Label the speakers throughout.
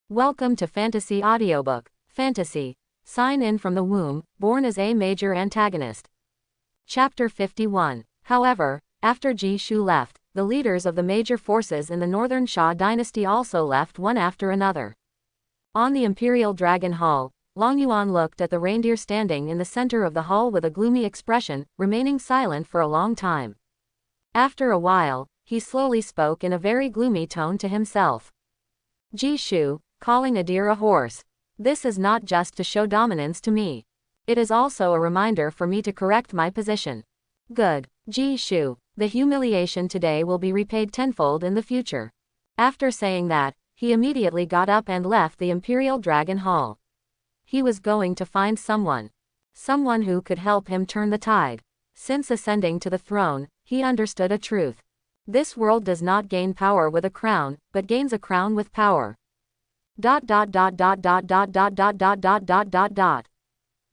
Speaker 1: Welcome to Fantasy Audiobook. Fantasy. Sign in from the womb, born as a major antagonist. Chapter 51. However, after Ji Shu left, the leaders of the major forces in the Northern Xia dynasty also left one after another. On the Imperial Dragon Hall, Long Yuan looked at the reindeer standing in the center of the hall with a gloomy expression, remaining silent for a long time. After a while, he slowly spoke in a very gloomy tone to himself. Ji Shu, calling a deer a horse. This is not just to show dominance to me. It is also a reminder for me to correct my position. Good, Ji Shu, the humiliation today will be repaid tenfold in the future. After saying that, he immediately got up and left the Imperial Dragon Hall. He was going to find someone who could help him turn the tide. Since ascending to the throne, he understood a truth. This world does not gain power with a crown, but gains a crown with power.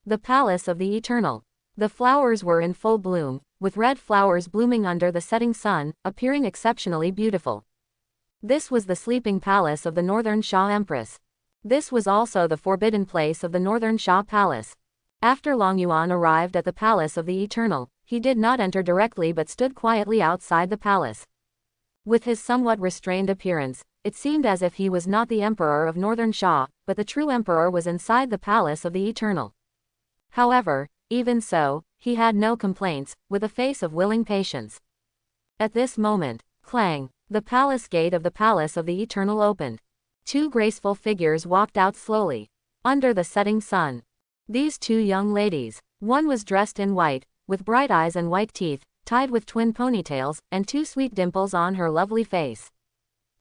Speaker 1: The Palace of the Eternal. The flowers were in full bloom, with red flowers blooming under the setting sun, appearing exceptionally beautiful. This was the sleeping palace of the Northern Xia Empress. This was also the forbidden place of the Northern Xia Palace. After Long Yuan arrived at the Palace of the Eternal, he did not enter directly but stood quietly outside the palace. With his somewhat restrained appearance, it seemed as if he was not the emperor of Northern Xia, but the true emperor was inside the Palace of the Eternal. However, even so, he had no complaints, with a face of willing patience. At this moment, clang, the palace gate of the Palace of the Eternal opened. Two graceful figures walked out slowly, under the setting sun. These two young ladies, one was dressed in white, with bright eyes and white teeth, tied with twin ponytails, and two sweet dimples on her lovely face.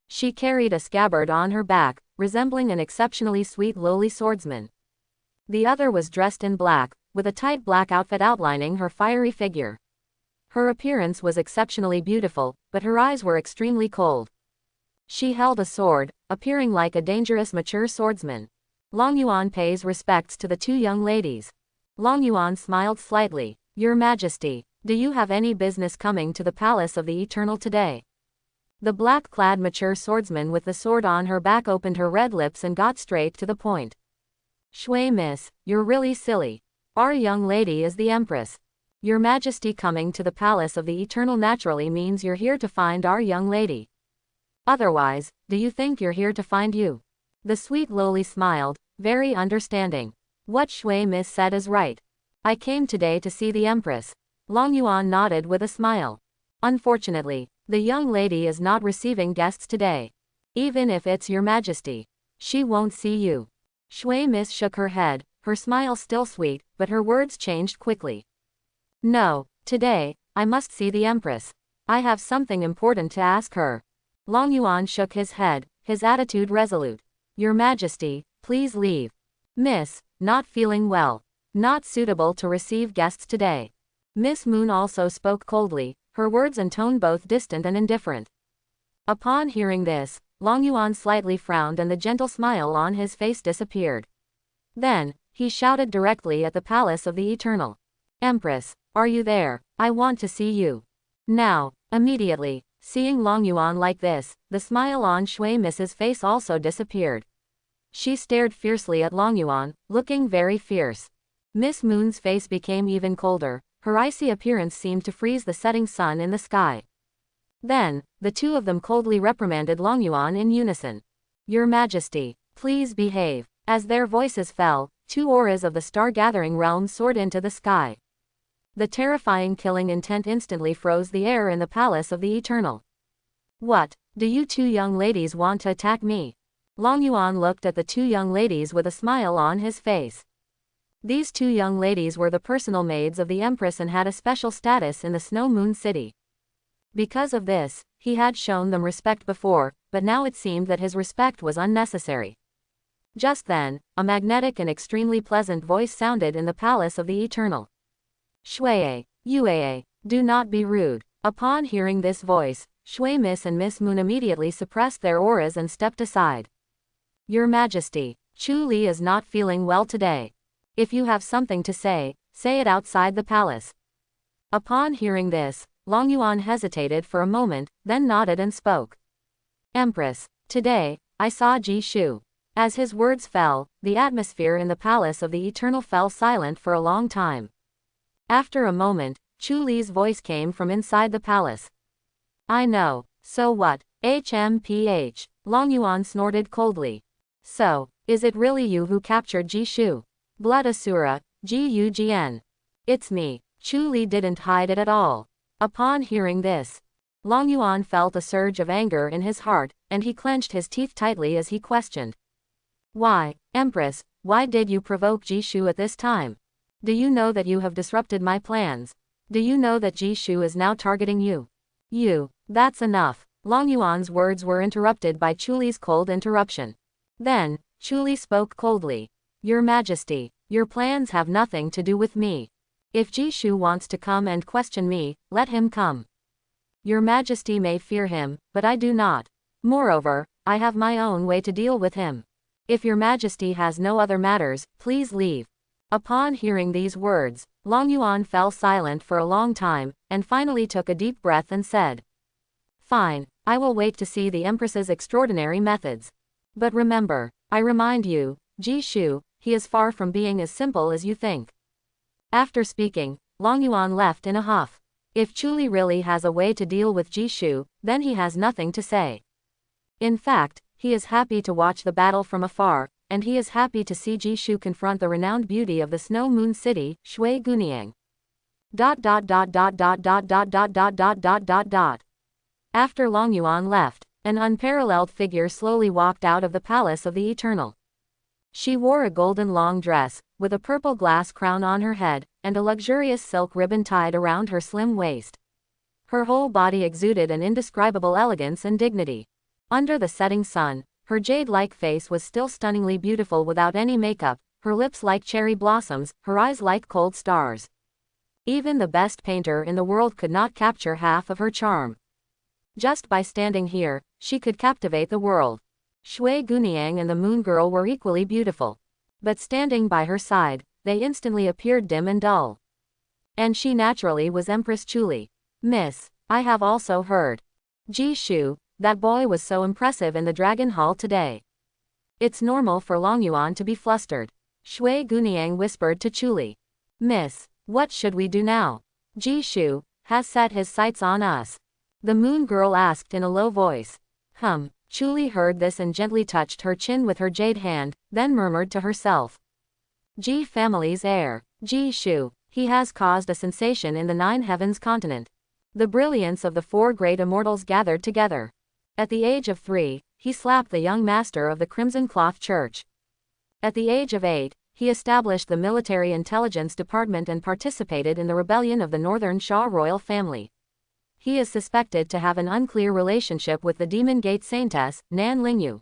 Speaker 1: She carried a scabbard on her back, resembling an exceptionally sweet lowly swordsman. The other was dressed in black, with a tight black outfit outlining her fiery figure. Her appearance was exceptionally beautiful, but her eyes were extremely cold. She held a sword, appearing like a dangerous mature swordsman. Long Yuan pays respects to the two young ladies. Long Yuan smiled slightly. Your Majesty, do you have any business coming to the Palace of the Eternal today? The black-clad mature swordsman with the sword on her back opened her red lips and got straight to the point. Shui miss, you're really silly. Our young lady is the Empress. Your Majesty coming to the Palace of the Eternal naturally means you're here to find our young lady. Otherwise, do you think you're here to find you? The sweet lowly smiled, very understanding. What Shui miss said is right. I came today to see the Empress. Long Yuan nodded with a smile. Unfortunately, the young lady is not receiving guests today. Even if it's your Majesty, she won't see you. Shui miss shook her head, her smile still sweet, but her words changed quickly. No, today, I must see the Empress. I have something important to ask her. Long Yuan shook his head, his attitude resolute. Your Majesty, please leave. Miss, not feeling well. Not suitable to receive guests today. Miss Moon also spoke coldly, her words and tone both distant and indifferent. Upon hearing this, Long Yuan slightly frowned and the gentle smile on his face disappeared. Then, he shouted directly at the Palace of the Eternal. Empress, are you there? I want to see you. Now, immediately. Seeing Long Yuan like this, the smile on Shui Miss's face also disappeared. She stared fiercely at Long Yuan, looking very fierce. Miss Moon's face became even colder, her icy appearance seemed to freeze the setting sun in the sky. Then, the two of them coldly reprimanded Long Yuan in unison. Your Majesty, please behave. As their voices fell, two auras of the star-gathering realm soared into the sky. The terrifying killing intent instantly froze the air in the Palace of the Eternal. What, do you two young ladies want to attack me? Long Yuan looked at the two young ladies with a smile on his face. These two young ladies were the personal maids of the Empress and had a special status in the Snow Moon City. Because of this, he had shown them respect before, but now it seemed that his respect was unnecessary. Just then, a magnetic and extremely pleasant voice sounded in the Palace of the Eternal. Shui, Yue, do not be rude. Upon hearing this voice, Shui Miss and Miss Moon immediately suppressed their auras and stepped aside. Your Majesty, Chuli is not feeling well today. If you have something to say it outside the palace. Upon hearing this, Long Yuan hesitated for a moment, then nodded and spoke. Empress, today, I saw Ji Shu. As his words fell, the atmosphere in the palace of the Eternal fell silent for a long time. After a moment, Chuli's voice came from inside the palace. I know. So what? HMPH. Long Yuan snorted coldly. So, is it really you who captured Jishu? Blood Asura, Gugn. It's me. Chuli didn't hide it at all. Upon hearing this, Long Yuan felt a surge of anger in his heart, and he clenched his teeth tightly as he questioned. Why, Empress, why did you provoke Jishu at this time? Do you know that you have disrupted my plans? Do you know that Jishu is now targeting you? That's enough. Long Yuan's words were interrupted by Chuli's cold interruption. Then, Chuli spoke coldly. Your Majesty, your plans have nothing to do with me. If Jishu wants to come and question me, let him come. Your Majesty may fear him, but I do not. Moreover, I have my own way to deal with him. If your Majesty has no other matters, please leave. Upon hearing these words, Long Yuan fell silent for a long time, and finally took a deep breath and said, Fine, I will wait to see the Empress's extraordinary methods. But remember, I remind you, Jishu, he is far from being as simple as you think. After speaking, Long Yuan left in a huff. If Chuli really has a way to deal with Jishu, then he has nothing to say. In fact, he is happy to watch the battle from afar, and he is happy to see Jishu confront the renowned beauty of the Snow Moon City, Shui Guniang. After Long Yuan left, an unparalleled figure slowly walked out of the palace of the Eternal. She wore a golden long dress, with a purple glass crown on her head, and a luxurious silk ribbon tied around her slim waist. Her whole body exuded an indescribable elegance and dignity. Under the setting sun, her jade-like face was still stunningly beautiful without any makeup, her lips like cherry blossoms, her eyes like cold stars. Even the best painter in the world could not capture half of her charm. Just by standing here, she could captivate the world. Shui Guniang and the Moon Girl were equally beautiful. But standing by her side, they instantly appeared dim and dull. And she naturally was Empress Chuli. Miss, I have also heard. Jishu, that boy was so impressive in the Dragon Hall today. It's normal for Long Yuan to be flustered. Shui Guniang whispered to Chuli. Miss, what should we do now? Jishu has set his sights on us. The Moon Girl asked in a low voice. Chuli heard this and gently touched her chin with her jade hand, then murmured to herself. Ji family's heir, Jishu, he has caused a sensation in the Nine Heavens continent. The brilliance of the four great immortals gathered together. At the age of 3, he slapped the young master of the Crimson Cloth Church. At the age of 8, he established the military intelligence department and participated in the rebellion of the Northern Sha royal family. He is suspected to have an unclear relationship with the Demon Gate Saintess, Nan Lingyu.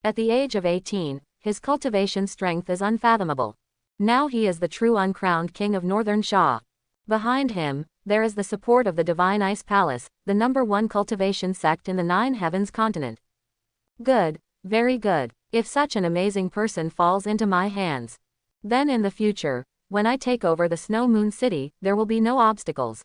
Speaker 1: At the age of 18, his cultivation strength is unfathomable. Now he is the true uncrowned king of Northern Sha. Behind him, there is the support of the Divine Ice Palace, the #1 cultivation sect in the Nine Heavens continent. Good, very good. If such an amazing person falls into my hands, then in the future, when I take over the Snow Moon City, there will be no obstacles.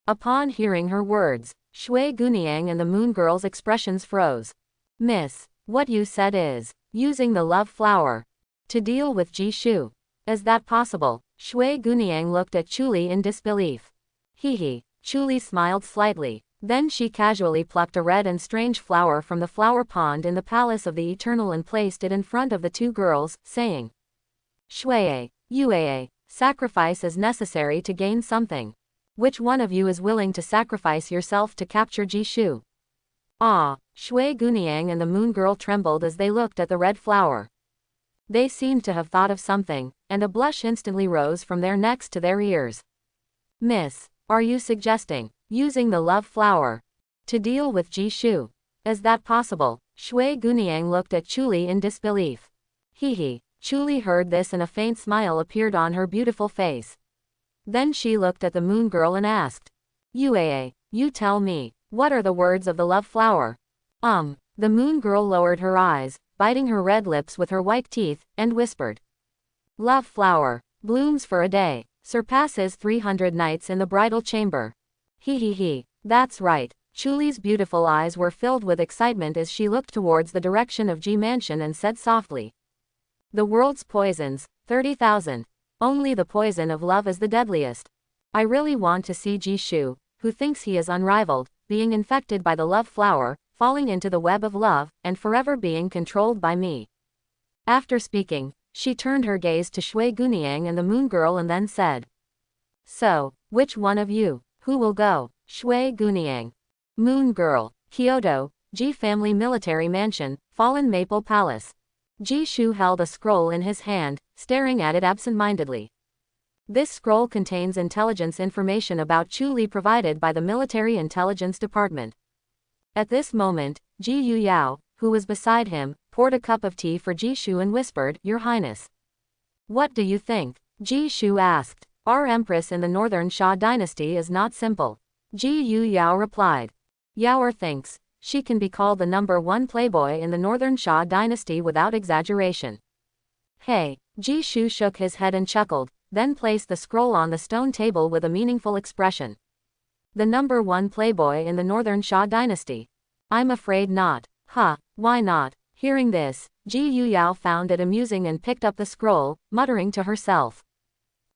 Speaker 1: Upon hearing her words, Shui Guniang and the Moon Girl's expressions froze. Miss, what you said is, using the love flower to deal with Jishu. Is that possible? Shui Guniang looked at Chuli in disbelief. Hee. Chuli smiled slightly. Then she casually plucked a red and strange flower from the flower pond in the palace of the Eternal and placed it in front of the two girls, saying, Shui, Yue, sacrifice is necessary to gain something. Which one of you is willing to sacrifice yourself to capture Jishu? Shui Guniang and the Moon Girl trembled as they looked at the red flower. They seemed to have thought of something, and a blush instantly rose from their necks to their ears. Miss, are you suggesting using the love flower to deal with Jishu? Is that possible? Shui Guniang looked at Chuli in disbelief. Hee. Chuli heard this and a faint smile appeared on her beautiful face. Then she looked at the Moon Girl and asked, Yue, you tell me, what are the words of the love flower? The Moon Girl lowered her eyes, biting her red lips with her white teeth, and whispered. Love flower, blooms for a day, surpasses 300 nights in the bridal chamber. Hee. That's right. Chuli's beautiful eyes were filled with excitement as she looked towards the direction of Ji Mansion and said softly. The world's poisons, 30,000. Only the poison of love is the deadliest. I really want to see Ji Shu, who thinks he is unrivaled, being infected by the love flower, falling into the web of love, and forever being controlled by me. After speaking, she turned her gaze to Shui Guniang and the Moon Girl and then said. So, which one of you, who will go? Shui Guniang. Moon Girl, Kyoto, Ji Family Military Mansion, Fallen Maple Palace. Ji Shu held a scroll in his hand, staring at it absent-mindedly. This scroll contains intelligence information about Chuli provided by the Military Intelligence Department. At this moment, Ji Yu Yao, who was beside him, poured a cup of tea for Ji Shu and whispered, Your Highness. What do you think? Ji Shu asked. Our empress in the Northern Xia dynasty is not simple. Ji Yu Yao replied. Yaoer thinks she can be called the #1 playboy in the Northern Xia dynasty without exaggeration. Hey, Ji Shu shook his head and chuckled, then placed the scroll on the stone table with a meaningful expression. The #1 playboy in the Northern Xia dynasty? I'm afraid not. Huh, why not? Hearing this, Ji Yu Yao found it amusing and picked up the scroll, muttering to herself.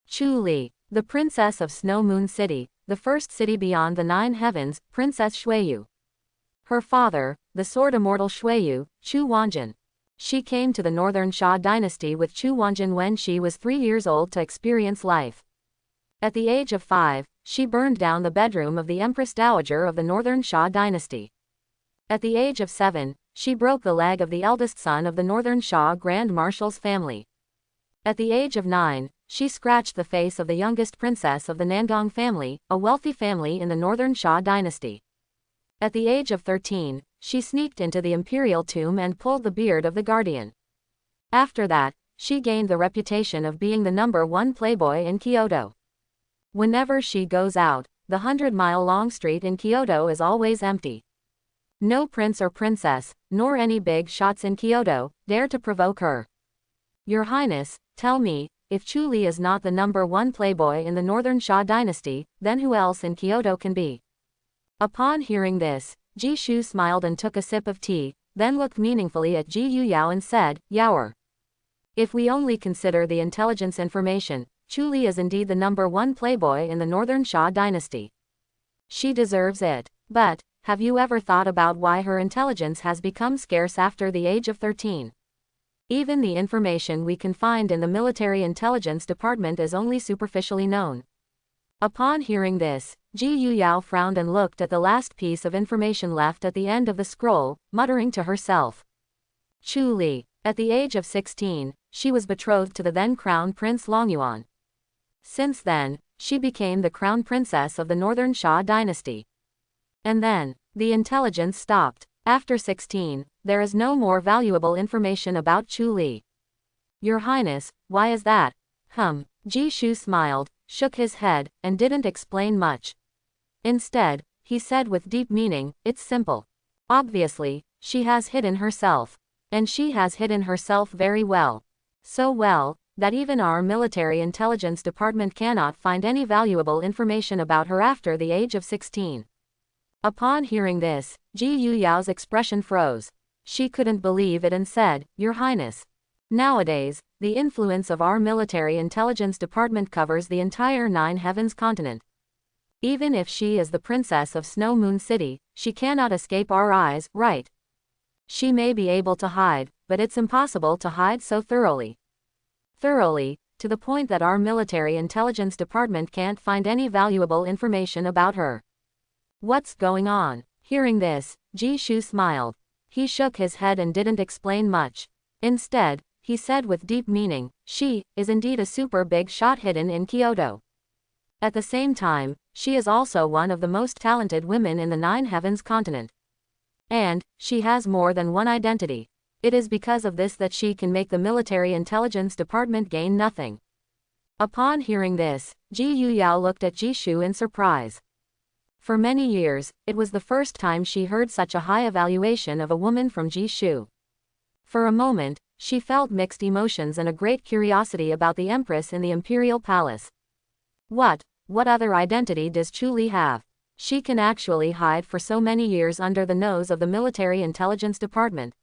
Speaker 1: Chuli, the princess of Snow Moon City, the first city beyond the 9 heavens, Princess Xueyu. Her father, the sword immortal Xueyu, Chu Wanjin. She came to the Northern Xia dynasty with Chu Wanjin when she was 3 years old to experience life. At the age of 5, she burned down the bedroom of the Empress Dowager of the Northern Xia dynasty. At the age of 7, she broke the leg of the eldest son of the Northern Xia Grand Marshal's family. At the age of 9, she scratched the face of the youngest princess of the Nangong family, a wealthy family in the Northern Xia dynasty. At the age of 13, she sneaked into the imperial tomb and pulled the beard of the guardian. After that, she gained the reputation of being the #1 playboy in Kyoto. Whenever she goes out, the 100-mile-long street in Kyoto is always empty. No prince or princess, nor any big shots in Kyoto, dare to provoke her. Your Highness, tell me, if Chuli is not the #1 playboy in the Northern Xia dynasty, then who else in Kyoto can be? Upon hearing this, Ji Shu smiled and took a sip of tea, then looked meaningfully at Ji Yu Yao and said, Yaoer. If we only consider the intelligence information, Chuli is indeed the #1 playboy in the Northern Xia dynasty. She deserves it. But, have you ever thought about why her intelligence has become scarce after the age of 13? Even the information we can find in the Military Intelligence Department is only superficially known. Upon hearing this, Ji Yu Yao frowned and looked at the last piece of information left at the end of the scroll, muttering to herself. Chuli. At the age of 16, she was betrothed to the then Crown Prince Longyuan. Since then, she became the Crown Princess of the Northern Xia dynasty. And then, the intelligence stopped. After 16, there is no more valuable information about Chuli. Your Highness, why is that? Ji Shu smiled, shook his head, and didn't explain much. Instead, he said with deep meaning, it's simple. Obviously, she has hidden herself. And she has hidden herself very well. So well, that even our Military Intelligence Department cannot find any valuable information about her after the age of 16. Upon hearing this, Ji Yu Yao's expression froze. She couldn't believe it and said, Your Highness. Nowadays, the influence of our Military Intelligence Department covers the entire 9 heavens continent. Even if she is the princess of Snow Moon City, she cannot escape our eyes, right? She may be able to hide, but it's impossible to hide so thoroughly. Thoroughly, to the point that our Military Intelligence Department can't find any valuable information about her. What's going on? Hearing this, Ji Shu smiled. He shook his head and didn't explain much. Instead, he said with deep meaning, she is indeed a super big shot hidden in Kyoto. At the same time, she is also one of the most talented women in the 9 heavens continent. And, she has more than one identity. It is because of this that she can make the Military Intelligence Department gain nothing. Upon hearing this, Ji Yu Yao looked at Ji Shu in surprise. For many years, it was the first time she heard such a high evaluation of a woman from Ji Shu. For a moment, she felt mixed emotions and a great curiosity about the Empress in the Imperial Palace. What other identity does Chuli have? She can actually hide for so many years under the nose of the military intelligence department.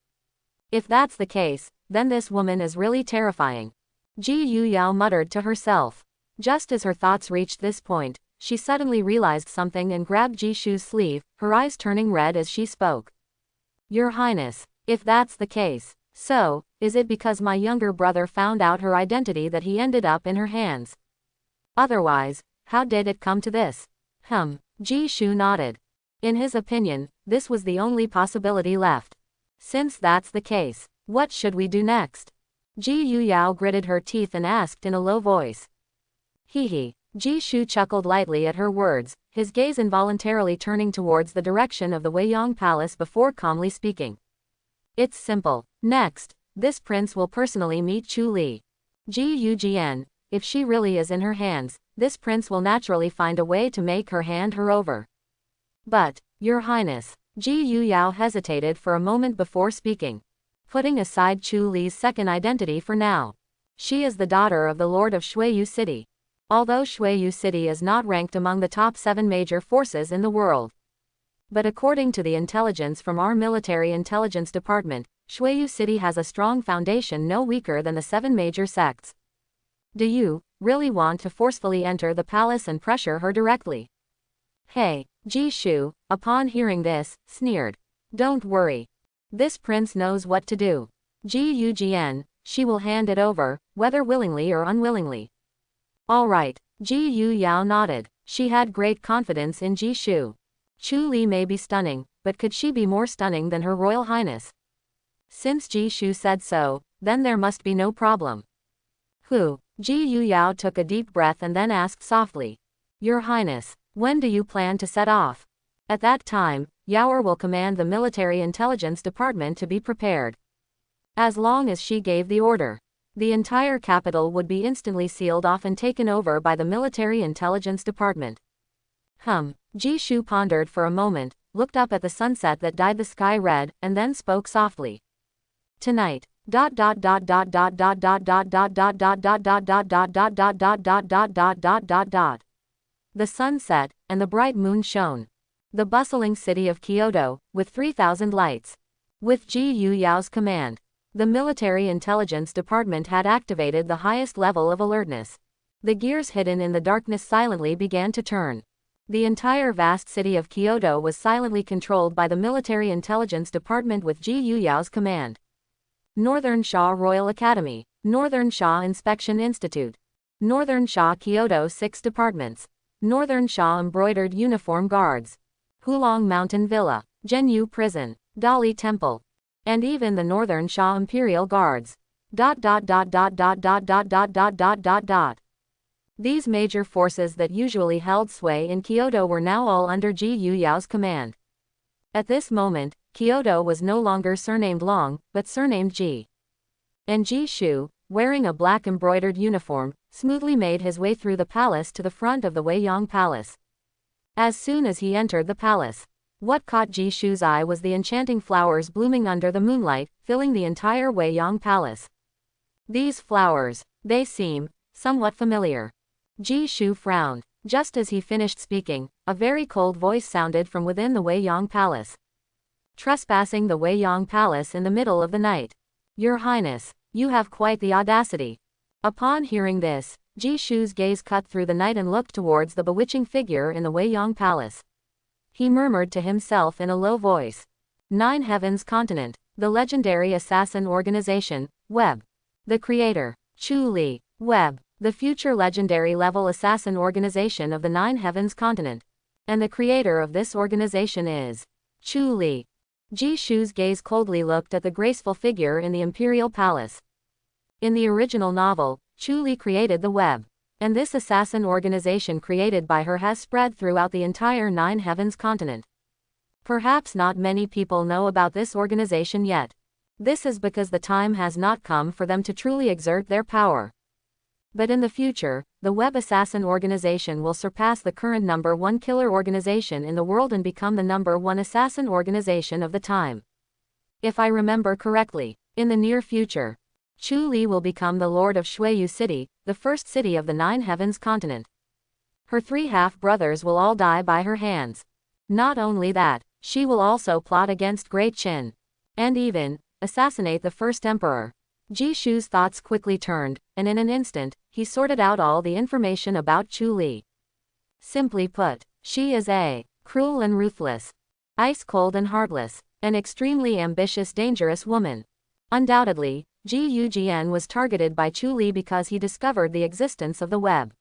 Speaker 1: If that's the case, then this woman is really terrifying. Ji Yuyao muttered to herself. Just as her thoughts reached this point, she suddenly realized something and grabbed Ji Shu's sleeve, her eyes turning red as she spoke. Your Highness, if that's the case, so, is it because my younger brother found out her identity that he ended up in her hands? Otherwise, how did it come to this? Ji Shu nodded. In his opinion, this was the only possibility left. Since that's the case, what should we do next? Ji Yuyao gritted her teeth and asked in a low voice. Hee. Ji Shu chuckled lightly at her words, his gaze involuntarily turning towards the direction of the Weiyang Palace before calmly speaking. It's simple. Next, this prince will personally meet Chuli. Ji Yujian, if she really is in her hands, this prince will naturally find a way to make her hand her over. But, Your Highness, Ji Yuyao hesitated for a moment before speaking. Putting aside Chuli's second identity for now. She is the daughter of the Lord of Shuiyu City. Although Shuiyu City is not ranked among the top 7 major forces in the world. But according to the intelligence from our military intelligence department, Shuiyu City has a strong foundation no weaker than the 7 major sects. Do you really want to forcefully enter the palace and pressure her directly? Hey, Ji Shu, upon hearing this, sneered. Don't worry. This prince knows what to do. Ji Yujian, she will hand it over, whether willingly or unwillingly. Alright, Ji Yuyao nodded. She had great confidence in Ji Shu. Chuli may be stunning, but could she be more stunning than her Royal Highness? Since Ji Shu said so, then there must be no problem. Ji Yuyao took a deep breath and then asked softly. Your Highness, when do you plan to set off? At that time, Yaoer will command the military intelligence department to be prepared. As long as she gave the order, the entire capital would be instantly sealed off and taken over by the military intelligence department. Ji Shu pondered for a moment, looked up at the sunset that dyed the sky red, and then spoke softly. Tonight. The sun set, and the bright moon shone. The bustling city of Kyoto, with 3,000 lights. With Ji Yuyao's command, the military intelligence department had activated the highest level of alertness. The gears hidden in the darkness silently began to turn. The entire vast city of Kyoto was silently controlled by the military intelligence department with Ji Yuyao's command. Northern Sha Royal Academy, Northern Sha Inspection Institute, Northern Sha Kyoto 6 departments, Northern Sha Embroidered Uniform Guards, Hulong Mountain Villa, Zhenyu Prison, Dali Temple, and even the Northern Sha Imperial Guards. These major forces that usually held sway in Kyoto were now all under Ji Yuyao's command. At this moment, Kyoto was no longer surnamed Long, but surnamed Ji. And Ji Shu, wearing a black embroidered uniform, smoothly made his way through the palace to the front of the Weiyang Palace. As soon as he entered the palace, what caught Ji Shu's eye was the enchanting flowers blooming under the moonlight, filling the entire Weiyang Palace. These flowers, they seem somewhat familiar. Ji Shu frowned. Just as he finished speaking, a very cold voice sounded from within the Weiyang Palace. Trespassing the Weiyang Palace in the middle of the night. Your Highness, you have quite the audacity. Upon hearing this, Ji Shu's gaze cut through the night and looked towards the bewitching figure in the Weiyang Palace. He murmured to himself in a low voice. 9 Heavens Continent, the legendary assassin organization, Web. The creator, Chuli, Web, the future legendary level assassin organization of the 9 Heavens Continent. And the creator of this organization is Chuli. Ji Shu's gaze coldly looked at the graceful figure in the Imperial Palace. In the original novel, Chuli created the Web. And this assassin organization created by her has spread throughout the entire 9 Heavens Continent. Perhaps not many people know about this organization yet. This is because the time has not come for them to truly exert their power. But in the future, the Web Assassin organization will surpass the current number 1 killer organization in the world and become the number 1 assassin organization of the time. If I remember correctly, in the near future, Chuli will become the Lord of Shuiyu City, the first city of the 9 Heavens Continent. Her 3 half-brothers will all die by her hands. Not only that, she will also plot against Great Qin. And even assassinate the first emperor. Jishu's thoughts quickly turned, and in an instant, he sorted out all the information about Chuli. Simply put, she is a cruel and ruthless, ice-cold and heartless, an extremely ambitious, dangerous woman. Undoubtedly, Ji Yujian was targeted by Chuli because he discovered the existence of the web.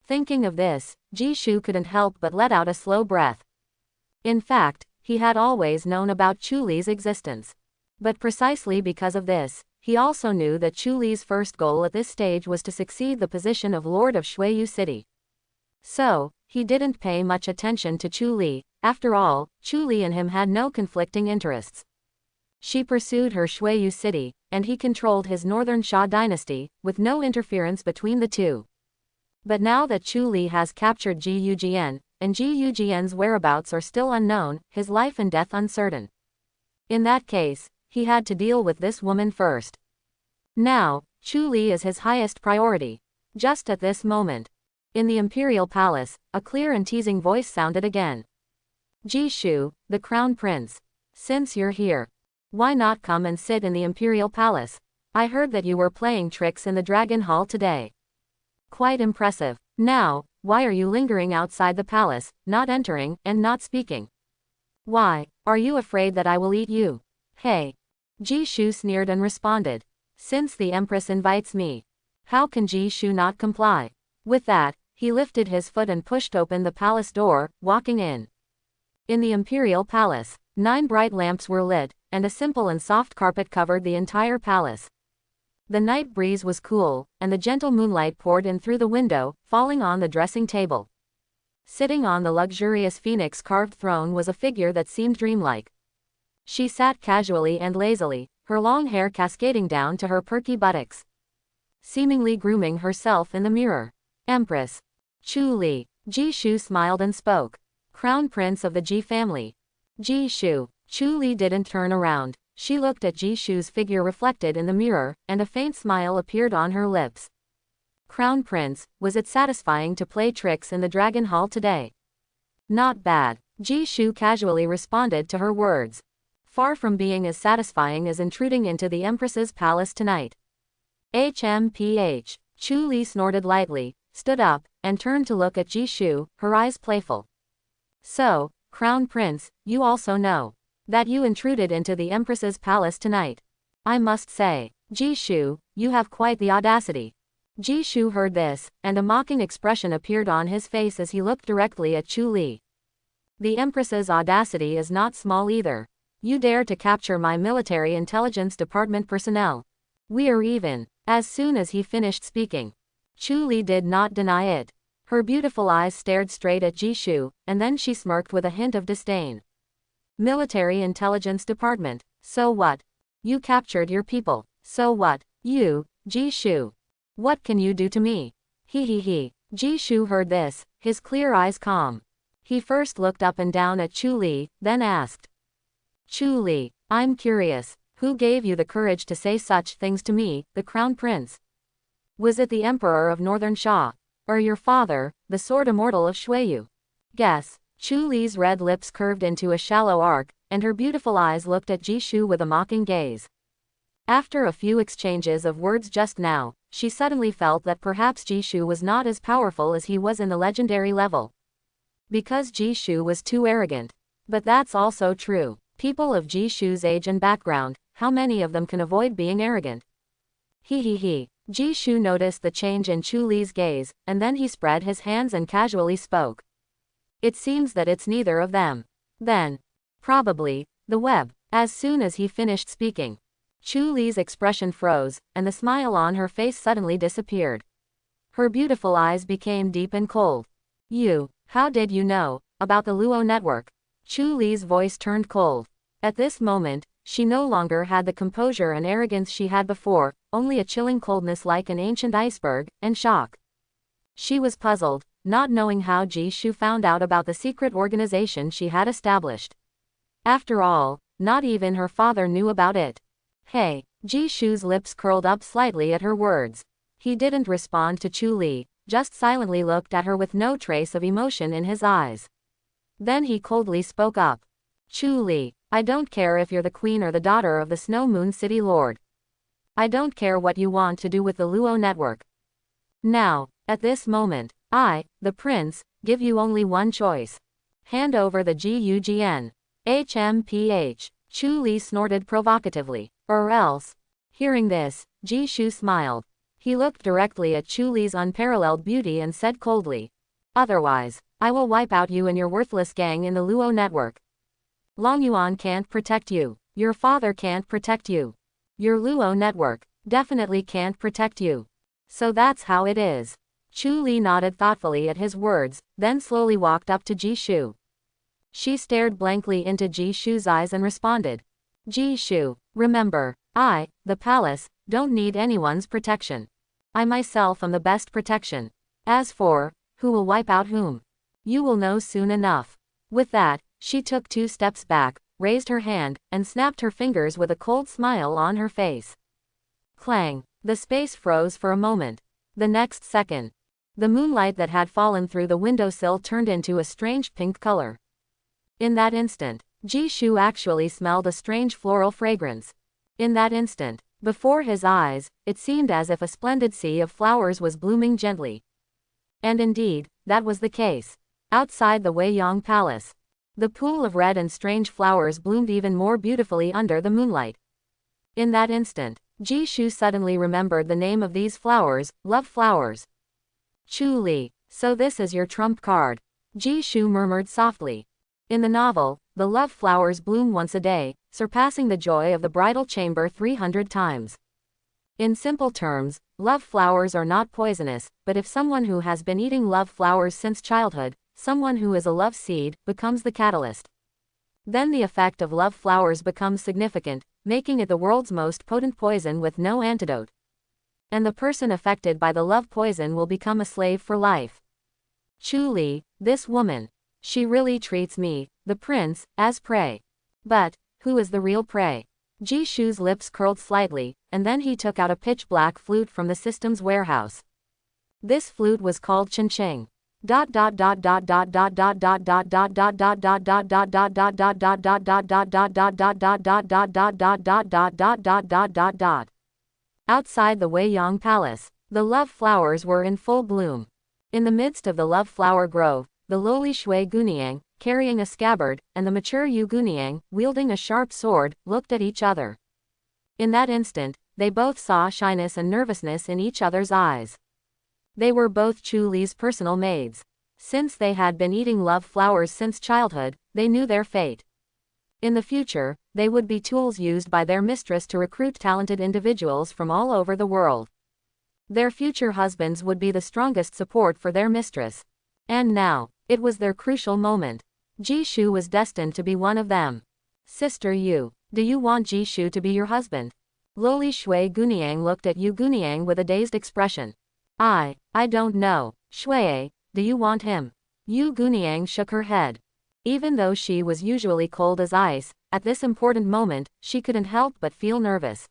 Speaker 1: Thinking of this, Jishu couldn't help but let out a slow breath. In fact, he had always known about Chuli's existence. But precisely because of this, he also knew that Chuli's first goal at this stage was to succeed the position of Lord of Shuiyu City. So, he didn't pay much attention to Chuli. After all, Chuli and him had no conflicting interests. She pursued her Shuiyu City, and he controlled his northern Xia dynasty, with no interference between the two. But now that Chuli has captured Ji Yujian, and Ji Yujian's whereabouts are still unknown, his life and death uncertain. In that case, he had to deal with this woman first. Now, Chuli is his highest priority. Just at this moment, in the imperial palace, a clear and teasing voice sounded again. Jishu, the crown prince. Since you're here, why not come and sit in the imperial palace? I heard that you were playing tricks in the dragon hall today. Quite impressive. Now, why are you lingering outside the palace, not entering, and not speaking? Why, are you afraid that I will eat you? Hey. Jishu sneered and responded. Since the empress invites me, how can Jishu not comply? With that, he lifted his foot and pushed open the palace door, walking in. In the imperial palace, 9 bright lamps were lit, and a simple and soft carpet covered the entire palace. The night breeze was cool, and the gentle moonlight poured in through the window, falling on the dressing table. Sitting on the luxurious phoenix-carved throne was a figure that seemed dreamlike. She sat casually and lazily, her long hair cascading down to her perky buttocks, seemingly grooming herself in the mirror. Empress Chuli. Jishu smiled and spoke. Crown Prince of the Ji family. Jishu. Chuli didn't turn around. She looked at Jishu's figure reflected in the mirror, and a faint smile appeared on her lips. Crown Prince, was it satisfying to play tricks in the Dragon Hall today? Not bad. Jishu casually responded to her words. Far from being as satisfying as intruding into the Empress's palace tonight. HMPH. Chuli snorted lightly, stood up, and turned to look at Jishu, her eyes playful. So, Crown Prince, you also know that you intruded into the Empress's palace tonight. I must say, Jishu, you have quite the audacity. Jishu heard this, and a mocking expression appeared on his face as he looked directly at Chuli. The Empress's audacity is not small either. You dare to capture my military intelligence department personnel. We are even. As soon as he finished speaking, Chuli did not deny it. Her beautiful eyes stared straight at Jishu, and then she smirked with a hint of disdain. Military intelligence department. So what? You captured your people. So what? You, Jishu. What can you do to me? He. Jishu heard this, his clear eyes calm. He first looked up and down at Chuli, then asked. Chuli, I'm curious, who gave you the courage to say such things to me, the Crown Prince? Was it the Emperor of Northern Xia? Or your father, the Sword Immortal of Shuiyu? Guess. Chuli's red lips curved into a shallow arc, and her beautiful eyes looked at Jishu with a mocking gaze. After a few exchanges of words just now, she suddenly felt that perhaps Jishu was not as powerful as he was in the legendary level. Because Jishu was too arrogant. But that's also true. People of Jishu's age and background, how many of them can avoid being arrogant? He. Jishu noticed the change in Chuli's gaze, and then he spread his hands and casually spoke. It seems that it's neither of them. Then, probably, the web. As soon as he finished speaking, Chuli's expression froze, and the smile on her face suddenly disappeared. Her beautiful eyes became deep and cold. How did you know about the Luo network? Chuli's voice turned cold. At this moment, she no longer had the composure and arrogance she had before, only a chilling coldness like an ancient iceberg, and shock. She was puzzled, not knowing how Jishu found out about the secret organization she had established. After all, not even her father knew about it. Hey, Jishu's lips curled up slightly at her words. He didn't respond to Chuli, just silently looked at her with no trace of emotion in his eyes. Then he coldly spoke up. Chuli, I don't care if you're the queen or the daughter of the Snow Moon City Lord. I don't care what you want to do with the Luo network. Now, at this moment, I, the prince, give you only one choice. Hand over the GUGN. HMPH. Chuli snorted provocatively. Or else. Hearing this, Jishu smiled. He looked directly at Chuli's unparalleled beauty and said coldly. Otherwise, I will wipe out you and your worthless gang in the Luo network. Long Yuan can't protect you. Your father can't protect you. Your Luo network definitely can't protect you. So that's how it is. Chuli nodded thoughtfully at his words, then slowly walked up to Jishu. She stared blankly into Jishu's eyes and responded. Jishu, remember, I, the palace, don't need anyone's protection. I myself am the best protection. As for, who will wipe out whom? You will know soon enough. With that, she took 2 steps back, raised her hand, and snapped her fingers with a cold smile on her face. Clang! The space froze for a moment. The next second, the moonlight that had fallen through the windowsill turned into a strange pink color. In that instant, Jishu actually smelled a strange floral fragrance. In that instant, before his eyes, it seemed as if a splendid sea of flowers was blooming gently. And indeed, that was the case. Outside the Weiyang Palace, the pool of red and strange flowers bloomed even more beautifully under the moonlight. In that instant, Jishu suddenly remembered the name of these flowers, love flowers. Chuli, so this is your trump card. Jishu murmured softly. In the novel, the love flowers bloom once a day, surpassing the joy of the bridal chamber 300 times. In simple terms, love flowers are not poisonous, but if someone who has been eating love flowers since childhood, someone who is a love seed, becomes the catalyst, then the effect of love flowers becomes significant, making it the world's most potent poison with no antidote. And the person affected by the love poison will become a slave for life. Chuli, this woman, she really treats me, the prince, as prey. But, who is the real prey? Jishu's lips curled slightly, and then he took out a pitch-black flute from the system's warehouse. This flute was called Chencheng. Outside the Weiyang Palace, the love flowers were in full bloom. In the midst of the love flower grove, the lowly Shui Guniang, carrying a scabbard, and the mature Yu Guniang, wielding a sharp sword, looked at each other. In that instant, they both saw shyness and nervousness in each other's eyes. They were both Chuli's personal maids. Since they had been eating love flowers since childhood, they knew their fate. In the future, they would be tools used by their mistress to recruit talented individuals from all over the world. Their future husbands would be the strongest support for their mistress. And now, it was their crucial moment. Jishu was destined to be one of them. Sister Yu, do you want Jishu to be your husband? Lowly Shui Guniang looked at Yu Guniang with a dazed expression. I don't know. Shui, do you want him? Yu Guniang shook her head. Even though she was usually cold as ice, at this important moment, she couldn't help but feel nervous.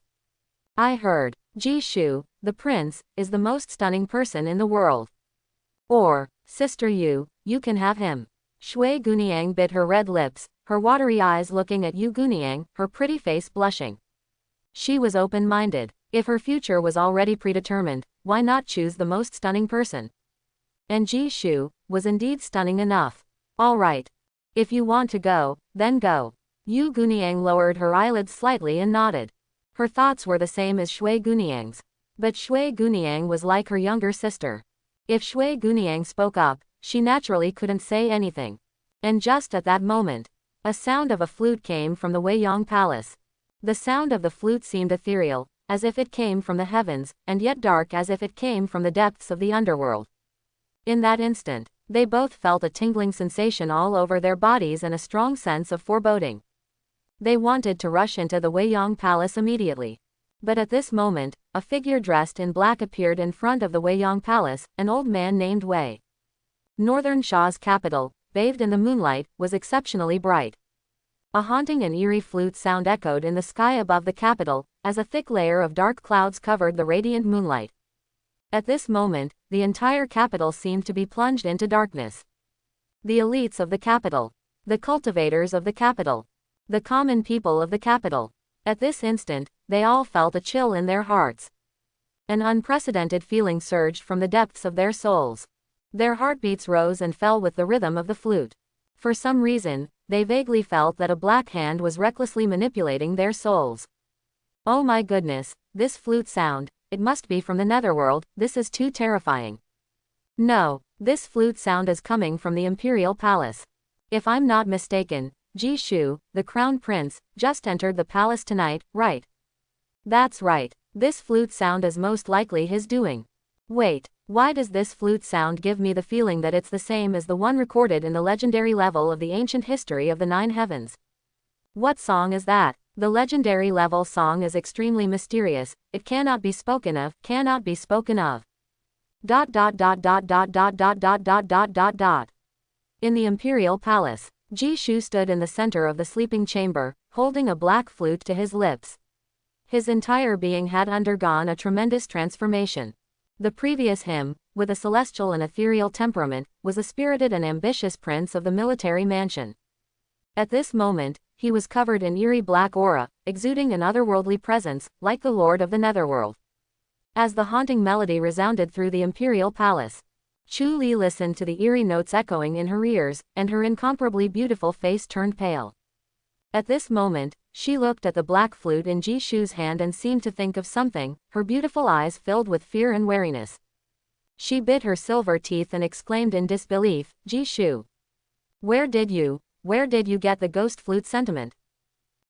Speaker 1: I heard, Jishu, the prince, is the most stunning person in the world. Or, Sister Yu, you can have him. Shui Guniang bit her red lips, her watery eyes looking at Yu Guniang, her pretty face blushing. She was open-minded. If her future was already predetermined, why not choose the most stunning person? And Jishu was indeed stunning enough. All right. If you want to go, then go. Yu Guniang lowered her eyelids slightly and nodded. Her thoughts were the same as Shui Guniang's. But Shui Guniang was like her younger sister. If Shui Guniang spoke up, she naturally couldn't say anything. And just at that moment, a sound of a flute came from the Weiyang Palace. The sound of the flute seemed ethereal, as if it came from the heavens, and yet dark as if it came from the depths of the underworld. In that instant, they both felt a tingling sensation all over their bodies and a strong sense of foreboding. They wanted to rush into the Weiyang Palace immediately. But at this moment, a figure dressed in black appeared in front of the Weiyang Palace, an old man named Wei. Northern Shaw's capital, bathed in the moonlight, was exceptionally bright. A haunting and eerie flute sound echoed in the sky above the capital, as a thick layer of dark clouds covered the radiant moonlight. At this moment, the entire capital seemed to be plunged into darkness. The elites of the capital. The cultivators of the capital. The common people of the capital. At this instant, they all felt a chill in their hearts. An unprecedented feeling surged from the depths of their souls. Their heartbeats rose and fell with the rhythm of the flute. For some reason, they vaguely felt that a black hand was recklessly manipulating their souls. Oh my goodness, this flute sound, it must be from the netherworld, this is too terrifying. No, this flute sound is coming from the imperial palace. If I'm not mistaken, Jishu, the crown prince, just entered the palace tonight, right? That's right, this flute sound is most likely his doing. Wait, why does this flute sound give me the feeling that it's the same as the one recorded in the legendary level of the ancient history of the Nine Heavens? What song is that? The legendary level song is extremely mysterious, it cannot be spoken of, cannot be spoken of. ... In the imperial palace, Jishu stood in the center of the sleeping chamber, holding a black flute to his lips. His entire being had undergone a tremendous transformation. The previous him, with a celestial and ethereal temperament, was a spirited and ambitious prince of the military mansion. At this moment, he was covered in eerie black aura, exuding an otherworldly presence, like the lord of the netherworld. As the haunting melody resounded through the imperial palace, Chuli listened to the eerie notes echoing in her ears, and her incomparably beautiful face turned pale. At this moment, she looked at the black flute in Jishu's hand and seemed to think of something, her beautiful eyes filled with fear and wariness. She bit her silver teeth and exclaimed in disbelief, Jishu, where did you get the ghost flute sentiment?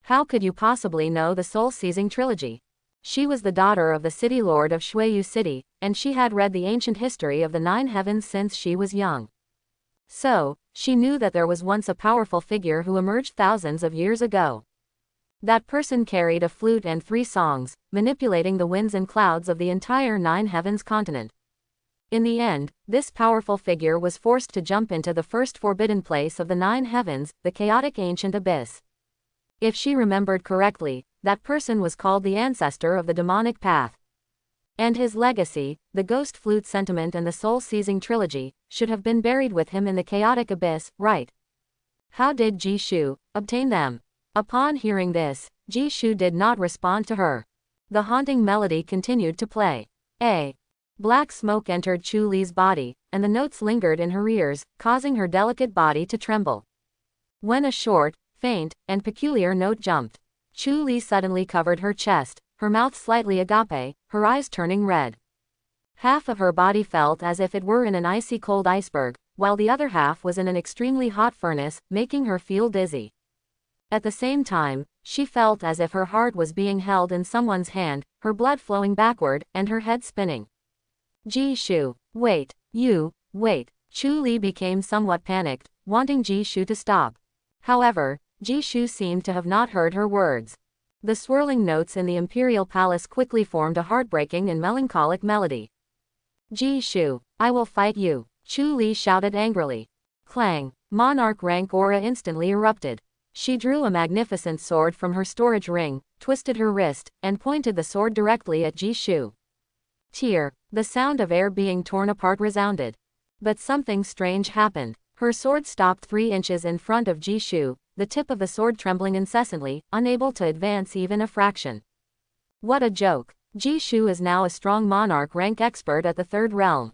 Speaker 1: How could you possibly know the soul-seizing trilogy? She was the daughter of the city lord of Shuiyu City, and she had read the ancient history of the Nine Heavens since she was young. So, she knew that there was once a powerful figure who emerged thousands of years ago. That person carried a flute and 3 songs, manipulating the winds and clouds of the entire Nine Heavens continent. In the end, this powerful figure was forced to jump into the first forbidden place of the Nine Heavens, the chaotic ancient abyss. If she remembered correctly, that person was called the ancestor of the demonic path. And his legacy, the ghost flute sentiment and the soul-seizing trilogy, should have been buried with him in the chaotic abyss, right? How did Jishu obtain them? Upon hearing this, Jishu did not respond to her. The haunting melody continued to play. Black smoke entered Chuli's body, and the notes lingered in her ears, causing her delicate body to tremble. When a short, faint, and peculiar note jumped, Chuli suddenly covered her chest, her mouth slightly agape, her eyes turning red. Half of her body felt as if it were in an icy cold iceberg, while the other half was in an extremely hot furnace, making her feel dizzy. At the same time, she felt as if her heart was being held in someone's hand, her blood flowing backward, and her head spinning. Jishu, wait. Chuli became somewhat panicked, wanting Jishu to stop. However, Jishu seemed to have not heard her words. The swirling notes in the imperial palace quickly formed a heartbreaking and melancholic melody. Jishu, I will fight you, Chuli shouted angrily. Clang, monarch rank aura instantly erupted. She drew a magnificent sword from her storage ring, twisted her wrist, and pointed the sword directly at Jishu. Tear, the sound of air being torn apart resounded. But something strange happened. Her sword stopped 3 inches in front of Jishu, the tip of the sword trembling incessantly, unable to advance even a fraction. What a joke. Jishu is now a strong monarch rank expert at the 3rd realm.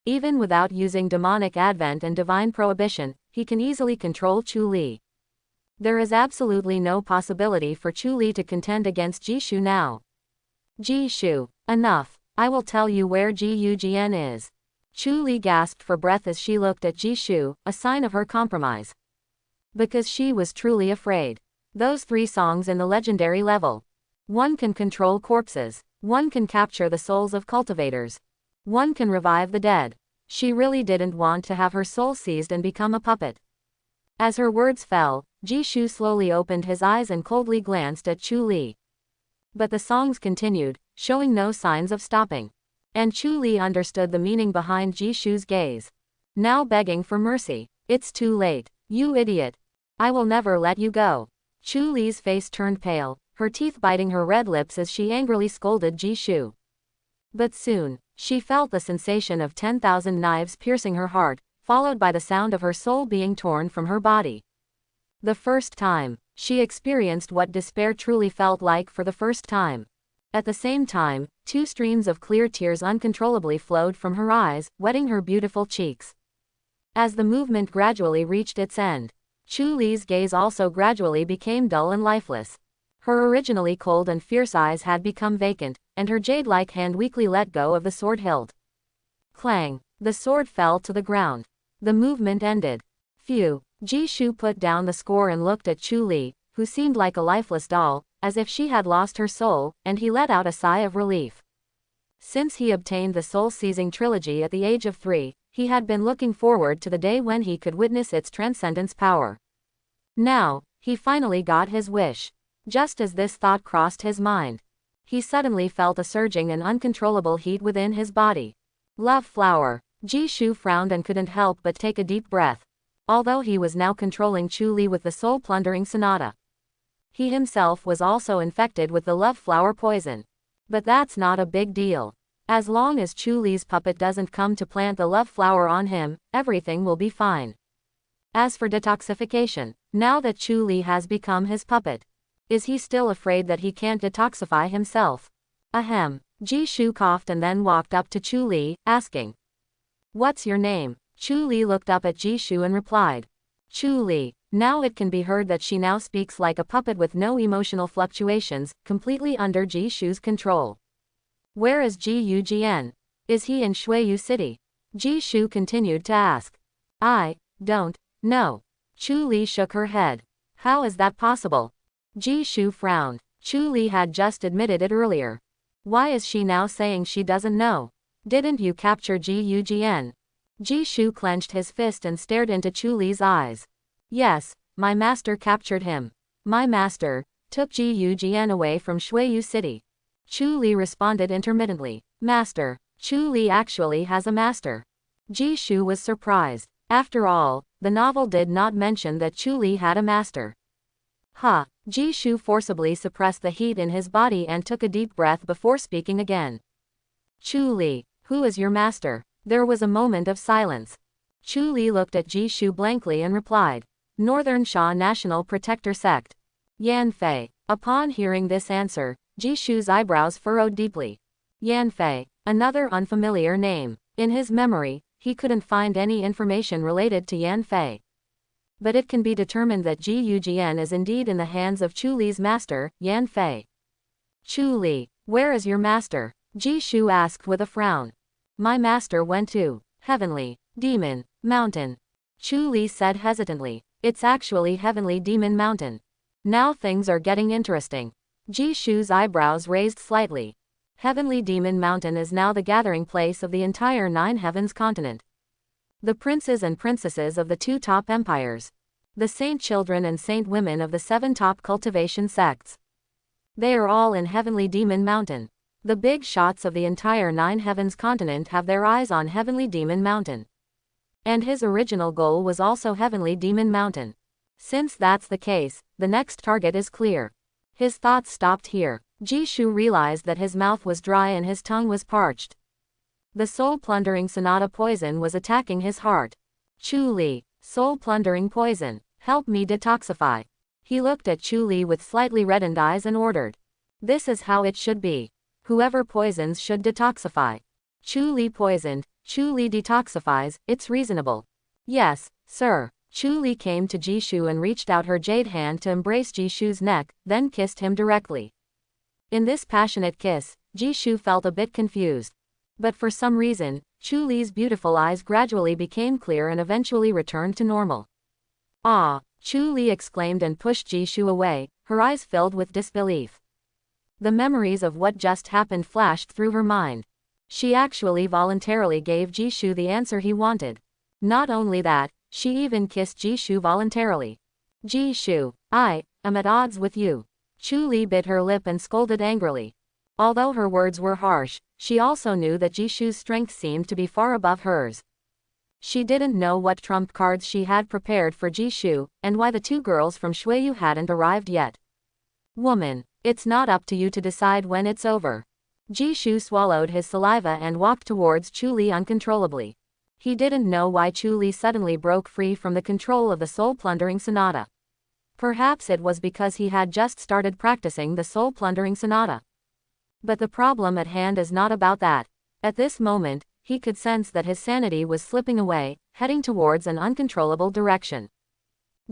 Speaker 1: Even without using demonic advent and divine prohibition, he can easily control Chuli. There is absolutely no possibility for Chuli to contend against Jishu now. Jishu, enough. I will tell you where Gugn is. Chuli gasped for breath as she looked at Jishu, a sign of her compromise. Because she was truly afraid. Those 3 songs in the legendary level. One can control corpses. One can capture the souls of cultivators. One can revive the dead. She really didn't want to have her soul seized and become a puppet. As her words fell, Jishu slowly opened his eyes and coldly glanced at Chuli. But the songs continued, showing no signs of stopping. And Chuli understood the meaning behind Jishu's gaze. Now begging for mercy. It's too late, you idiot. I will never let you go. Chuli's face turned pale, her teeth biting her red lips as she angrily scolded Jishu. But soon, She felt the sensation of 10,000 knives piercing her heart, followed by the sound of her soul being torn from her body. The first time, she experienced what despair truly felt like for the first time. At the same time, 2 streams of clear tears uncontrollably flowed from her eyes, wetting her beautiful cheeks. As the movement gradually reached its end, Chuli's gaze also gradually became dull and lifeless. Her originally cold and fierce eyes had become vacant, and her jade-like hand weakly let go of the sword hilt. Clang! The sword fell to the ground. The movement ended. Phew! Jishu put down the score and looked at Chuli, who seemed like a lifeless doll, as if she had lost her soul, and he let out a sigh of relief. Since he obtained the soul-seizing trilogy at the age of 3, he had been looking forward to the day when he could witness its transcendence power. Now, he finally got his wish. Just as this thought crossed his mind, he suddenly felt a surging and uncontrollable heat within his body. Love flower. Jishu frowned and couldn't help but take a deep breath. Although he was now controlling Chuli with the soul-plundering sonata, he himself was also infected with the love flower poison. But that's not a big deal. As long as Chuli's puppet doesn't come to plant the love flower on him, everything will be fine. As for detoxification, now that Chuli has become his puppet, is he still afraid that he can't detoxify himself? Ahem. Jishu coughed and then walked up to Chuli, asking, "What's your name?" Chuli looked up at Jishu and replied, "Chuli." Now it can be heard that she now speaks like a puppet with no emotional fluctuations, completely under Jishu's control. "Where is Gugn? Is he in Shuiyu City?" Jishu continued to ask. "I don't know." Chuli shook her head. "How is that possible?" Jishu frowned. Chuli had just admitted it earlier. Why is she now saying she doesn't know? Didn't you capture Gugn? Jishu clenched his fist and stared into Chuli's eyes. "Yes, my master captured him. My master took Gugn away from Shuiyu City." Chuli responded intermittently. "Master? Chuli actually has a master." Jishu was surprised. After all, the novel did not mention that Chuli had a master. "Huh." Jishu forcibly suppressed the heat in his body and took a deep breath before speaking again. "Chuli, who is your master?" There was a moment of silence. Chuli looked at Jishu blankly and replied, "Northern Sha National Protector Sect. Yanfei." Upon hearing this answer, Jishu's eyebrows furrowed deeply. Yanfei, another unfamiliar name. In his memory, he couldn't find any information related to Yanfei. But it can be determined that Gugn is indeed in the hands of Chuli's master, Yanfei. "Chuli, where is your master?" Jishu asked with a frown. "My master went to Heavenly Demon Mountain," Chuli said hesitantly. "It's actually Heavenly Demon Mountain." Now things are getting interesting. Jishu's eyebrows raised slightly. Heavenly Demon Mountain is now the gathering place of the entire Nine Heavens continent. The princes and princesses of the 2 top empires. The saint children and saint women of the 7 top cultivation sects. They are all in Heavenly Demon Mountain. The big shots of the entire Nine Heavens continent have their eyes on Heavenly Demon Mountain. And his original goal was also Heavenly Demon Mountain. Since that's the case, the next target is clear. His thoughts stopped here. Jishu realized that his mouth was dry and his tongue was parched. The soul-plundering sonata poison was attacking his heart. "Chuli, soul-plundering poison, help me detoxify." He looked at Chuli with slightly reddened eyes and ordered. "This is how it should be. Whoever poisons should detoxify." Chuli poisoned, Chuli detoxifies, it's reasonable. "Yes, sir." Chuli came to Jishu and reached out her jade hand to embrace Jishu's neck, then kissed him directly. In this passionate kiss, Jishu felt a bit confused. But for some reason, Chuli's beautiful eyes gradually became clear and eventually returned to normal. "Ah!" Chuli exclaimed and pushed Jishu away, her eyes filled with disbelief. The memories of what just happened flashed through her mind. She actually voluntarily gave Jishu the answer he wanted. Not only that, she even kissed Jishu voluntarily. "Jishu, I am at odds with you." Chuli bit her lip and scolded angrily. Although her words were harsh, she also knew that Jishu's strength seemed to be far above hers. She didn't know what trump cards she had prepared for Jishu, and why the 2 girls from Shuiyu hadn't arrived yet. "Woman, it's not up to you to decide when it's over. Jishu swallowed his saliva and walked towards Chuli uncontrollably. He didn't know why Chuli suddenly broke free from the control of the soul-plundering sonata. Perhaps it was because he had just started practicing the soul-plundering sonata. But the problem at hand is not about that. At this moment, he could sense that his sanity was slipping away, heading towards an uncontrollable direction.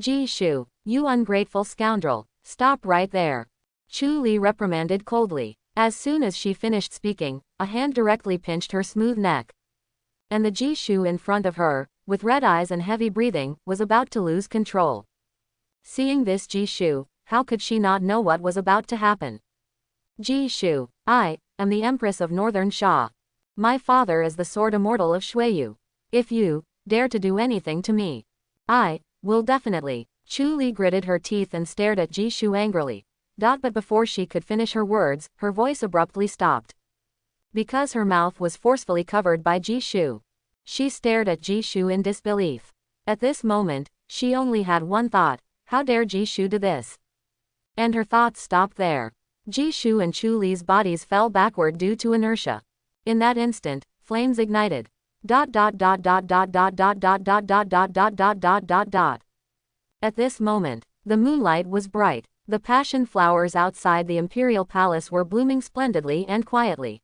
Speaker 1: Jishu, you ungrateful scoundrel, stop right there. Chuli reprimanded coldly. As soon as she finished speaking, a hand directly pinched her smooth neck. And the Jishu in front of her, with red eyes and heavy breathing, was about to lose control. Seeing this Jishu, how could she not know what was about to happen? Jishu, I am the empress of Northern Sha. My father is the sword immortal of Shuiyu. If you dare to do anything to me, I will definitely. Chuli gritted her teeth and stared at Jishu angrily. But before she could finish her words, her voice abruptly stopped. Because her mouth was forcefully covered by Jishu. She stared at Jishu in disbelief. At this moment, she only had one thought: how dare Jishu do this? And her thoughts stopped there. Jishu and Chuli's bodies fell backward due to inertia. In that instant, flames ignited. At this moment, the moonlight was bright. The passion flowers outside the imperial palace were blooming splendidly and quietly.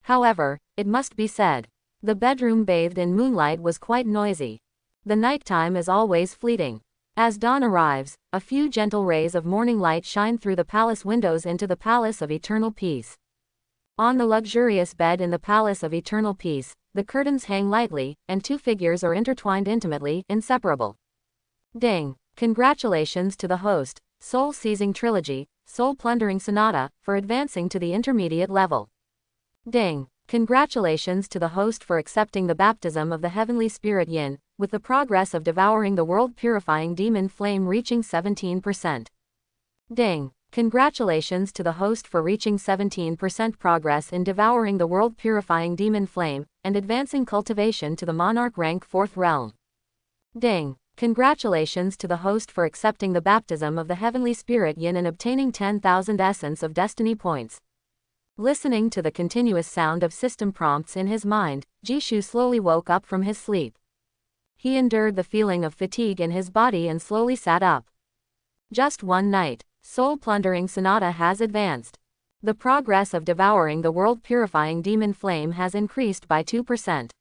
Speaker 1: However, it must be said, the bedroom bathed in moonlight was quite noisy. The nighttime is always fleeting. As dawn arrives, a few gentle rays of morning light shine through the palace windows into the Palace of Eternal Peace. On the luxurious bed in the Palace of Eternal Peace, the curtains hang lightly, and two figures are intertwined intimately, inseparable. Ding! Congratulations to the host, Soul-Seizing Trilogy, Soul-Plundering Sonata, for advancing to the intermediate level. Ding! Congratulations to the host for accepting the baptism of the heavenly spirit Yin, with the progress of devouring the world-purifying demon flame reaching 17%. Ding! Congratulations to the host for reaching 17% progress in devouring the world-purifying demon flame, and advancing cultivation to the monarch rank 4th realm. Ding! Congratulations to the host for accepting the baptism of the heavenly spirit Yin and obtaining 10,000 essence of destiny points. Listening to the continuous sound of system prompts in his mind, Jishu slowly woke up from his sleep. He endured the feeling of fatigue in his body and slowly sat up. Just one night, soul-plundering sonata has advanced. The progress of devouring the world-purifying demon flame has increased by 2%.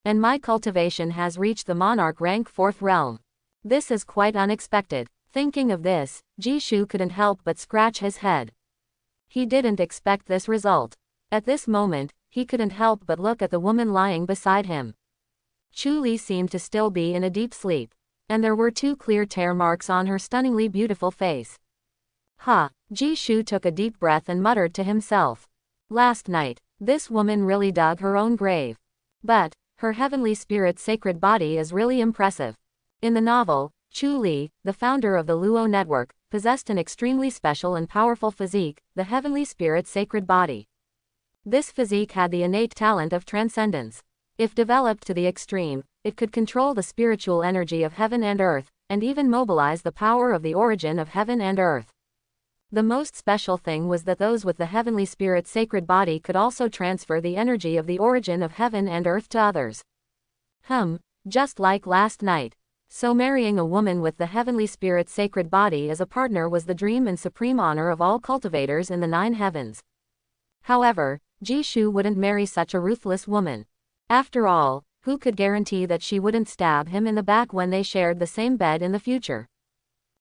Speaker 1: And my cultivation has reached the monarch rank 4th realm. This is quite unexpected. Thinking of this, Jishu couldn't help but scratch his head. He didn't expect this result. At this moment, he couldn't help but look at the woman lying beside him. Chuli seemed to still be in a deep sleep, and there were 2 clear tear marks on her stunningly beautiful face. Jishu took a deep breath and muttered to himself. Last night, this woman really dug her own grave. But her heavenly spirit's sacred body is really impressive. In the novel, Chuli, the founder of the Luo network, possessed an extremely special and powerful physique, the heavenly spirit's sacred body. This physique had the innate talent of transcendence. If developed to the extreme, it could control the spiritual energy of heaven and earth, and even mobilize the power of the origin of heaven and earth. The most special thing was that those with the heavenly spirit's sacred body could also transfer the energy of the origin of heaven and earth to others. Just like last night. So marrying a woman with the heavenly spirit's sacred body as a partner was the dream and supreme honor of all cultivators in the 9 heavens. However, Jishu wouldn't marry such a ruthless woman. After all, who could guarantee that she wouldn't stab him in the back when they shared the same bed in the future?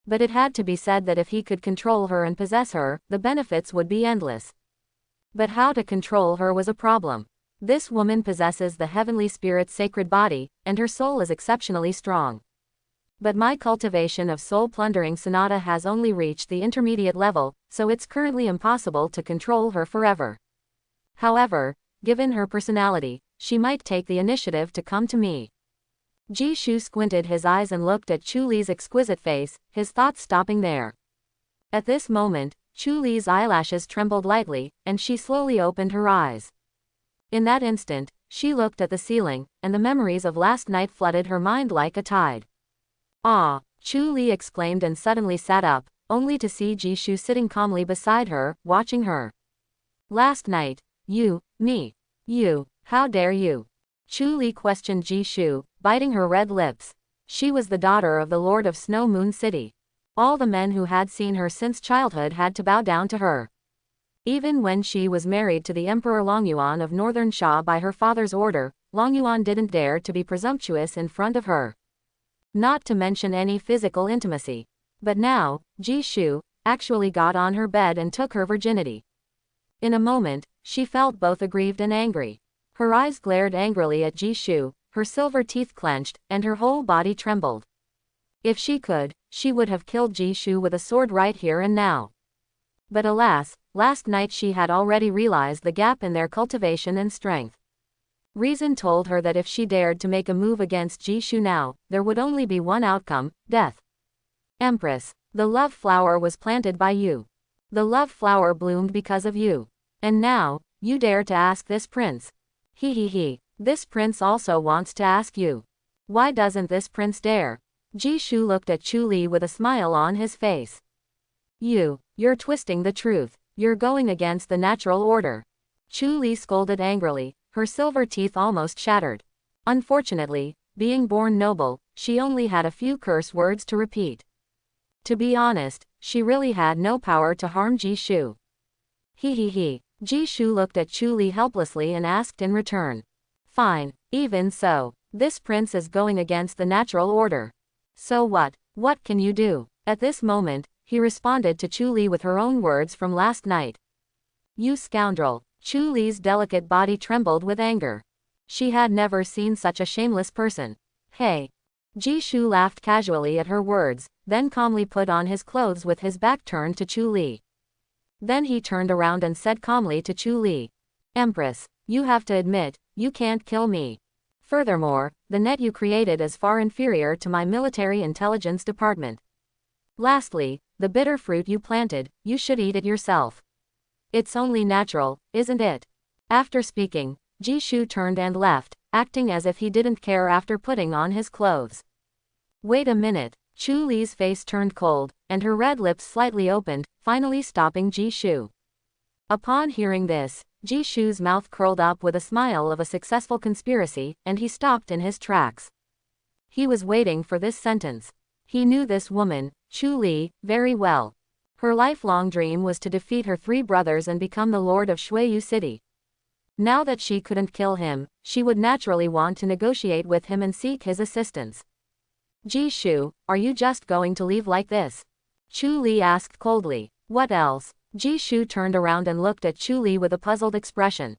Speaker 1: But it had to be said that if he could control her and possess her, the benefits would be endless. But how to control her was a problem. This woman possesses the heavenly spirit's sacred body, and her soul is exceptionally strong. But my cultivation of soul-plundering sonata has only reached the intermediate level, so it's currently impossible to control her forever. However, given her personality, she might take the initiative to come to me. Jishu squinted his eyes and looked at Chuli's exquisite face, his thoughts stopping there. At this moment, Chuli's eyelashes trembled lightly, and she slowly opened her eyes. In that instant, she looked at the ceiling, and the memories of last night flooded her mind like a tide. "Ah!" Chuli exclaimed and suddenly sat up, only to see Jishu sitting calmly beside her, watching her. Last night, you, how dare you? Chuli questioned Jishu, biting her red lips. She was the daughter of the Lord of Snow Moon City. All the men who had seen her since childhood had to bow down to her. Even when she was married to the Emperor Longyuan of Northern Sha by her father's order, Longyuan didn't dare to be presumptuous in front of her. Not to mention any physical intimacy. But now, Jishu actually got on her bed and took her virginity. In a moment, she felt both aggrieved and angry. Her eyes glared angrily at Jishu, her silver teeth clenched, and her whole body trembled. If she could, she would have killed Jishu with a sword right here and now. But alas, last night she had already realized the gap in their cultivation and strength. Reason told her that if she dared to make a move against Jishu now, there would only be one outcome, death. Empress, the love flower was planted by you. The love flower bloomed because of you. And now, you dare to ask this prince. This prince also wants to ask you. Why doesn't this prince dare? Jishu looked at Chuli with a smile on his face. You're twisting the truth. You're going against the natural order. Chuli scolded angrily, her silver teeth almost shattered. Unfortunately, being born noble, she only had a few curse words to repeat. To be honest, she really had no power to harm Jishu. Jishu looked at Chuli helplessly and asked in return. Fine, even so, this prince is going against the natural order. So what? What can you do? At this moment, he responded to Chuli with her own words from last night. You scoundrel. Chuli's delicate body trembled with anger. She had never seen such a shameless person. Hey. Jishu laughed casually at her words, then calmly put on his clothes with his back turned to Chuli. Then he turned around and said calmly to Chuli. Empress, you have to admit, you can't kill me. Furthermore, the net you created is far inferior to my military intelligence department. Lastly, the bitter fruit you planted, you should eat it yourself. It's only natural, isn't it? After speaking, Jishu turned and left, acting as if he didn't care after putting on his clothes. Wait a minute, Chuli's face turned cold, and her red lips slightly opened, finally stopping Jishu. Upon hearing this, Jishu's mouth curled up with a smile of a successful conspiracy, and he stopped in his tracks. He was waiting for this sentence. He knew this woman, Chuli, very well. Her lifelong dream was to defeat her 3 brothers and become the lord of Shuiyu City. Now that she couldn't kill him, she would naturally want to negotiate with him and seek his assistance. Jishu, are you just going to leave like this? Chuli asked coldly. What else? Jishu turned around and looked at Chuli with a puzzled expression.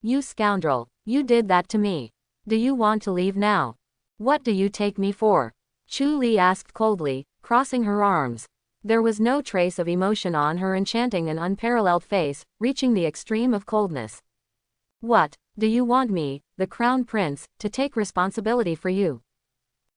Speaker 1: You scoundrel, you did that to me. Do you want to leave now? What do you take me for? Chuli asked coldly, crossing her arms. There was no trace of emotion on her enchanting and unparalleled face, reaching the extreme of coldness. What, do you want me, the crown prince, to take responsibility for you?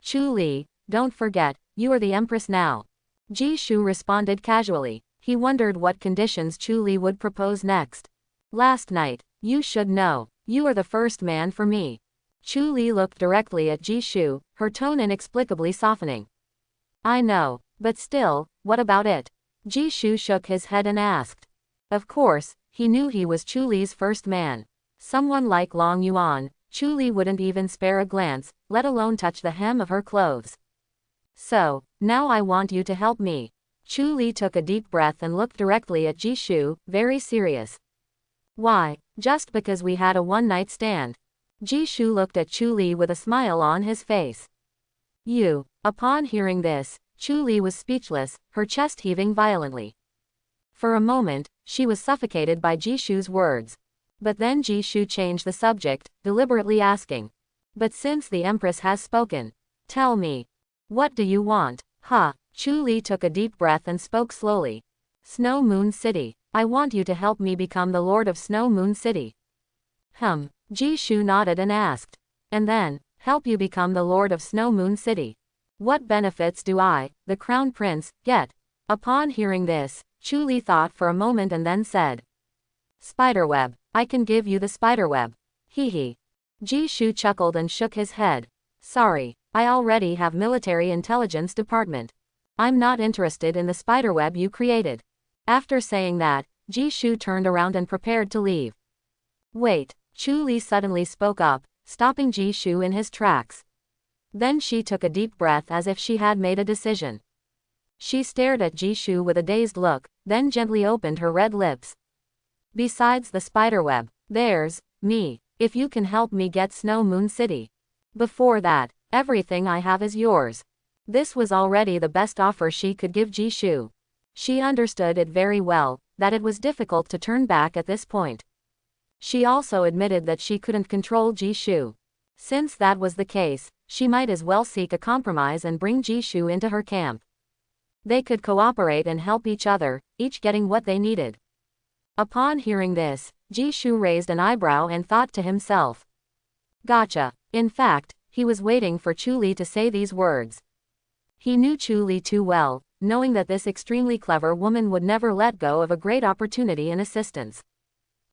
Speaker 1: Chuli, don't forget, you are the empress now. Jishu responded casually. He wondered what conditions Chuli would propose next. Last night, you should know, you are the first man for me. Chuli looked directly at Jishu, her tone inexplicably softening. I know, but still, what about it? Jishu shook his head and asked. Of course, he knew he was Chuli's first man. Someone like Long Yuan, Chuli wouldn't even spare a glance, let alone touch the hem of her clothes. So, now I want you to help me. Chuli took a deep breath and looked directly at Jishu, very serious. Why, just because we had a one-night stand. Jishu looked at Chuli with a smile on his face. You. Upon hearing this, Chuli was speechless, her chest heaving violently. For a moment, she was suffocated by Jishu's words. But then Jishu changed the subject, deliberately asking. But since the empress has spoken, tell me. What do you want? Chuli took a deep breath and spoke slowly. Snow Moon City. I want you to help me become the lord of Snow Moon City. Jishu nodded and asked. And then, help you become the lord of Snow Moon City. What benefits do I, the crown prince, get? Upon hearing this, Chuli thought for a moment and then said. Spiderweb. I can give you the spiderweb. Jishu chuckled and shook his head. Sorry, I already have military intelligence department. I'm not interested in the spiderweb you created. After saying that, Jishu turned around and prepared to leave. Wait, Chuli suddenly spoke up, stopping Jishu in his tracks. Then she took a deep breath as if she had made a decision. She stared at Jishu with a dazed look, then gently opened her red lips. Besides the spiderweb, there's me, if you can help me get Snow Moon City. Before that, everything I have is yours. This was already the best offer she could give Jishu. She understood it very well, that it was difficult to turn back at this point. She also admitted that she couldn't control Jishu. Since that was the case, she might as well seek a compromise and bring Jishu into her camp. They could cooperate and help each other, each getting what they needed. Upon hearing this, Jishu raised an eyebrow and thought to himself. Gotcha. In fact, he was waiting for Chuli to say these words. He knew Chuli too well, knowing that this extremely clever woman would never let go of a great opportunity and assistance.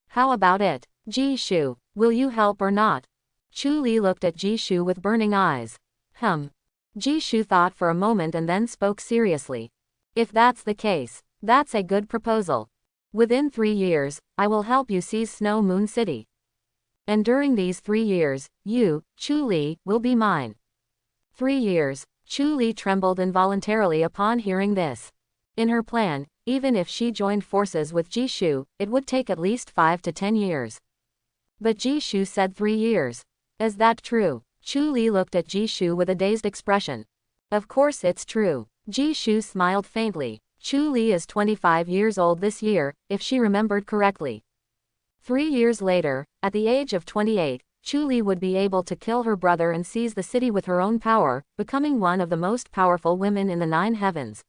Speaker 1: How about it, Jishu? Will you help or not? Chuli looked at Jishu with burning eyes. Jishu thought for a moment and then spoke seriously. If that's the case, that's a good proposal. Within 3 years, I will help you seize Snow Moon City. And during these 3 years, you, Chuli, will be mine. 3 years. Chuli trembled involuntarily upon hearing this. In her plan, even if she joined forces with Jishu, it would take at least 5 to 10 years. But Jishu said 3 years. Is that true? Chuli looked at Jishu with a dazed expression. Of course it's true. Jishu smiled faintly. Chuli is 25 years old this year, if she remembered correctly. 3 years later, at the age of 28, Chuli would be able to kill her brother and seize the city with her own power, becoming one of the most powerful women in the 9 heavens.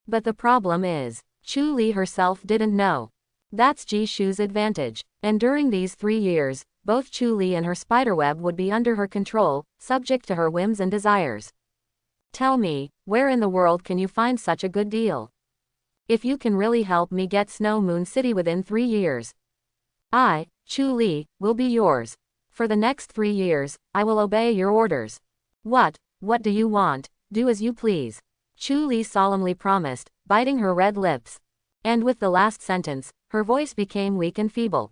Speaker 1: But the problem is, Chuli herself didn't know. That's Jishu's advantage. And during these 3 years, both Chuli and her spiderweb would be under her control, subject to her whims and desires. Tell me, where in the world can you find such a good deal? If you can really help me get Snow Moon City within 3 years, I, Chuli, will be yours. For the next 3 years, I will obey your orders. What do you want? Do as you please. Chuli solemnly promised, biting her red lips. And with the last sentence, her voice became weak and feeble.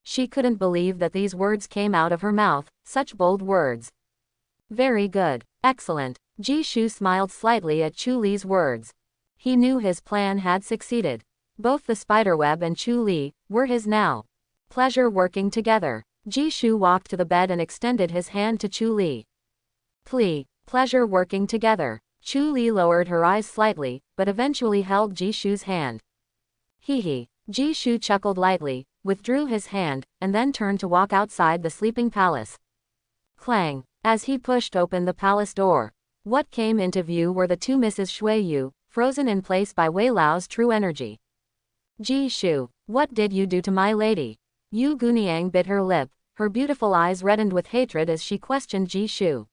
Speaker 1: She couldn't believe that these words came out of her mouth, such bold words. Very good. Excellent. Jishu smiled slightly at Chuli's words. He knew his plan had succeeded. Both the spiderweb and Chuli were his now. Pleasure working together. Jishu walked to the bed and extended his hand to Chuli. Pleasure working together. Chuli lowered her eyes slightly, but eventually held Jishu's hand. Hee. Jishu chuckled lightly, withdrew his hand, and then turned to walk outside the sleeping palace. Clang. As he pushed open the palace door, what came into view were the 2 Mrs. Shuiyu, frozen in place by Wei Lao's true energy. Jishu, what did you do to my lady? Yu Guniang bit her lip, her beautiful eyes reddened with hatred as she questioned Jishu.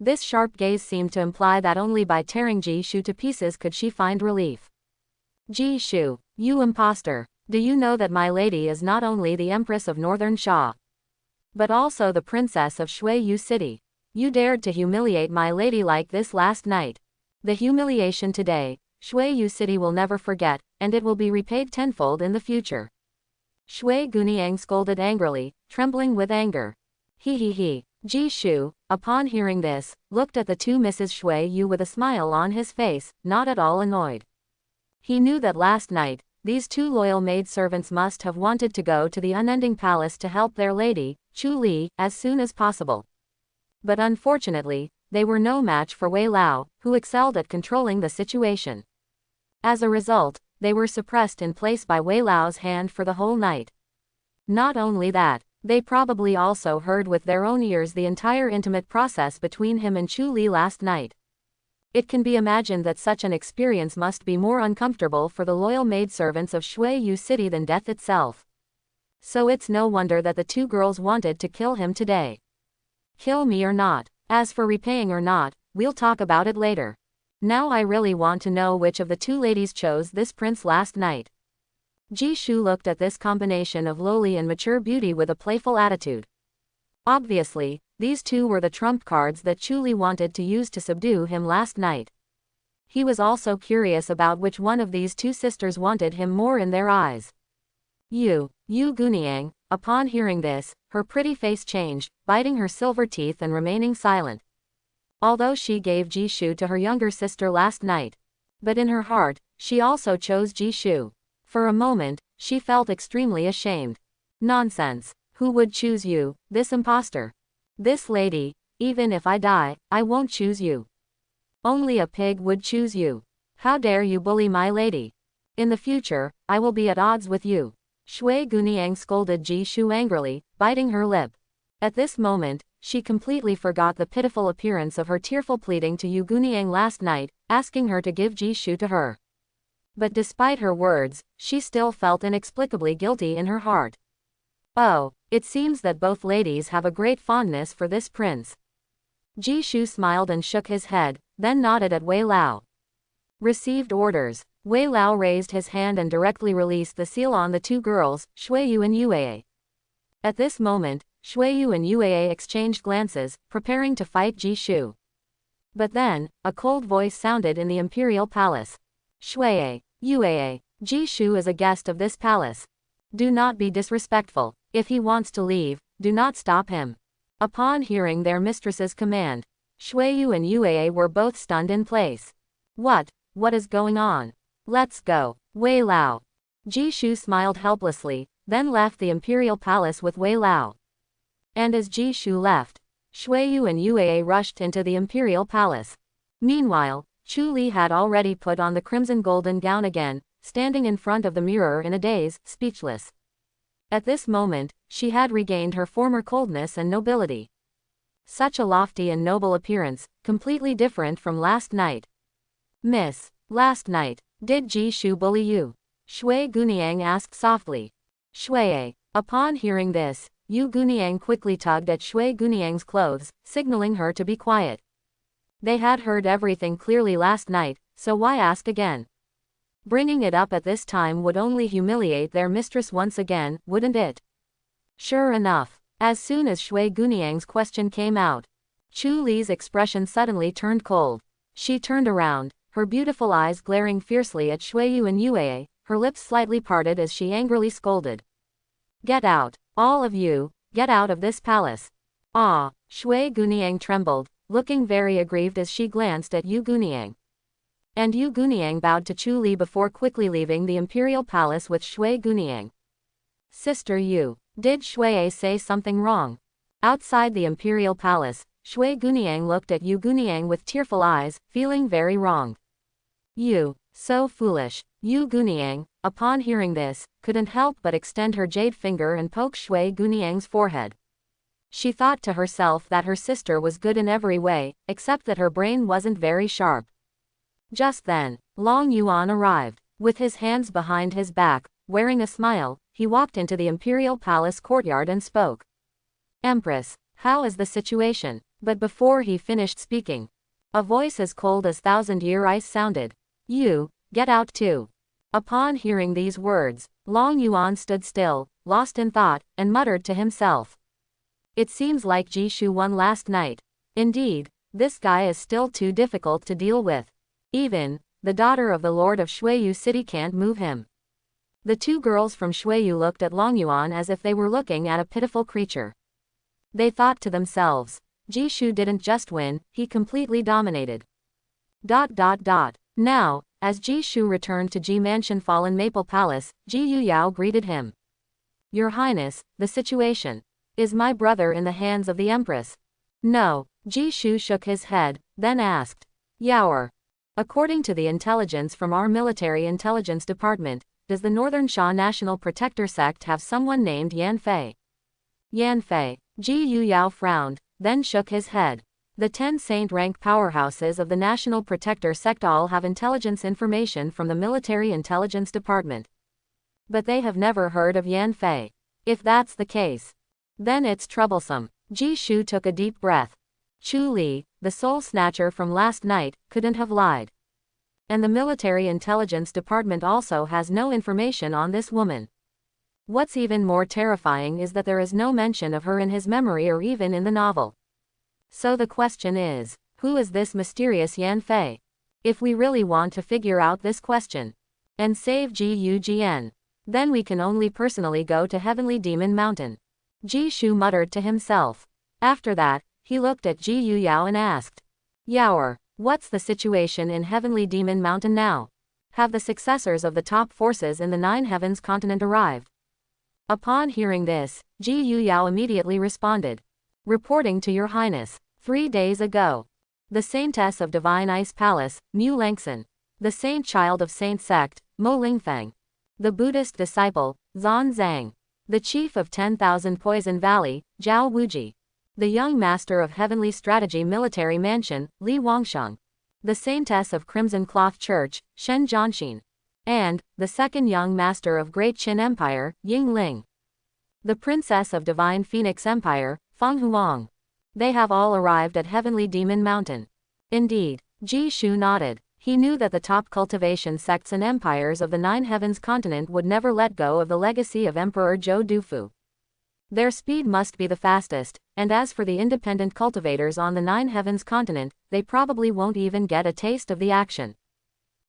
Speaker 1: This sharp gaze seemed to imply that only by tearing Jishu to pieces could she find relief. Jishu, you impostor, do you know that my lady is not only the empress of Northern Sha, but also the princess of Shuiyu City? You dared to humiliate my lady like this last night. The humiliation today, Shuiyu City will never forget, and it will be repaid tenfold in the future. Shui Guniang scolded angrily, trembling with anger. He. Jishu, upon hearing this, looked at the 2 Mrs. Shuiyu with a smile on his face, not at all annoyed. He knew that last night, these 2 loyal maidservants must have wanted to go to the unending palace to help their lady, Chuli, as soon as possible. But unfortunately, they were no match for Wei Lao, who excelled at controlling the situation. As a result, they were suppressed in place by Wei Lao's hand for the whole night. Not only that, they probably also heard with their own ears the entire intimate process between him and Chuli last night. It can be imagined that such an experience must be more uncomfortable for the loyal maidservants of Shuiyu City than death itself. So it's no wonder that the 2 girls wanted to kill him today. Kill me or not. As for repaying or not, we'll talk about it later. Now I really want to know which of the 2 ladies chose this prince last night. Jishu looked at this combination of lowly and mature beauty with a playful attitude. Obviously, these 2 were the trump cards that Chuli wanted to use to subdue him last night. He was also curious about which one of these two sisters wanted him more in their eyes. Yu Gunyang, upon hearing this, her pretty face changed, biting her silver teeth and remaining silent. Although she gave Jishu to her younger sister last night. But in her heart, she also chose Jishu. For a moment, she felt extremely ashamed. Nonsense. Who would choose you, this imposter? This lady, even if I die, I won't choose you. Only a pig would choose you. How dare you bully my lady? In the future, I will be at odds with you. Shui Gunyang scolded Jishu angrily, biting her lip. At this moment, she completely forgot the pitiful appearance of her tearful pleading to Yu Gunyang last night, asking her to give Jishu to her. But despite her words, she still felt inexplicably guilty in her heart. Oh, it seems that both ladies have a great fondness for this prince. Jishu smiled and shook his head, then nodded at Wei Lao. Received orders. Wei Lao raised his hand and directly released the seal on the two girls, Shuiyu and Yuei. At this moment, Shuiyu and Yuei exchanged glances, preparing to fight Jishu. But then, a cold voice sounded in the imperial palace. Shuiyu, Yuei, Jishu is a guest of this palace. Do not be disrespectful. If he wants to leave, do not stop him. Upon hearing their mistress's command, Shuiyu and Yuei were both stunned in place. What is going on? Let's go. Wei Lao. Jishu smiled helplessly, then left the imperial palace with Wei Lao. And as Jishu left, Shuiyu and Yuei rushed into the imperial palace. Meanwhile, Chuli had already put on the crimson golden gown again, standing in front of the mirror in a daze, speechless. At this moment, she had regained her former coldness and nobility. Such a lofty and noble appearance, completely different from last night. Miss, last night, did Jishu bully you? Shui Gunyang asked softly. Shui. Upon hearing this, Yu Gunyang quickly tugged at Shui Gunyang's clothes, signaling her to be quiet. They had heard everything clearly last night, so why ask again? Bringing it up at this time would only humiliate their mistress once again, wouldn't it? Sure enough, as soon as Shui Gunyang's question came out, Chuli's expression suddenly turned cold. She turned around, her beautiful eyes glaring fiercely at Shuiyu and Yuei, her lips slightly parted as she angrily scolded. Get out, all of you, get out of this palace. Ah, Shui Gunyang trembled, looking very aggrieved as she glanced at Yu Gunyang. And Yu Gunyang bowed to Chuli before quickly leaving the imperial palace with Shui Gunyang. Sister Yu, did Shui say something wrong? Outside the imperial palace, Shui Gunyang looked at Yu Gunyang with tearful eyes, feeling very wronged. You, so foolish. Yu Gunyang, upon hearing this, couldn't help but extend her jade finger and poke Shui Gunyang's forehead. She thought to herself that her sister was good in every way, except that her brain wasn't very sharp. Just then, Long Yuan arrived. With his hands behind his back, wearing a smile, he walked into the imperial palace courtyard and spoke. Empress, how is the situation? But before he finished speaking, a voice as cold as thousand-year ice sounded. You, get out too. Upon hearing these words, Long Yuan stood still, lost in thought, and muttered to himself. It seems like Jishu won last night. Indeed, this guy is still too difficult to deal with. Even the daughter of the Lord of Shuiyu City can't move him. The two girls from Shuiyu looked at Long Yuan as if they were looking at a pitiful creature. They thought to themselves, Jishu didn't just win, he completely dominated. Now, as Jishu returned to Ji Mansion Fallen Maple Palace, Ji Yuyao greeted him. Your Highness, the situation. Is my brother in the hands of the Empress? No. Jishu shook his head, then asked. Yaoer. According to the intelligence from our military intelligence department, does the Northern Sha National Protector Sect have someone named Yan Fei? Yan Fei. Ji Yuyao frowned, then shook his head. The 10 saint-rank powerhouses of the National Protector Sect all have intelligence information from the Military Intelligence Department. But they have never heard of Yan Fei. If that's the case, then it's troublesome. Jishu took a deep breath. Chuli, the soul snatcher from last night, couldn't have lied. And the Military Intelligence Department also has no information on this woman. What's even more terrifying is that there is no mention of her in his memory or even in the novel. So the question is, who is this mysterious Yan Fei? If we really want to figure out this question and save Gugn, then we can only personally go to Heavenly Demon Mountain. Jishu muttered to himself. After that, he looked at Ji Yu Yao and asked, Yaoer, what's the situation in Heavenly Demon Mountain now? Have the successors of the top forces in the Nine Heavens continent arrived? Upon hearing this, Ji Yu Yao immediately responded. Reporting to Your Highness, 3 days ago. The Saintess of Divine Ice Palace, Mu Langson. The Saint Child of Saint Sect, Mo Lingfang. The Buddhist disciple, Zan Zhang. The Chief of 10,000 Poison Valley, Zhao Wuji. The Young Master of Heavenly Strategy Military Mansion, Li Wangsheng. The Saintess of Crimson Cloth Church, Shen Zhanxin. And, the Second Young Master of Great Qin Empire, Ying Ling. The Princess of Divine Phoenix Empire, Fang Huang. They have all arrived at Heavenly Demon Mountain. Indeed, Jishu nodded. He knew that the top cultivation sects and empires of the Nine Heavens continent would never let go of the legacy of Emperor Zhou Dufu. Their speed must be the fastest, and as for the independent cultivators on the Nine Heavens continent, they probably won't even get a taste of the action.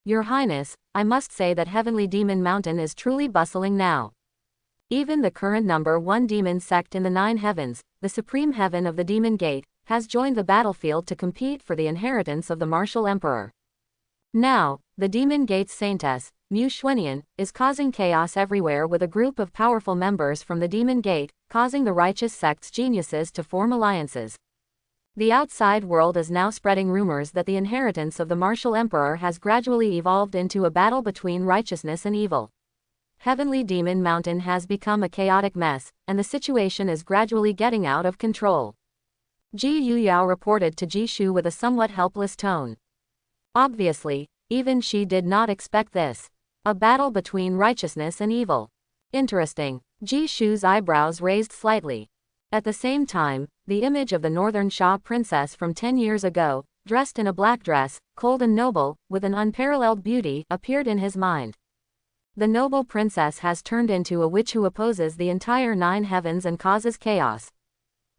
Speaker 1: Your Highness, I must say that Heavenly Demon Mountain is truly bustling now. Even the current number 1 demon sect in the Nine Heavens, the Supreme Heaven of the Demon Gate, has joined the battlefield to compete for the inheritance of the martial emperor. Now, the Demon Gate's Saintess, Mu Xuanian, is causing chaos everywhere with a group of powerful members from the Demon Gate, causing the righteous sect's geniuses to form alliances. The outside world is now spreading rumors that the inheritance of the martial emperor has gradually evolved into a battle between righteousness and evil. Heavenly Demon Mountain has become a chaotic mess, and the situation is gradually getting out of control. Ji Yu Yao reported to Jishu with a somewhat helpless tone. Obviously, even she did not expect this. A battle between righteousness and evil. Interesting. Jishu's eyebrows raised slightly. At the same time, the image of the Northern Xia princess from 10 years ago, dressed in a black dress, cold and noble, with an unparalleled beauty, appeared in his mind. The noble princess has turned into a witch who opposes the entire Nine Heavens and causes chaos.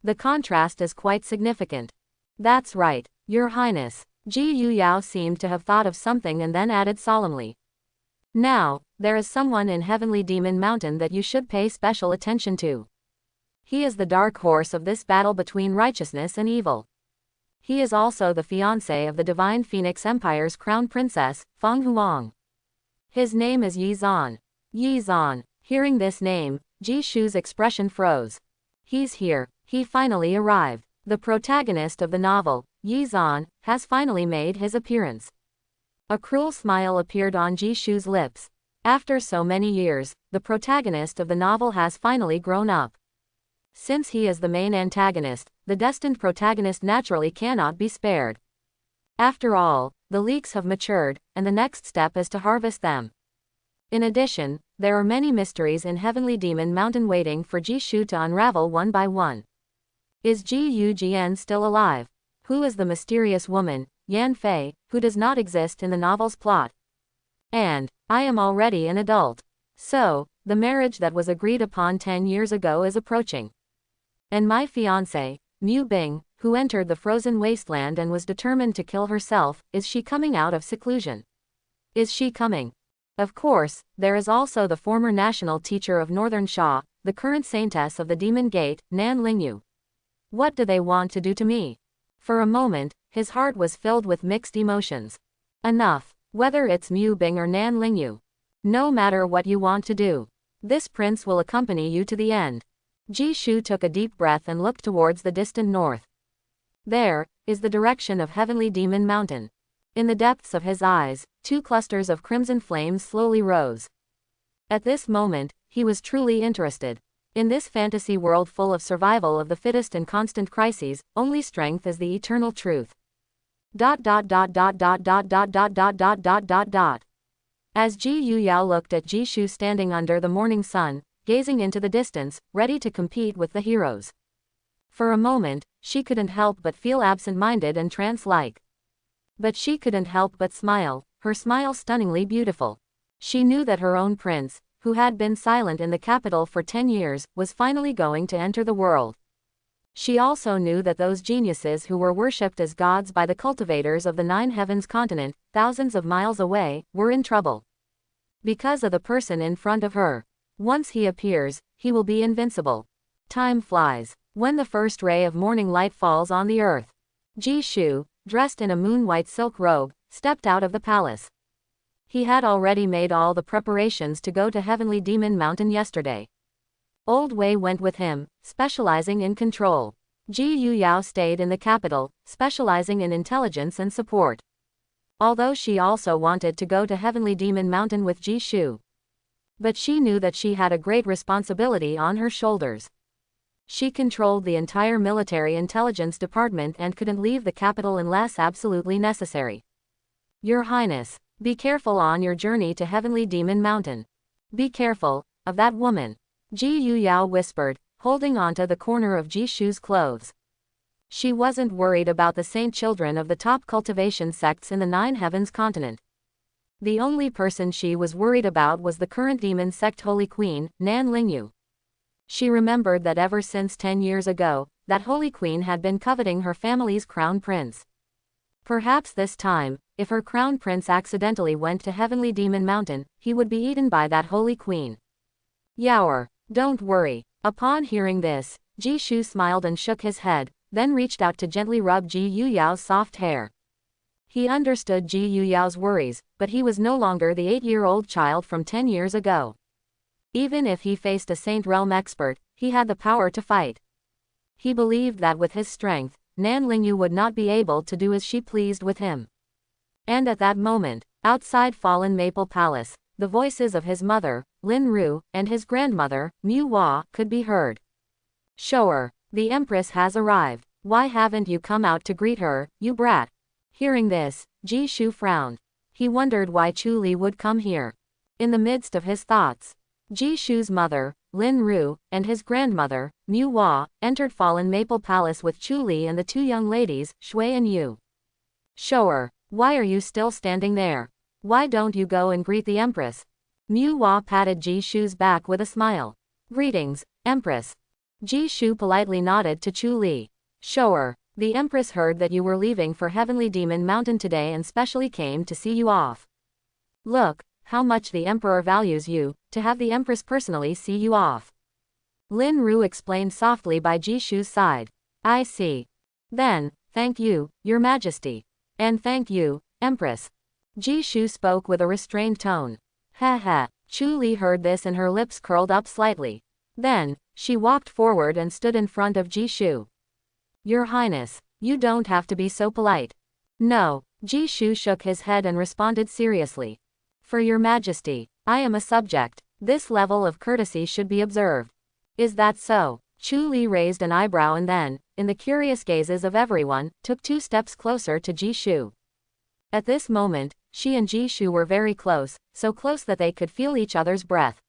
Speaker 1: The contrast is quite significant. That's right, Your Highness. Ji Yu Yao seemed to have thought of something and then added solemnly. Now, there is someone in Heavenly Demon Mountain that you should pay special attention to. He is the dark horse of this battle between righteousness and evil. He is also the fiancé of the Divine Phoenix Empire's crown princess, Fang Huang. His name is Yi Zan. Yi Zan. Hearing this name, Jishu's expression froze. He's here. He finally arrived. The protagonist of the novel, Yi Zan, has finally made his appearance. A cruel smile appeared on Jishu's lips. After so many years, the protagonist of the novel has finally grown up. Since he is the main antagonist, the destined protagonist naturally cannot be spared. After all, the leeks have matured, and the next step is to harvest them. In addition, there are many mysteries in Heavenly Demon Mountain waiting for Jishu to unravel one by one. Is Ji Yu Jian still alive? Who is the mysterious woman, Yan Fei, who does not exist in the novel's plot? And, I am already an adult. So, the marriage that was agreed upon 10 years ago is approaching. And my fiancé, Mu Bing, who entered the frozen wasteland and was determined to kill herself, is she coming out of seclusion? Is she coming? Of course, there is also the former national teacher of Northern Xia, the current saintess of the Demon Gate, Nan Lingyu. What do they want to do to me? For a moment, his heart was filled with mixed emotions. Enough. Whether it's Mu Bing or Nan Lingyu. No matter what you want to do, this prince will accompany you to the end. Jishu took a deep breath and looked towards the distant north. There is the direction of Heavenly Demon Mountain. In the depths of his eyes, 2 clusters of crimson flames slowly rose. At this moment, he was truly interested. In this fantasy world full of survival of the fittest and constant crises, only strength is the eternal truth. ... As Ji Yu Yao looked at Jishu standing under the morning sun, gazing into the distance, ready to compete with the heroes. For a moment, she couldn't help but feel absent-minded and trance-like. But she couldn't help but smile, her smile stunningly beautiful. She knew that her own prince, who had been silent in the capital for 10 years, was finally going to enter the world. She also knew that those geniuses who were worshipped as gods by the cultivators of the Nine Heavens continent, thousands of miles away, were in trouble. Because of the person in front of her. Once he appears, he will be invincible. Time flies. When the first ray of morning light falls on the earth, Ji Shu, dressed in a moon-white silk robe, stepped out of the palace. He had already made all the preparations to go to Heavenly Demon Mountain yesterday. Old Wei went with him, specializing in control. Ji Yuyao stayed in the capital, specializing in intelligence and support. Although she also wanted to go to Heavenly Demon Mountain with Ji Shu. But she knew that she had a great responsibility on her shoulders. She controlled the entire military intelligence department and couldn't leave the capital unless absolutely necessary. Your Highness, be careful on your journey to Heavenly Demon Mountain. Be careful of that woman, Ji Yuyao whispered, holding onto the corner of Ji Shu's clothes. She wasn't worried about the saint children of the top cultivation sects in the Nine Heavens continent. The only person she was worried about was the current demon sect Holy Queen, Nan Lingyu. She remembered that ever since 10 years ago, that Holy Queen had been coveting her family's crown prince. Perhaps this time, if her crown prince accidentally went to Heavenly Demon Mountain, he would be eaten by that Holy Queen. Yaoer, don't worry. Upon hearing this, Ji Shu smiled and shook his head, then reached out to gently rub Ji Yuyao's soft hair. He understood Ji Yuyao's worries, but he was no longer the 8-year-old child from 10 years ago. Even if he faced a Saint Realm expert, he had the power to fight. He believed that with his strength, Nan Lingyu would not be able to do as she pleased with him. And at that moment, outside Fallen Maple Palace, the voices of his mother, Lin Ru, and his grandmother, Mu Hua, could be heard. Shower, the Empress has arrived. Why haven't you come out to greet her, you brat? Hearing this, Ji Shu frowned. He wondered why Chuli would come here. In the midst of his thoughts, Ji Shu's mother, Lin Ru, and his grandmother, Mu Hua, entered Fallen Maple Palace with Chuli and the two young ladies, Shui and Yu. Shower, why are you still standing there? Why don't you go and greet the Empress? Mu Hua patted Ji Shu's back with a smile. Greetings, Empress. Ji Shu politely nodded to Chuli. Shower, the Empress heard that you were leaving for Heavenly Demon Mountain today and specially came to see you off. Look, how much the Emperor values you, to have the Empress personally see you off. Lin Ru explained softly by Ji Shu's side. I see. Then, thank you, Your Majesty. And thank you, Empress. Ji Shu spoke with a restrained tone. Ha ha. Chuli heard this and her lips curled up slightly. Then, she walked forward and stood in front of Ji Shu. Your Highness, you don't have to be so polite. No, Ji Shu shook his head and responded seriously. For Your Majesty, I am a subject. This level of courtesy should be observed. Is that so? Chuli raised an eyebrow and then, in the curious gazes of everyone, took 2 steps closer to Ji Shu. At this moment, she and Ji Shu were very close, so close that they could feel each other's breath.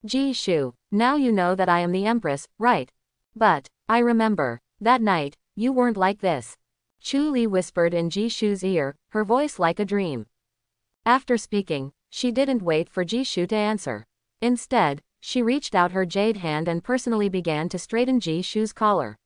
Speaker 1: Ji Shu, now you know that I am the Empress, right? But, I remember, that night, you weren't like this. Chuli whispered in Ji Shu's ear, her voice like a dream. After speaking, she didn't wait for Ji Shu to answer. Instead, she reached out her jade hand and personally began to straighten Ji Shu's collar.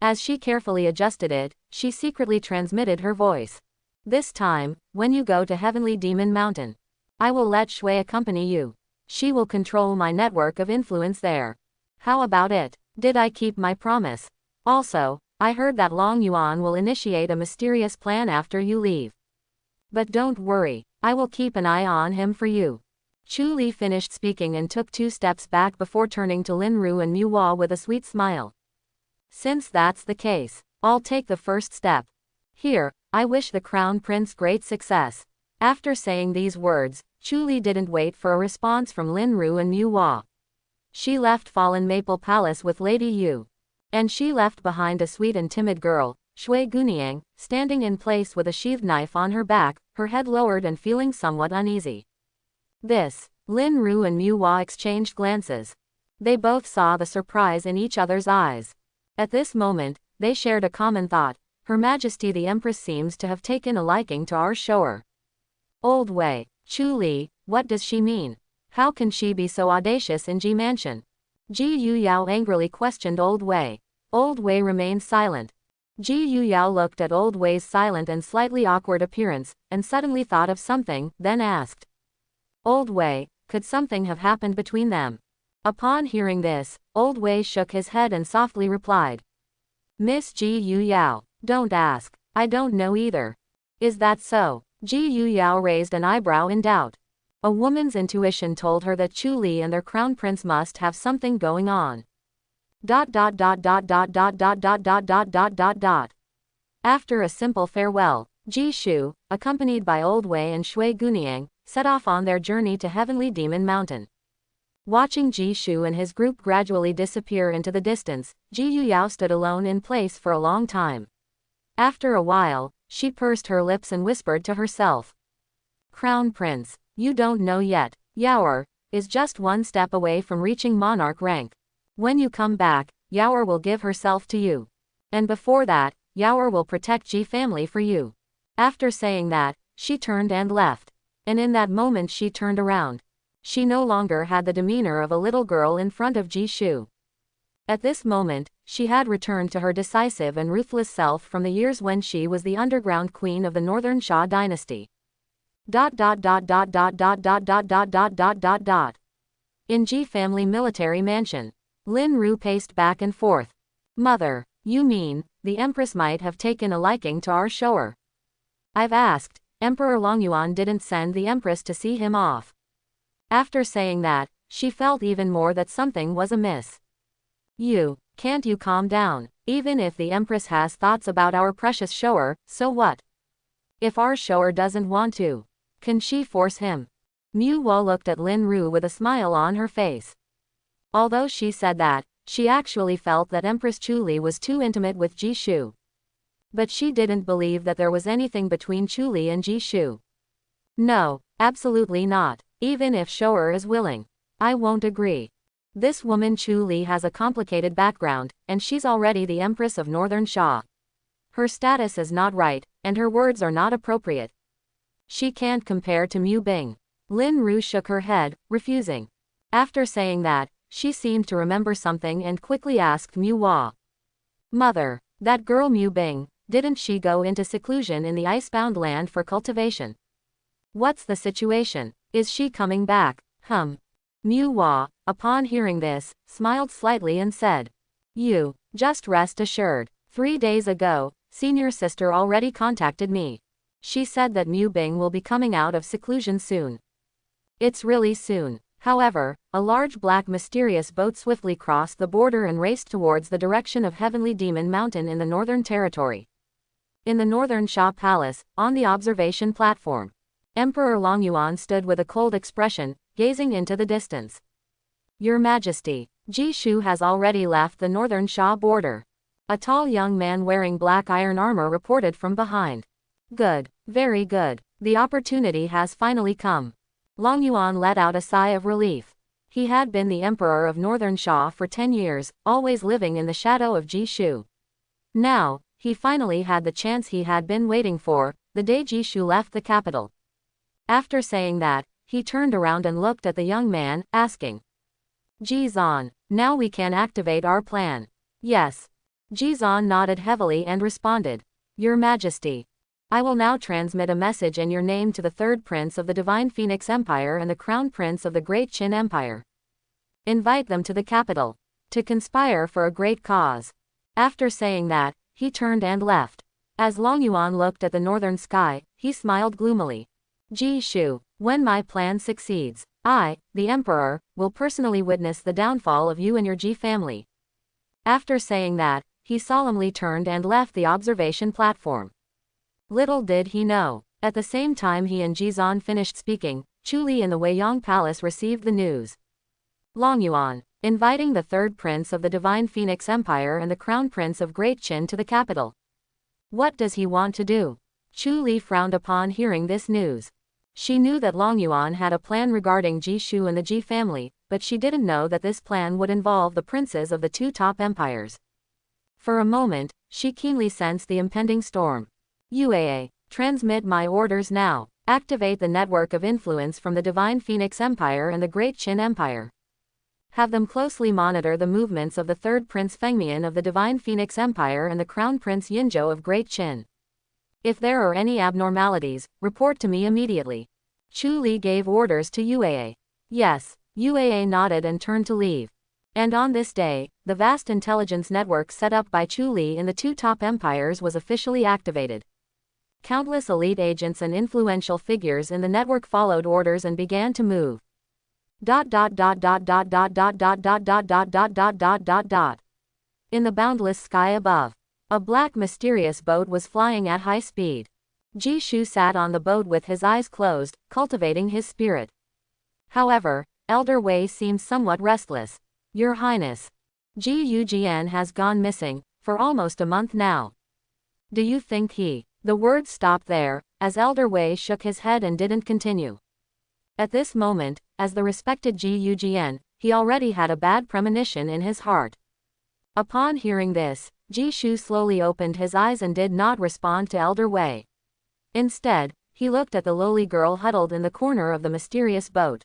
Speaker 1: As she carefully adjusted it, she secretly transmitted her voice. This time, when you go to Heavenly Demon Mountain, I will let Shui accompany you. She will control my network of influence there. How about it? Did I keep my promise? Also, I heard that Long Yuan will initiate a mysterious plan after you leave. But don't worry, I will keep an eye on him for you. Chuli finished speaking and took 2 steps back before turning to Lin Ru and Mu Hua with a sweet smile. Since that's the case, I'll take the first step. Here, I wish the Crown Prince great success. After saying these words, Chuli didn't wait for a response from Lin Ru and Mu Hua. She left Fallen Maple Palace with Lady Yu. And she left behind a sweet and timid girl, Shui Guniang, standing in place with a sheathed knife on her back, her head lowered and feeling somewhat uneasy. This, Lin Ru and Mu Hua exchanged glances. They both saw the surprise in each other's eyes. At this moment, they shared a common thought. Her Majesty the Empress seems to have taken a liking to our shower. Old Wei, Chuli, what does she mean? How can she be so audacious in Ji Mansion? Ji Yuyao angrily questioned Old Wei. Old Wei remained silent. Ji Yuyao looked at Old Wei's silent and slightly awkward appearance, and suddenly thought of something, then asked. Old Wei, could something have happened between them? Upon hearing this, Old Wei shook his head and softly replied. Miss Ji Yuyao, don't ask. I don't know either. Is that so? Ji Yuyao raised an eyebrow in doubt. A woman's intuition told her that Chuli and their crown prince must have something going on. ... After a simple farewell, Ji Shu, accompanied by Old Wei and Shui Guniang, set off on their journey to Heavenly Demon Mountain. Watching Ji Shu and his group gradually disappear into the distance, Ji Yuyao stood alone in place for a long time. After a while, she pursed her lips and whispered to herself. Crown Prince, you don't know yet, Yaoer is just one step away from reaching monarch rank. When you come back, Yaoer will give herself to you. And before that, Yaoer will protect Ji family for you. After saying that, she turned and left. And in that moment she turned around. She no longer had the demeanor of a little girl in front of Ji Shu. At this moment, she had returned to her decisive and ruthless self from the years when she was the underground queen of the Northern Xia dynasty. In Ji family military mansion, Lin Ru paced back and forth. Mother, you mean, the empress might have taken a liking to our shower? I've asked. Emperor Longyuan didn't send the empress to see him off. After saying that, she felt even more that something was amiss. Can't you calm down? Even if the empress has thoughts about our precious shower, so what? If our shower doesn't want to, can she force him? Mu Wo looked at Lin Ru with a smile on her face. Although she said that, she actually felt that Empress Chuli was too intimate with Ji Shu. But she didn't believe that there was anything between Chuli and Ji Shu. No, absolutely not. Even if Shower is willing, I won't agree. This woman Chuli has a complicated background, and she's already the Empress of Northern Xia. Her status is not right, and her words are not appropriate. She can't compare to Mu Bing. Lin Ru shook her head, refusing. After saying that, she seemed to remember something and quickly asked Mu Hua. Mother, that girl Mu Bing, didn't she go into seclusion in the icebound land for cultivation? What's the situation? Is she coming back? Mu Hua, upon hearing this, smiled slightly and said. You, just rest assured. 3 days ago, senior sister already contacted me. She said that Mu Bing will be coming out of seclusion soon. It's really soon. However, a large black mysterious boat swiftly crossed the border and raced towards the direction of Heavenly Demon Mountain in the Northern Territory. In the Northern Xia Palace, on the observation platform, Emperor Longyuan stood with a cold expression, gazing into the distance. Your Majesty, Ji Shu has already left the Northern Xia border. A tall young man wearing black iron armor reported from behind. Good, very good. The opportunity has finally come. Longyuan let out a sigh of relief. He had been the emperor of Northern Xia for 10 years, always living in the shadow of Ji Shu. Now, he finally had the chance he had been waiting for, the day Ji Shu left the capital. After saying that, he turned around and looked at the young man, asking. Ji Zan, now we can activate our plan. Yes. Ji Zan nodded heavily and responded. Your Majesty. I will now transmit a message in your name to the third prince of the Divine Phoenix Empire and the crown prince of the Great Qin Empire. Invite them to the capital, to conspire for a great cause. After saying that, he turned and left. As Longyuan looked at the northern sky, he smiled gloomily. Ji Shu, when my plan succeeds, I, the emperor, will personally witness the downfall of you and your Ji family. After saying that, he solemnly turned and left the observation platform. Little did he know, at the same time he and Ji Zan finished speaking, Chuli in the Weiyang Palace received the news. Longyuan, inviting the third prince of the Divine Phoenix Empire and the crown prince of Great Qin to the capital. What does he want to do? Chuli frowned upon hearing this news. She knew that Longyuan had a plan regarding Ji Shu and the Ji family, but she didn't know that this plan would involve the princes of the two top empires. For a moment, she keenly sensed the impending storm. UAA, transmit my orders now. Activate the network of influence from the Divine Phoenix Empire and the Great Qin Empire. Have them closely monitor the movements of the third Prince Fengmian of the Divine Phoenix Empire and the Crown Prince Yinzhou of Great Qin. If there are any abnormalities, report to me immediately. Chuli gave orders to Uaa. Yes, Uaa nodded and turned to leave. And on this day, the vast intelligence network set up by Chuli in the two top empires was officially activated. Countless elite agents and influential figures in the network followed orders and began to move. In the boundless sky above, a black mysterious boat was flying at high speed. Jishu sat on the boat with his eyes closed, cultivating his spirit. However, Elder Wei seemed somewhat restless. Your Highness, Ji Yujian has gone missing, for almost a month now. Do you think he... The words stopped there, as Elder Wei shook his head and didn't continue. At this moment, as the respected Ji Yujian, he already had a bad premonition in his heart. Upon hearing this, Jishu slowly opened his eyes and did not respond to Elder Wei. Instead, he looked at the lowly girl huddled in the corner of the mysterious boat.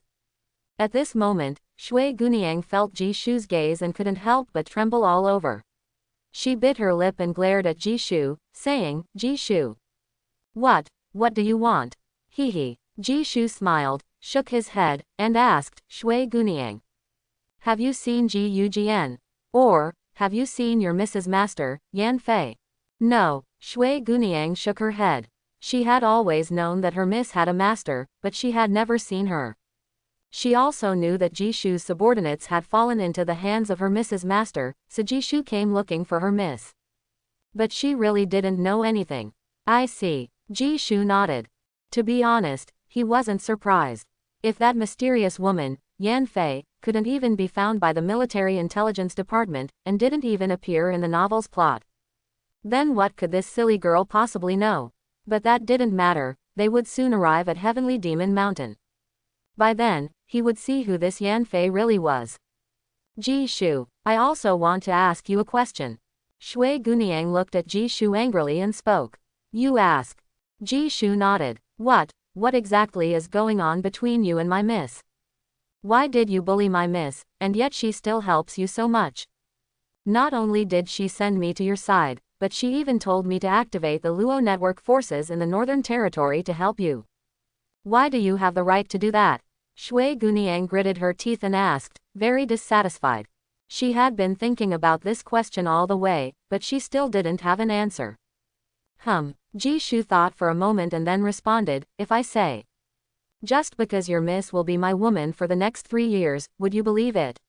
Speaker 1: At this moment, Shui Guniang felt Jishu's gaze and couldn't help but tremble all over. She bit her lip and glared at Jishu, saying, Jishu. What do you want? Hee. Jishu smiled, shook his head, and asked, Shui Guniang. Have you seen Ji Yujian? Or, have you seen your Mrs. Master, Yan Fei? No, Shui Guniang shook her head. She had always known that her miss had a master, but she had never seen her. She also knew that Jishu's subordinates had fallen into the hands of her Mrs. Master, so Jishu came looking for her miss. But she really didn't know anything. I see. Jishu nodded. To be honest, he wasn't surprised. If that mysterious woman, Yan Fei, couldn't even be found by the military intelligence department, and didn't even appear in the novel's plot, then what could this silly girl possibly know? But that didn't matter, they would soon arrive at Heavenly Demon Mountain. By then, he would see who this Yan Fei really was. Jishu, I also want to ask you a question. Shui Guniang looked at Jishu angrily and spoke. You ask. Jishu nodded. What exactly is going on between you and my miss? Why did you bully my miss, and yet she still helps you so much? Not only did she send me to your side, but she even told me to activate the Luo network forces in the Northern Territory to help you. Why do you have the right to do that? Shui Guniang gritted her teeth and asked, very dissatisfied. She had been thinking about this question all the way, but she still didn't have an answer. Jishu thought for a moment and then responded, if I say, just because your miss will be my woman for the next 3 years, would you believe it?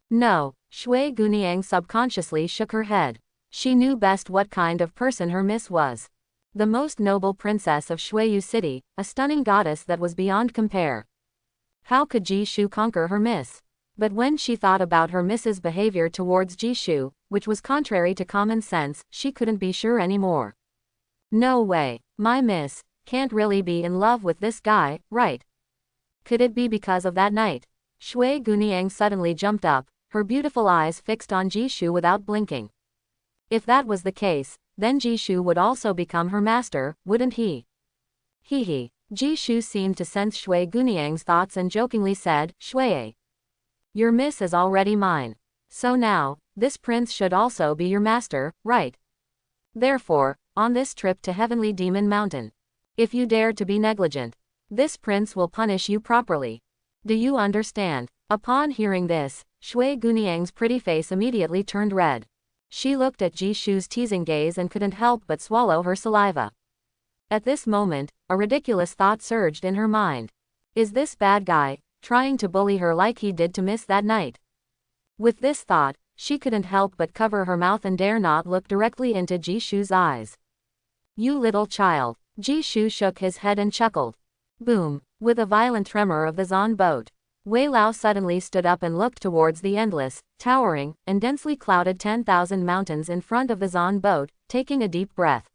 Speaker 1: No, Shui Guniang subconsciously shook her head. She knew best what kind of person her miss was. The most noble princess of Shuiyu City, a stunning goddess that was beyond compare. How could Jishu conquer her miss? But when she thought about her miss's behavior towards Jishu, which was contrary to common sense, she couldn't be sure anymore. No way, my miss can't really be in love with this guy, right? Could it be because of that night? Shui Guniang suddenly jumped up, her beautiful eyes fixed on Jishu without blinking. If that was the case, then Jishu would also become her master, wouldn't he? Hee. Jishu seemed to sense Shui Guniang's thoughts and jokingly said, Shui, your miss is already mine. So now, this prince should also be your master, right? Therefore, on this trip to Heavenly Demon Mountain, if you dare to be negligent, this prince will punish you properly. Do you understand? Upon hearing this, Shui Guniang's pretty face immediately turned red. She looked at Jishu's teasing gaze and couldn't help but swallow her saliva. At this moment, a ridiculous thought surged in her mind. Is this bad guy trying to bully her like he did to miss that night? With this thought, she couldn't help but cover her mouth and dare not look directly into Jishu's eyes. You little child. Jishu shook his head and chuckled. Boom. With a violent tremor of the Zan boat, Wei Lao suddenly stood up and looked towards the endless, towering, and densely clouded 10,000 mountains in front of the Zan boat, taking a deep breath.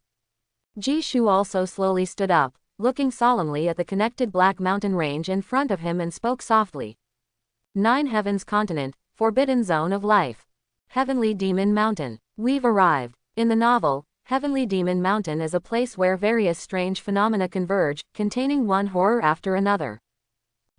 Speaker 1: Jishu also slowly stood up, looking solemnly at the connected black mountain range in front of him and spoke softly. 9 Heavens Continent, Forbidden Zone of Life. Heavenly Demon Mountain. We've arrived. In the novel, Heavenly Demon Mountain is a place where various strange phenomena converge, containing one horror after another.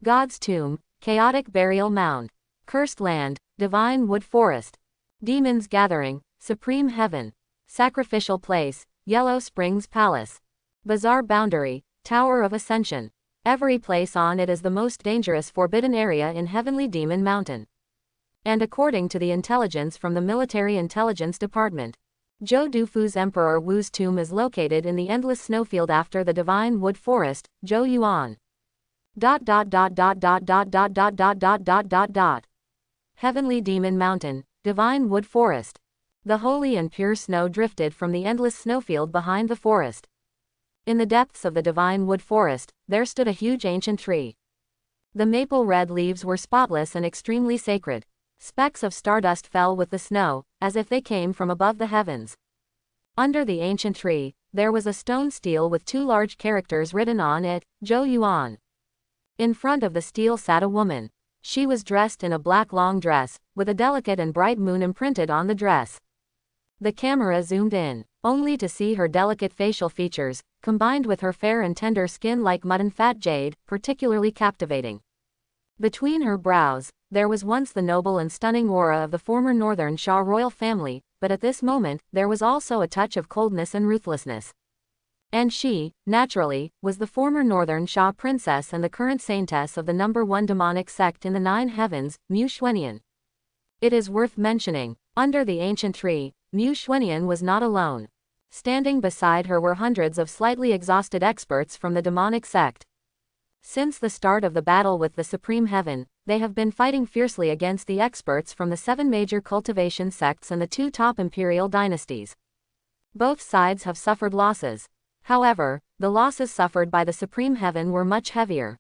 Speaker 1: God's Tomb, Chaotic Burial Mound. Cursed land, divine wood forest. Demons gathering, supreme heaven. Sacrificial place, Yellow Springs Palace. Bizarre boundary, Tower of Ascension. Every place on it is the most dangerous forbidden area in Heavenly Demon Mountain. And according to the intelligence from the Military Intelligence Department, Zhou Dufu's Emperor Wu's tomb is located in the endless snowfield after the divine wood forest, Zhou Yuan. Heavenly Demon Mountain, divine wood forest. The holy and pure snow drifted from the endless snowfield behind the forest. In the depths of the divine wood forest, there stood a huge ancient tree. The maple red leaves were spotless and extremely sacred. Specks of stardust fell with the snow, as if they came from above the heavens. Under the ancient tree, there was a stone stele with 2 large characters written on it, Zhou Yuan. In front of the stele sat a woman. She was dressed in a black long dress, with a delicate and bright moon imprinted on the dress. The camera zoomed in, only to see her delicate facial features, combined with her fair and tender skin like mud and fat jade, particularly captivating. Between her brows, there was once the noble and stunning aura of the former Northern Sha royal family, but at this moment, there was also a touch of coldness and ruthlessness. And she, naturally, was the former Northern Sha princess and the current saintess of the #1 demonic sect in the 9 heavens, Mu Xuanian. It is worth mentioning, under the ancient tree, Mu Xuanian was not alone. Standing beside her were hundreds of slightly exhausted experts from the demonic sect. Since the start of the battle with the Supreme Heaven, they have been fighting fiercely against the experts from the 7 major cultivation sects and the 2 top imperial dynasties. Both sides have suffered losses. However, the losses suffered by the Supreme Heaven were much heavier.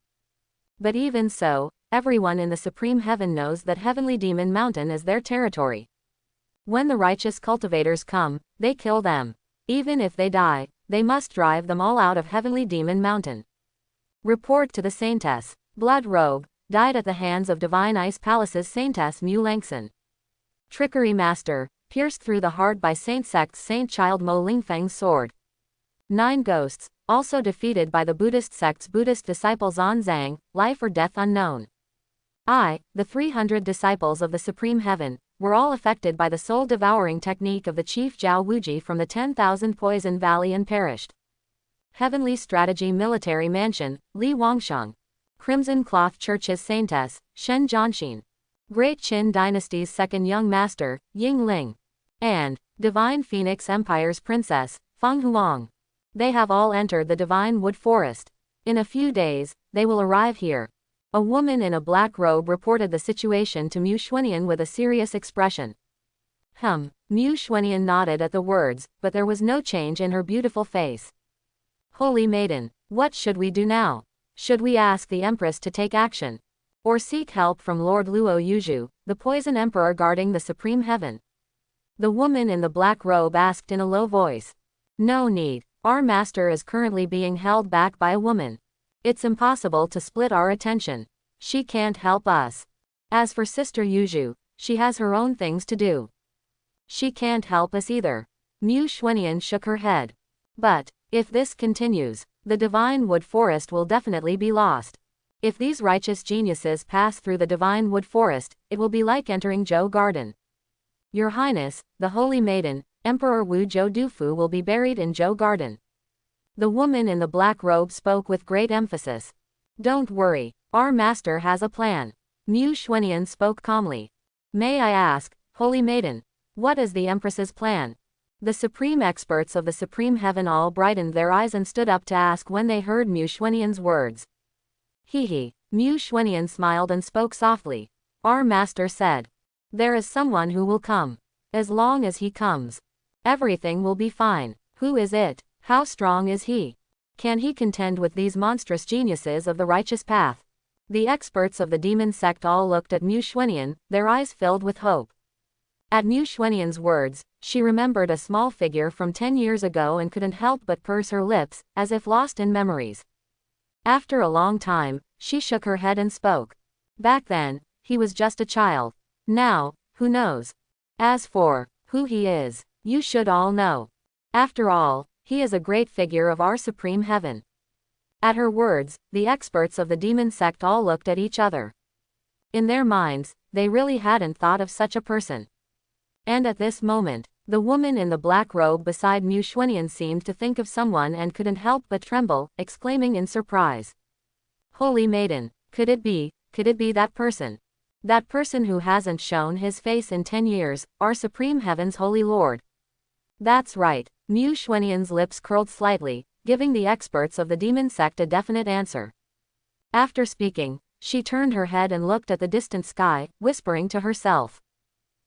Speaker 1: But even so, everyone in the Supreme Heaven knows that Heavenly Demon Mountain is their territory. When the righteous cultivators come, they kill them. Even if they die, they must drive them all out of Heavenly Demon Mountain. Report to the Saintess. Blood Robe, died at the hands of Divine Ice Palace's Saintess Mu Langson. Trickery Master, pierced through the heart by Saint Sect's Saint Child Mo Lingfeng's sword. 9 Ghosts, also defeated by the Buddhist sect's Buddhist disciple Zan Zhang, life or death unknown. The 300 disciples of the Supreme Heaven, were all affected by the soul-devouring technique of the chief Zhao Wuji from the 10,000 Poison Valley and perished. Heavenly Strategy Military Mansion, Li Wangsheng. Crimson Cloth Church's Saintess, Shen Zhanxin. Great Qin Dynasty's second young master, Ying Ling. And Divine Phoenix Empire's princess, Fang Huang. They have all entered the Divine Wood Forest. In a few days, they will arrive here. A woman in a black robe reported the situation to Mu Xuanian with a serious expression. Mu Xuanian nodded at the words, but there was no change in her beautiful face. Holy Maiden, what should we do now? Should we ask the Empress to take action? Or seek help from Lord Luo Yuzhu, the Poison Emperor guarding the Supreme Heaven? The woman in the black robe asked in a low voice. No need. Our master is currently being held back by a woman. It's impossible to split our attention. She can't help us. As for Sister Yuzhu, she has her own things to do. She can't help us either. Mu Xuanian shook her head. But, if this continues, the Divine Wood Forest will definitely be lost. If these righteous geniuses pass through the Divine Wood Forest, it will be like entering Zhou Garden. Your Highness, the Holy Maiden, Emperor Wu Zhou Dufu will be buried in Zhou Garden. The woman in the black robe spoke with great emphasis. Don't worry, our master has a plan. Mu Xuanian spoke calmly. May I ask, Holy Maiden, what is the Empress's plan? The supreme experts of the Supreme Heaven all brightened their eyes and stood up to ask when they heard Mu Xuanian's words. Mu Xuanian smiled and spoke softly. Our master said. There is someone who will come. As long as he comes, everything will be fine. Who is it? How strong is he? Can he contend with these monstrous geniuses of the righteous path? The experts of the demon sect all looked at Mu Xuanian, their eyes filled with hope. At Mu Xuanian's words, she remembered a small figure from 10 years ago and couldn't help but purse her lips, as if lost in memories. After a long time, she shook her head and spoke. Back then, he was just a child. Now, who knows? As for who he is, you should all know. After all, he is a great figure of our Supreme Heaven. At her words, the experts of the demon sect all looked at each other. In their minds, they really hadn't thought of such a person. And at this moment, the woman in the black robe beside Machinations seemed to think of someone and couldn't help but tremble, exclaiming in surprise. Holy Maiden, could it be that person? That person who hasn't shown his face in 10 years, our Supreme Heaven's Holy Lord. That's right, Machinations' lips curled slightly, giving the experts of the demon sect a definite answer. After speaking, she turned her head and looked at the distant sky, whispering to herself.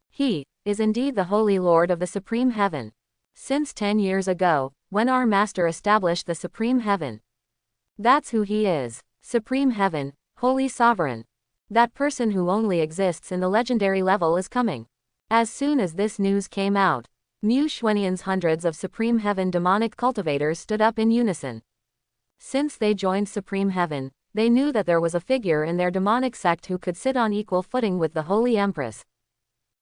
Speaker 1: He is indeed the Holy Lord of the Supreme Heaven. Since 10 years ago, when our Master established the Supreme Heaven. That's who he is. Supreme Heaven, Holy Sovereign. That person who only exists in the legendary level is coming. As soon as this news came out, Machinations' hundreds of Supreme Heaven demonic cultivators stood up in unison. Since they joined Supreme Heaven, they knew that there was a figure in their demonic sect who could sit on equal footing with the Holy Empress.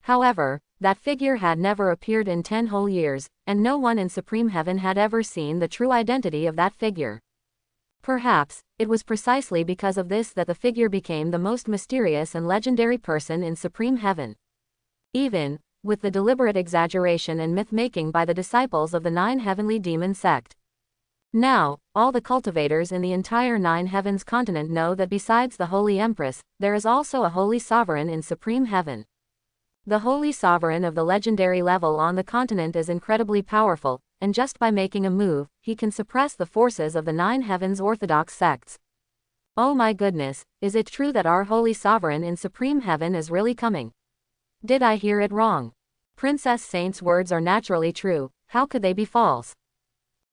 Speaker 1: However, that figure had never appeared in 10 whole years, and no one in Supreme Heaven had ever seen the true identity of that figure. Perhaps, it was precisely because of this that the figure became the most mysterious and legendary person in Supreme Heaven. Even with the deliberate exaggeration and myth-making by the disciples of the 9 heavenly demon sect. Now, all the cultivators in the entire 9 heavens continent know that besides the Holy Empress, there is also a Holy Sovereign in Supreme Heaven. The Holy Sovereign of the legendary level on the continent is incredibly powerful, and just by making a move, he can suppress the forces of the 9 heavens orthodox sects. Oh my goodness, is it true that our Holy Sovereign in Supreme Heaven is really coming? Did I hear it wrong? Princess Saint's words are naturally true, how could they be false?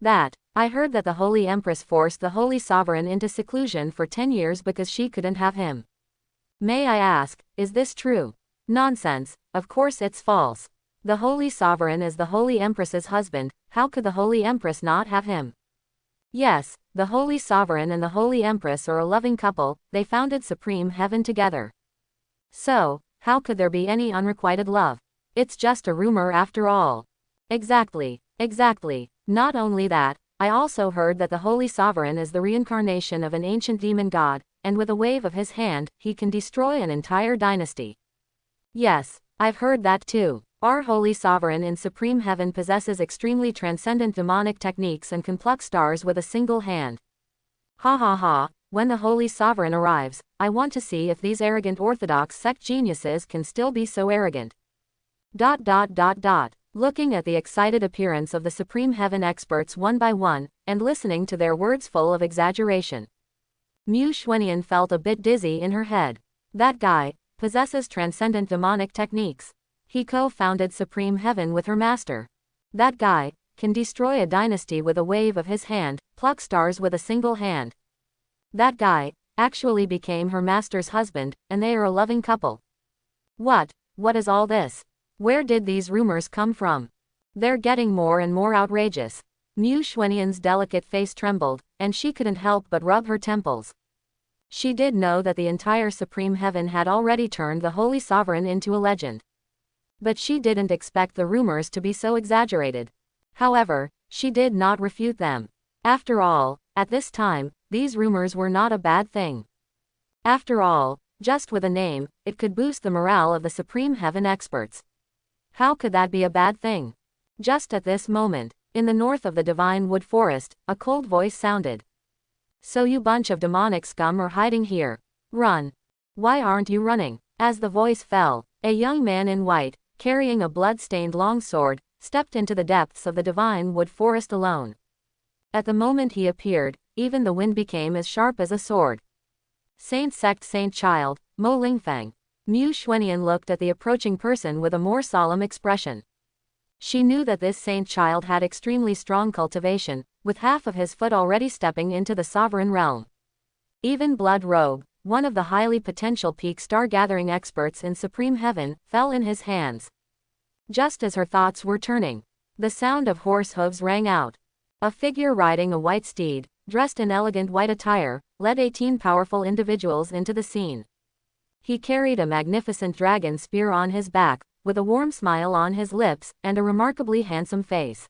Speaker 1: I heard that the Holy Empress forced the Holy Sovereign into seclusion for 10 years because she couldn't have him. May I ask, is this true? Nonsense, of course it's false. The Holy Sovereign is the Holy Empress's husband, how could the Holy Empress not have him? Yes, the Holy Sovereign and the Holy Empress are a loving couple, they founded Supreme Heaven together. So, how could there be any unrequited love? It's just a rumor after all. Exactly. Not only that, I also heard that the Holy Sovereign is the reincarnation of an ancient demon god, and with a wave of his hand, he can destroy an entire dynasty. Yes, I've heard that too. Our Holy Sovereign in Supreme Heaven possesses extremely transcendent demonic techniques and can pluck stars with a single hand. Ha ha ha, when the Holy Sovereign arrives, I want to see if these arrogant Orthodox sect geniuses can still be so arrogant. Looking at the excited appearance of the Supreme Heaven experts one by one, and listening to their words full of exaggeration, Machinations felt a bit dizzy in her head. That guy possesses transcendent demonic techniques. He co-founded Supreme Heaven with her master. That guy can destroy a dynasty with a wave of his hand, pluck stars with a single hand. That guy actually became her master's husband, and they are a loving couple. What is all this? Where did these rumors come from? They're getting more and more outrageous. Machinations' delicate face trembled, and she couldn't help but rub her temples. She did know that the entire Supreme Heaven had already turned the Holy Sovereign into a legend. But she didn't expect the rumors to be so exaggerated. However, she did not refute them. After all, at this time, these rumors were not a bad thing. After all, just with a name, it could boost the morale of the Supreme Heaven experts. How could that be a bad thing? Just at this moment, in the north of the Divine Wood Forest, a cold voice sounded. So you bunch of demonic scum are hiding here. Run. Why aren't you running? As the voice fell, a young man in white, carrying a blood-stained long sword, stepped into the depths of the Divine Wood Forest alone. At the moment he appeared, even the wind became as sharp as a sword. Saint Sect Saint Child, Mo Lingfang. Machinations looked at the approaching person with a more solemn expression. She knew that this saint child had extremely strong cultivation, with half of his foot already stepping into the sovereign realm. Even Blood Rogue, one of the highly potential peak star-gathering experts in Supreme Heaven, fell in his hands. Just as her thoughts were turning, the sound of horse hooves rang out. A figure riding a white steed, dressed in elegant white attire, led 18 powerful individuals into the scene. He carried a magnificent dragon spear on his back, with a warm smile on his lips, and a remarkably handsome face.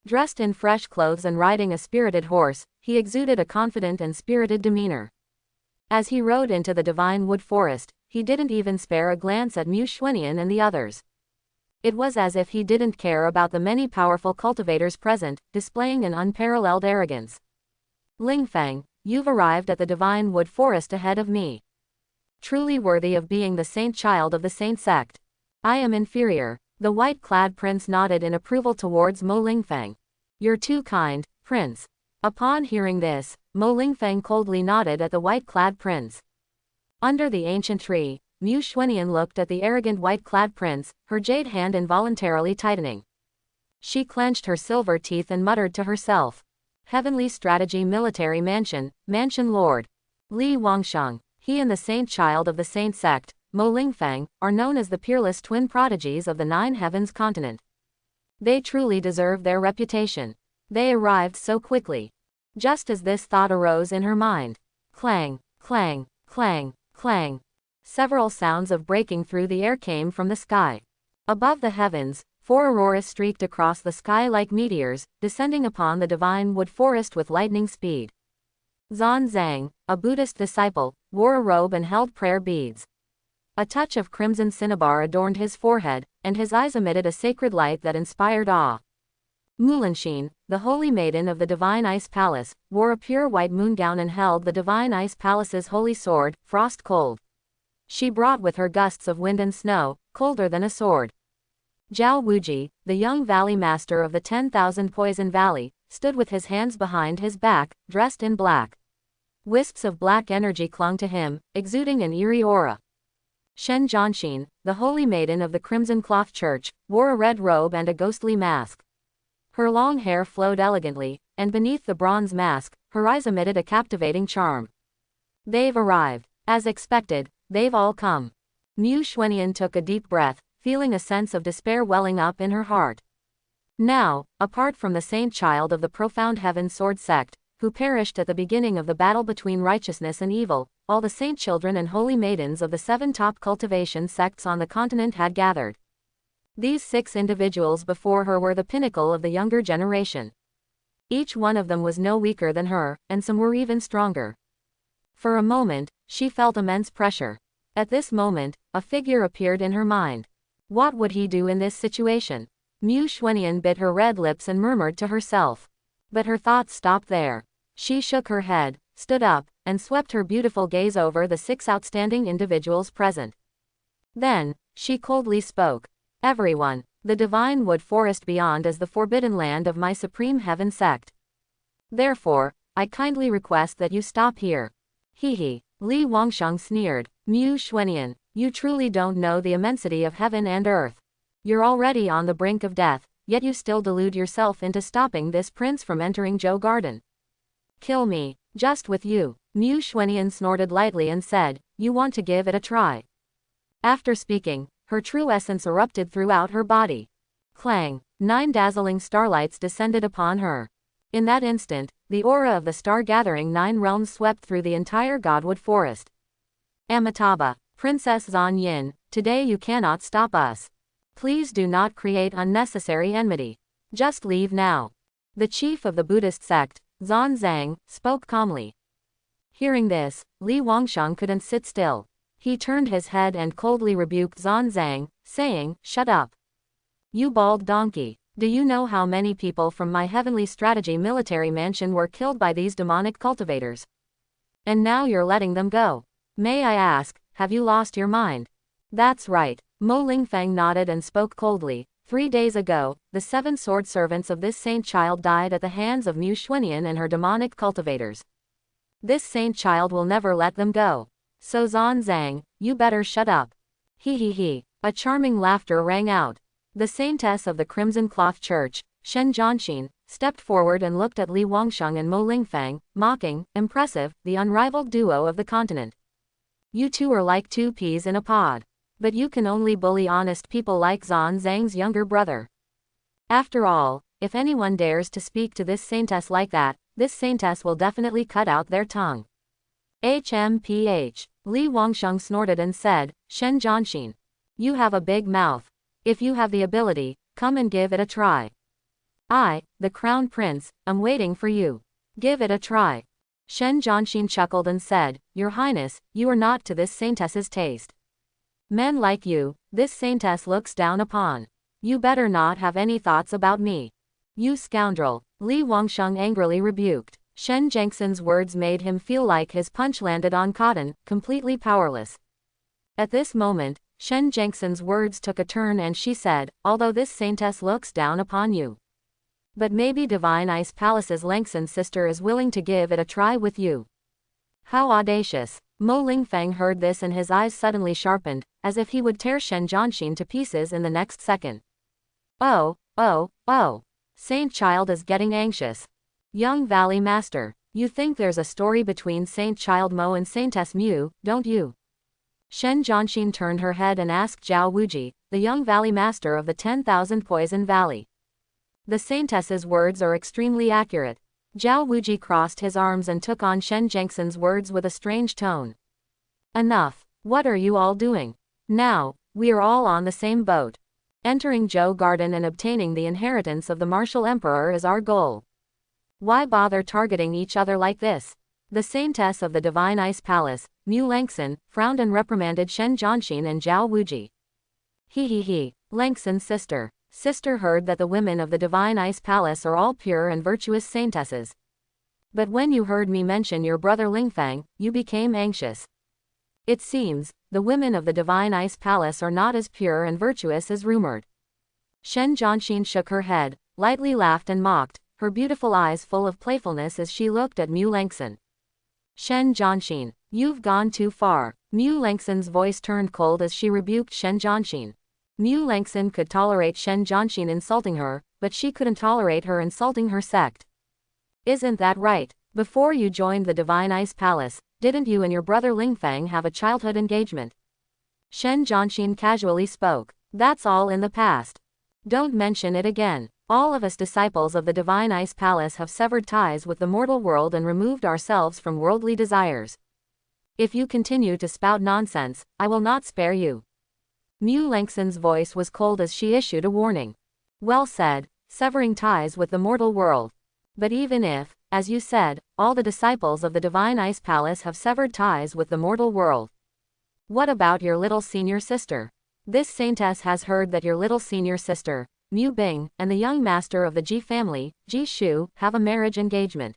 Speaker 1: Dressed in fresh clothes and riding a spirited horse, he exuded a confident and spirited demeanor. As he rode into the Divine Wood Forest, he didn't even spare a glance at Machinations and the others. It was as if he didn't care about the many powerful cultivators present, displaying an unparalleled arrogance. Lingfang, you've arrived at the divine wood forest ahead of me. Truly worthy of being the saint child of the saint sect. I am inferior. The white-clad prince nodded in approval towards Mo Lingfang. You're too kind, prince. Upon hearing this, Mo Lingfang coldly nodded at the white-clad prince. Under the ancient tree, Machinations looked at the arrogant white-clad prince, her jade hand involuntarily tightening. She clenched her silver teeth and muttered to herself. Heavenly strategy military mansion lord. Li Wangsheng, he and the saint child of the saint sect, Mo Lingfang, are known as the peerless twin prodigies of the Nine Heavens continent. They truly deserve their reputation. They arrived so quickly. Just as this thought arose in her mind. Clang, clang, clang, clang. Several sounds of breaking through the air came from the sky. Above the heavens, 4 auroras streaked across the sky like meteors, descending upon the divine wood forest with lightning speed. Zan Zhang, a Buddhist disciple, wore a robe and held prayer beads. A touch of crimson cinnabar adorned his forehead, and his eyes emitted a sacred light that inspired awe. Mulanxin, the holy maiden of the Divine Ice Palace, wore a pure white moon gown and held the Divine Ice Palace's holy sword, Frost Cold. She brought with her gusts of wind and snow, colder than a sword. Zhao Wuji, the young valley master of the 10,000 Poison Valley, stood with his hands behind his back, dressed in black. Wisps of black energy clung to him, exuding an eerie aura. Shen Zhanxin, the holy maiden of the Crimson Cloth Church, wore a red robe and a ghostly mask. Her long hair flowed elegantly, and beneath the bronze mask, her eyes emitted a captivating charm. They've arrived. As expected, they've all come. Machinations took a deep breath, feeling a sense of despair welling up in her heart. Now, apart from the saint child of the profound heaven sword sect, who perished at the beginning of the battle between righteousness and evil, all the saint children and holy maidens of the 7 top cultivation sects on the continent had gathered. These 6 individuals before her were the pinnacle of the younger generation. Each one of them was no weaker than her, and some were even stronger. For a moment, she felt immense pressure. At this moment, a figure appeared in her mind. What would he do in this situation? Machinations bit her red lips and murmured to herself. But her thoughts stopped there. She shook her head, stood up, and swept her beautiful gaze over the 6 outstanding individuals present. Then, she coldly spoke. Everyone, the divine wood forest beyond is the forbidden land of my supreme heaven sect. Therefore, I kindly request that you stop here. He. Li Wangsheng sneered. Machinations, you truly don't know the immensity of heaven and earth. You're already on the brink of death, yet you still delude yourself into stopping this prince from entering Zhou Garden. Kill me, just with you. Machinations snorted lightly and said, you want to give it a try. After speaking, her true essence erupted throughout her body. Clang, 9 dazzling starlights descended upon her. In that instant, the aura of the star-gathering 9 realms swept through the entire Godwood forest. Amitabha, Princess Zan Yin, today you cannot stop us. Please do not create unnecessary enmity. Just leave now. The chief of the Buddhist sect, Zan Zhang, spoke calmly. Hearing this, Li Wangsheng couldn't sit still. He turned his head and coldly rebuked Zan Zhang, saying, shut up. You bald donkey. Do you know how many people from my heavenly strategy military mansion were killed by these demonic cultivators? And now you're letting them go. May I ask, have you lost your mind? That's right. Mo Lingfang nodded and spoke coldly. 3 days ago, the 7 sword servants of this saint child died at the hands of Machinations and her demonic cultivators. This saint child will never let them go. So Zan Zhang, you better shut up. He. A charming laughter rang out. The saintess of the Crimson Cloth Church, Shen Zhanxin, stepped forward and looked at Li Wangsheng and Mo Lingfang, mocking, impressive, the unrivaled duo of the continent. You two are like 2 peas in a pod. But you can only bully honest people like Zan Zhang's younger brother. After all, if anyone dares to speak to this saintess like that, this saintess will definitely cut out their tongue. HMPH. Li Wangsheng snorted and said, Shen Zhanxin. You have a big mouth. If you have the ability, come and give it a try. I, the Crown Prince, am waiting for you. Give it a try. Shen Zhanxin chuckled and said, Your Highness, you are not to this saintess's taste. Men like you, this saintess looks down upon. You better not have any thoughts about me. You scoundrel, Li Wangsheng angrily rebuked. Shen Jiangxin's words made him feel like his punch landed on cotton, completely powerless. At this moment, Shen Jiangxin's words took a turn and she said, although this saintess looks down upon you. But maybe Divine Ice Palace's Langxin sister is willing to give it a try with you. How audacious. Mo Lingfeng heard this and his eyes suddenly sharpened, as if he would tear Shen Jianxin to pieces in the next second. Oh. Saint Child is getting anxious. Young Valley Master, you think there's a story between Saint Child Mo and Saintess Mu, don't you? Shen Jianxin turned her head and asked Zhao Wuji, the young Valley Master of the 10,000 Poison Valley. The Saintess's words are extremely accurate. Zhao Wuji crossed his arms and took on Shen Jiangxin's words with a strange tone. Enough. What are you all doing? Now, we are all on the same boat. Entering Zhou Garden and obtaining the inheritance of the martial emperor is our goal. Why bother targeting each other like this? The Saintess of the Divine Ice Palace, Mu Langxin, frowned and reprimanded Shen Jianxin and Zhao Wuji. He. Langxin's sister. Sister heard that the women of the Divine Ice Palace are all pure and virtuous saintesses. But when you heard me mention your brother Lingfang, you became anxious. It seems, the women of the Divine Ice Palace are not as pure and virtuous as rumored. Shen Jianxin shook her head, lightly laughed and mocked, her beautiful eyes full of playfulness as she looked at Mu Langxin. Shen Jianxin, you've gone too far. Mu Langxin's voice turned cold as she rebuked Shen Jianxin. Mu Langxin could tolerate Shen Jianxin insulting her, but she couldn't tolerate her insulting her sect. Isn't that right? Before you joined the Divine Ice Palace, didn't you and your brother Lingfang have a childhood engagement? Shen Jianxin casually spoke. That's all in the past. Don't mention it again. All of us disciples of the Divine Ice Palace have severed ties with the mortal world and removed ourselves from worldly desires. If you continue to spout nonsense, I will not spare you. Mu Langxin's voice was cold as she issued a warning. Well said, severing ties with the mortal world. But even if, as you said, all the disciples of the Divine Ice Palace have severed ties with the mortal world, what about your little senior sister? This saintess has heard that your little senior sister, Mu Bing, and the young master of the Ji family, Ji Shu, have a marriage engagement.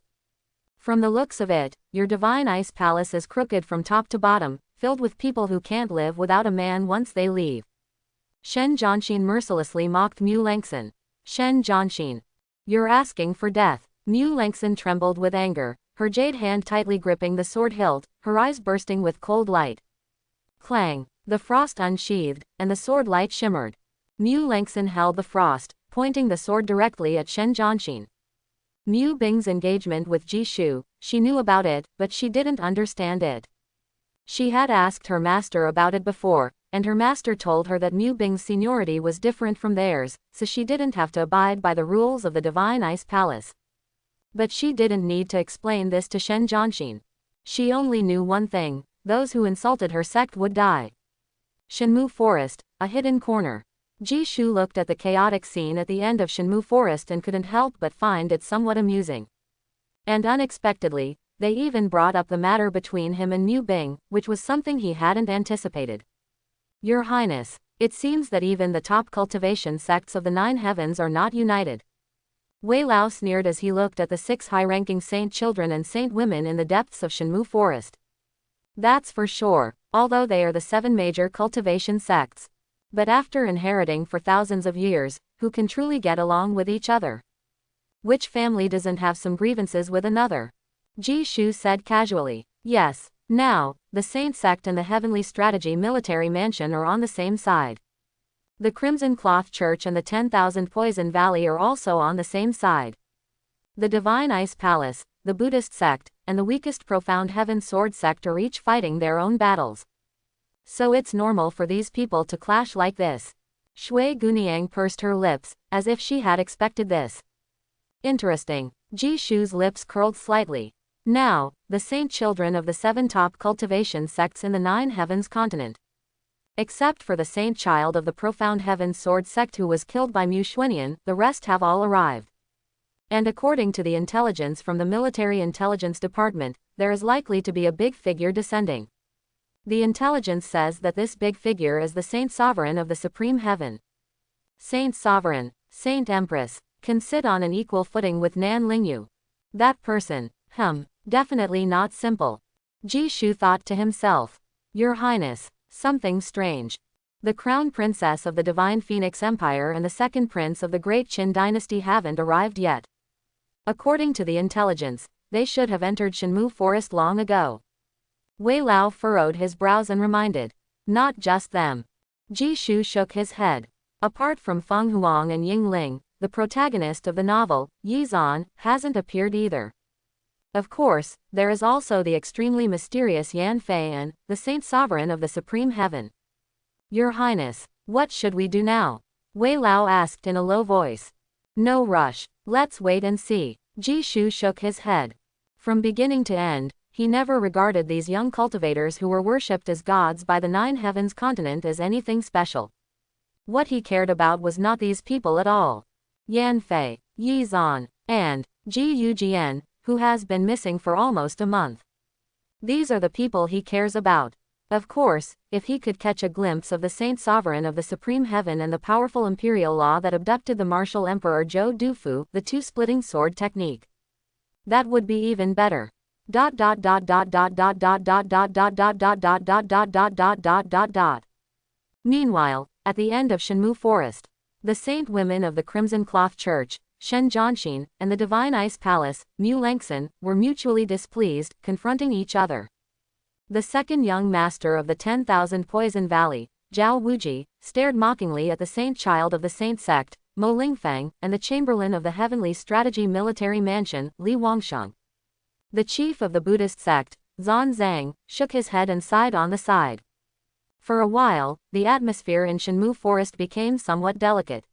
Speaker 1: From the looks of it, your Divine Ice Palace is crooked from top to bottom, filled with people who can't live without a man once they leave. Shen Jianxin mercilessly mocked Mu Langxin. Shen Jianxin, you're asking for death. Mu Langxin trembled with anger, her jade hand tightly gripping the sword hilt, her eyes bursting with cold light. Clang! The frost unsheathed, and the sword light shimmered. Mu Langxin held the frost, pointing the sword directly at Shen Jianxin. Mu Bing's engagement with Ji Shu, she knew about it, but she didn't understand it. She had asked her master about it before, and her master told her that Mu Bing's seniority was different from theirs, so she didn't have to abide by the rules of the Divine Ice Palace. But she didn't need to explain this to Shen Jianxin. She only knew one thing: those who insulted her sect would die. Shenmu Forest, a hidden corner. Ji Shu looked at the chaotic scene at the end of Shenmu Forest and couldn't help but find it somewhat amusing. And unexpectedly, they even brought up the matter between him and Mu Bing, which was something he hadn't anticipated. Your Highness, it seems that even the top cultivation sects of the 9 heavens are not united. Wei Lao sneered as he looked at the 6 high-ranking saint children and saint women in the depths of Shenmu Forest. That's for sure, although they are the 7 major cultivation sects. But after inheriting for thousands of years, who can truly get along with each other? Which family doesn't have some grievances with another? Ji Shu said casually. Yes, now, the Saint Sect and the Heavenly Strategy Military Mansion are on the same side. The Crimson Cloth Church and the 10,000 Poison Valley are also on the same side. The Divine Ice Palace, the Buddhist sect, and the weakest Profound Heaven Sword sect are each fighting their own battles. So it's normal for these people to clash like this. Shui Guniang pursed her lips, as if she had expected this. Interesting. Ji Shu's lips curled slightly. Now, the saint children of the 7 top cultivation sects in the 9 heavens continent. Except for the saint child of the Profound Heaven Sword sect who was killed by Mu Xuanian, the rest have all arrived. And according to the intelligence from the Military Intelligence Department, there is likely to be a big figure descending. The intelligence says that this big figure is the Saint Sovereign of the Supreme Heaven. Saint Sovereign, Saint Empress, can sit on an equal footing with Nan Lingyu. That person, definitely not simple. Jishu thought to himself. Your Highness, something strange. The crown princess of the Divine Phoenix Empire and the second prince of the Great Qin dynasty haven't arrived yet. According to the intelligence, they should have entered Shenmue Forest long ago. Wei Lao furrowed his brows and reminded. Not just them. Jishu shook his head. Apart from Fang Huang and Ying Ling, the protagonist of the novel, Yi Zan, hasn't appeared either. Of course, there is also the extremely mysterious Yan Fei and the Saint Sovereign of the Supreme Heaven. Your Highness, what should we do now? Wei Lao asked in a low voice. No rush, let's wait and see. Jishu shook his head. From beginning to end, he never regarded these young cultivators who were worshipped as gods by the Nine Heavens continent as anything special. What he cared about was not these people at all. Yan Fei, Yi Zan, and Ji Yujian, who has been missing for almost a month. These are the people he cares about. Of course, if he could catch a glimpse of the Saint Sovereign of the Supreme Heaven and the powerful imperial law that abducted the martial emperor Zhou Dufu, the two-splitting sword technique. That would be even better. Meanwhile, at the end of Shenmue Forest, the saint women of the Crimson Cloth Church, Shen Zhanxin, and the Divine Ice Palace, Mu Lengxin, were mutually displeased, confronting each other. The second young master of the 10,000 Poison Valley, Zhao Wuji, stared mockingly at the saint child of the saint sect, Mo Lingfang, and the chamberlain of the Heavenly Strategy Military Mansion, Li Wangsheng. The chief of the Buddhist sect, Zan Zhang, shook his head and sighed on the side. For a while, the atmosphere in Shenmue Forest became somewhat delicate.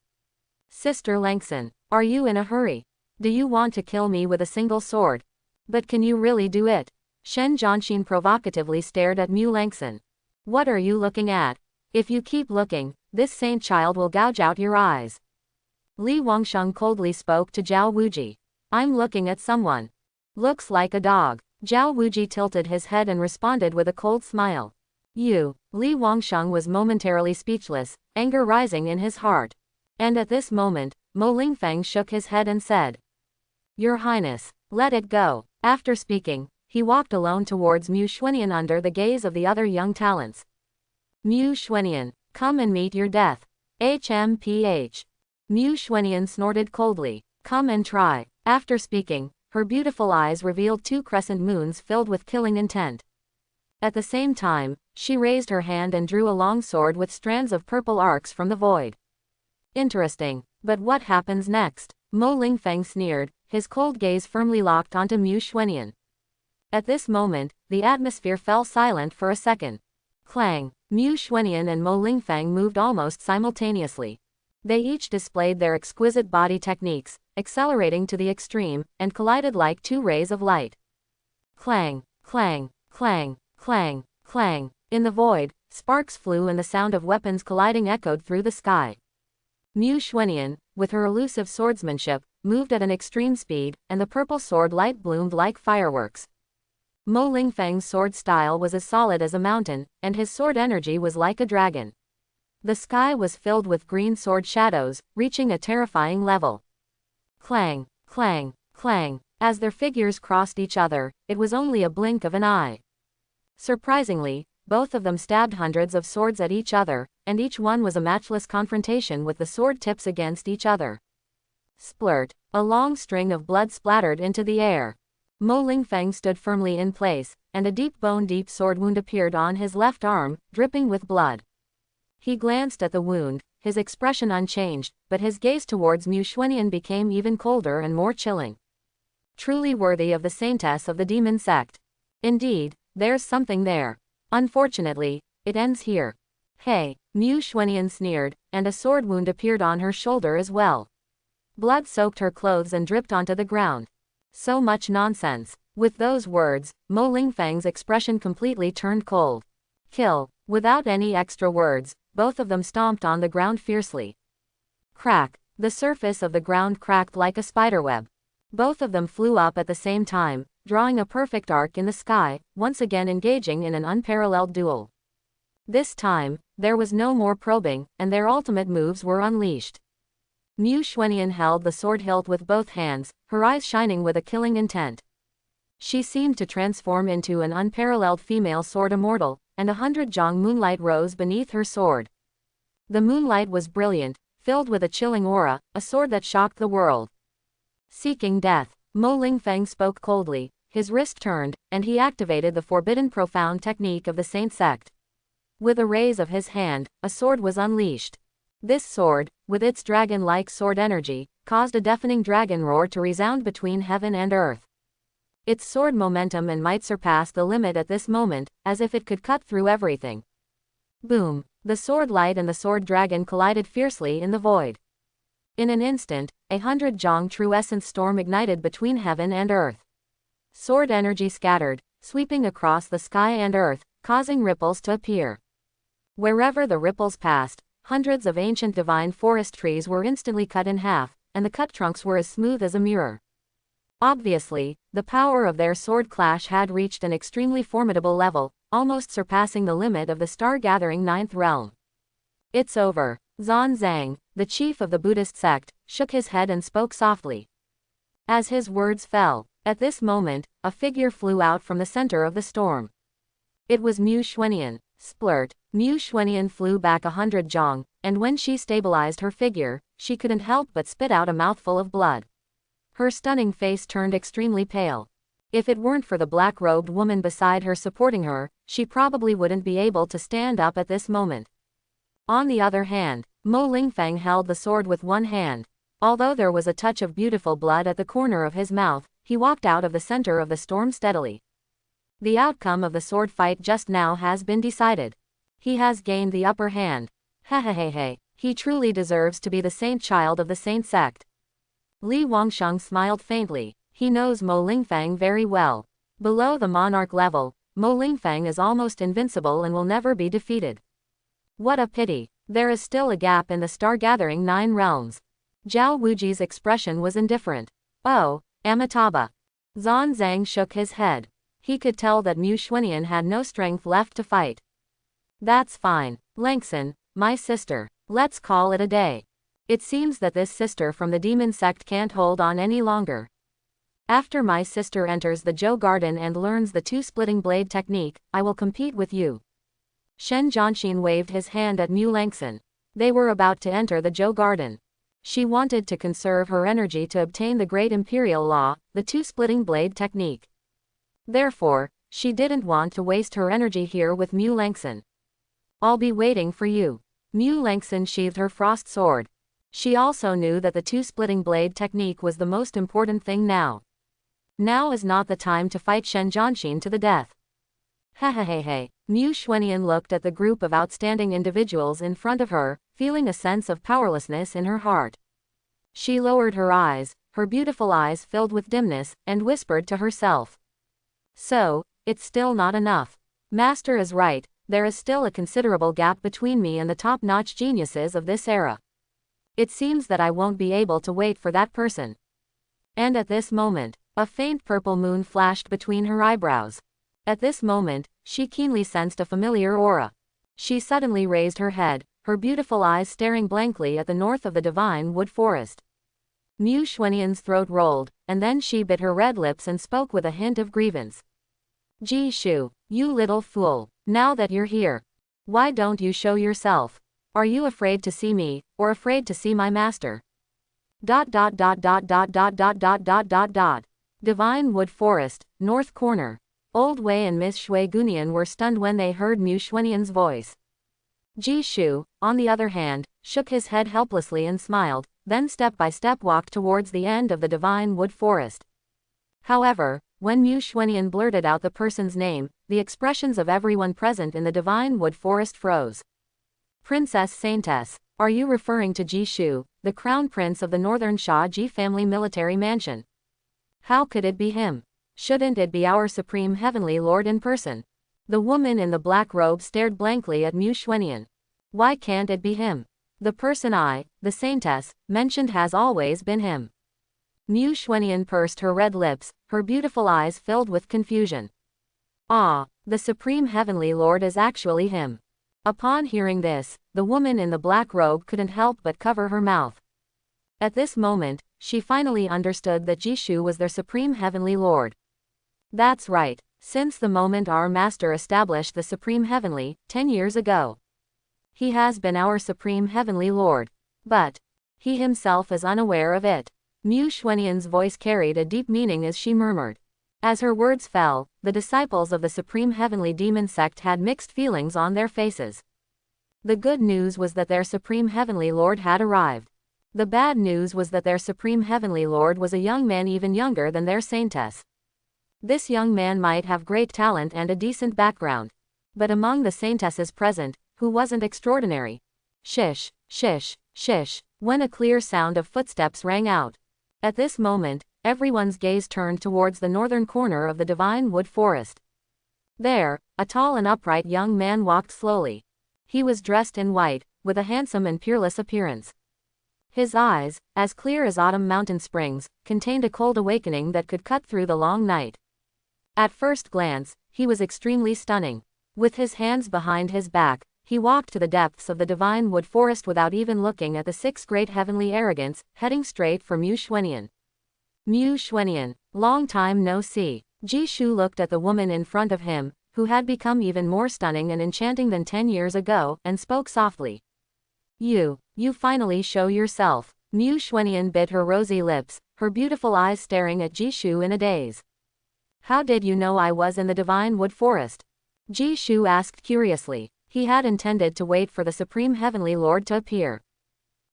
Speaker 1: Sister Lengxin, are you in a hurry? Do you want to kill me with a single sword? But can you really do it? Shen Zhanxin provocatively stared at Mu Lengxin. What are you looking at? If you keep looking, this saint child will gouge out your eyes. Li Wangsheng coldly spoke to Zhao Wuji. I'm looking at someone. Looks like a dog. Zhao Wuji tilted his head and responded with a cold smile. You. Li Wangsheng was momentarily speechless, anger rising in his heart. And at this moment, Mo Lingfang shook his head and said. Your Highness, let it go. After speaking, he walked alone towards Mu Xuanian under the gaze of the other young talents. Mu Xuanian, come and meet your death. HMPH. Mu Xuanian snorted coldly. Come and try. After speaking, her beautiful eyes revealed two crescent moons filled with killing intent. At the same time, she raised her hand and drew a long sword with strands of purple arcs from the void. Interesting, but what happens next? Mo Lingfang sneered, his cold gaze firmly locked onto Mu Xuanian. At this moment, the atmosphere fell silent for a second. Clang! Mu Xuanian and Mo Lingfang moved almost simultaneously. They each displayed their exquisite body techniques, accelerating to the extreme, and collided like two rays of light. Clang! Clang! Clang! Clang! Clang! In the void, sparks flew and the sound of weapons colliding echoed through the sky. Mu Xuanian, with her elusive swordsmanship, moved at an extreme speed, and the purple sword light bloomed like fireworks. Mo Lingfang's sword style was as solid as a mountain, and his sword energy was like a dragon. The sky was filled with green sword shadows, reaching a terrifying level. Clang! Clang! Clang! As their figures crossed each other, it was only a blink of an eye. Surprisingly, both of them stabbed hundreds of swords at each other, and each one was a matchless confrontation with the sword tips against each other. Splurt! A long string of blood splattered into the air. Mo Lingfang stood firmly in place, and a deep bone-deep sword wound appeared on his left arm, dripping with blood. He glanced at the wound, his expression unchanged, but his gaze towards Mu Xuanian became even colder and more chilling. Truly worthy of the saintess of the demon sect. Indeed, there's something there. Unfortunately, it ends here. Hey, Mu Xuanian sneered, and a sword wound appeared on her shoulder as well. Blood soaked her clothes and dripped onto the ground. So much nonsense. With those words, Mo Lingfang's expression completely turned cold. Kill. Without any extra words, both of them stomped on the ground fiercely. Crack. The surface of the ground cracked like a spiderweb. Both of them flew up at the same time, drawing a perfect arc in the sky, once again engaging in an unparalleled duel. This time, there was no more probing, and their ultimate moves were unleashed. Mu Xuanian held the sword hilt with both hands, her eyes shining with a killing intent. She seemed to transform into an unparalleled female sword immortal, and 100 zhang moonlight rose beneath her sword. The moonlight was brilliant, filled with a chilling aura, a sword that shocked the world. Seeking death, Mo Lingfeng spoke coldly, his wrist turned, and he activated the forbidden profound technique of the Saint Sect. With a raise of his hand, a sword was unleashed. This sword, with its dragon-like sword energy, caused a deafening dragon roar to resound between heaven and earth. Its sword momentum and might surpassed the limit at this moment, as if it could cut through everything. Boom! The sword light and the sword dragon collided fiercely in the void. In an instant, 100 zhang true essence storm ignited between heaven and earth. Sword energy scattered, sweeping across the sky and earth, causing ripples to appear. Wherever the ripples passed, hundreds of ancient divine forest trees were instantly cut in half, and the cut trunks were as smooth as a mirror. Obviously, the power of their sword clash had reached an extremely formidable level, almost surpassing the limit of the star-gathering ninth realm. It's over. Zan Zhang, the chief of the Buddhist sect, shook his head and spoke softly. As his words fell, at this moment, a figure flew out from the center of the storm. It was Mu Xuanian. Splurt, Mu Xuanian flew back 100 zhang, and when she stabilized her figure, she couldn't help but spit out a mouthful of blood. Her stunning face turned extremely pale. If it weren't for the black-robed woman beside her supporting her, she probably wouldn't be able to stand up at this moment. On the other hand, Mo Lingfeng held the sword with one hand. Although there was a touch of beautiful blood at the corner of his mouth, he walked out of the center of the storm steadily. The outcome of the sword fight just now has been decided. He has gained the upper hand. Hehehehe, he truly deserves to be the saint child of the Saint Sect. Li Wangsheng smiled faintly. He knows Mo Lingfeng very well. Below the monarch level, Mo Lingfeng is almost invincible and will never be defeated. What a pity. There is still a gap in the star-gathering 9 realms. Zhao Wuji's expression was indifferent. Oh, Amitabha. Zan Zhang shook his head. He could tell that Mu Xuanian had no strength left to fight. That's fine. Langson, my sister. Let's call it a day. It seems that this sister from the demon sect can't hold on any longer. After my sister enters the Zhou Garden and learns the two-splitting blade technique, I will compete with you. Shen Zhanxin waved his hand at Mu Langson. They were about to enter the Zhou Garden. She wanted to conserve her energy to obtain the Great Imperial Law, the two-splitting blade technique. Therefore, she didn't want to waste her energy here with Mu Langson. I'll be waiting for you. Mu Langson sheathed her frost sword. She also knew that the two-splitting blade technique was the most important thing now. Now is not the time to fight Shen Zhanxin to the death. Hehehehe. Mu Xuanian looked at the group of outstanding individuals in front of her, feeling a sense of powerlessness in her heart. She lowered her eyes, her beautiful eyes filled with dimness, and whispered to herself. So, it's still not enough. Master is right, there is still a considerable gap between me and the top-notch geniuses of this era. It seems that I won't be able to wait for that person. And at this moment, a faint purple moon flashed between her eyebrows. At this moment, she keenly sensed a familiar aura. She suddenly raised her head, her beautiful eyes staring blankly at the north of the divine wood forest. Mu Xuanian's throat rolled, and then she bit her red lips and spoke with a hint of grievance. Ji Shu, you little fool, now that you're here, why don't you show yourself? Are you afraid to see me, or afraid to see my master? ... Divine Wood Forest, North Corner. Old Wei and Miss Shui Gunian were stunned when they heard Mu Xuanian's voice. Ji Shu, on the other hand, shook his head helplessly and smiled, then step by step walked towards the end of the Divine Wood Forest. However, when Mu Xuanian blurted out the person's name, the expressions of everyone present in the Divine Wood Forest froze. Princess Saintess, are you referring to Ji Shu, the crown prince of the Northern Sha Ji family military mansion? How could it be him? Shouldn't it be our supreme heavenly lord in person? The woman in the black robe stared blankly at Mu Xuanian. Why can't it be him? The person I, the Saintess, mentioned has always been him. Mu Xuanian pursed her red lips, her beautiful eyes filled with confusion. Ah, the Supreme Heavenly Lord is actually him. Upon hearing this, the woman in the black robe couldn't help but cover her mouth. At this moment, she finally understood that Jishu was their Supreme Heavenly Lord. That's right, since the moment our master established the Supreme Heavenly, 10 years ago. He has been our Supreme Heavenly Lord. But he himself is unaware of it. Mu Xuanian's voice carried a deep meaning as she murmured. As her words fell, the disciples of the Supreme Heavenly Demon sect had mixed feelings on their faces. The good news was that their Supreme Heavenly Lord had arrived. The bad news was that their Supreme Heavenly Lord was a young man even younger than their saintess. This young man might have great talent and a decent background. But among the saintesses present, who wasn't extraordinary? Shish, shish, shish, when a clear sound of footsteps rang out. At this moment, everyone's gaze turned towards the northern corner of the divine wood forest. There, a tall and upright young man walked slowly. He was dressed in white, with a handsome and peerless appearance. His eyes, as clear as autumn mountain springs, contained a cold awakening that could cut through the long night. At first glance, he was extremely stunning. With his hands behind his back, he walked to the depths of the divine wood forest without even looking at the six great heavenly arrogants, heading straight for Mu Xuanian. Mu Xuanian, long time no see. Jishu looked at the woman in front of him, who had become even more stunning and enchanting than 10 years ago, and spoke softly. You finally show yourself. Mu Xuanian bit her rosy lips, her beautiful eyes staring at Jishu in a daze. How did you know I was in the divine wood forest? Jishu asked curiously. He had intended to wait for the Supreme Heavenly Lord to appear.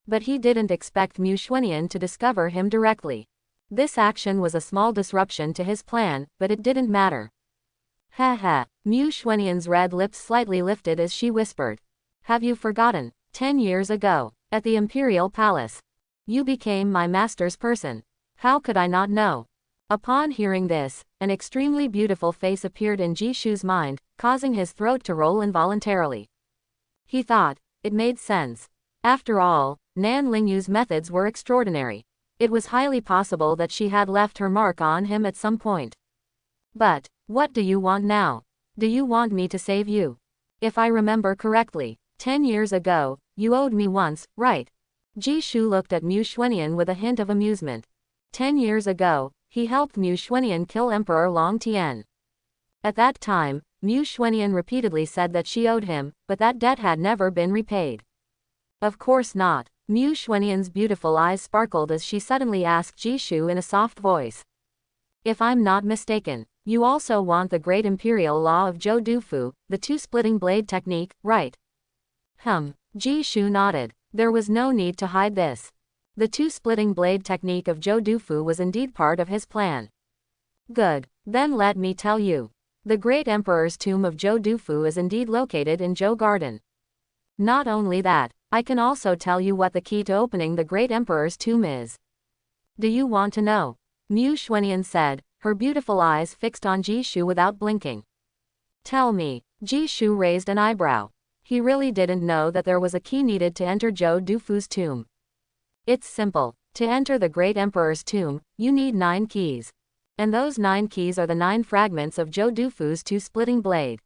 Speaker 1: But he didn't expect Mu Xuanian to discover him directly. This action was a small disruption to his plan, but it didn't matter. Ha ha, Mu Xuanian's red lips slightly lifted as she whispered. Have you forgotten? 10 years ago, at the Imperial Palace. You became my master's person. How could I not know? Upon hearing this, an extremely beautiful face appeared in Jishu's mind, causing his throat to roll involuntarily. He thought, it made sense. After all, Nan Lingyu's methods were extraordinary. It was highly possible that she had left her mark on him at some point. But, what do you want now? Do you want me to save you? If I remember correctly, 10 years ago, you owed me once, right? Jishu looked at Mu Xuanian with a hint of amusement. 10 years ago, he helped Mu Xuanian kill Emperor Long Tian. At that time, Mu Xuanian repeatedly said that she owed him, but that debt had never been repaid. Of course not. Mu Xuanian's beautiful eyes sparkled as she suddenly asked Jishu in a soft voice. If I'm not mistaken, you also want the great imperial law of Zhou Dufu, the two-splitting blade technique, right? Jishu nodded. There was no need to hide this. The two-splitting blade technique of Zhou Dufu was indeed part of his plan. Good. Then let me tell you. The great emperor's tomb of Zhou Dufu is indeed located in Zhou Garden. Not only that, I can also tell you what the key to opening the great emperor's tomb is. Do you want to know? Mu Xuanian said, her beautiful eyes fixed on Jishu without blinking. Tell me. Jishu raised an eyebrow. He really didn't know that there was a key needed to enter Zhou Dufu's tomb. It's simple. To enter the great emperor's tomb, you need 9 keys. And those 9 keys are the 9 fragments of Zhou Dufu's two-splitting blade.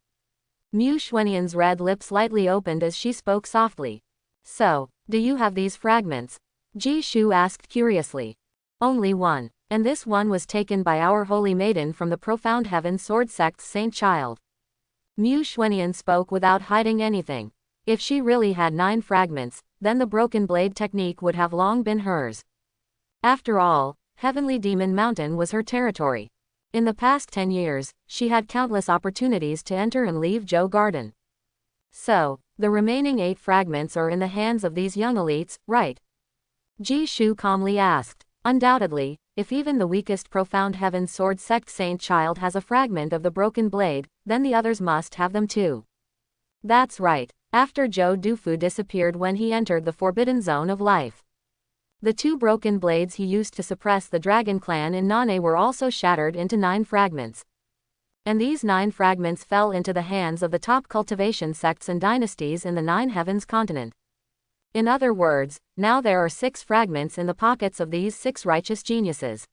Speaker 1: Mu Xuanian's red lips slightly opened as she spoke softly. So, do you have these fragments? Jishu asked curiously. Only one, and this one was taken by our holy maiden from the Profound Heaven Sword Sect's saint child. Mu Xuanian spoke without hiding anything. If she really had 9 fragments, then the broken blade technique would have long been hers. After all, Heavenly Demon Mountain was her territory. In the past 10 years, she had countless opportunities to enter and leave Zhou Garden. So, the remaining 8 fragments are in the hands of these young elites, right? Jishu calmly asked. Undoubtedly, if even the weakest Profound Heaven Sword Sect saint child has a fragment of the broken blade, then the others must have them too. That's right. After Zhou Dufu disappeared when he entered the Forbidden Zone of Life. The 2 broken blades he used to suppress the Dragon Clan in Nane were also shattered into 9 fragments. And these 9 fragments fell into the hands of the top cultivation sects and dynasties in the 9 Heavens continent. In other words, now there are 6 fragments in the pockets of these 6 righteous geniuses.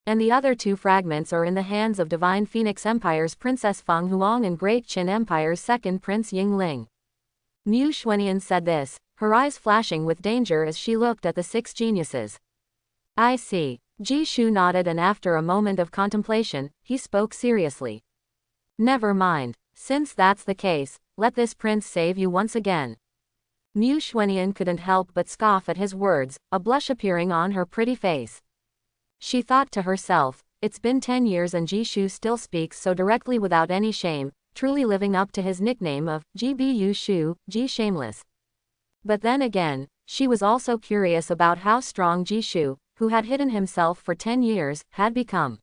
Speaker 1: And the other 2 fragments are in the hands of Divine Phoenix Empire's Princess Fang Huang and Great Qin Empire's second Prince Yingling. Mu Xuanyan said this, her eyes flashing with danger as she looked at the 6 geniuses. I see. Ji Shu nodded, and after a moment of contemplation, he spoke seriously. Never mind. Since that's the case, let this prince save you once again. Mu Xuanyan couldn't help but scoff at his words, a blush appearing on her pretty face. She thought to herself, it's been 10 years and Ji Shu still speaks so directly without any shame, truly living up to his nickname of Gbu Shu, Ji Shameless. But then again, she was also curious about how strong Ji Shu, who had hidden himself for 10 years, had become.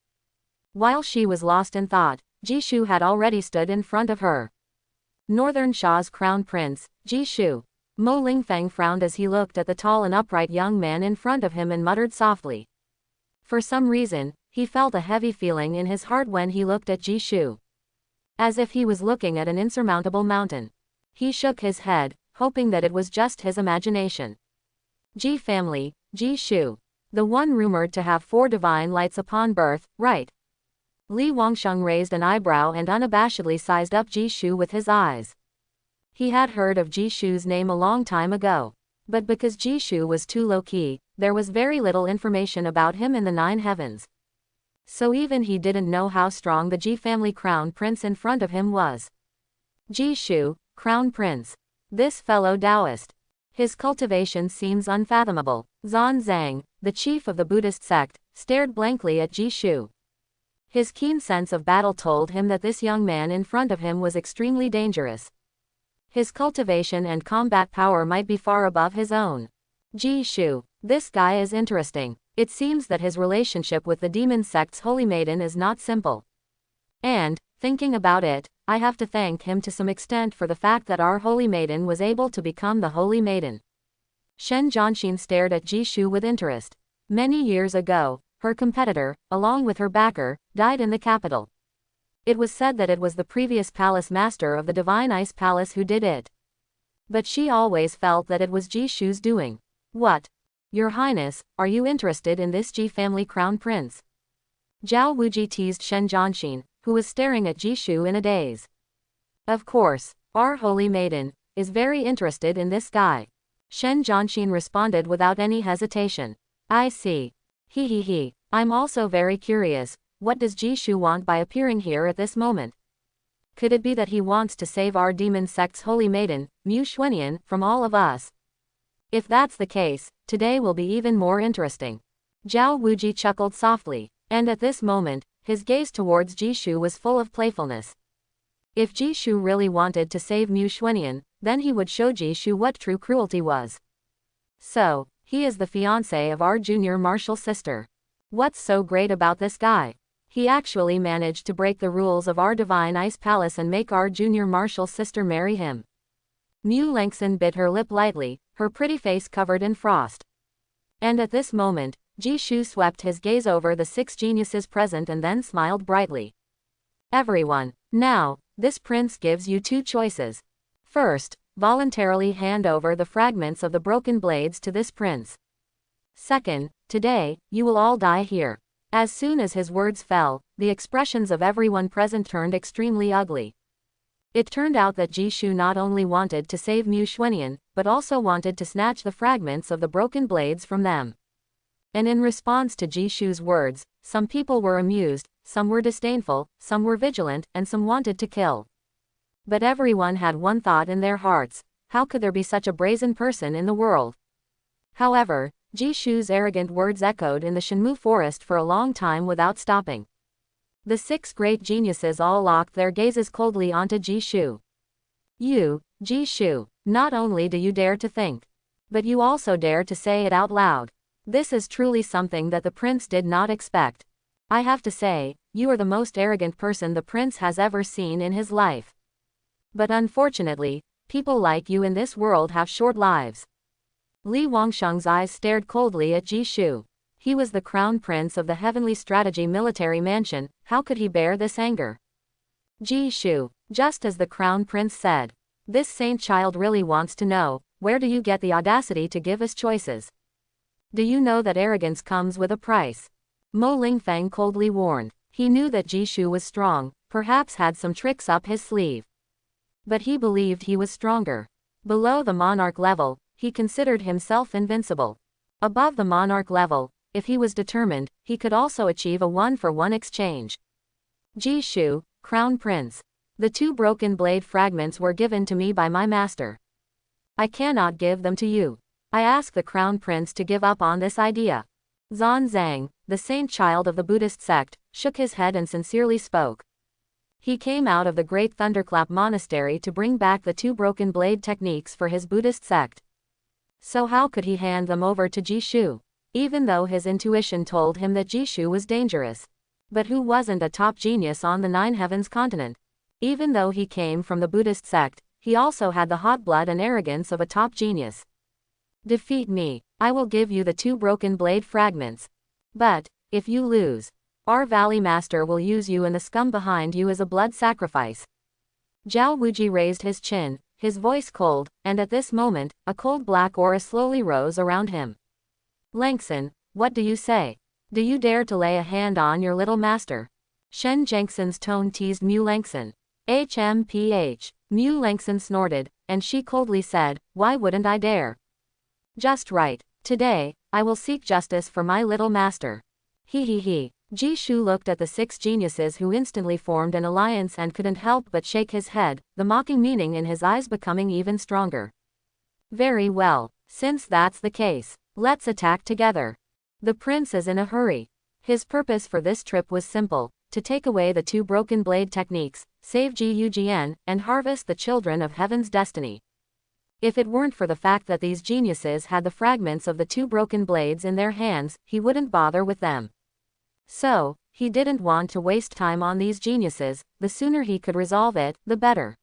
Speaker 1: While she was lost in thought, Ji Shu had already stood in front of her. Northern Sha's crown prince, Ji Shu. Mo Lingfeng frowned as he looked at the tall and upright young man in front of him and muttered softly. For some reason, he felt a heavy feeling in his heart when he looked at Ji Shu. As if he was looking at an insurmountable mountain. He shook his head, hoping that it was just his imagination. Ji family, Ji Shu. The one rumored to have 4 divine lights upon birth, right? Li Wangsheng raised an eyebrow and unabashedly sized up Ji Shu with his eyes. He had heard of Ji Shu's name a long time ago. But because Ji Shu was too low-key, there was very little information about him in the 9 heavens. So even he didn't know how strong the Ji family crown prince in front of him was. Ji Shu, crown prince. This fellow Taoist. His cultivation seems unfathomable. Zan Zhang, the chief of the Buddhist sect, stared blankly at Ji Shu. His keen sense of battle told him that this young man in front of him was extremely dangerous. His cultivation and combat power might be far above his own. Ji Shu, this guy is interesting. It seems that his relationship with the demon sect's holy maiden is not simple. And, thinking about it, I have to thank him to some extent for the fact that our holy maiden was able to become the holy maiden. Shen Zhanxin stared at Ji Shu with interest. Many years ago, her competitor, along with her backer, died in the capital. It was said that it was the previous palace master of the Divine Ice Palace who did it. But she always felt that it was Ji Shu's doing. What? Your Highness, are you interested in this Ji family crown prince? Zhao Wuji teased Shen Zhanxin, who was staring at Ji Shu in a daze. Of course, our holy maiden is very interested in this guy. Shen Zhanxin responded without any hesitation. I see. He. I'm also very curious. What does Ji Shu want by appearing here at this moment? Could it be that he wants to save our demon sect's holy maiden, Mu Xuanyan, from all of us? If that's the case, today will be even more interesting. Zhao Wuji chuckled softly, and at this moment, his gaze towards Ji Shu was full of playfulness. If Ji Shu really wanted to save Mu Xuanyan, then he would show Ji Shu what true cruelty was. So, he is the fiancé of our junior martial sister. What's so great about this guy? He actually managed to break the rules of our Divine Ice Palace and make our junior martial sister marry him. Mu Lengxin bit her lip lightly, her pretty face covered in frost. And at this moment, Ji Shu swept his gaze over the 6 geniuses present and then smiled brightly. Everyone, now, this prince gives you 2 choices. First, voluntarily hand over the fragments of the broken blades to this prince. Second, today, you will all die here. As soon as his words fell, the expressions of everyone present turned extremely ugly. It turned out that Ji Shu not only wanted to save Mu Xuanyan, but also wanted to snatch the fragments of the broken blades from them. And in response to Ji Shu's words, some people were amused, some were disdainful, some were vigilant, and some wanted to kill. But everyone had one thought in their hearts: how could there be such a brazen person in the world? However, Ji Shu's arrogant words echoed in the Shenmu forest for a long time without stopping. The 6 great geniuses all locked their gazes coldly onto Ji Shu. You, Ji Shu, not only do you dare to think, but you also dare to say it out loud. This is truly something that the prince did not expect. I have to say, you are the most arrogant person the prince has ever seen in his life. But unfortunately, people like you in this world have short lives. Li Wangsheng's eyes stared coldly at Ji Shu. He was the crown prince of the Heavenly Strategy military mansion, how could he bear this anger? Ji Shu, just as the crown prince said. This saint child really wants to know, where do you get the audacity to give us choices? Do you know that arrogance comes with a price? Mo Lingfeng coldly warned. He knew that Jishu was strong, perhaps had some tricks up his sleeve. But he believed he was stronger. Below the monarch level, he considered himself invincible. Above the monarch level, if he was determined, he could also achieve a one-for-one exchange. Jishu, Crown Prince. The 2 broken blade fragments were given to me by my master. I cannot give them to you. I ask the Crown Prince to give up on this idea. Zan Zhang, the saint child of the Buddhist sect, shook his head and sincerely spoke. He came out of the Great Thunderclap Monastery to bring back the 2 broken blade techniques for his Buddhist sect. So how could he hand them over to Jishu? Even though his intuition told him that Jishu was dangerous. But who wasn't a top genius on the 9 Heavens continent? Even though he came from the Buddhist sect, he also had the hot blood and arrogance of a top genius. Defeat me, I will give you the 2 broken blade fragments. But, if you lose, our Valley Master will use you and the scum behind you as a blood sacrifice. Zhao Wuji raised his chin, his voice cold, and at this moment, a cold black aura slowly rose around him. Langson, what do you say? Do you dare to lay a hand on your little master? Shen Jenkson's tone teased Mu Langson. HMPH. Mu Langson snorted, and she coldly said, why wouldn't I dare? Just right. Today, I will seek justice for my little master. He. Jishu looked at the 6 geniuses who instantly formed an alliance and couldn't help but shake his head, the mocking meaning in his eyes becoming even stronger. Very well, since that's the case, let's attack together. The prince is in a hurry. His purpose for this trip was simple, to take away the 2 broken blade techniques, save Jiujian, and harvest the children of heaven's destiny. If it weren't for the fact that these geniuses had the fragments of the 2 broken blades in their hands, he wouldn't bother with them. So, he didn't want to waste time on these geniuses, the sooner he could resolve it, the better.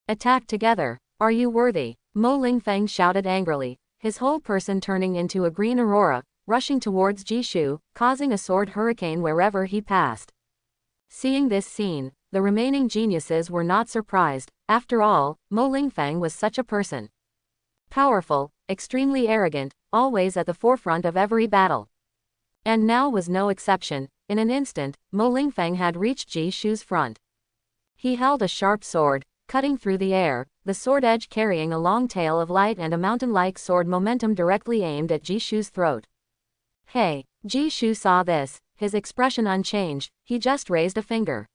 Speaker 1: Attack together. Are you worthy? Mo Lingfeng shouted angrily, his whole person turning into a green aurora, rushing towards Jishu, causing a sword hurricane wherever he passed. Seeing this scene, the remaining geniuses were not surprised. After all, Mo Lingfeng was such a person. Powerful, extremely arrogant, always at the forefront of every battle. And now was no exception. In an instant, Mo Lingfeng had reached Jishu's front. He held a sharp sword, cutting through the air, the sword edge carrying a long tail of light and a mountain-like sword momentum directly aimed at Jishu's throat. Hey! Jishu saw this, his expression unchanged, he just raised a finger.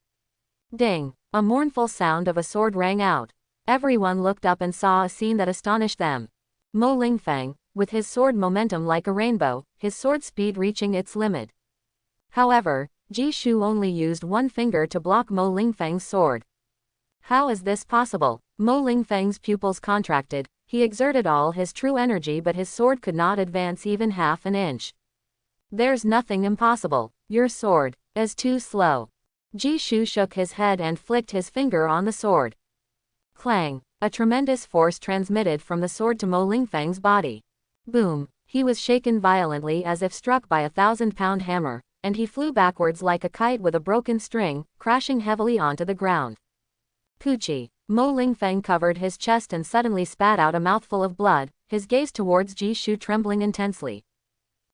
Speaker 1: Ding! A mournful sound of a sword rang out. Everyone looked up and saw a scene that astonished them. Mo Lingfeng, with his sword momentum like a rainbow, his sword speed reaching its limit. However, Jishu only used one finger to block Mo Lingfeng's sword. How is this possible? Mo Lingfeng's pupils contracted, he exerted all his true energy but his sword could not advance even half an inch. There's nothing impossible. Your sword is too slow. Jishu shook his head and flicked his finger on the sword. Clang! A tremendous force transmitted from the sword to Mo Lingfeng's body. Boom! He was shaken violently as if struck by a 1,000-pound hammer, and he flew backwards like a kite with a broken string, crashing heavily onto the ground. Poochie! Mo Lingfeng covered his chest and suddenly spat out a mouthful of blood, his gaze towards Jishu trembling intensely.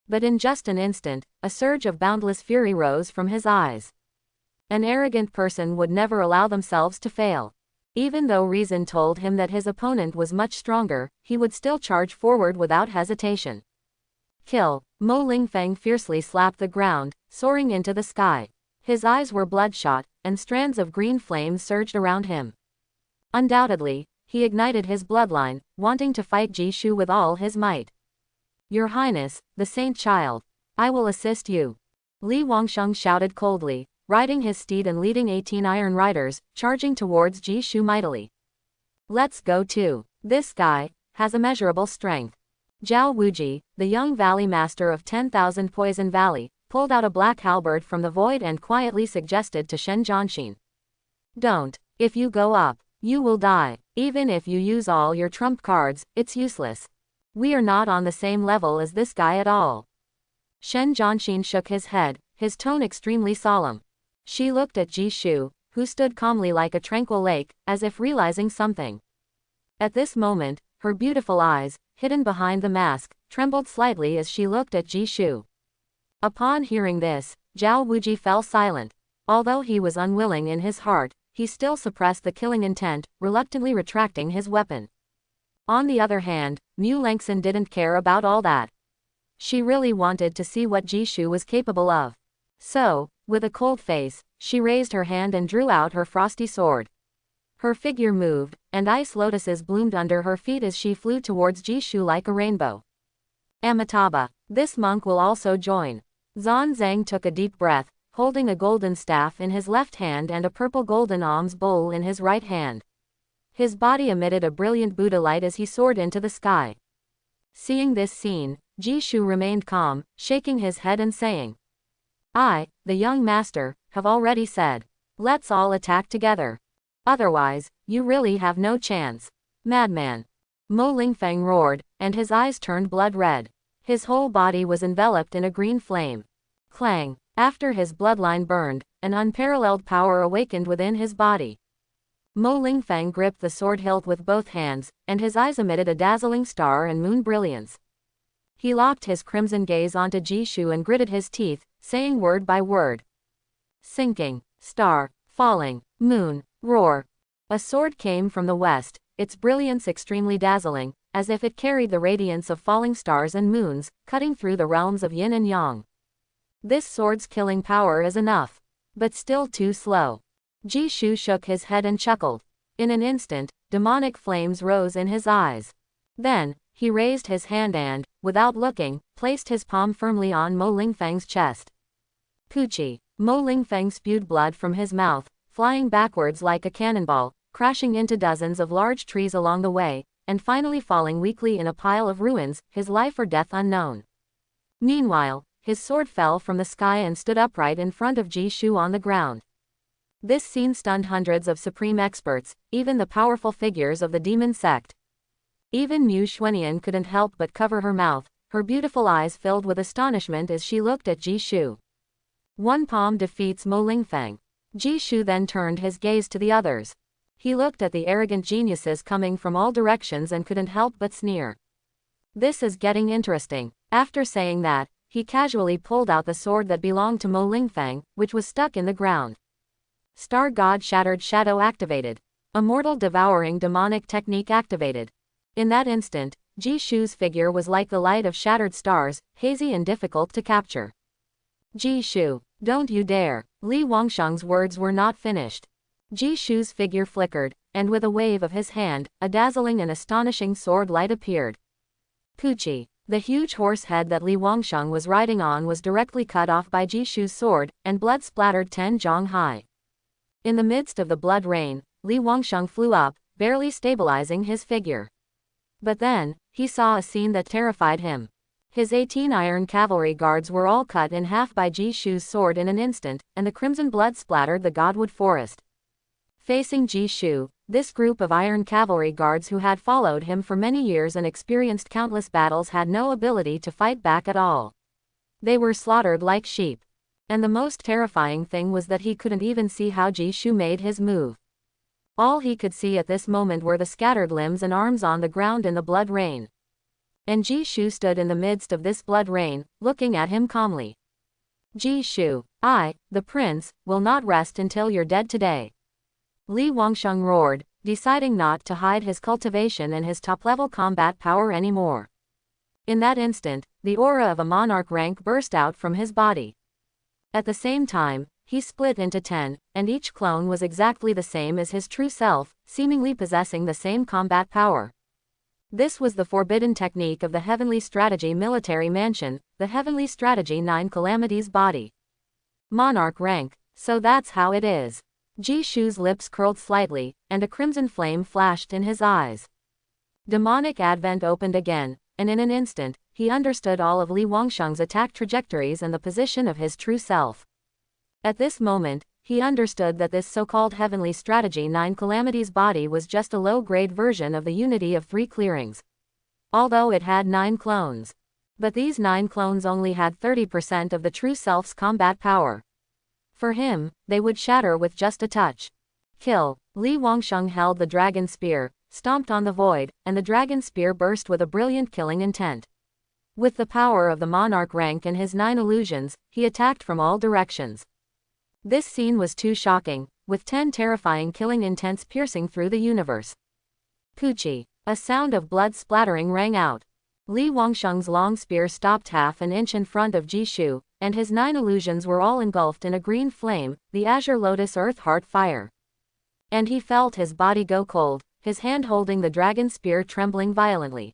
Speaker 1: But in just an instant, a surge of boundless fury rose from his eyes. An arrogant person would never allow themselves to fail. Even though reason told him that his opponent was much stronger, he would still charge forward without hesitation. Kill! Mo Lingfeng fiercely slapped the ground, soaring into the sky. His eyes were bloodshot, and strands of green flames surged around him. Undoubtedly, he ignited his bloodline, wanting to fight Jishu with all his might. Your Highness, the Saint Child, I will assist you. Li Wangsheng shouted coldly, riding his steed and leading 18 iron riders, charging towards Jishu mightily. Let's go too. This guy has immeasurable strength. Zhao Wuji, the young valley master of 10,000 Poison Valley, pulled out a black halberd from the void and quietly suggested to Shen Jianxin. Don't. If you go up, you will die. Even if you use all your trump cards, it's useless. We are not on the same level as this guy at all. Shen Jianxin shook his head, his tone extremely solemn. She looked at Jishu, who stood calmly like a tranquil lake, as if realizing something. At this moment, her beautiful eyes, hidden behind the mask, trembled slightly as she looked at Jishu. Upon hearing this, Zhao Wuji fell silent. Although he was unwilling in his heart, he still suppressed the killing intent, reluctantly retracting his weapon. On the other hand, Mu Lengxin didn't care about all that. She really wanted to see what Jishu was capable of. So, with a cold face, she raised her hand and drew out her frosty sword. Her figure moved, and ice lotuses bloomed under her feet as she flew towards Jishu like a rainbow. Amitabha, this monk will also join. Zan Zhang took a deep breath, holding a golden staff in his left hand and a purple golden alms bowl in his right hand. His body emitted a brilliant Buddha light as he soared into the sky. Seeing this scene, Jishu remained calm, shaking his head and saying, "I, the young master, have already said, let's all attack together. Otherwise, you really have no chance." "Madman!" Mo Lingfeng roared, and his eyes turned blood red. His whole body was enveloped in a green flame. Clang! After his bloodline burned, an unparalleled power awakened within his body. Mo Lingfeng gripped the sword hilt with both hands, and his eyes emitted a dazzling star and moon brilliance. He locked his crimson gaze onto Jishu and gritted his teeth, saying word by word. Sinking, star, falling, moon, roar. A sword came from the west, its brilliance extremely dazzling, as if it carried the radiance of falling stars and moons, cutting through the realms of yin and yang. This sword's killing power is enough, but still too slow. Jishu shook his head and chuckled. In an instant, demonic flames rose in his eyes. Then, he raised his hand and, without looking, placed his palm firmly on Mo Lingfeng's chest. Puchi! Mo Lingfeng spewed blood from his mouth, flying backwards like a cannonball, crashing into dozens of large trees along the way, and finally falling weakly in a pile of ruins, his life or death unknown. Meanwhile, his sword fell from the sky and stood upright in front of Jishu on the ground. This scene stunned hundreds of supreme experts, even the powerful figures of the demon sect. Even Mu Xuanian couldn't help but cover her mouth, her beautiful eyes filled with astonishment as she looked at Jishu. One palm defeats Mo Lingfeng. Jishu then turned his gaze to the others. He looked at the arrogant geniuses coming from all directions and couldn't help but sneer. This is getting interesting. After saying that, he casually pulled out the sword that belonged to Mo Lingfeng, which was stuck in the ground. Star God Shattered Shadow activated. Immortal Devouring Demonic Technique activated. In that instant, Jishu's figure was like the light of shattered stars, hazy and difficult to capture. Jishu, don't you dare! Li Wangsheng's words were not finished. Jishu's figure flickered, and with a wave of his hand, a dazzling and astonishing sword light appeared. Puchi! The huge horse head that Li Wangsheng was riding on was directly cut off by Jishu's sword, and blood splattered 10 zhang high. In the midst of the blood rain, Li Wangsheng flew up, barely stabilizing his figure. But then, he saw a scene that terrified him. His 18 iron cavalry guards were all cut in half by Jishu's sword in an instant, and the crimson blood splattered the godwood forest. Facing Jishu, this group of iron cavalry guards who had followed him for many years and experienced countless battles had no ability to fight back at all. They were slaughtered like sheep. And the most terrifying thing was that he couldn't even see how Jishu made his move. All he could see at this moment were the scattered limbs and arms on the ground in the blood rain. And Jishu stood in the midst of this blood rain, looking at him calmly. Jishu, I, the prince, will not rest until you're dead today. Li Wangsheng roared, deciding not to hide his cultivation and his top-level combat power anymore. In that instant, the aura of a monarch rank burst out from his body. At the same time, he split into 10, and each clone was exactly the same as his true self, seemingly possessing the same combat power. This was the forbidden technique of the Heavenly Strategy Military Mansion, the Heavenly Strategy 9 Calamities body. Monarch rank, so that's how it is. Jishu's lips curled slightly, and a crimson flame flashed in his eyes. Demonic Advent opened again, and in an instant, he understood all of Li Wangsheng's attack trajectories and the position of his true self. At this moment, he understood that this so-called Heavenly Strategy 9 Calamities body was just a low-grade version of the Unity of 3 Clearings. Although it had 9 clones. But these 9 clones only had 30% of the true self's combat power. For him, they would shatter with just a touch. Kill. Li Wangsheng held the dragon spear, stomped on the void, and the dragon spear burst with a brilliant killing intent. With the power of the monarch rank and his 9 illusions, he attacked from all directions. This scene was too shocking, with 10 terrifying killing intents piercing through the universe. Poochie. A sound of blood splattering rang out. Li Wangsheng's long spear stopped half an inch in front of Jishu, and his 9 illusions were all engulfed in a green flame, the azure lotus earth heart fire. And he felt his body go cold, his hand holding the dragon spear trembling violently.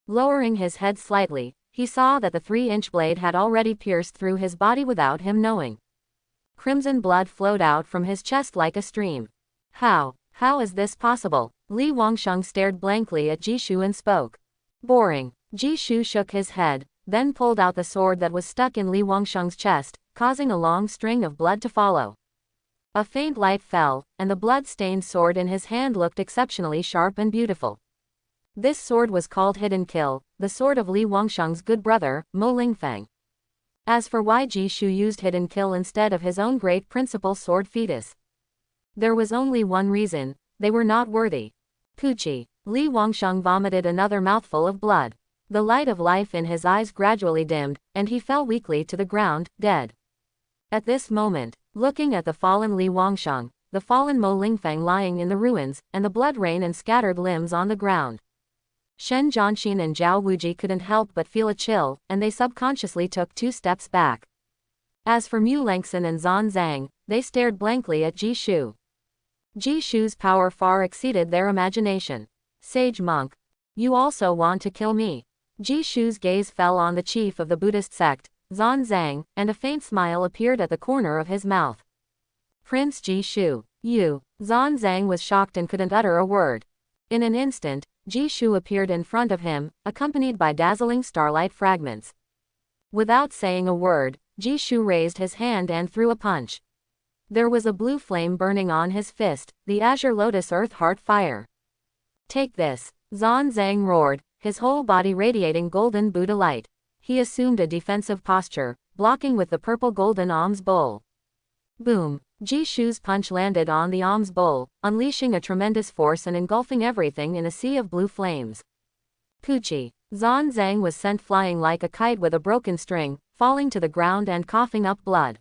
Speaker 1: Lowering his head slightly, he saw that the 3-inch blade had already pierced through his body without him knowing. Crimson blood flowed out from his chest like a stream. How is this possible? Li Wangsheng stared blankly at Jishu and spoke. Boring. Jishu shook his head, then pulled out the sword that was stuck in Li Wangsheng's chest, causing a long string of blood to follow. A faint light fell, and the blood-stained sword in his hand looked exceptionally sharp and beautiful. This sword was called Hidden Kill, the sword of Li Wangsheng's good brother, Mo Lingfang. As for why Jishu used Hidden Kill instead of his own great principal sword Fetus, there was only one reason: they were not worthy. Poochie. Li Wangsheng vomited another mouthful of blood. The light of life in his eyes gradually dimmed, and he fell weakly to the ground, dead. At this moment, looking at the fallen Li Wangsheng, the fallen Mo Lingfang lying in the ruins, and the blood rain and scattered limbs on the ground, Shen Zhanxin and Zhao Wuji couldn't help but feel a chill, and they subconsciously took 2 steps back. As for Mu Langson and Zan Zhang, they stared blankly at Jishu. Jishu's power far exceeded their imagination. Sage monk. You also want to kill me? Jishu's gaze fell on the chief of the Buddhist sect, Zan Zhang, and a faint smile appeared at the corner of his mouth. Prince Jishu. You. Zan Zhang was shocked and couldn't utter a word. In an instant, Jishu appeared in front of him, accompanied by dazzling starlight fragments. Without saying a word, Jishu raised his hand and threw a punch. There was a blue flame burning on his fist, the azure lotus earth heart fire. Take this, Zan Zhang roared, his whole body radiating golden Buddha light. He assumed a defensive posture, blocking with the purple golden alms bowl. Boom! Jishu's punch landed on the alms bowl, unleashing a tremendous force and engulfing everything in a sea of blue flames. Poochie. Zan Zhang was sent flying like a kite with a broken string, falling to the ground and coughing up blood.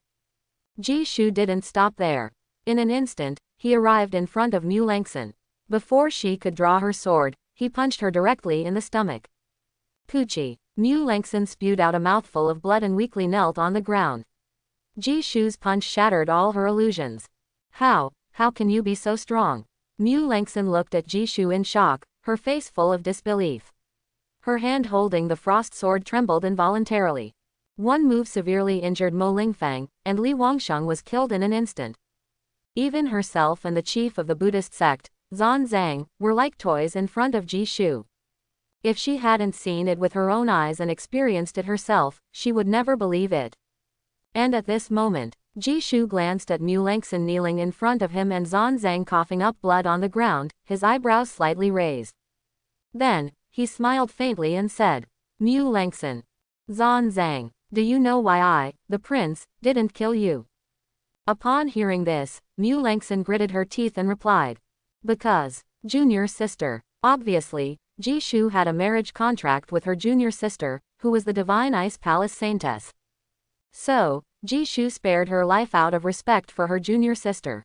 Speaker 1: Jishu didn't stop there. In an instant, he arrived in front of Mu Langson. Before she could draw her sword, he punched her directly in the stomach. Poochie. Mu Langson spewed out a mouthful of blood and weakly knelt on the ground. Jishu's punch shattered all her illusions. How can you be so strong? Mu Langson looked at Jishu in shock, her face full of disbelief. Her hand holding the frost sword trembled involuntarily. One move severely injured Mo Lingfang, and Li Wangsheng was killed in an instant. Even herself and the chief of the Buddhist sect, Zan Zhang, were like toys in front of Jishu. If she hadn't seen it with her own eyes and experienced it herself, she would never believe it. And at this moment, Jishu glanced at Mu Langson kneeling in front of him and Zan Zhang coughing up blood on the ground, his eyebrows slightly raised. Then, he smiled faintly and said, Mu Langson. Zan Zhang, do you know why I, the prince, didn't kill you? Upon hearing this, Mu Langson gritted her teeth and replied, because, junior sister. Obviously, Jishu had a marriage contract with her junior sister, who was the Divine Ice Palace Saintess. So, Jishu spared her life out of respect for her junior sister.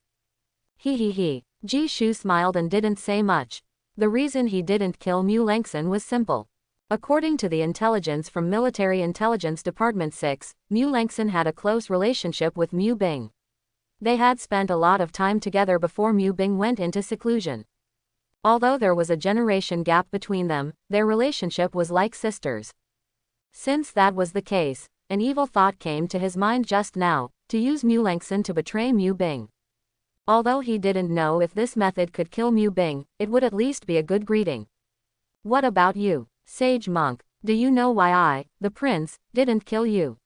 Speaker 1: He. Jishu smiled and didn't say much. The reason he didn't kill Mu Langson was simple. According to the intelligence from Military Intelligence Department 6, Mu Langson had a close relationship with Mu Bing. They had spent a lot of time together before Mu Bing went into seclusion. Although there was a generation gap between them, their relationship was like sisters. Since that was the case, an evil thought came to his mind just now, to use Mu Langson to betray Mu Bing. Although he didn't know if this method could kill Mu Bing, it would at least be a good greeting. What about you, sage monk? Do you know why I, the prince, didn't kill you?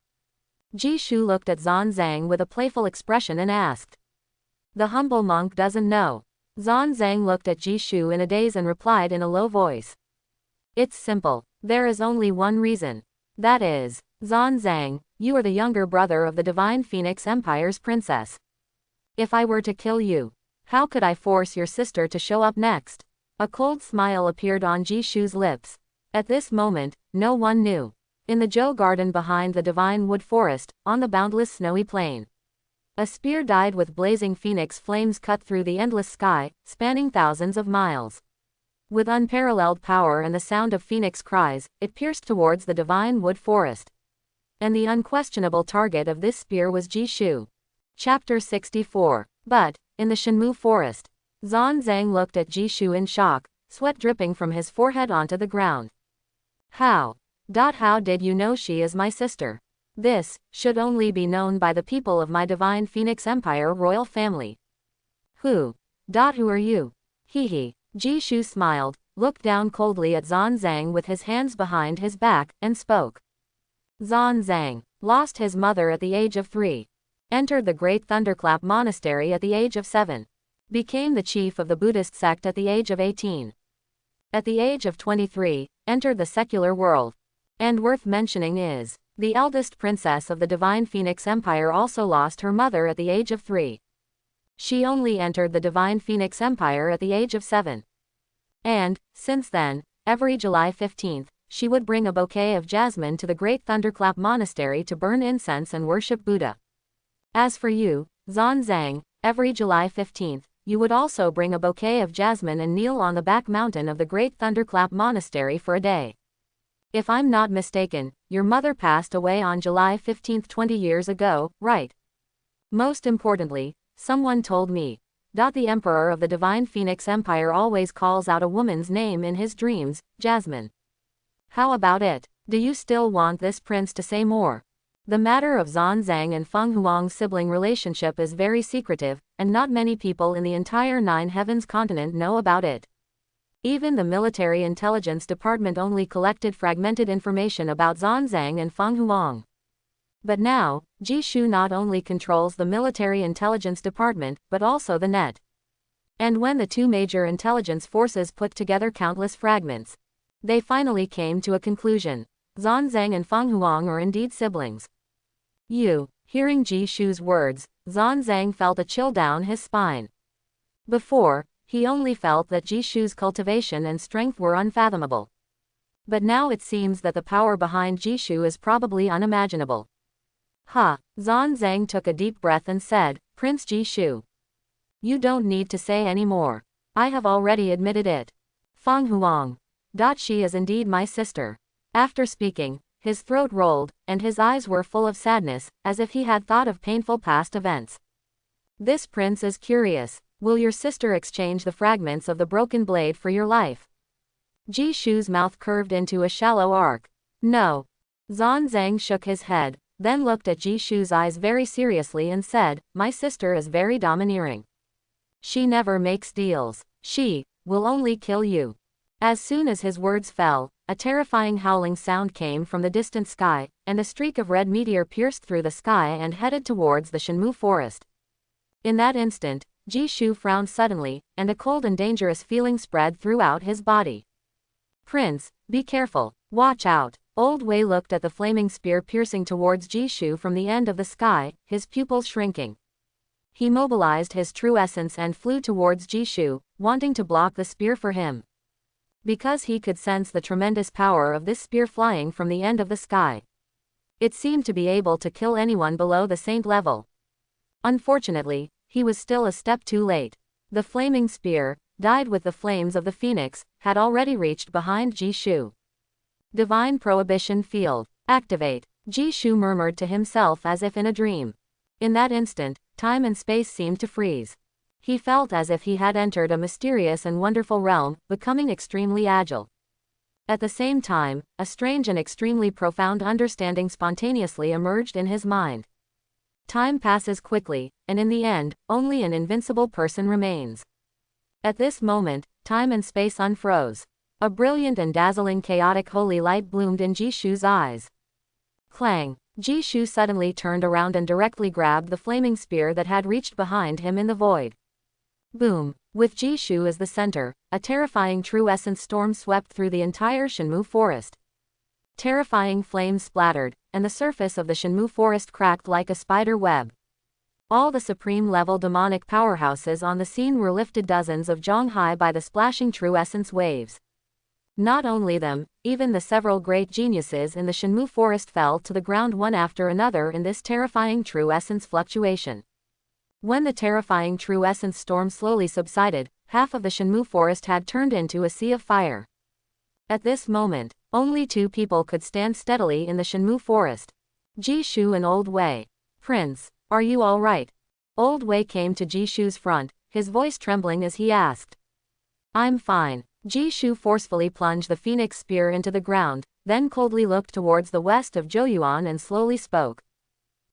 Speaker 1: Jishu looked at Zan Zhang with a playful expression and asked. The humble monk doesn't know. Zan Zhang looked at Jishu in a daze and replied in a low voice. It's simple. There is only one reason. That is, Zan Zhang, you are the younger brother of the Divine Phoenix Empire's princess. If I were to kill you, how could I force your sister to show up next? A cold smile appeared on Jishu's lips. At this moment, no one knew. In the Zhou garden behind the divine wood forest, on the boundless snowy plain, a spear dyed with blazing phoenix flames cut through the endless sky, spanning thousands of miles. With unparalleled power and the sound of phoenix cries, it pierced towards the divine wood forest. And the unquestionable target of this spear was Jishu. Chapter 64. But, in the Shenmu forest, Zhang looked at Jishu in shock, sweat dripping from his forehead onto the ground. How did you know she is my sister? This should only be known by the people of my divine Phoenix Empire royal family. Who are you? Hee. Jishu smiled, looked down coldly at Zhang with his hands behind his back, and spoke. Zhang lost his mother at the age of 3. Entered the Great Thunderclap Monastery at the age of 7. Became the chief of the Buddhist sect at the age of 18. At the age of 23, entered the secular world. And worth mentioning is, the eldest princess of the Divine Phoenix Empire also lost her mother at the age of 3. She only entered the Divine Phoenix Empire at the age of 7. And, since then, every July 15th, she would bring a bouquet of jasmine to the Great Thunderclap Monastery to burn incense and worship Buddha. As for you, Zhang, every July 15th, you would also bring a bouquet of jasmine and kneel on the back mountain of the Great Thunderclap Monastery for a day. If I'm not mistaken, your mother passed away on July 15th 20 years ago, right? Most importantly, someone told me that the Emperor of the Divine Phoenix Empire always calls out a woman's name in his dreams, Jasmine. How about it? Do you still want this prince to say more? The matter of Zhang and Fang Huang's sibling relationship is very secretive, and not many people in the entire Nine Heavens continent know about it. Even the military intelligence department only collected fragmented information about Zhang and Fang Huang. But now, Jishu not only controls the military intelligence department, but also the net. And when the two major intelligence forces put together countless fragments, they finally came to a conclusion. Zhang and Fang Huang are indeed siblings. Hearing Jishu's words, Zhang felt a chill down his spine. Before, he only felt that Jishu's cultivation and strength were unfathomable. But now it seems that the power behind Jishu is probably unimaginable. Zhang took a deep breath and said, Prince Jishu, you don't need to say any more. I have already admitted it. Fang Huang. She is indeed my sister. After speaking, his throat rolled, and his eyes were full of sadness, as if he had thought of painful past events. This prince is curious. Will your sister exchange the fragments of the broken blade for your life? Jishu's mouth curved into a shallow arc. No. Zhang shook his head, then looked at Jishu's eyes very seriously and said, my sister is very domineering. She never makes deals. She will only kill you. As soon as his words fell, a terrifying howling sound came from the distant sky, and a streak of red meteor pierced through the sky and headed towards the Shenmu forest. In that instant, Jishu frowned suddenly, and a cold and dangerous feeling spread throughout his body. Prince, be careful, watch out. Old Wei looked at the flaming spear piercing towards Jishu from the end of the sky, his pupils shrinking. He mobilized his true essence and flew towards Jishu, wanting to block the spear for him. Because he could sense the tremendous power of this spear flying from the end of the sky. It seemed to be able to kill anyone below the saint level. Unfortunately, he was still a step too late. The flaming spear, dyed with the flames of the phoenix, had already reached behind Jishu. Divine Prohibition Field. Activate. Jishu murmured to himself as if in a dream. In that instant, time and space seemed to freeze. He felt as if he had entered a mysterious and wonderful realm, becoming extremely agile. At the same time, a strange and extremely profound understanding spontaneously emerged in his mind. Time passes quickly, and in the end, only an invincible person remains. At this moment, time and space unfroze. A brilliant and dazzling chaotic holy light bloomed in Jishu's eyes. Clang! Jishu suddenly turned around and directly grabbed the flaming spear that had reached behind him in the void. Boom! With Jishu as the center, a terrifying true essence storm swept through the entire Shenmu forest. Terrifying flames splattered, and the surface of the Shenmu forest cracked like a spider web. All the supreme-level demonic powerhouses on the scene were lifted dozens of jong high by the splashing true essence waves. Not only them, even the several great geniuses in the Shenmue forest fell to the ground one after another in this terrifying true essence fluctuation. When the terrifying true essence storm slowly subsided, half of the Shenmue forest had turned into a sea of fire. At this moment, only two people could stand steadily in the Shenmue forest. Jishu and Old Wei. Prince, are you all right? Old Wei came to Jishu's front, his voice trembling as he asked. I'm fine. Jishu forcefully plunged the phoenix spear into the ground, then coldly looked towards the west of Joyuan and slowly spoke.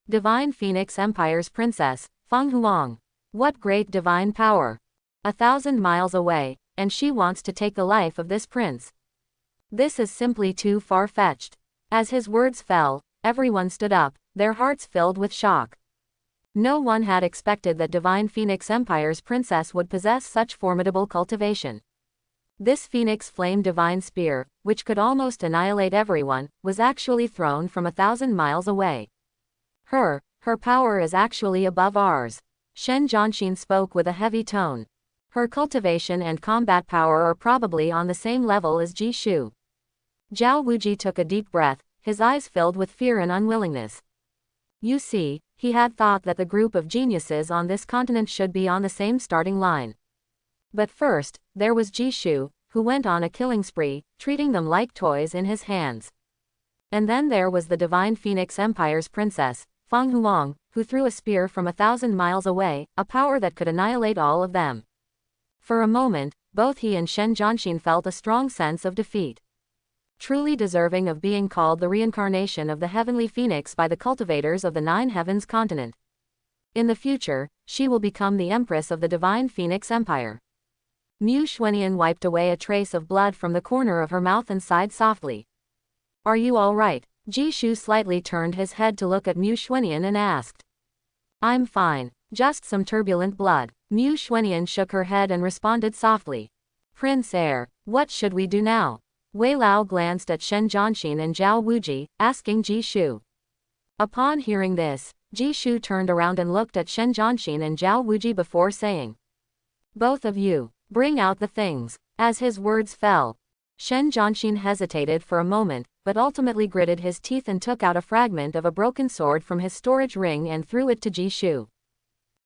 Speaker 1: Divine Phoenix Empire's princess, Fang Huang. What great divine power! 1,000 miles away, and she wants to take the life of this prince. This is simply too far-fetched. As his words fell, everyone stood up, their hearts filled with shock. No one had expected that Divine Phoenix Empire's princess would possess such formidable cultivation. This phoenix flame divine spear, which could almost annihilate everyone, was actually thrown from 1,000 miles away. Her power is actually above ours. Shen Jianxin spoke with a heavy tone. Her cultivation and combat power are probably on the same level as Jishu. Zhao Wuji took a deep breath, his eyes filled with fear and unwillingness. You see, he had thought that the group of geniuses on this continent should be on the same starting line. But first, there was Jishu, who went on a killing spree, treating them like toys in his hands. And then there was the Divine Phoenix Empire's princess, Fang Huang, who threw a spear from 1,000 miles away, a power that could annihilate all of them. For a moment, both he and Shen Jianxin felt a strong sense of defeat. Truly deserving of being called the reincarnation of the heavenly phoenix by the cultivators of the Nine Heavens continent. In the future, she will become the empress of the Divine Phoenix Empire. Mu Xuanian wiped away a trace of blood from the corner of her mouth and sighed softly. Are you all right? Jishu slightly turned his head to look at Mu Xuanian and asked. I'm fine, just some turbulent blood. Mu Xuanian shook her head and responded softly. Prince Heir, what should we do now? Wei Lao glanced at Shen Jianxin and Zhao Wuji, asking Jishu. Upon hearing this, Jishu turned around and looked at Shen Jianxin and Zhao Wuji before saying. Both of you, bring out the things. As his words fell, Shen Jianxin hesitated for a moment, but ultimately gritted his teeth and took out a fragment of a broken sword from his storage ring and threw it to Jishu.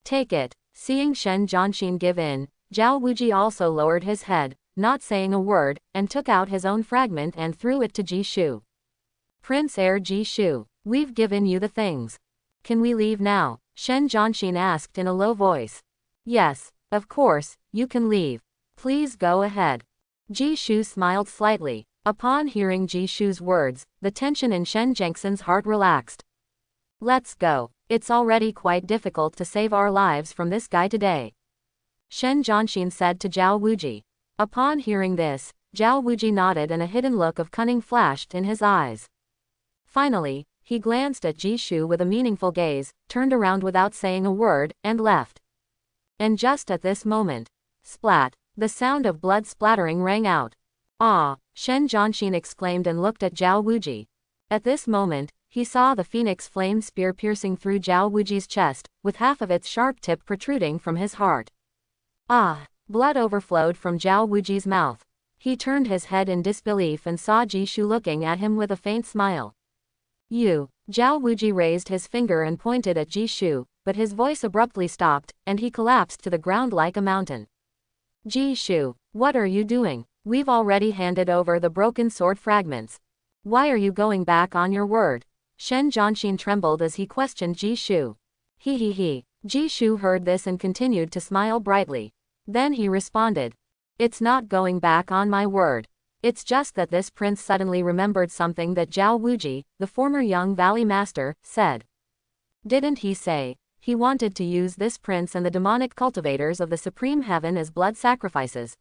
Speaker 1: Take it. Seeing Shen Jianxin give in, Zhao Wuji also lowered his head, not saying a word, and took out his own fragment and threw it to Jishu. Prince Heir Jishu, we've given you the things. Can we leave now? Shen Jianxin asked in a low voice. Yes, of course, you can leave. Please go ahead. Jishu smiled slightly. Upon hearing Jishu's words, the tension in Shen Jianxin's heart relaxed. Let's go. It's already quite difficult to save our lives from this guy today. Shen Jianxin said to Zhao Wuji. Upon hearing this, Zhao Wuji nodded and a hidden look of cunning flashed in his eyes. Finally, he glanced at Jishu with a meaningful gaze, turned around without saying a word, and left. And just at this moment, splat, the sound of blood splattering rang out. Ah! Shen Jianxin exclaimed and looked at Zhao Wuji. At this moment, he saw the phoenix flame spear piercing through Zhao Wuji's chest, with half of its sharp tip protruding from his heart. Ah! Blood overflowed from Zhao Wuji's mouth. He turned his head in disbelief and saw Jishu looking at him with a faint smile. You! Zhao Wuji raised his finger and pointed at Jishu, but his voice abruptly stopped, and he collapsed to the ground like a mountain. Jishu, what are you doing? We've already handed over the broken sword fragments. Why are you going back on your word? Shen Jianxin trembled as he questioned Jishu. He. Jishu heard this and continued to smile brightly. Then he responded. It's not going back on my word. It's just that this prince suddenly remembered something that Zhao Wuji, the former young valley master, said. Didn't he say he wanted to use this prince and the demonic cultivators of the supreme heaven as blood sacrifices?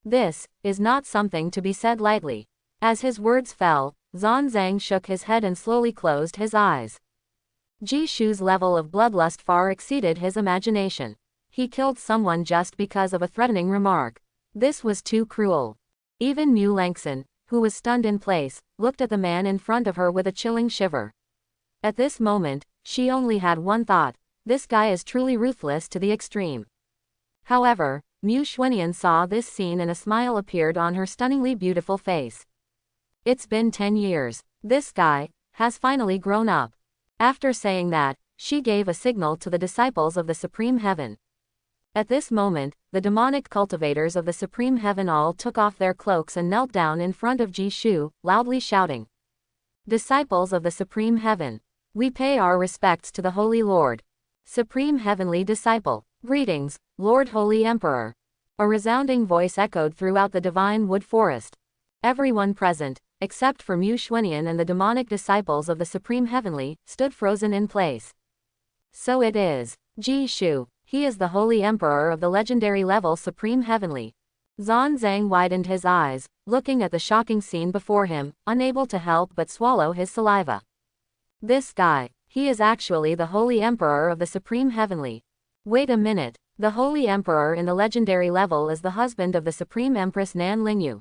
Speaker 1: This is not something to be said lightly. As his words fell, Zan Zhang shook his head and slowly closed his eyes. Jishu's level of bloodlust far exceeded his imagination. He killed someone just because of a threatening remark. This was too cruel. Even Mu Langxin, who was stunned in place, looked at the man in front of her with a chilling shiver. At this moment, she only had one thought. this guy is truly ruthless to the extreme. However, Mu Xuanyan saw this scene and a smile appeared on her stunningly beautiful face. It's been 10 years. This guy has finally grown up. After saying that, she gave a signal to the disciples of the Supreme Heaven. At this moment, the demonic cultivators of the Supreme Heaven all took off their cloaks and knelt down in front of Jishu, loudly shouting, "Disciples of the Supreme Heaven, we pay our respects to the Holy Lord. Supreme Heavenly Disciple, greetings, Lord Holy Emperor." A resounding voice echoed throughout the divine wood forest. Everyone present, except for Mu Xuanyan and the demonic disciples of the Supreme Heavenly, stood frozen in place. So it is Jishu. He is the Holy Emperor of the legendary level Supreme Heavenly. Zhan Zhang widened his eyes, looking at the shocking scene before him, unable to help but swallow his saliva. This guy, he is actually the Holy Emperor of the Supreme Heavenly. Wait a minute, the Holy Emperor in the legendary level is the husband of the Supreme Empress Nan Lingyu.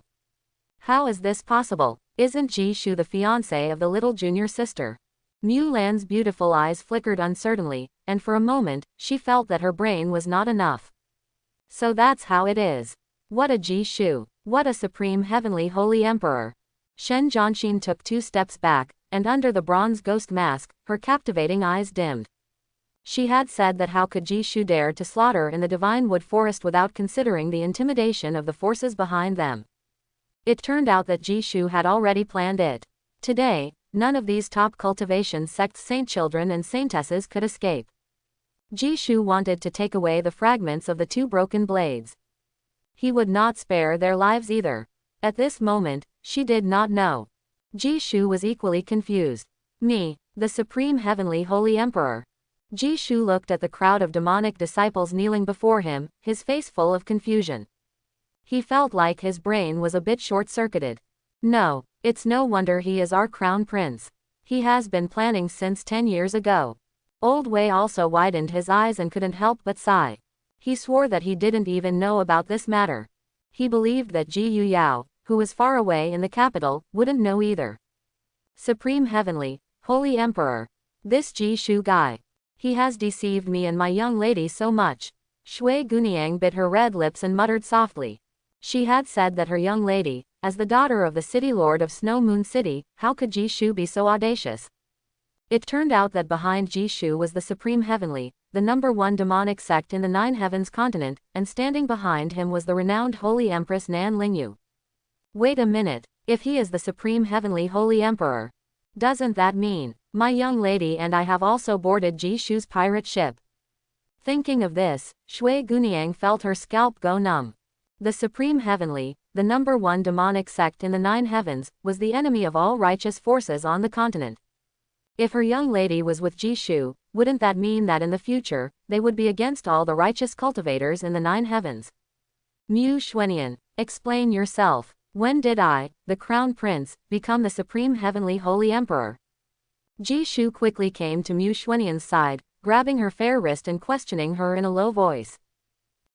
Speaker 1: How is this possible? Isn't Jishu the fiancé of the little junior sister? Mu Lan's beautiful eyes flickered uncertainly, and for a moment, she felt that her brain was not enough. So that's how it is. What a Jishu. What a Supreme Heavenly Holy Emperor. Shen Zhanxin took 2 steps back, and under the bronze ghost mask, her captivating eyes dimmed. She had said that how could Jishu dare to slaughter in the divine wood forest without considering the intimidation of the forces behind them. It turned out that Jishu had already planned it. Today, none of these top cultivation sects' saint children and saintesses could escape. Jishu wanted to take away the fragments of the 2 broken blades. He would not spare their lives either. At this moment, she did not know. Jishu was equally confused. Me, the Supreme Heavenly Holy Emperor. Jishu looked at the crowd of demonic disciples kneeling before him, his face full of confusion. He felt like his brain was a bit short-circuited. No, it's no wonder he is our crown prince. He has been planning since 10 years ago. Old Wei also widened his eyes and couldn't help but sigh. He swore that he didn't even know about this matter. He believed that Ji Yuyao, who was far away in the capital, wouldn't know either. Supreme Heavenly, Holy Emperor. This Jishu guy. He has deceived me and my young lady so much. Shui Guniang bit her red lips and muttered softly. She had said that her young lady, as the daughter of the city lord of Snow Moon City, how could Jishu be so audacious? It turned out that behind Jishu was the Supreme Heavenly, the #1 demonic sect in the 9 Heavens continent, and standing behind him was the renowned Holy Empress Nan Lingyu. Wait a minute, if he is the Supreme Heavenly Holy Emperor, doesn't that mean my young lady and I have also boarded Jishu's pirate ship? Thinking of this, Shui Guniang felt her scalp go numb. The Supreme Heavenly, the #1 demonic sect in the 9 Heavens, was the enemy of all righteous forces on the continent. If her young lady was with Jishu, wouldn't that mean that in the future, they would be against all the righteous cultivators in the 9 Heavens? Mu Xuanyan, explain yourself. When did I, the Crown Prince, become the Supreme Heavenly Holy Emperor? Jishu quickly came to Mu Xuanyan's side, grabbing her fair wrist and questioning her in a low voice.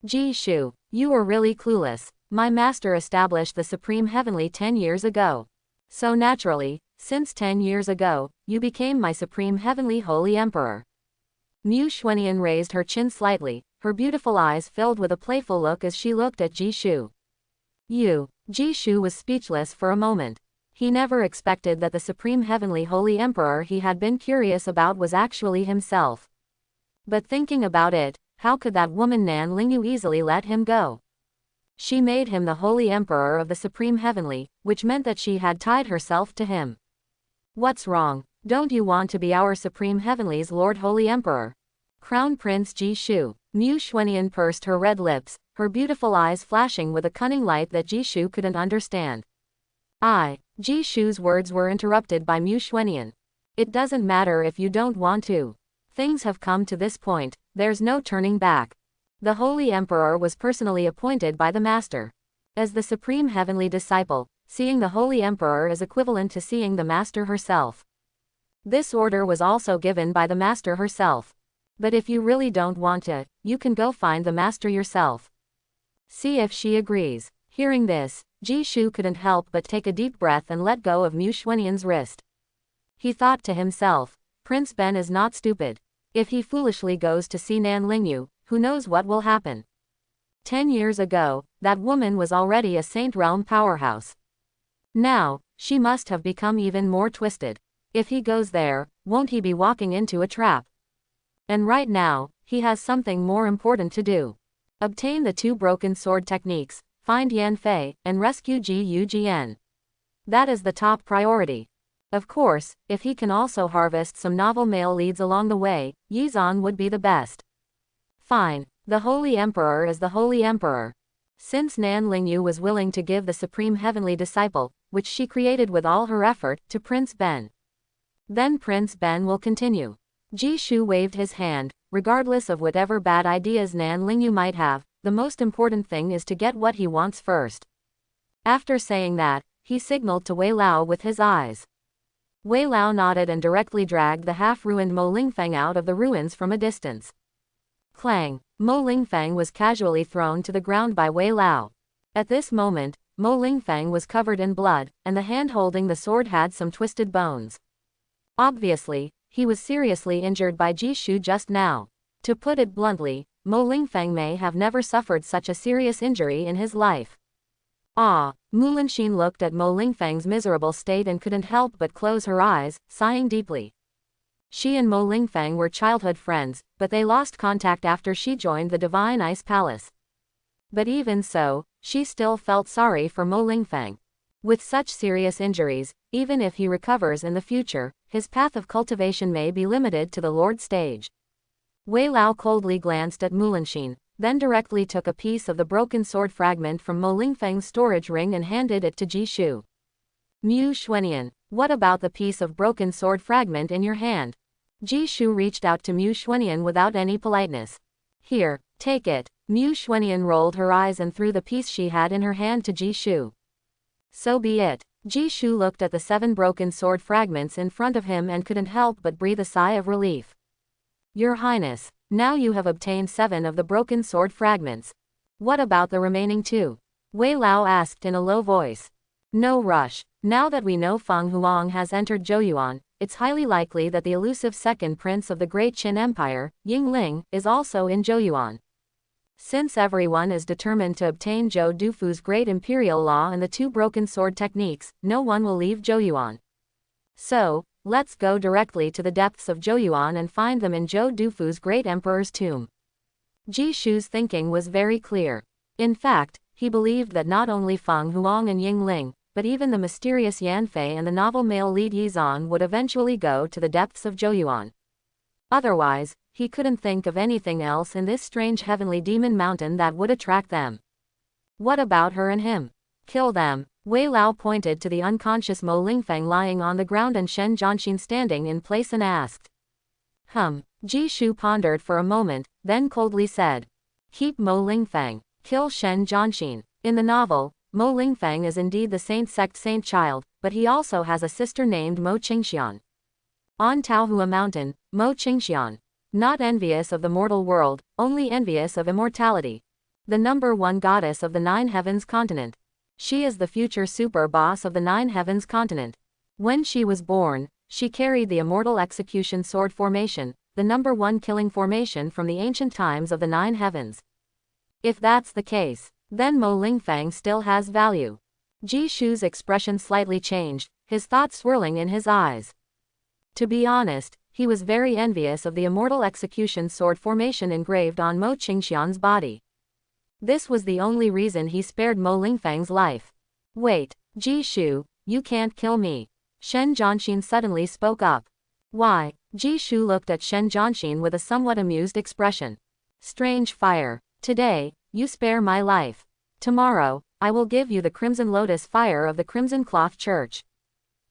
Speaker 1: Jishu, you are really clueless. My master established the Supreme Heavenly 10 years ago. So naturally, since 10 years ago, you became my Supreme Heavenly Holy Emperor. Mu Xuanyan raised her chin slightly, her beautiful eyes filled with a playful look as she looked at Jishu. Jishu was speechless for a moment. He never expected that the Supreme Heavenly Holy Emperor he had been curious about was actually himself. But thinking about it, how could that woman Nan Lingyu easily let him go? She made him the Holy Emperor of the Supreme Heavenly, which meant that she had tied herself to him. What's wrong? Don't you want to be our Supreme Heavenly's Lord Holy Emperor? Crown Prince Jishu. Mu Xuanyan pursed her red lips, her beautiful eyes flashing with a cunning light that Jishu couldn't understand. Jishu's words were interrupted by Mu Xuanyan. It doesn't matter if you don't want to. Things have come to this point, there's no turning back. The Holy Emperor was personally appointed by the Master. As the Supreme Heavenly Disciple, seeing the Holy Emperor is equivalent to seeing the Master herself. This order was also given by the Master herself. But if you really don't want to, you can go find the Master yourself. See if she agrees. Hearing this, Jishu couldn't help but take a deep breath and let go of Mu Xuanyan's wrist. He thought to himself, Prince Ben is not stupid. If he foolishly goes to see Nan Lingyu, who knows what will happen? 10 years ago, that woman was already a Saint Realm powerhouse. Now, she must have become even more twisted. If he goes there, won't he be walking into a trap? And right now, he has something more important to do. Obtain the 2 broken sword techniques, find Yan Fei, and rescue Ji Yu Jian. That is the top priority. Of course, if he can also harvest some novel male leads along the way, Yizan would be the best. Fine. The Holy Emperor is the Holy Emperor. Since Nan Lingyu was willing to give the Supreme Heavenly Disciple, which she created with all her effort, to Prince Ben, then Prince Ben will continue. Ji Shu waved his hand. Regardless of whatever bad ideas Nan Lingyu might have, the most important thing is to get what he wants first. After saying that, he signaled to Wei Lao with his eyes. Wei Lao nodded and directly dragged the half-ruined Mo Lingfeng out of the ruins from a distance. Clang! Mo Lingfeng was casually thrown to the ground by Wei Lao. At this moment, Mo Lingfeng was covered in blood, and the hand holding the sword had some twisted bones. Obviously, he was seriously injured by Ji Shu just now. To put it bluntly, Mo Lingfeng may have never suffered such a serious injury in his life. Ah! Mulanxin looked at Mo Lingfeng's miserable state and couldn't help but close her eyes, sighing deeply. She and Mo Lingfeng were childhood friends, but they lost contact after she joined the Divine Ice Palace. But even so, she still felt sorry for Mo Lingfeng. With such serious injuries, even if he recovers in the future, his path of cultivation may be limited to the Lord stage. Wei Lao coldly glanced at Mulanxin, then directly took a piece of the broken sword fragment from Mo Lingfeng's storage ring and handed it to Ji Shu. Mu Xuanian, what about the piece of broken sword fragment in your hand? Ji Shu reached out to Mu Xuanian without any politeness. Here, take it. Mu Xuanian rolled her eyes and threw the piece she had in her hand to Ji Shu. So be it. Ji Shu looked at the 7 broken sword fragments in front of him and couldn't help but breathe a sigh of relief. Your Highness, now you have obtained 7 of the broken sword fragments. What about the remaining 2? Wei Lao asked in a low voice. No rush. Now that we know Fang Huang has entered Zhouyuan, it's highly likely that the elusive second prince of the Great Qin Empire, Yingling, is also in Zhouyuan. Since everyone is determined to obtain Zhou Dufu's great imperial law and the 2 broken sword techniques, no one will leave Zhouyuan. So, let's go directly to the depths of Zhouyuan and find them in Zhou Dufu's great emperor's tomb. Ji Shu's thinking was very clear. In fact, he believed that not only Fang Huang and Yingling, but even the mysterious Yan Fei and the novel male lead Yizan would eventually go to the depths of Zhouyuan. Otherwise, he couldn't think of anything else in this strange heavenly demon mountain that would attract them. What about her and him? Kill them. Wei Lao pointed to the unconscious Mo Lingfeng lying on the ground and Shen Zhanxin standing in place and asked. Ji Shu pondered for a moment, then coldly said. Keep Mo Lingfeng. Kill Shen Zhanxin. In the novel, Mo Lingfeng is indeed the saint sect saint child, but he also has a sister named Mo Qingxian. On Taohua Mountain, Mo Qingxian. Not envious of the mortal world, only envious of immortality. The #1 goddess of the 9 heavens continent. She is the future super boss of the 9 heavens continent. When she was born, she carried the immortal execution sword formation, the #1 killing formation from the ancient times of the 9 heavens. If that's the case, then Mo Lingfeng still has value. Ji Shu's expression slightly changed, his thoughts swirling in his eyes. To be honest, he was very envious of the immortal execution sword formation engraved on Mo Qingxian's body. This was the only reason he spared Mo Lingfeng's life. Wait, Ji Shu, you can't kill me. Shen Zhanxin suddenly spoke up. Why? Ji Shu looked at Shen Zhanxin with a somewhat amused expression. Strange fire. Today, you spare my life. Tomorrow, I will give you the Crimson Lotus fire of the Crimson Cloth Church.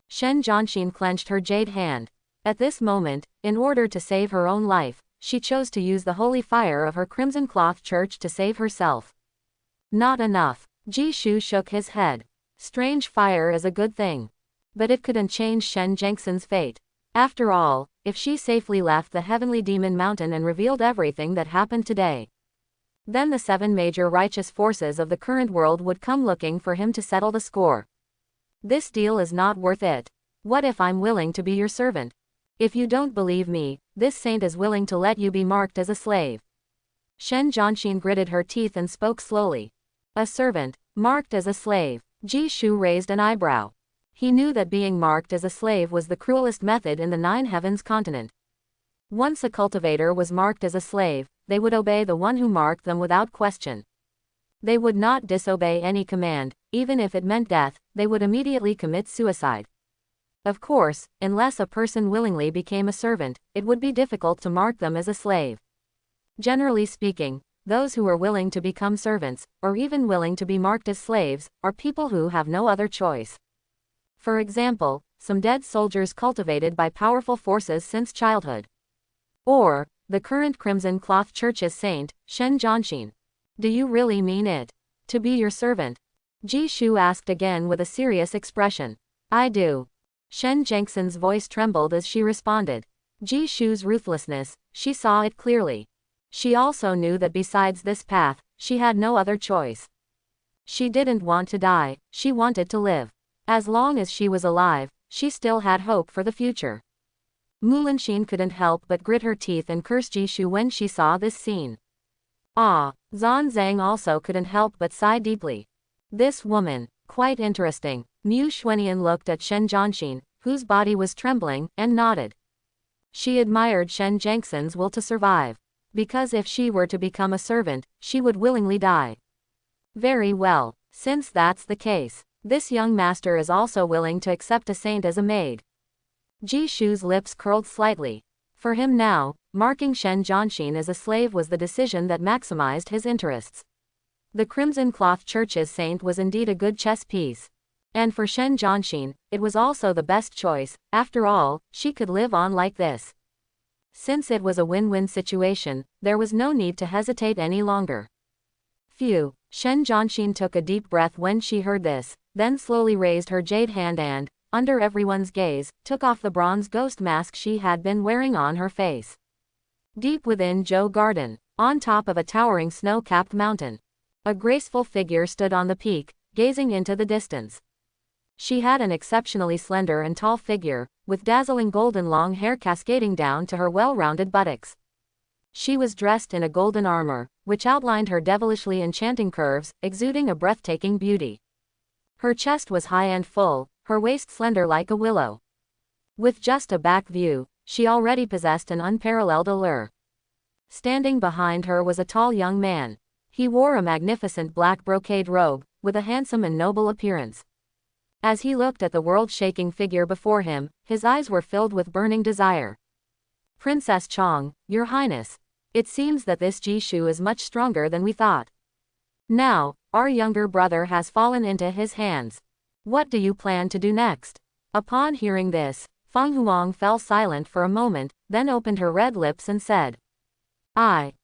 Speaker 1: Shen Zhanxin clenched her jade hand. At this moment, in order to save her own life, she chose to use the holy fire of her Crimson Cloth Church to save herself. Not enough. Ji Shu shook his head. Strange fire is a good thing. But it couldn't change Shen Zhanxin's fate. After all, if she safely left the heavenly demon mountain and revealed everything that happened today, then the 7 major righteous forces of the current world would come looking for him to settle the score. This deal is not worth it. What if I'm willing to be your servant? If you don't believe me, this saint is willing to let you be marked as a slave. Shen Jianxin gritted her teeth and spoke slowly. A servant, marked as a slave. Ji Shu raised an eyebrow. He knew that being marked as a slave was the cruelest method in the Nine Heavens continent. Once a cultivator was marked as a slave, they would obey the one who marked them without question. They would not disobey any command, even if it meant death, they would immediately commit suicide. Of course, unless a person willingly became a servant, it would be difficult to mark them as a slave. Generally speaking, those who are willing to become servants, or even willing to be marked as slaves, are people who have no other choice. For example, some dead soldiers cultivated by powerful forces since childhood. Or, the current Crimson Cloth Church's saint, Shen Jianxin. Do you really mean it? To be your servant? Ji Shu asked again with a serious expression. I do. Shen Jianxin's voice trembled as she responded. Ji Shu's ruthlessness, she saw it clearly. She also knew that besides this path, she had no other choice. She didn't want to die, she wanted to live. As long as she was alive, she still had hope for the future. Mulanxin couldn't help but grit her teeth and curse Ji Shu when she saw this scene. Ah, Zan Zhang also couldn't help but sigh deeply. This woman, quite interesting. Mu Xuanian looked at Shen Jianxin, whose body was trembling, and nodded. She admired Shen Jianxin's will to survive. Because if she were to become a servant, she would willingly die. Very well, since that's the case, this young master is also willing to accept a saint as a maid. Ji Shu's lips curled slightly. For him now, marking Shen Jianxin as a slave was the decision that maximized his interests. The Crimson Cloth Church's saint was indeed a good chess piece. And for Shen Jianxin, it was also the best choice. After all, she could live on like this. Since it was a win-win situation, there was no need to hesitate any longer. Phew, Shen Jianxin took a deep breath when she heard this, then slowly raised her jade hand and, under everyone's gaze, took off the bronze ghost mask she had been wearing on her face. Deep within Zhou Garden, on top of a towering snow-capped mountain, a graceful figure stood on the peak, gazing into the distance. She had an exceptionally slender and tall figure, with dazzling golden long hair cascading down to her well-rounded buttocks. She was dressed in a golden armor, which outlined her devilishly enchanting curves, exuding a breathtaking beauty. Her chest was high and full, her waist slender like a willow. With just a back view, she already possessed an unparalleled allure. Standing behind her was a tall young man. He wore a magnificent black brocade robe, with a handsome and noble appearance. As he looked at the world-shaking figure before him, his eyes were filled with burning desire. Princess Chong, Your Highness. It seems that this Ji Shu is much stronger than we thought. Now, our younger brother has fallen into his hands. What do you plan to do next? Upon hearing this, Fang Huang fell silent for a moment, then opened her red lips and said,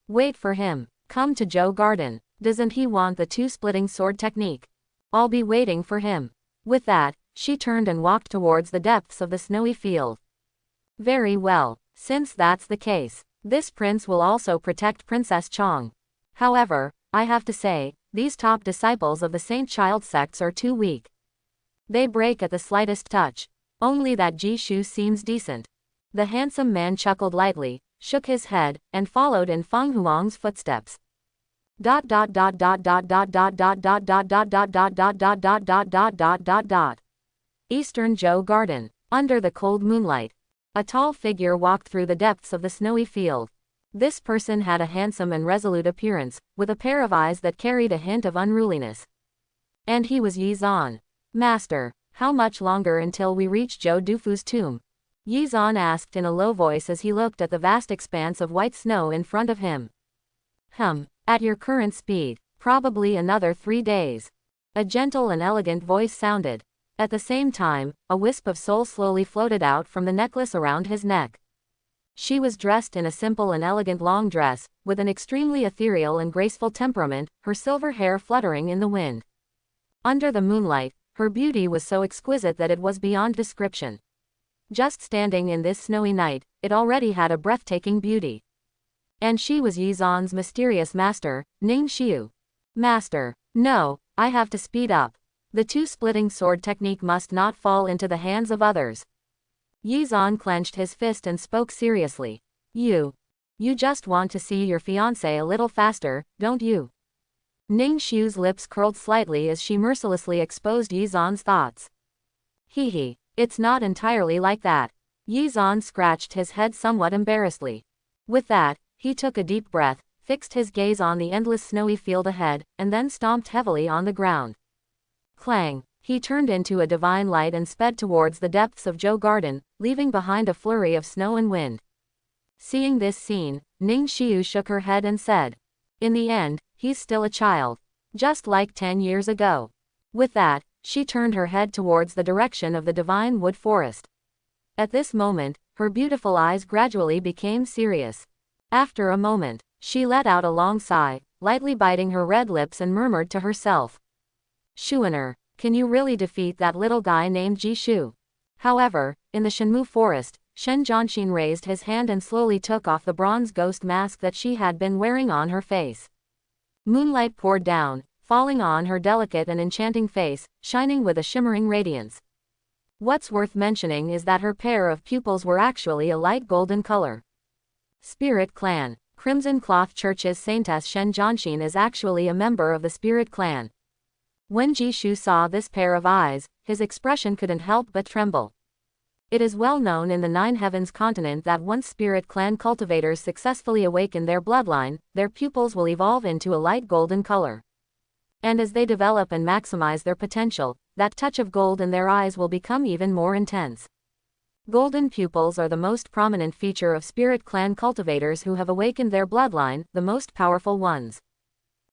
Speaker 1: Wait for him. Come to Zhou Garden. Doesn't he want the two-splitting sword technique? I'll be waiting for him. With that, she turned and walked towards the depths of the snowy field. Very well, since that's the case, this prince will also protect Princess Chong. However, I have to say, these top disciples of the Saint Child sects are too weak. They break at the slightest touch. Only that Ji Shu seems decent. The handsome man chuckled lightly, shook his head, and followed in Fang Huang's footsteps. Eastern Zhou Garden. Under the cold moonlight, a tall figure walked through the depths of the snowy field. This person had a handsome and resolute appearance, with a pair of eyes that carried a hint of unruliness. And he was Yi Zan. Master, how much longer until we reach Zhou Dufu's tomb? Yi Zan asked in a low voice as he looked at the vast expanse of white snow in front of him. At your current speed, probably another 3 days. A gentle and elegant voice sounded. At the same time, a wisp of soul slowly floated out from the necklace around his neck. She was dressed in a simple and elegant long dress, with an extremely ethereal and graceful temperament, her silver hair fluttering in the wind. Under the moonlight, her beauty was so exquisite that it was beyond description. Just standing in this snowy night, it already had a breathtaking beauty. And she was Yi Zan's mysterious master, Ning Xiu. Master, no, I have to speed up. The two-splitting sword technique must not fall into the hands of others. Yi Zan clenched his fist and spoke seriously. You just want to see your fiancé a little faster, don't you? Ning Xiu's lips curled slightly as she mercilessly exposed Yi Zan's thoughts. Hee, it's not entirely like that. Yi Zan scratched his head somewhat embarrassedly. With that, he took a deep breath, fixed his gaze on the endless snowy field ahead, and then stomped heavily on the ground. Clang! He turned into a divine light and sped towards the depths of Zhou Garden, leaving behind a flurry of snow and wind. Seeing this scene, Ning Xiu shook her head and said, "In the end, he's still a child. Just like 10 years ago." With that, she turned her head towards the direction of the divine wood forest. At this moment, her beautiful eyes gradually became serious. After a moment, she let out a long sigh, lightly biting her red lips and murmured to herself, "Shuaner, can you really defeat that little guy named Ji Shu?" However, in the Shenmu forest, Shen Zhanxin raised his hand and slowly took off the bronze ghost mask that she had been wearing on her face. Moonlight poured down, falling on her delicate and enchanting face, shining with a shimmering radiance. What's worth mentioning is that her pair of pupils were actually a light golden color. Spirit Clan. Crimson Cloth Church's Saintess Shen Zhanxin is actually a member of the Spirit Clan. When Ji Shu saw this pair of eyes, his expression couldn't help but tremble. It is well known in the Nine Heavens continent that once Spirit Clan cultivators successfully awaken their bloodline, their pupils will evolve into a light golden color. And as they develop and maximize their potential, that touch of gold in their eyes will become even more intense. Golden pupils are the most prominent feature of Spirit Clan cultivators who have awakened their bloodline, the most powerful ones.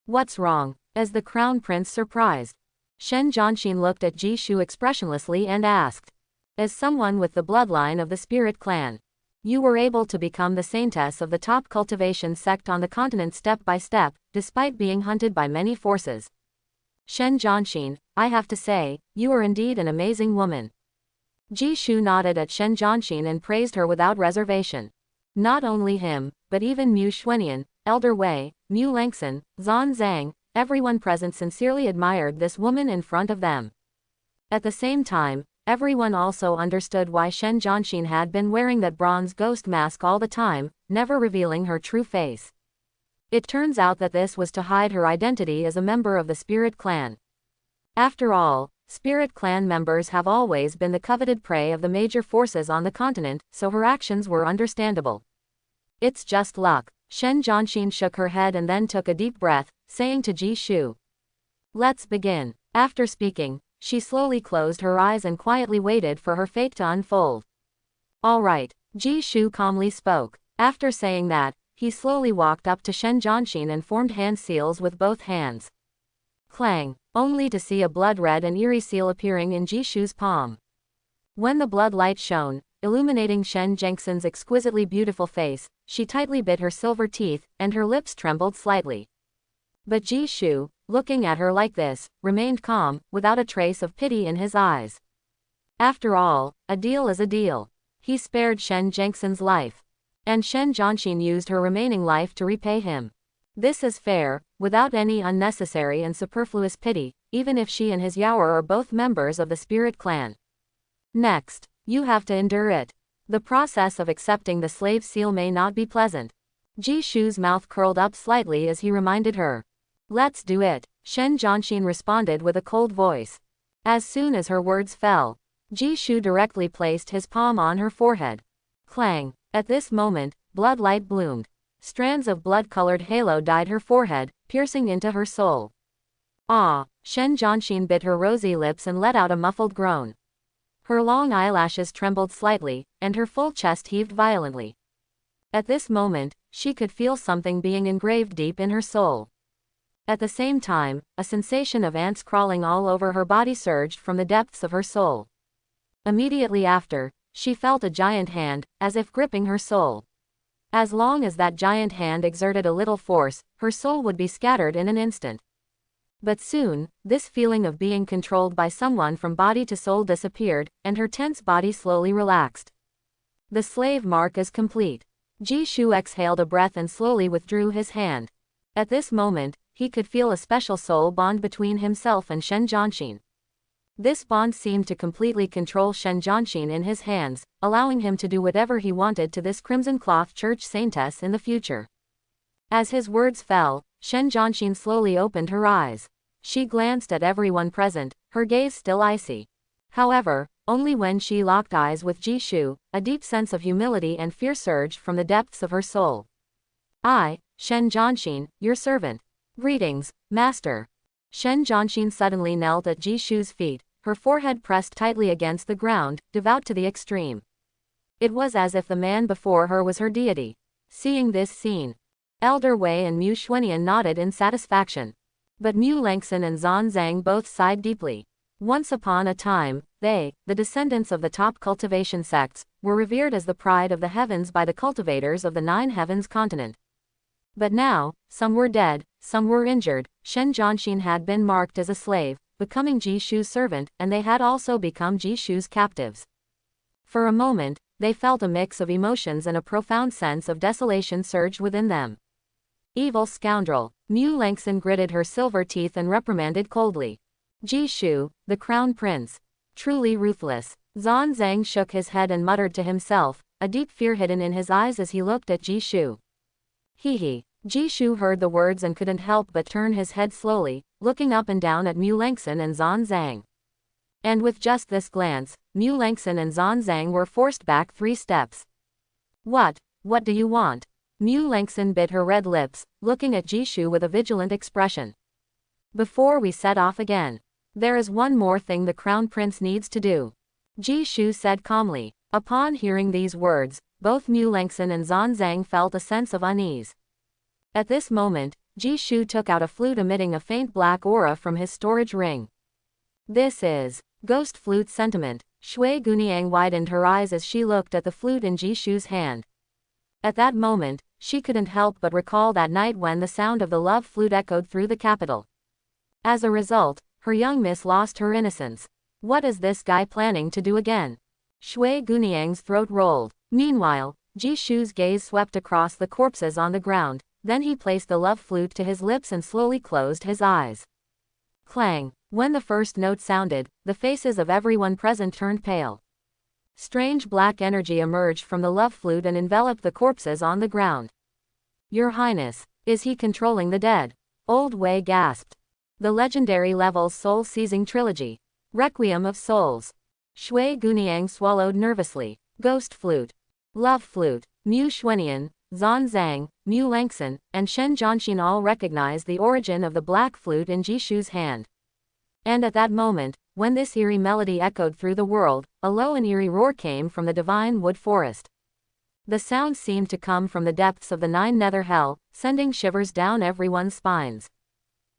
Speaker 1: What's wrong? As the Crown Prince surprised. Shen Zhanxin looked at Ji Shu expressionlessly and asked, "As someone with the bloodline of the Spirit Clan, you were able to become the saintess of the top cultivation sect on the continent step by step, despite being hunted by many forces. Shen Zhanxin, I have to say, you are indeed an amazing woman." Ji Shu nodded at Shen Zhanxin and praised her without reservation. Not only him, but even Mu Xuanian, Elder Wei, Mu Langxin, Zan Zhang, everyone present sincerely admired this woman in front of them. At the same time, everyone also understood why Shen Zhanxin had been wearing that bronze ghost mask all the time, never revealing her true face. It turns out that this was to hide her identity as a member of the Spirit Clan. After all, Spirit Clan members have always been the coveted prey of the major forces on the continent, so her actions were understandable. "It's just luck." Shen Zhanxin shook her head and then took a deep breath, saying to Ji Shu, "Let's begin." After speaking, she slowly closed her eyes and quietly waited for her fate to unfold. "All right," Ji Shu calmly spoke. After saying that, he slowly walked up to Shen Zhanxin and formed hand seals with both hands. Clang! Only to see a blood-red and eerie seal appearing in Ji Shu's palm. When the blood light shone, illuminating Shen Zhanxin's exquisitely beautiful face, she tightly bit her silver teeth, and her lips trembled slightly. But Ji Shu, looking at her like this, remained calm, without a trace of pity in his eyes. After all, a deal is a deal. He spared Shen Zhanxin's life. And Shen Zhanxin used her remaining life to repay him. This is fair, without any unnecessary and superfluous pity, even if she and his Yaoer are both members of the Spirit Clan. Next, you have to endure it. The process of accepting the slave seal may not be pleasant. Ji Shu's mouth curled up slightly as he reminded her. "Let's do it," Shen Zhanxin responded with a cold voice. As soon as her words fell, Ji Shu directly placed his palm on her forehead. Clang! At this moment, blood light bloomed. Strands of blood-colored halo dyed her forehead, piercing into her soul. "Ah!" Shen Zhanxin bit her rosy lips and let out a muffled groan. Her long eyelashes trembled slightly, and her full chest heaved violently. At this moment, she could feel something being engraved deep in her soul. At the same time, a sensation of ants crawling all over her body surged from the depths of her soul. Immediately after, she felt a giant hand, as if gripping her soul. As long as that giant hand exerted a little force, her soul would be scattered in an instant. But soon, this feeling of being controlled by someone from body to soul disappeared, and her tense body slowly relaxed. The slave mark is complete. Ji Shu exhaled a breath and slowly withdrew his hand. At this moment, he could feel a special soul bond between himself and Shen Zhanxin. This bond seemed to completely control Shen Jianxin in his hands, allowing him to do whatever he wanted to this crimson cloth church saintess in the future. As his words fell, Shen Jianxin slowly opened her eyes. She glanced at everyone present, her gaze still icy. However, only when she locked eyes with Ji Shu, a deep sense of humility and fear surged from the depths of her soul. I, Shen Jianxin, your servant. Greetings, master. Shen Jianxin suddenly knelt at Ji Shu's feet, her forehead pressed tightly against the ground, devout to the extreme. It was as if the man before her was her deity. Seeing this scene, Elder Wei and Mu Xuanian nodded in satisfaction. But Mu Lengxin and Zan Zhang both sighed deeply. Once upon a time, they, the descendants of the top cultivation sects, were revered as the pride of the heavens by the cultivators of the 9 heavens continent. But now, some were dead, some were injured. Shen Jianxin had been marked as a slave, becoming Ji Shu's servant, and they had also become Ji Shu's captives. For a moment, they felt a mix of emotions and a profound sense of desolation surged within them. Evil scoundrel, Mu Lengxin gritted her silver teeth and reprimanded coldly. Ji Shu, the crown prince. Truly ruthless. Zan Zhang shook his head and muttered to himself, a deep fear hidden in his eyes as he looked at Ji Shu. He. Ji Shu heard the words and couldn't help but turn his head slowly, looking up and down at Mu Lengxin and Zan Zhang. And with just this glance, Mu Lengxin and Zan Zhang were forced back 3 steps. What do you want? Mu Lengxin bit her red lips, looking at Ji Shu with a vigilant expression. Before we set off again, there is one more thing the crown prince needs to do. Ji Shu said calmly. Upon hearing these words, both Mu Lengxin and Zan Zhang felt a sense of unease. At this moment, Ji Shu took out a flute emitting a faint black aura from his storage ring. This is ghost flute sentiment. Shui Guniang widened her eyes as she looked at the flute in Ji Shu's hand. At that moment, she couldn't help but recall that night when the sound of the love flute echoed through the capital. As a result, her young miss lost her innocence. What is this guy planning to do again? Shui Guniang's throat rolled. Meanwhile, Ji Shu's gaze swept across the corpses on the ground, then he placed the love flute to his lips and slowly closed his eyes. Clang. When the first note sounded, the faces of everyone present turned pale. Strange black energy emerged from the love flute and enveloped the corpses on the ground. Your Highness, is he controlling the dead? Old Wei gasped. The legendary level's soul-seizing trilogy. Requiem of Souls. Shui Guniang swallowed nervously. Ghost flute. Love flute. Mu Xuanian, Zan Zhang, Mu Lengxin, and Shen Jianxin all recognized the origin of the black flute in Ji Shu's hand. And at that moment, when this eerie melody echoed through the world, a low and eerie roar came from the divine wood forest. The sound seemed to come from the depths of the 9 nether hell, sending shivers down everyone's spines.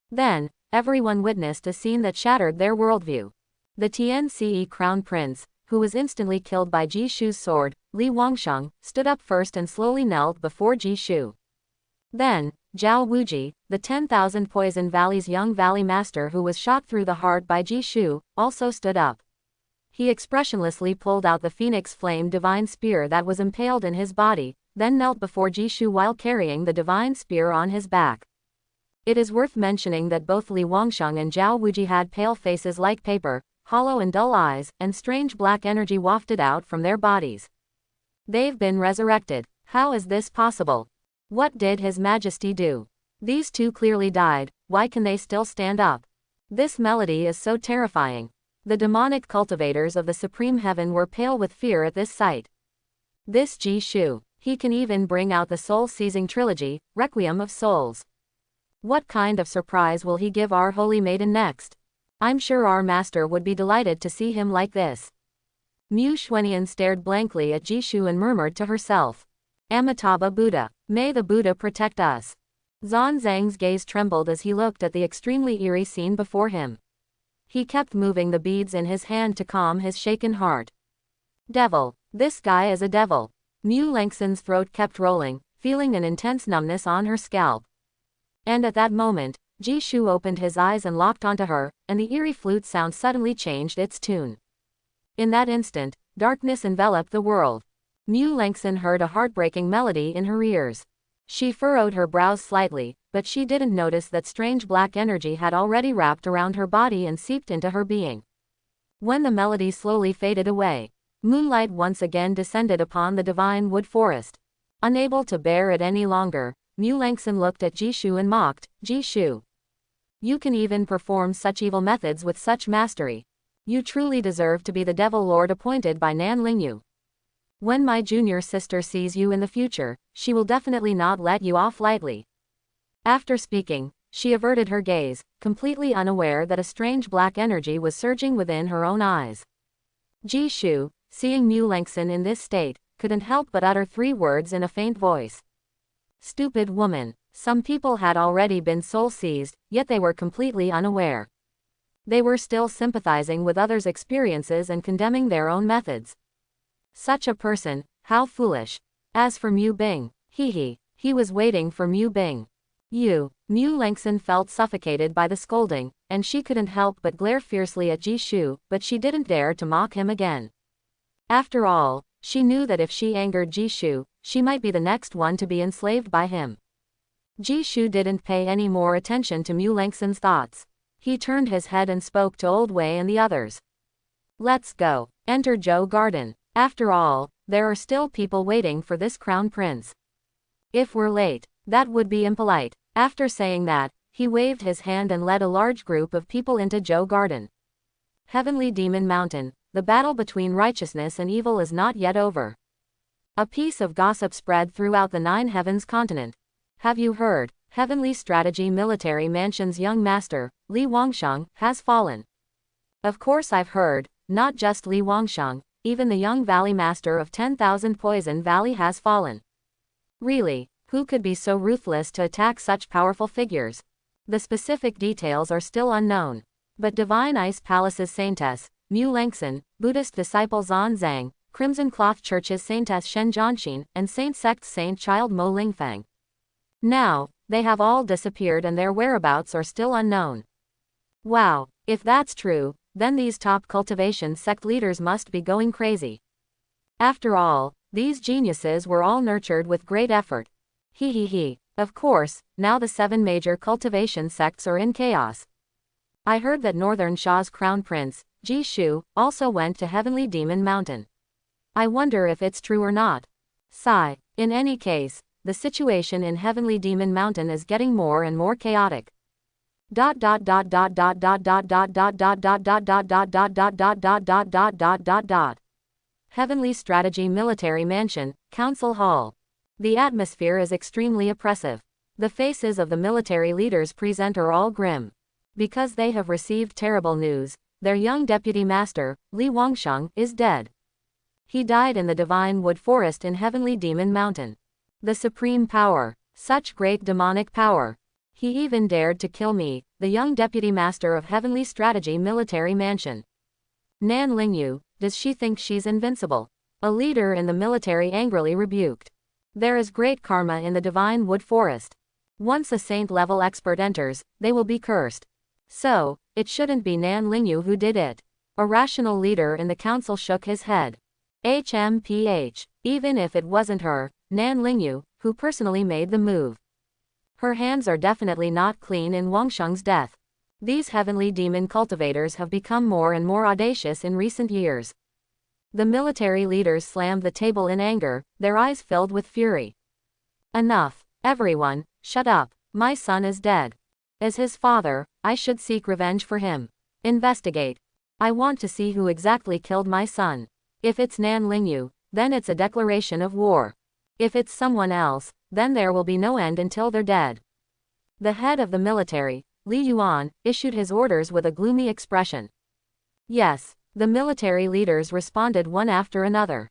Speaker 1: Then, everyone witnessed a scene that shattered their worldview. The Tiance crown prince, who was instantly killed by Ji Shu's sword, Li Wangsheng, stood up first and slowly knelt before Ji Shu. Then, Zhao Wuji, the 10,000 Poison Valley's young valley master who was shot through the heart by Ji Shu, also stood up. He expressionlessly pulled out the phoenix flame divine spear that was impaled in his body, then knelt before Ji Shu while carrying the divine spear on his back. It is worth mentioning that both Li Wangsheng and Zhao Wuji had pale faces like paper, hollow and dull eyes, and strange black energy wafted out from their bodies. They've been resurrected. How is this possible? What did His Majesty do? These two clearly died, why can they still stand up? This melody is so terrifying. The demonic cultivators of the Supreme Heaven were pale with fear at this sight. This Ji Shu, he can even bring out the soul-seizing trilogy, Requiem of Souls. What kind of surprise will he give our holy maiden next? I'm sure our master would be delighted to see him like this. Mu Xuanian stared blankly at Ji Shu and murmured to herself. Amitabha Buddha, may the Buddha protect us. Zan Zhang's gaze trembled as he looked at the extremely eerie scene before him. He kept moving the beads in his hand to calm his shaken heart. Devil, this guy is a devil. Mu Lengxin's throat kept rolling, feeling an intense numbness on her scalp. And at that moment, Ji Shu opened his eyes and locked onto her, and the eerie flute sound suddenly changed its tune. In that instant, darkness enveloped the world. Mu Lengxin heard a heartbreaking melody in her ears. She furrowed her brows slightly, but she didn't notice that strange black energy had already wrapped around her body and seeped into her being. When the melody slowly faded away, moonlight once again descended upon the divine wood forest. Unable to bear it any longer, Mu Langson looked at Jishu and mocked, "Jishu, you can even perform such evil methods with such mastery. You truly deserve to be the devil lord appointed by Nan Lingyu. When my junior sister sees you in the future, she will definitely not let you off lightly." After speaking, she averted her gaze, completely unaware that a strange black energy was surging within her own eyes. Jishu, seeing Mu Langson in this state, couldn't help but utter 3 words in a faint voice. Stupid woman. Some people had already been soul-seized, yet they were completely unaware. They were still sympathizing with others' experiences and condemning their own methods. Such a person, how foolish. As for Mu Bing, he was waiting for Mu Bing. Mu Langson felt suffocated by the scolding, and she couldn't help but glare fiercely at Jishu, but she didn't dare to mock him again. After all, she knew that if she angered Jishu, she might be the next one to be enslaved by him. Jishu didn't pay any more attention to Mu Langson's thoughts. He turned his head and spoke to Old Wei and the others. "Let's go. Enter Zhou Garden. After all, there are still people waiting for this crown prince. If we're late, that would be impolite." After saying that, he waved his hand and led a large group of people into Zhou Garden. Heavenly Demon Mountain, the battle between righteousness and evil is not yet over. A piece of gossip spread throughout the 9 Heavens continent. "Have you heard? Heavenly Strategy Military Mansion's young master, Li Wangsheng, has fallen." "Of course I've heard. Not just Li Wangsheng, even the young Valley Master of 10,000 Poison Valley has fallen." "Really? Who could be so ruthless to attack such powerful figures?" "The specific details are still unknown. But Divine Ice Palace's Saintess, Mu Langson, Buddhist disciple Zan Zhang, Crimson Cloth Church's Saintess Shen Zhanxin, and Saint Sect's Saint Child Mo Lingfang. Now, they have all disappeared and their whereabouts are still unknown." "Wow, if that's true, then these top cultivation sect leaders must be going crazy. After all, these geniuses were all nurtured with great effort. Of course, now the 7 major cultivation sects are in chaos. I heard that Northern Shaw's crown prince, Jishu, also went to Heavenly Demon Mountain. I wonder if it's true or not." Sigh. In any case, the situation in Heavenly Demon Mountain is getting more and more chaotic. Heavenly Strategy Military Mansion, Council Hall. The atmosphere is extremely oppressive. The faces of the military leaders present are all grim. Because they have received terrible news, their young deputy master, Li Wangsheng, is dead. He died in the Divine Wood Forest in Heavenly Demon Mountain. The supreme power. Such great demonic power. He even dared to kill me, the young deputy master of Heavenly Strategy Military Mansion. Nan Lingyu, does she think she's invincible? A leader in the military angrily rebuked. There is great karma in the Divine Wood Forest. Once a saint-level expert enters, they will be cursed. So, it shouldn't be Nan Lingyu who did it. A rational leader in the council shook his head. Even if it wasn't her, Nan Lingyu, who personally made the move. Her hands are definitely not clean in Wangsheng's death. These heavenly demon cultivators have become more and more audacious in recent years. The military leaders slammed the table in anger, their eyes filled with fury. Enough. Everyone, shut up. My son is dead. As his father, I should seek revenge for him. Investigate. I want to see who exactly killed my son. If it's Nan Lingyu, then it's a declaration of war. If it's someone else, then there will be no end until they're dead. The head of the military, Li Yuan, issued his orders with a gloomy expression. Yes, the military leaders responded one after another.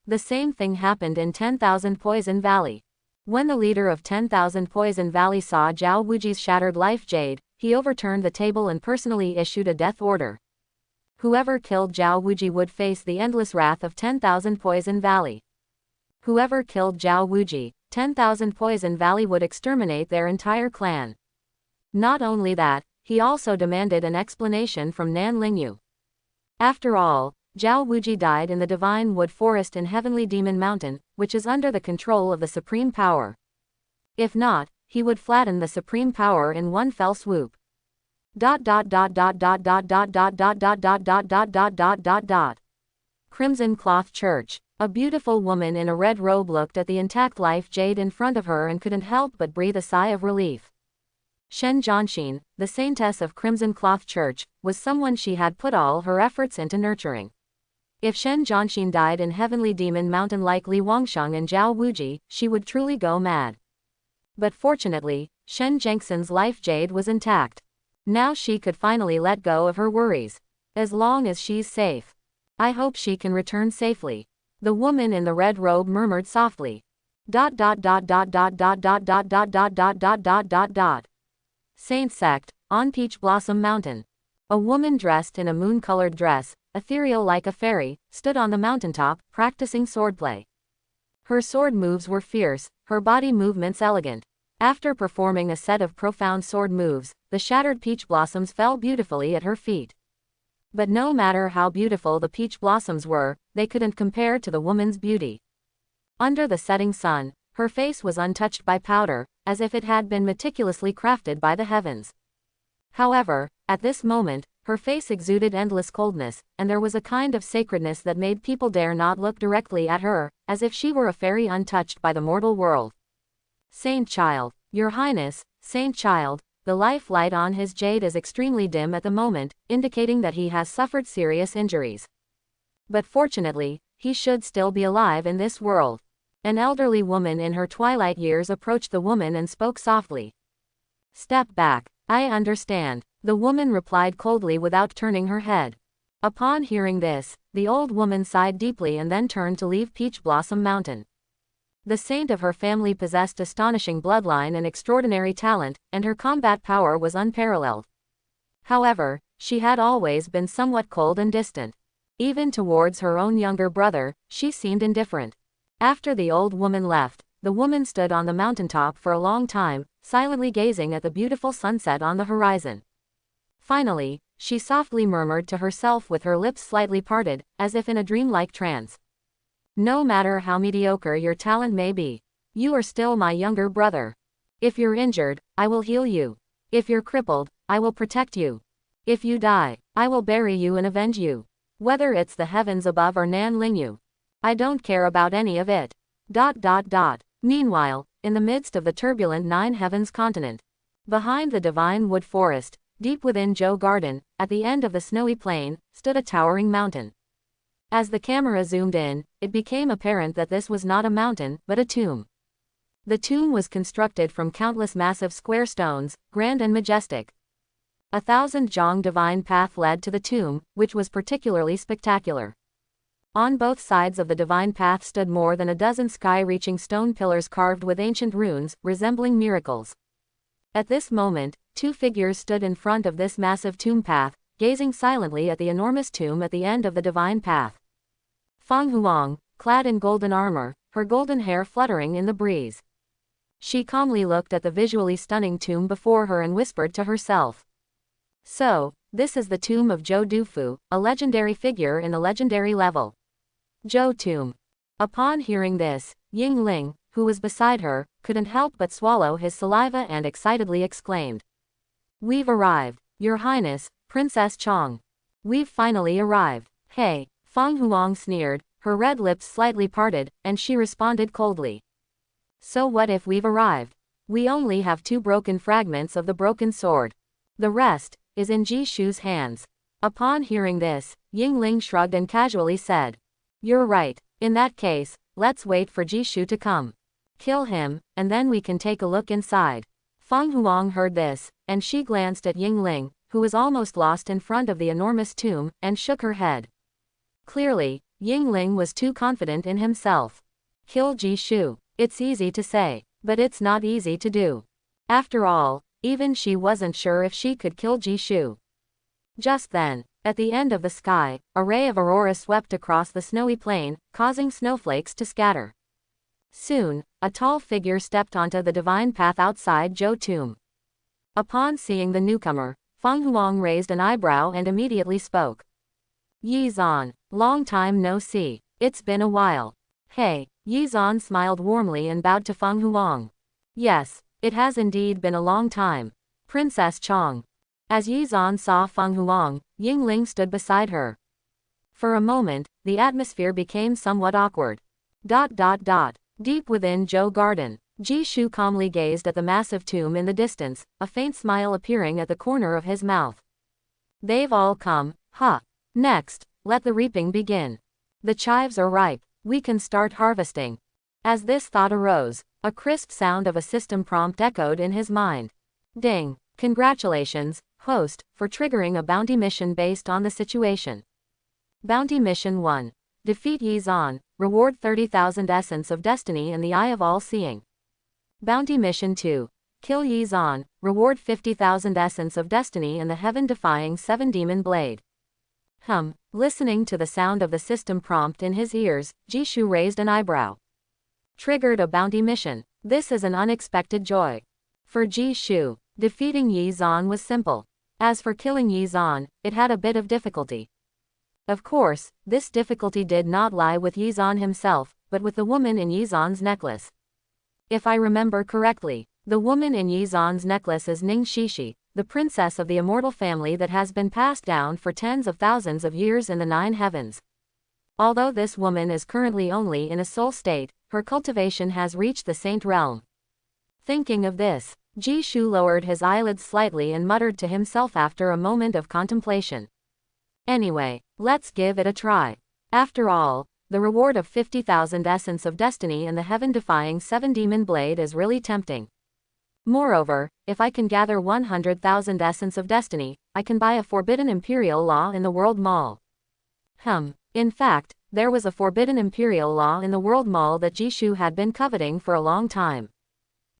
Speaker 1: The same thing happened in 10,000 Poison Valley. When the leader of 10,000 Poison Valley saw Zhao Wuji's shattered life jade, he overturned the table and personally issued a death order. Whoever killed Zhao Wuji would face the endless wrath of 10,000 Poison Valley. Whoever killed Zhao Wuji, 10,000 Poison Valley would exterminate their entire clan. Not only that, he also demanded an explanation from Nan Lingyu. After all, Zhao Wuji died in the Divine Wood Forest in Heavenly Demon Mountain, which is under the control of the Supreme Power. If not, he would flatten the supreme power in one fell swoop. Crimson Cloth Church. A beautiful woman in a red robe looked at the intact life jade in front of her and couldn't help but breathe a sigh of relief. Shen Jianxin, the saintess of Crimson Cloth Church, was someone she had put all her efforts into nurturing. If Shen Jianxin died in Heavenly Demon Mountain like Li Wangsheng and Zhao Wuji, she would truly go mad. But fortunately, Shen Jianxin's life jade was intact. Now she could finally let go of her worries. As long as she's safe. I hope she can return safely. The woman in the red robe murmured softly. Saint Sect, on Peach Blossom Mountain. A woman dressed in a moon-colored dress, ethereal like a fairy, stood on the mountaintop, practicing swordplay. Her sword moves were fierce, her body movements elegant. After performing a set of profound sword moves, the shattered peach blossoms fell beautifully at her feet. But no matter how beautiful the peach blossoms were, they couldn't compare to the woman's beauty. Under the setting sun, her face was untouched by powder, as if it had been meticulously crafted by the heavens. However, at this moment, her face exuded endless coldness, and there was a kind of sacredness that made people dare not look directly at her, as if she were a fairy untouched by the mortal world. Saint Child, Your Highness, Saint Child, the life light on his jade is extremely dim at the moment, indicating that he has suffered serious injuries. But fortunately, he should still be alive in this world. An elderly woman in her twilight years approached the woman and spoke softly. Step back, I understand, the woman replied coldly without turning her head. Upon hearing this, the old woman sighed deeply and then turned to leave Peach Blossom Mountain. The saint of her family possessed astonishing bloodline and extraordinary talent, and her combat power was unparalleled. However, she had always been somewhat cold and distant. Even towards her own younger brother, she seemed indifferent. After the old woman left, the woman stood on the mountaintop for a long time, silently gazing at the beautiful sunset on the horizon. Finally, she softly murmured to herself with her lips slightly parted, as if in a dreamlike trance. No matter how mediocre your talent may be, you are still my younger brother. If you're injured, I will heal you. If you're crippled, I will protect you. If you die, I will bury you and avenge you. Whether it's the heavens above or Nan Lingyu. I don't care about any of it. Meanwhile, in the midst of the turbulent Nine Heavens continent, behind the divine wood forest, deep within Zhou Garden, at the end of the snowy plain, stood a towering mountain. As the camera zoomed in, it became apparent that this was not a mountain, but a tomb. The tomb was constructed from countless massive square stones, grand and majestic. 1,000 zhang divine path led to the tomb, which was particularly spectacular. On both sides of the divine path stood more than a dozen sky-reaching stone pillars carved with ancient runes, resembling miracles. At this moment, two figures stood in front of this massive tomb path, gazing silently at the enormous tomb at the end of the divine path. Fang Huang, clad in golden armor, her golden hair fluttering in the breeze. She calmly looked at the visually stunning tomb before her and whispered to herself. So, this is the tomb of Zhou Dufu, a legendary figure in the legendary level. Zhou Tomb. Upon hearing this, Ying Ling, who was beside her, couldn't help but swallow his saliva and excitedly exclaimed. We've arrived, Your Highness, Princess Chong. We've finally arrived. Hey, Fang Huang sneered, her red lips slightly parted, and she responded coldly. So what if we've arrived? We only have 2 broken fragments of the broken sword. The rest is in Ji Shu's hands. Upon hearing this, Ying Ling shrugged and casually said. You're right, in that case, let's wait for Ji Shu to come. Kill him, and then we can take a look inside. Fang Huang heard this, and she glanced at Ying Ling, who was almost lost in front of the enormous tomb, and shook her head. Clearly, Ying Ling was too confident in himself. Kill Ji Shu. It's easy to say, but it's not easy to do. After all, even she wasn't sure if she could kill Ji Shu. Just then, at the end of the sky, a ray of aurora swept across the snowy plain, causing snowflakes to scatter. Soon, a tall figure stepped onto the divine path outside Zhou Tomb. Upon seeing the newcomer, Fang Huang raised an eyebrow and immediately spoke. Yi Zan, long time no see. It's been a while. Hey. Yi Zan smiled warmly and bowed to Fang Huang. Yes, It has indeed been a long time. Princess Chong. As Yi Zan saw Fang Huang, Yingling stood beside her. For a moment, the atmosphere became somewhat awkward. Deep within Zhou Garden, Ji Shu calmly gazed at the massive tomb in the distance, a faint smile appearing at the corner of his mouth. They've all come, huh? Next, let the reaping begin. The chives are ripe, we can start harvesting. As this thought arose, a crisp sound of a system prompt echoed in his mind. Ding! Congratulations, host, for triggering a bounty mission based on the situation. Bounty Mission 1. Defeat Yi Zan, reward 30,000 Essence of Destiny in the Eye of All-Seeing. Bounty Mission 2. Kill Yi Zan, reward 50,000 Essence of Destiny in the Heaven-Defying 7-Demon Blade. Listening to the sound of the system prompt in his ears, Ji Shu raised an eyebrow. Triggered a bounty mission. This is an unexpected joy. For Ji Shu, defeating Yi Zan was simple. As for killing Yi Zan, it had a bit of difficulty. Of course, this difficulty did not lie with Yi Zan himself, but with the woman in Yi Zan's necklace. If I remember correctly, the woman in Yi Zan's necklace is Ning Shishi, the princess of the immortal family that has been passed down for tens of thousands of years in the 9 heavens. Although this woman is currently only in a soul state, her cultivation has reached the saint realm. Thinking of this, Ji Shu lowered his eyelids slightly and muttered to himself after a moment of contemplation. Anyway, let's give it a try. After all, the reward of 50,000 Essence of Destiny and the Heaven-Defying 7-Demon Blade is really tempting. Moreover, if I can gather 100,000 Essence of Destiny, I can buy a forbidden Imperial Law in the World Mall. In fact, there was a forbidden Imperial Law in the World Mall that Ji Shu had been coveting for a long time.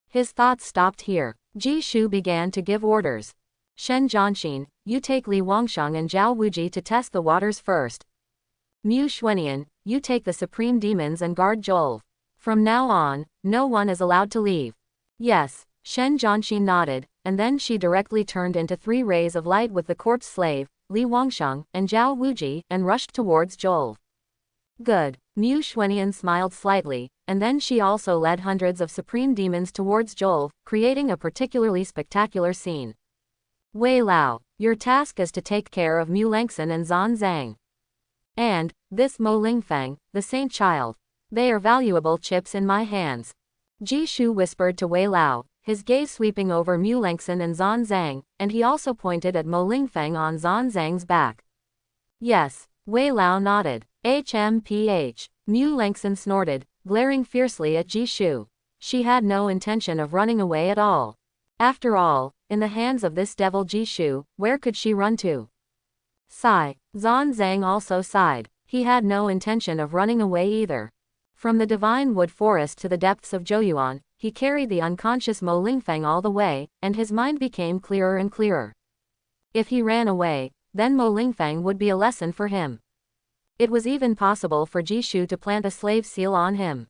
Speaker 1: His thoughts stopped here. Ji Shu began to give orders. Shen Zhanxin, you take Li Wangsheng and Zhao Wuji to test the waters first. Mu Xuanian, you take the Supreme Demons and guard Zhou. From now on, no one is allowed to leave. Yes, Shen Zhanxin nodded, and then she directly turned into 3 rays of light with the corpse slave, Li Wangsheng, and Zhao Wuji, and rushed towards Zhou. Good. Mu Xuanian smiled slightly, and then she also led hundreds of supreme demons towards Zhou, creating a particularly spectacular scene. Wei Lao, your task is to take care of Mu Lengxin and Zan Zhang. And, this Mo Lingfeng, the saint child. They are valuable chips in my hands. Ji Shu whispered to Wei Lao, his gaze sweeping over Mu Lengxin and Zan Zhang, and he also pointed at Mo Lingfeng on Zan Zhang's back. Yes, Wei Lao nodded. HMPH. Mu Lengxin snorted, glaring fiercely at Ji Shu. She had no intention of running away at all. After all, in the hands of this devil Ji Shu, where could she run to? Sigh. Zan Zhang also sighed. He had no intention of running away either. From the divine wood forest to the depths of Zhouyuan, he carried the unconscious Mo Lingfeng all the way, and his mind became clearer and clearer. If he ran away, then Mo Lingfeng would be a lesson for him. It was even possible for Ji Shu to plant a slave seal on him.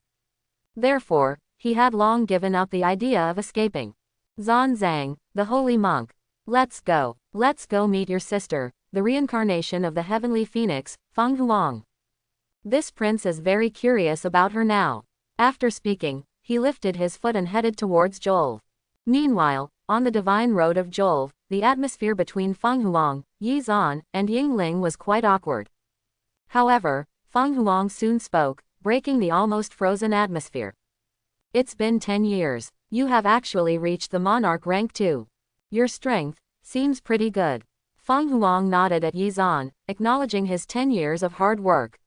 Speaker 1: Therefore, he had long given up the idea of escaping. Zan Zhang, the holy monk. Let's go meet your sister, the reincarnation of the heavenly phoenix, Fang Huang. This prince is very curious about her now. After speaking, he lifted his foot and headed towards Zhou. Meanwhile, on the divine road of Zhou, the atmosphere between Fang Huang, Yi Zan, and Yingling was quite awkward. However, Fang Huang soon spoke, breaking the almost frozen atmosphere. It's been 10 years. You have actually reached the monarch rank too. Your strength seems pretty good. Fang Huang nodded at Yi Zan, acknowledging his 10 years of hard work.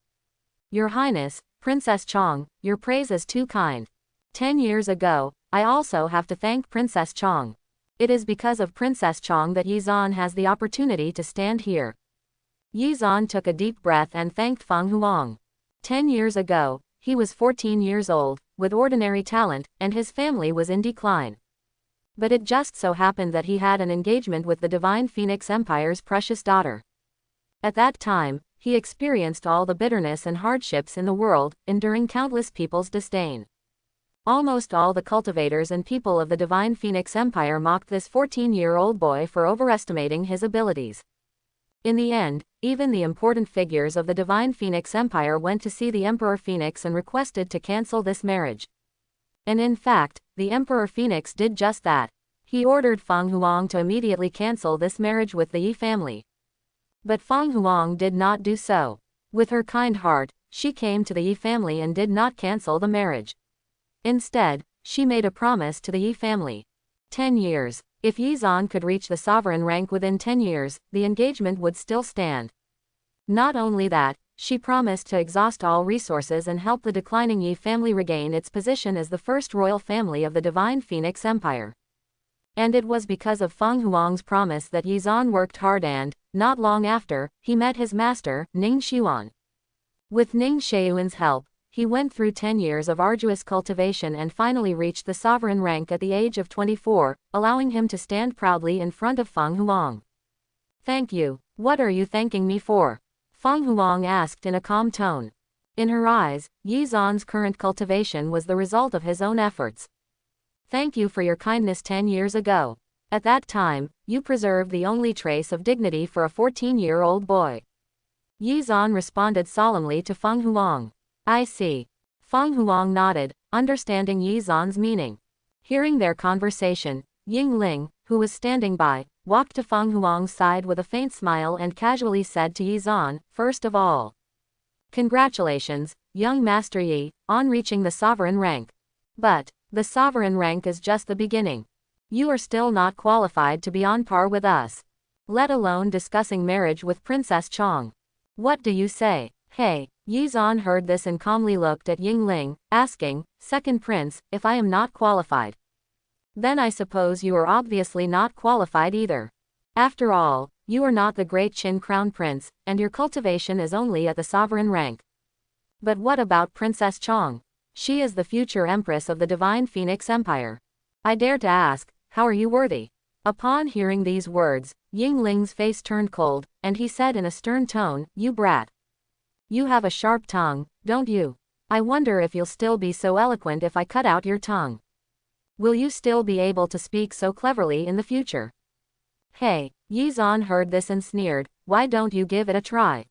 Speaker 1: Your Highness, Princess Chong, your praise is too kind. 10 years ago, I also have to thank Princess Chong. It is because of Princess Chong that Yi Zan has the opportunity to stand here. Yi Zan took a deep breath and thanked Fang Huang. 10 years ago, he was 14 years old, with ordinary talent, and his family was in decline. But it just so happened that he had an engagement with the Divine Phoenix Empire's precious daughter. At that time, he experienced all the bitterness and hardships in the world, enduring countless people's disdain. Almost all the cultivators and people of the Divine Phoenix Empire mocked this 14-year-old boy for overestimating his abilities. In the end, even the important figures of the Divine Phoenix Empire went to see the Emperor Phoenix and requested to cancel this marriage. And in fact, the Emperor Phoenix did just that. He ordered Fang Huang to immediately cancel this marriage with the Yi family. But Fang Huang did not do so. With her kind heart, she came to the Yi family and did not cancel the marriage. Instead, she made a promise to the Yi family. 10 years. If Yi Zan could reach the sovereign rank within 10 years, the engagement would still stand. Not only that, she promised to exhaust all resources and help the declining Yi family regain its position as the first royal family of the Divine Phoenix Empire. And it was because of Fang Huang's promise that Yi Zan worked hard and, not long after, he met his master, Ning Xiuan. With Ning Xiuan's help, he went through 10 years of arduous cultivation and finally reached the sovereign rank at the age of 24, allowing him to stand proudly in front of Fang Huang. "Thank you. What are you thanking me for?" Fang Huang asked in a calm tone. In her eyes, Yi Zan's current cultivation was the result of his own efforts. "Thank you for your kindness 10 years ago. At that time, you preserved the only trace of dignity for a 14-year-old boy." Yi Zan responded solemnly to Fang Huang. "I see." Fang Huang nodded, understanding Yi Zan's meaning. Hearing their conversation, Ying Ling, who was standing by, walked to Fang Huang's side with a faint smile and casually said to Yi Zan, "First of all, congratulations, young Master Yi, on reaching the sovereign rank. But the sovereign rank is just the beginning. You are still not qualified to be on par with us, let alone discussing marriage with Princess Chong. What do you say?" "Hey." Yi Zan heard this and calmly looked at Ying Ling, asking, "Second prince, if I am not qualified, then I suppose you are obviously not qualified either. After all, you are not the great Qin crown prince, and your cultivation is only at the sovereign rank. But what about Princess Chong? She is the future empress of the Divine Phoenix Empire. I dare to ask, how are you worthy?" Upon hearing these words, Ying Ling's face turned cold, and he said in a stern tone, "You brat. You have a sharp tongue, don't you? I wonder if you'll still be so eloquent if I cut out your tongue. Will you still be able to speak so cleverly in the future?" "Hey." Yi Zan heard this and sneered, "Why don't you give it a try?"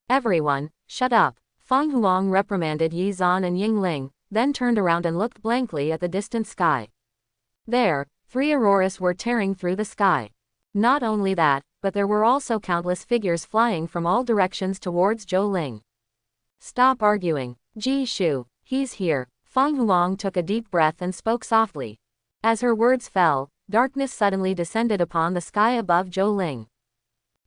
Speaker 1: "Everyone, shut up." Fang Huang reprimanded Yi Zan and Ying Ling, then turned around and looked blankly at the distant sky. There, 3 auroras were tearing through the sky. Not only that, but there were also countless figures flying from all directions towards Zhou Ling. "Stop arguing. Ji Shu, he's here." Fang Huang took a deep breath and spoke softly. As her words fell, darkness suddenly descended upon the sky above Zhou Ling.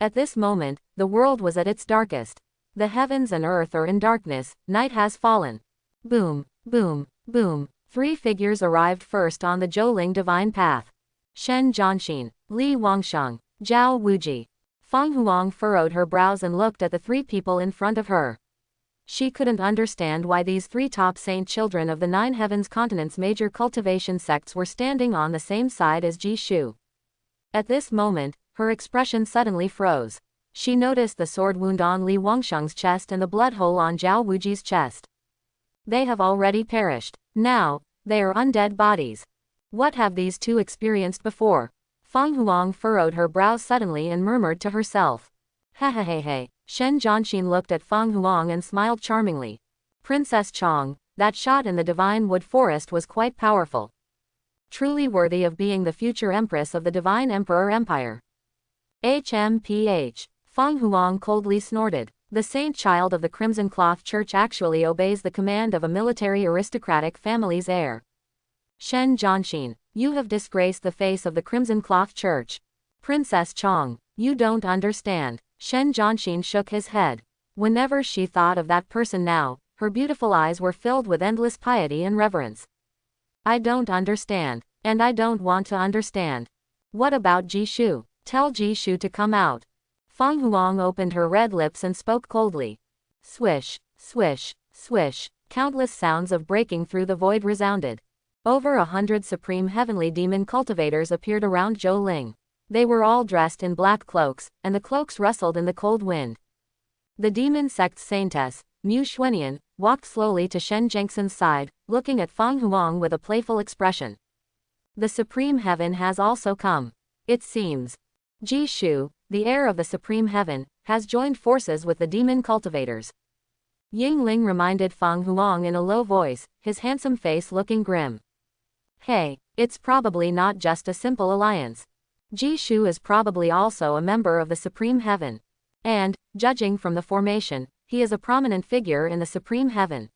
Speaker 1: At this moment, the world was at its darkest. The heavens and earth are in darkness, night has fallen. Boom, boom, boom. 3 figures arrived first on the Zhou Ling divine path. Shen Zhanxin, Li Wangsheng, Zhao Wuji. Fang Huang furrowed her brows and looked at the 3 people in front of her. She couldn't understand why these 3 top saint children of the 9 heavens continent's major cultivation sects were standing on the same side as Ji Shu. At this moment, her expression suddenly froze. She noticed the sword wound on Li Wangsheng's chest and the blood hole on Zhao Wuji's chest. They have already perished. Now, they are undead bodies. What have these 2 experienced before? Fang Huang furrowed her brows suddenly and murmured to herself. "Hey. Shen Zhanxin looked at Fang Huang and smiled charmingly. "Princess Chong, that shot in the divine wood forest was quite powerful. Truly worthy of being the future empress of the Divine Emperor Empire." HMPH. Fang Huang coldly snorted. The saint child of the Crimson Cloth Church actually obeys the command of a military aristocratic family's heir. "Shen Zhanxin, you have disgraced the face of the Crimson Cloth Church. Princess Chong, you don't understand." Shen Zhanxin shook his head. Whenever she thought of that person now, her beautiful eyes were filled with endless piety and reverence. "I don't understand, and I don't want to understand. What about Ji Shu? Tell Ji Shu to come out." Fang Huang opened her red lips and spoke coldly. Swish, swish, swish. Countless sounds of breaking through the void resounded. Over 100 supreme heavenly demon cultivators appeared around Zhou Ling. They were all dressed in black cloaks, and the cloaks rustled in the cold wind. The demon sect's saintess, Mu Xuanian, walked slowly to Shen Zhengxin's side, looking at Fang Huang with a playful expression. "The supreme heaven has also come. It seems. Ji Shu, the heir of the supreme heaven, has joined forces with the demon cultivators." Yingling reminded Fang Huang in a low voice, his handsome face looking grim. Hey, it's probably not just a simple alliance. Ji Shu is probably also a member of the Supreme Heaven. And, judging from the formation, he is a prominent figure in the Supreme Heaven.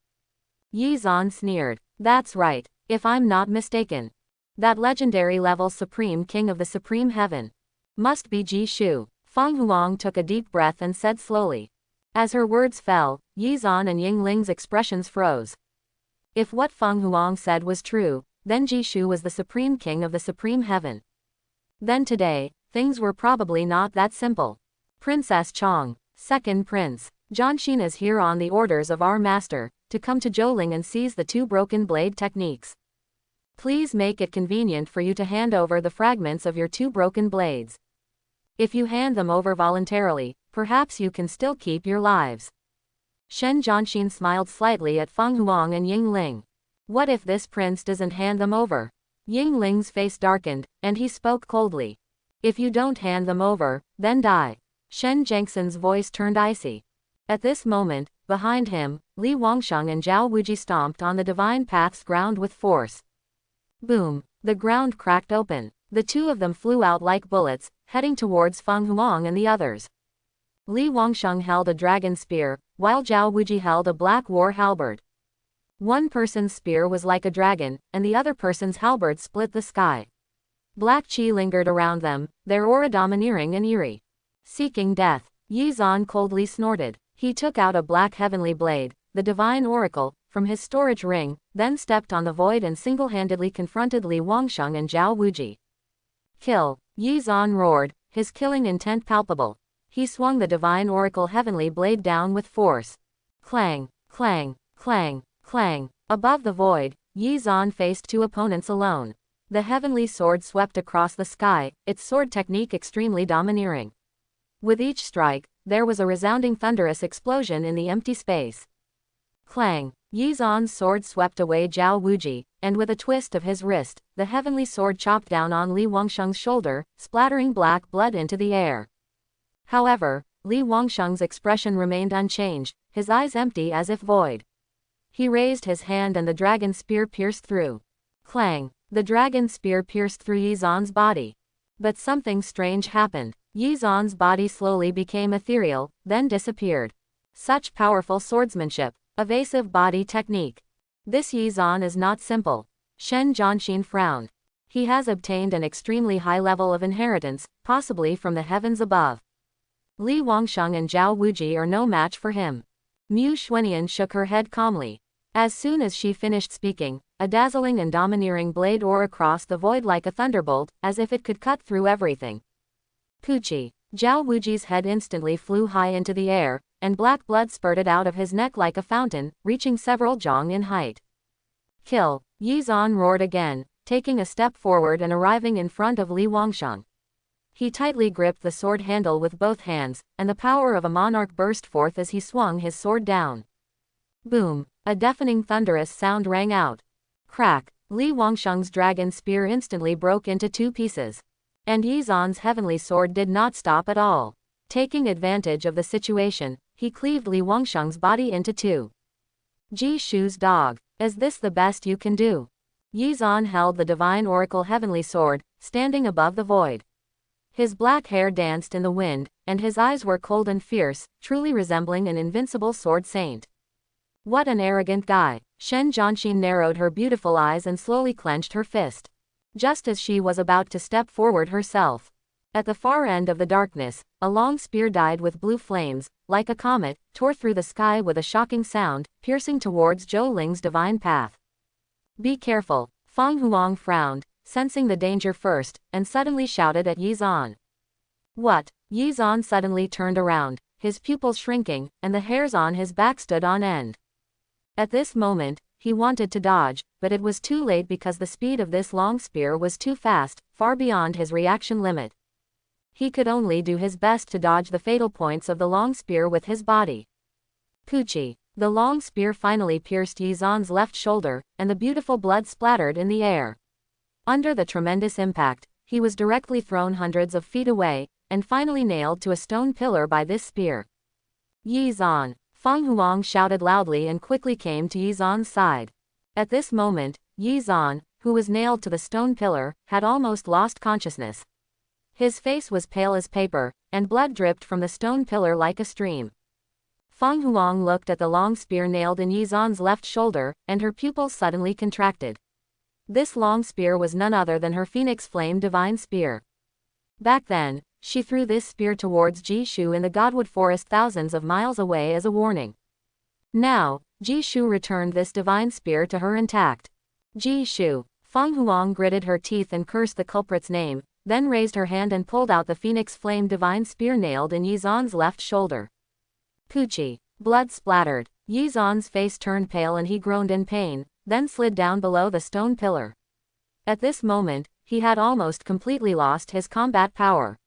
Speaker 1: Yi Zan sneered. That's right, if I'm not mistaken. That legendary level Supreme King of the Supreme Heaven must be Ji Shu. Fang Huang took a deep breath and said slowly. As her words fell, Yi Zan and Yingling's expressions froze. If what Fang Huang said was true, then Ji Shu was the Supreme King of the Supreme Heaven. Then today, things were probably not that simple. Princess Chong, second prince, Jianxin is here on the orders of our master, to come to Zhouling and seize the two broken blade techniques. Please make it convenient for you to hand over the fragments of your two broken blades. If you hand them over voluntarily, perhaps you can still keep your lives. Shen Jianxin smiled slightly at Fang Huang and Yingling. What if this prince doesn't hand them over? Yingling's face darkened, and he spoke coldly. If you don't hand them over, then die. Shen Jiangxin's voice turned icy. At this moment, behind him, Li Wangsheng and Zhao Wuji stomped on the divine path's ground with force. Boom! The ground cracked open. The two of them flew out like bullets, heading towards Fang Huang and the others. Li Wangsheng held a dragon spear, while Zhao Wuji held a black war halberd. One person's spear was like a dragon, and the other person's halberd split the sky. Black chi lingered around them, their aura domineering and eerie. Seeking death, Yi Zan coldly snorted. He took out a black heavenly blade, the divine oracle, from his storage ring, then stepped on the void and single-handedly confronted Li Wangsheng and Zhao Wuji. Kill! Yi Zan roared, his killing intent palpable. He swung the divine oracle heavenly blade down with force. Clang, clang, clang, clang. Above the void, Yi Zan faced two opponents alone. The heavenly sword swept across the sky, its sword technique extremely domineering. With each strike, there was a resounding thunderous explosion in the empty space. Clang! Yi Zan's sword swept away Zhao Wuji, and with a twist of his wrist, the heavenly sword chopped down on Li Wangsheng's shoulder, splattering black blood into the air. However, Li Wangsheng's expression remained unchanged, his eyes empty as if void. He raised his hand and the dragon spear pierced through. Clang! The dragon spear pierced through Yi Zan's body. But something strange happened. Yi Zan's body slowly became ethereal, then disappeared. Such powerful swordsmanship. Evasive body technique. This Yi Zan is not simple. Shen Jianxin frowned. He has obtained an extremely high level of inheritance, possibly from the heavens above. Li Wangsheng and Zhao Wuji are no match for him. Mu Xuanian shook her head calmly. As soon as she finished speaking, a dazzling and domineering blade tore across the void like a thunderbolt, as if it could cut through everything. Poochie! Zhao Wuji's head instantly flew high into the air, and black blood spurted out of his neck like a fountain, reaching several zhong in height. Kill! Yi Zan roared again, taking a step forward and arriving in front of Li Wangsheng. He tightly gripped the sword handle with both hands, and the power of a monarch burst forth as he swung his sword down. Boom! A deafening thunderous sound rang out. Crack! Li Wangsheng's dragon spear instantly broke into two pieces. And Yi Zan's heavenly sword did not stop at all. Taking advantage of the situation, he cleaved Li Wangsheng's body into two. Ji Shu's dog, is this the best you can do? Yi Zan held the divine oracle heavenly sword, standing above the void. His black hair danced in the wind, and his eyes were cold and fierce, truly resembling an invincible sword saint. What an arrogant guy! Shen Jianxin narrowed her beautiful eyes and slowly clenched her fist. Just as she was about to step forward herself. At the far end of the darkness, a long spear dyed with blue flames, like a comet, tore through the sky with a shocking sound, piercing towards Zhou Ling's divine path. Be careful! Fang Huang frowned, sensing the danger first, and suddenly shouted at Yi Zan. What? Yi Zan suddenly turned around, his pupils shrinking, and the hairs on his back stood on end. At this moment, he wanted to dodge, but it was too late because the speed of this long spear was too fast, far beyond his reaction limit. He could only do his best to dodge the fatal points of the long spear with his body. Poochie! The long spear finally pierced Yi Zan's left shoulder, and the beautiful blood splattered in the air. Under the tremendous impact, he was directly thrown hundreds of feet away, and finally nailed to a stone pillar by this spear. Yi Zan! Fang Huang shouted loudly and quickly came to Yi Zan's side. At this moment, Yi Zan, who was nailed to the stone pillar, had almost lost consciousness. His face was pale as paper, and blood dripped from the stone pillar like a stream. Fang Huang looked at the long spear nailed in Yi Zan's left shoulder, and her pupils suddenly contracted. This long spear was none other than her phoenix flame divine spear. Back then, she threw this spear towards Jishu in the Godwood Forest thousands of miles away as a warning. Now, Jishu returned this divine spear to her intact. Jishu. Fang Huang gritted her teeth and cursed the culprit's name, then raised her hand and pulled out the phoenix flame divine spear nailed in Yi Zan's left shoulder. Poochie. Blood splattered. Yi Zan's face turned pale and he groaned in pain, then slid down below the stone pillar. At this moment, he had almost completely lost his combat power.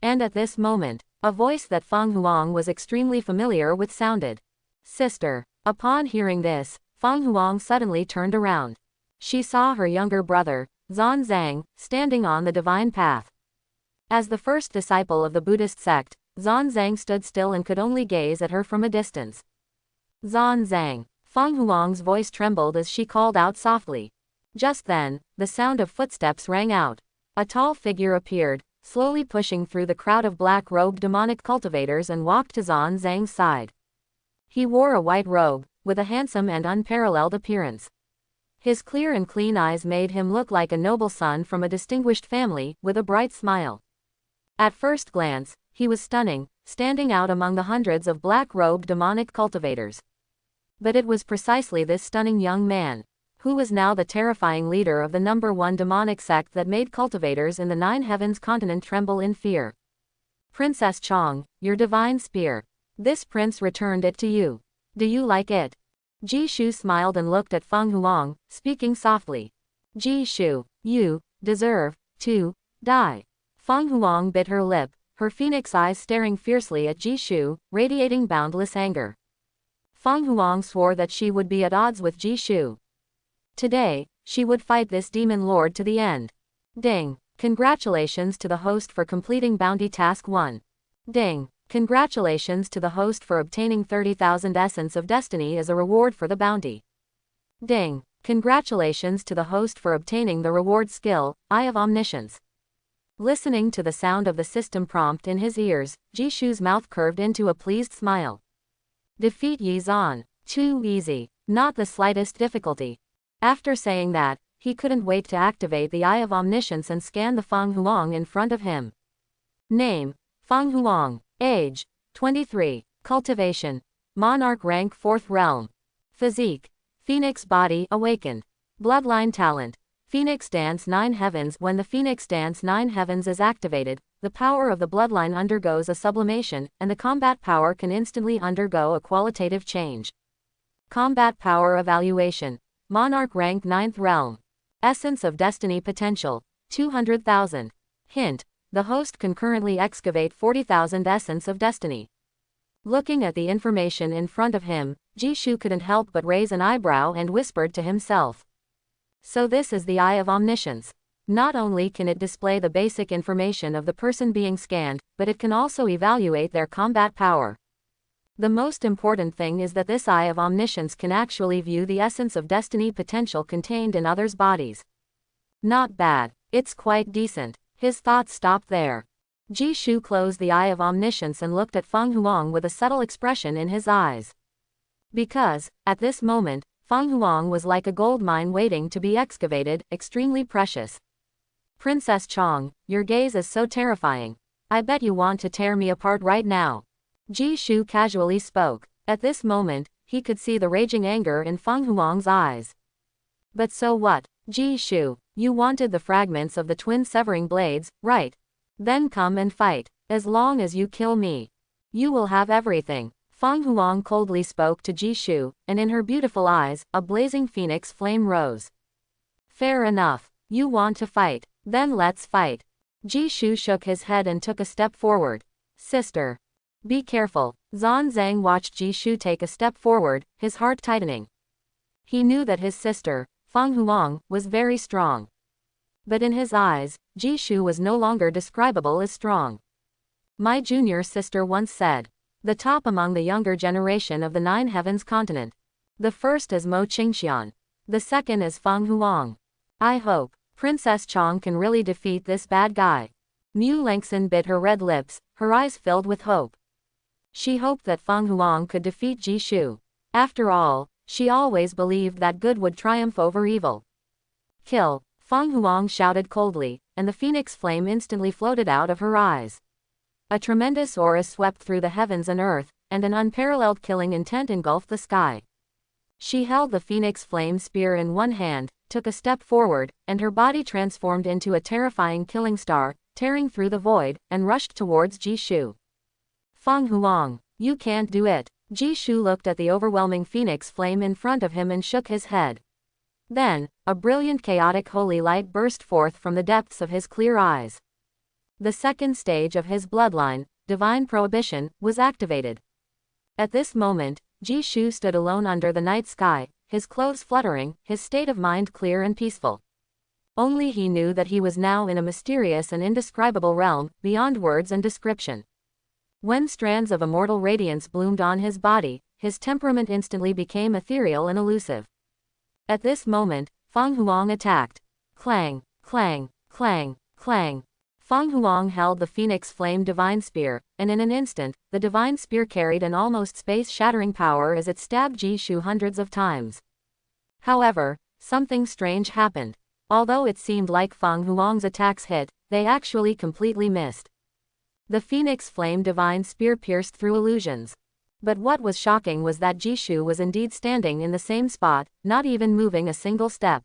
Speaker 1: And at this moment, a voice that Fang Huang was extremely familiar with sounded. Sister. Upon hearing this, Fang Huang suddenly turned around. She saw her younger brother, Zan Zhang, standing on the divine path. As the first disciple of the Buddhist sect, Zan Zhang stood still and could only gaze at her from a distance. Zan Zhang. Fang Huang's voice trembled as she called out softly. Just then, the sound of footsteps rang out. A tall figure appeared, slowly pushing through the crowd of black-robed demonic cultivators and walked to Zan Zhang's side. He wore a white robe, with a handsome and unparalleled appearance. His clear and clean eyes made him look like a noble son from a distinguished family, with a bright smile. At first glance, he was stunning, standing out among the hundreds of black-robed demonic cultivators. But it was precisely this stunning young man, who was now the terrifying leader of the #1 demonic sect that made cultivators in the Nine Heavens continent tremble in fear. Princess Chong, your divine spear. This prince returned it to you. Do you like it? Jishu smiled and looked at Fang Huang, speaking softly. Jishu, you deserve to die. Fang Huang bit her lip, her phoenix eyes staring fiercely at Jishu, radiating boundless anger. Fang Huang swore that she would be at odds with Jishu. Today, she would fight this demon lord to the end. Ding. Congratulations to the host for completing bounty task 1. Ding. Congratulations to the host for obtaining 30,000 Essence of Destiny as a reward for the bounty. Ding. Congratulations to the host for obtaining the reward skill, Eye of Omniscience. Listening to the sound of the system prompt in his ears, Jishu's mouth curved into a pleased smile. Defeat Yi Zan. Too easy. Not the slightest difficulty. After saying that, he couldn't wait to activate the Eye of Omniscience and scan the Fang Huang in front of him. Name: Fang Huang. Age: 23. Cultivation: Monarch rank 4th realm. Physique: Phoenix body awakened. Bloodline talent: Phoenix Dance 9 Heavens. When the Phoenix Dance 9 Heavens is activated, the power of the bloodline undergoes a sublimation, and the combat power can instantly undergo a qualitative change. Combat power evaluation: Monarch rank 9th realm. Essence of Destiny potential: 200,000. Hint: the host can currently excavate 40,000 Essence of Destiny. Looking at the information in front of him, Jishu couldn't help but raise an eyebrow and whispered to himself. So this is the Eye of Omniscience. Not only can it display the basic information of the person being scanned, but it can also evaluate their combat power. The most important thing is that this Eye of Omniscience can actually view the Essence of Destiny potential contained in others' bodies. Not bad. It's quite decent. His thoughts stopped there. Jishu closed the Eye of Omniscience and looked at Fang Huang with a subtle expression in his eyes. Because, at this moment, Fang Huang was like a gold mine waiting to be excavated, extremely precious. Princess Chong, your gaze is so terrifying. I bet you want to tear me apart right now. Jishu casually spoke. At this moment, he could see the raging anger in Fang Huang's eyes. But so what? Jishu, you wanted the fragments of the twin severing blades, right? Then come and fight. As long as you kill me, you will have everything. Fang Huang coldly spoke to Jishu, and in her beautiful eyes, a blazing phoenix flame rose. Fair enough. You want to fight? Then let's fight. Jishu shook his head and took a step forward. Sister, be careful. Zan Zhang watched Jishu take a step forward, his heart tightening. He knew that his sister, Fang Huang, was very strong. But in his eyes, Jishu was no longer describable as strong. My junior sister once said, the top among the younger generation of the Nine Heavens continent. The first is Mo Qingxian. The second is Fang Huang. I hope Princess Chong can really defeat this bad guy. Mu Lengxin bit her red lips, her eyes filled with hope. She hoped that Fang Huang could defeat Ji Shu. After all, she always believed that good would triumph over evil. Kill! Fang Huang shouted coldly, and the phoenix flame instantly floated out of her eyes. A tremendous aura swept through the heavens and earth, and an unparalleled killing intent engulfed the sky. She held the phoenix flame spear in one hand, took a step forward, and her body transformed into a terrifying killing star, tearing through the void, and rushed towards Ji Shu. Fang Huang, you can't do it. Ji Shu looked at the overwhelming phoenix flame in front of him and shook his head. Then, a brilliant chaotic holy light burst forth from the depths of his clear eyes. The second stage of his bloodline, divine prohibition, was activated. At this moment, Ji Shu stood alone under the night sky, his clothes fluttering, his state of mind clear and peaceful. Only he knew that he was now in a mysterious and indescribable realm, beyond words and description. When strands of immortal radiance bloomed on his body, his temperament instantly became ethereal and elusive. At this moment, Fang Huang attacked. Clang, clang, clang, clang. Fang Huang held the phoenix flame divine spear, and in an instant, the divine spear carried an almost space-shattering power as it stabbed Ji Shu hundreds of times. However, something strange happened. Although it seemed like Fang Huang's attacks hit, they actually completely missed. The phoenix flame divine spear pierced through illusions. But what was shocking was that Ji Shu was indeed standing in the same spot, not even moving a single step.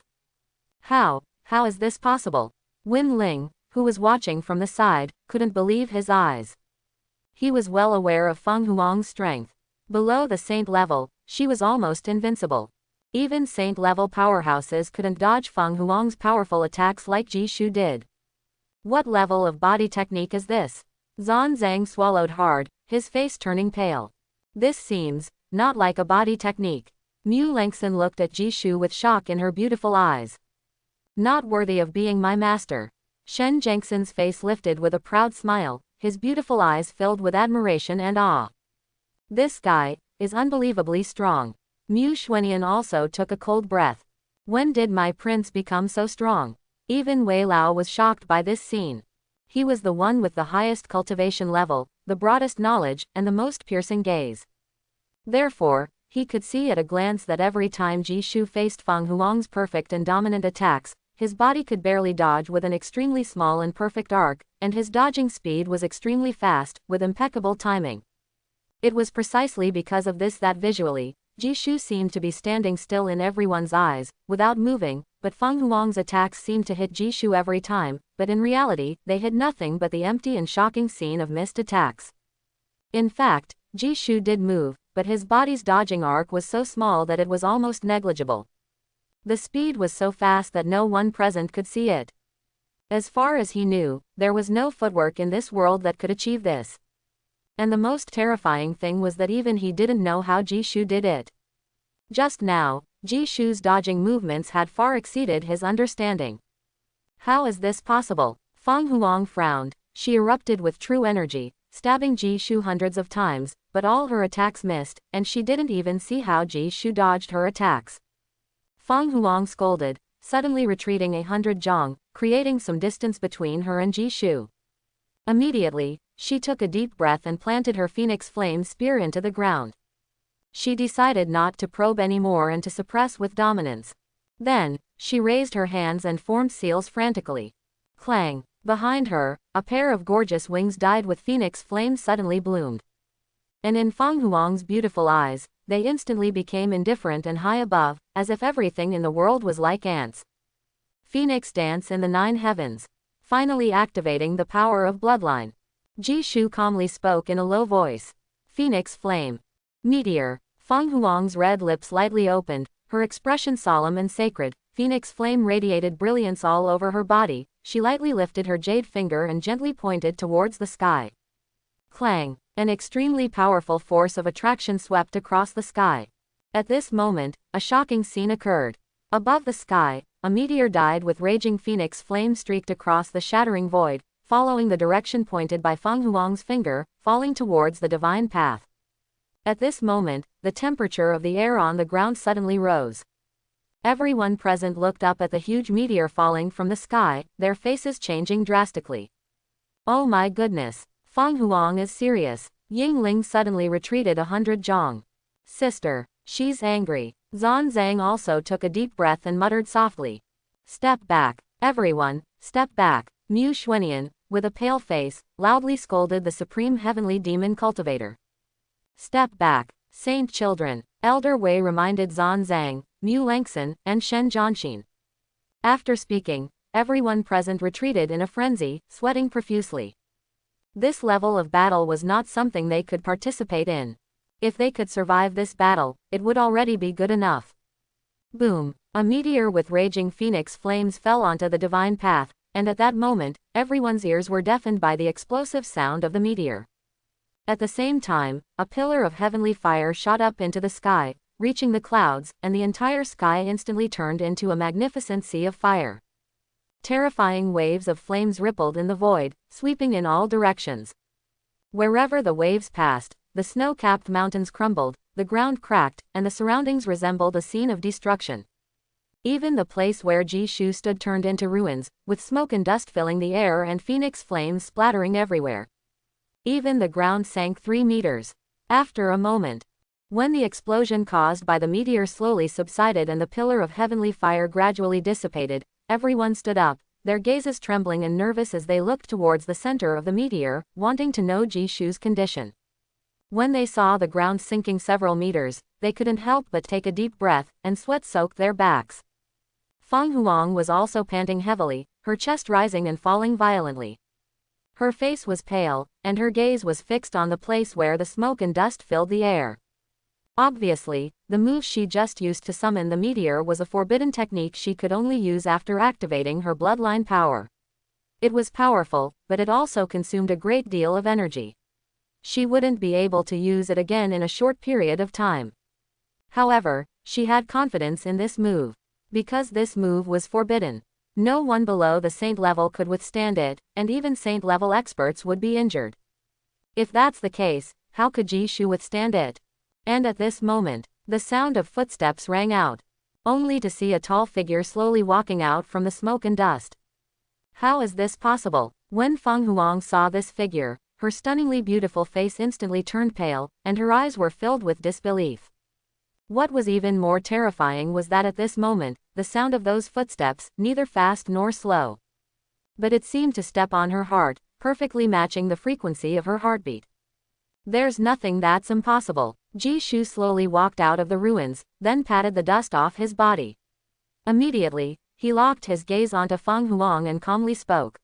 Speaker 1: How is this possible? Wen Ling, who was watching from the side, couldn't believe his eyes. He was well aware of Fang Huang's strength. Below the saint level, she was almost invincible. Even saint-level powerhouses couldn't dodge Fang Huang's powerful attacks like Ji Shu did. What level of body technique is this? Zhan Zhang swallowed hard, his face turning pale. This seems not like a body technique. Mu Lengxin looked at Ji Shu with shock in her beautiful eyes. Not worthy of being my master. Shen Zhengxin's face lifted with a proud smile, his beautiful eyes filled with admiration and awe. This guy is unbelievably strong. Mu Xuanian also took a cold breath. When did my prince become so strong? Even Wei Lao was shocked by this scene. He was the one with the highest cultivation level, the broadest knowledge, and the most piercing gaze. Therefore, he could see at a glance that every time Ji Shu faced Fang Huang's perfect and dominant attacks, his body could barely dodge with an extremely small and perfect arc, and his dodging speed was extremely fast, with impeccable timing. It was precisely because of this that visually, Ji Shu seemed to be standing still in everyone's eyes, without moving, but Fang Huang's attacks seemed to hit Ji Shu every time, but in reality, they hit nothing but the empty and shocking scene of missed attacks. In fact, Ji Shu did move, but his body's dodging arc was so small that it was almost negligible. The speed was so fast that no one present could see it. As far as he knew, there was no footwork in this world that could achieve this. And the most terrifying thing was that even he didn't know how Ji Shu did it. Just now, Ji Shu's dodging movements had far exceeded his understanding. How is this possible? Fang Huang frowned. She erupted with true energy, stabbing Ji Shu hundreds of times, but all her attacks missed, and she didn't even see how Ji Shu dodged her attacks. Fang Huang scolded, suddenly retreating 100 zhang, creating some distance between her and Ji Shu. Immediately, she took a deep breath and planted her phoenix flame spear into the ground. She decided not to probe anymore and to suppress with dominance. Then, she raised her hands and formed seals frantically. Clang! Behind her, a pair of gorgeous wings dyed with phoenix flames suddenly bloomed. And in Fang Huang's beautiful eyes, they instantly became indifferent and high above, as if everything in the world was like ants. Phoenix dance in the 9 heavens. Finally activating the power of bloodline. Ji Shu calmly spoke in a low voice. Phoenix flame. Meteor. Fang Huang's red lips lightly opened, her expression solemn and sacred. Phoenix flame radiated brilliance all over her body. She lightly lifted her jade finger and gently pointed towards the sky. Clang! An extremely powerful force of attraction swept across the sky. At this moment, a shocking scene occurred. Above the sky, a meteor dyed with raging phoenix flame streaked across the shattering void, following the direction pointed by Fang Huang's finger, falling towards the divine path. At this moment, the temperature of the air on the ground suddenly rose. Everyone present looked up at the huge meteor falling from the sky, their faces changing drastically. Oh my goodness. Fang Huang is serious. Yingling suddenly retreated 100 zhong. Sister, she's angry. Zhan Zhang also took a deep breath and muttered softly. Step back. Everyone, step back. Mu Xuanian, with a pale face, loudly scolded the supreme heavenly demon cultivator. Step back, saint children. Elder Wei reminded Zhan Zhang, Mu Langxin, and Shen Zhanxin. After speaking, everyone present retreated in a frenzy, sweating profusely. This level of battle was not something they could participate in. If they could survive this battle, it would already be good enough. Boom! A meteor with raging phoenix flames fell onto the divine path, and at that moment, everyone's ears were deafened by the explosive sound of the meteor. At the same time, a pillar of heavenly fire shot up into the sky, reaching the clouds, and the entire sky instantly turned into a magnificent sea of fire. Terrifying waves of flames rippled in the void, sweeping in all directions. Wherever the waves passed, the snow-capped mountains crumbled, the ground cracked, and the surroundings resembled a scene of destruction. Even the place where Jishu stood turned into ruins, with smoke and dust filling the air and phoenix flames splattering everywhere. Even the ground sank 3 meters. After a moment, when the explosion caused by the meteor slowly subsided and the pillar of heavenly fire gradually dissipated, everyone stood up, their gazes trembling and nervous as they looked towards the center of the meteor, wanting to know Jishu's condition. When they saw the ground sinking several meters, they couldn't help but take a deep breath, and sweat soaked their backs. Fang Huang was also panting heavily, her chest rising and falling violently. Her face was pale, and her gaze was fixed on the place where the smoke and dust filled the air. Obviously, the move she just used to summon the meteor was a forbidden technique she could only use after activating her bloodline power. It was powerful, but it also consumed a great deal of energy. She wouldn't be able to use it again in a short period of time. However, she had confidence in this move. Because this move was forbidden, no one below the saint level could withstand it, and even saint level experts would be injured. If that's the case, how could Jishu withstand it? And at this moment, the sound of footsteps rang out, only to see a tall figure slowly walking out from the smoke and dust. How is this possible? When Fang Huang saw this figure, her stunningly beautiful face instantly turned pale, and her eyes were filled with disbelief. What was even more terrifying was that at this moment, the sound of those footsteps, neither fast nor slow, but it seemed to step on her heart, perfectly matching the frequency of her heartbeat. There's nothing that's impossible. Jishu slowly walked out of the ruins, then patted the dust off his body. Immediately, he locked his gaze onto Fang Huang and calmly spoke.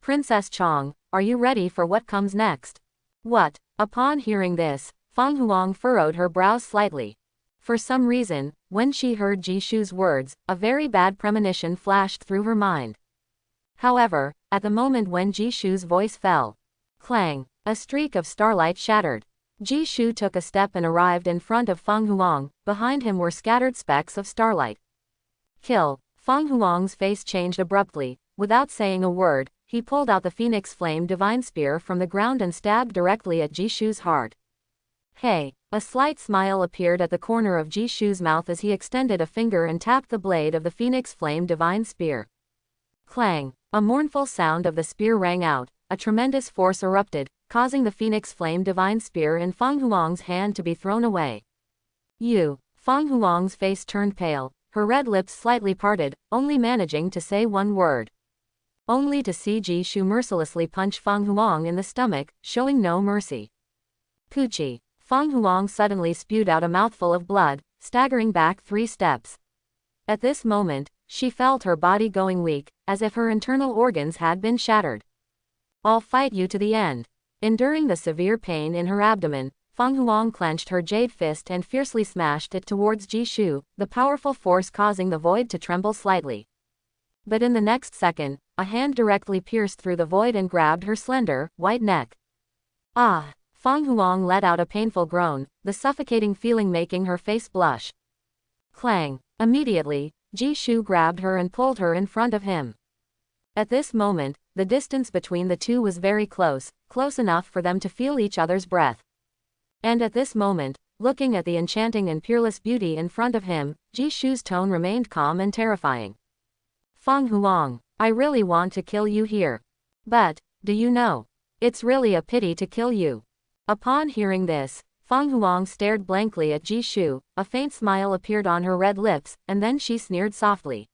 Speaker 1: Princess Chong, are you ready for what comes next? What? Upon hearing this, Fang Huang furrowed her brows slightly. For some reason, when she heard Jishu's words, a very bad premonition flashed through her mind. However, at the moment when Jishu's voice fell, clang, a streak of starlight shattered. Jishu took a step and arrived in front of Fang Huang. Behind him were scattered specks of starlight. Kill. Fang Huang's face changed abruptly. Without saying a word, he pulled out the Phoenix Flame Divine Spear from the ground and stabbed directly at Jishu's heart. Hey! A slight smile appeared at the corner of Jishu's mouth as he extended a finger and tapped the blade of the Phoenix Flame Divine Spear. Clang! A mournful sound of the spear rang out. A tremendous force erupted, causing the Phoenix Flame Divine Spear in Fang Huang's hand to be thrown away. You! Fang Huang's face turned pale, her red lips slightly parted, only managing to say one word. Only to see Jishu mercilessly punch Fang Huang in the stomach, showing no mercy. Poochie! Fang Huang suddenly spewed out a mouthful of blood, staggering back 3 steps. At this moment, she felt her body going weak, as if her internal organs had been shattered. I'll fight you to the end. Enduring the severe pain in her abdomen, Fang Huang clenched her jade fist and fiercely smashed it towards Jishu, the powerful force causing the void to tremble slightly. But in the next second, a hand directly pierced through the void and grabbed her slender, white neck. Ah! Fang Huang let out a painful groan, the suffocating feeling making her face blush. Clang! Immediately, Jishu grabbed her and pulled her in front of him. At this moment, the distance between the two was very close, close enough for them to feel each other's breath. And at this moment, looking at the enchanting and peerless beauty in front of him, Jishu's tone remained calm and terrifying. Fang Huang, I really want to kill you here. But, do you know? It's really a pity to kill you. Upon hearing this, Fang Huang stared blankly at Jishu, a faint smile appeared on her red lips, and then she sneered softly.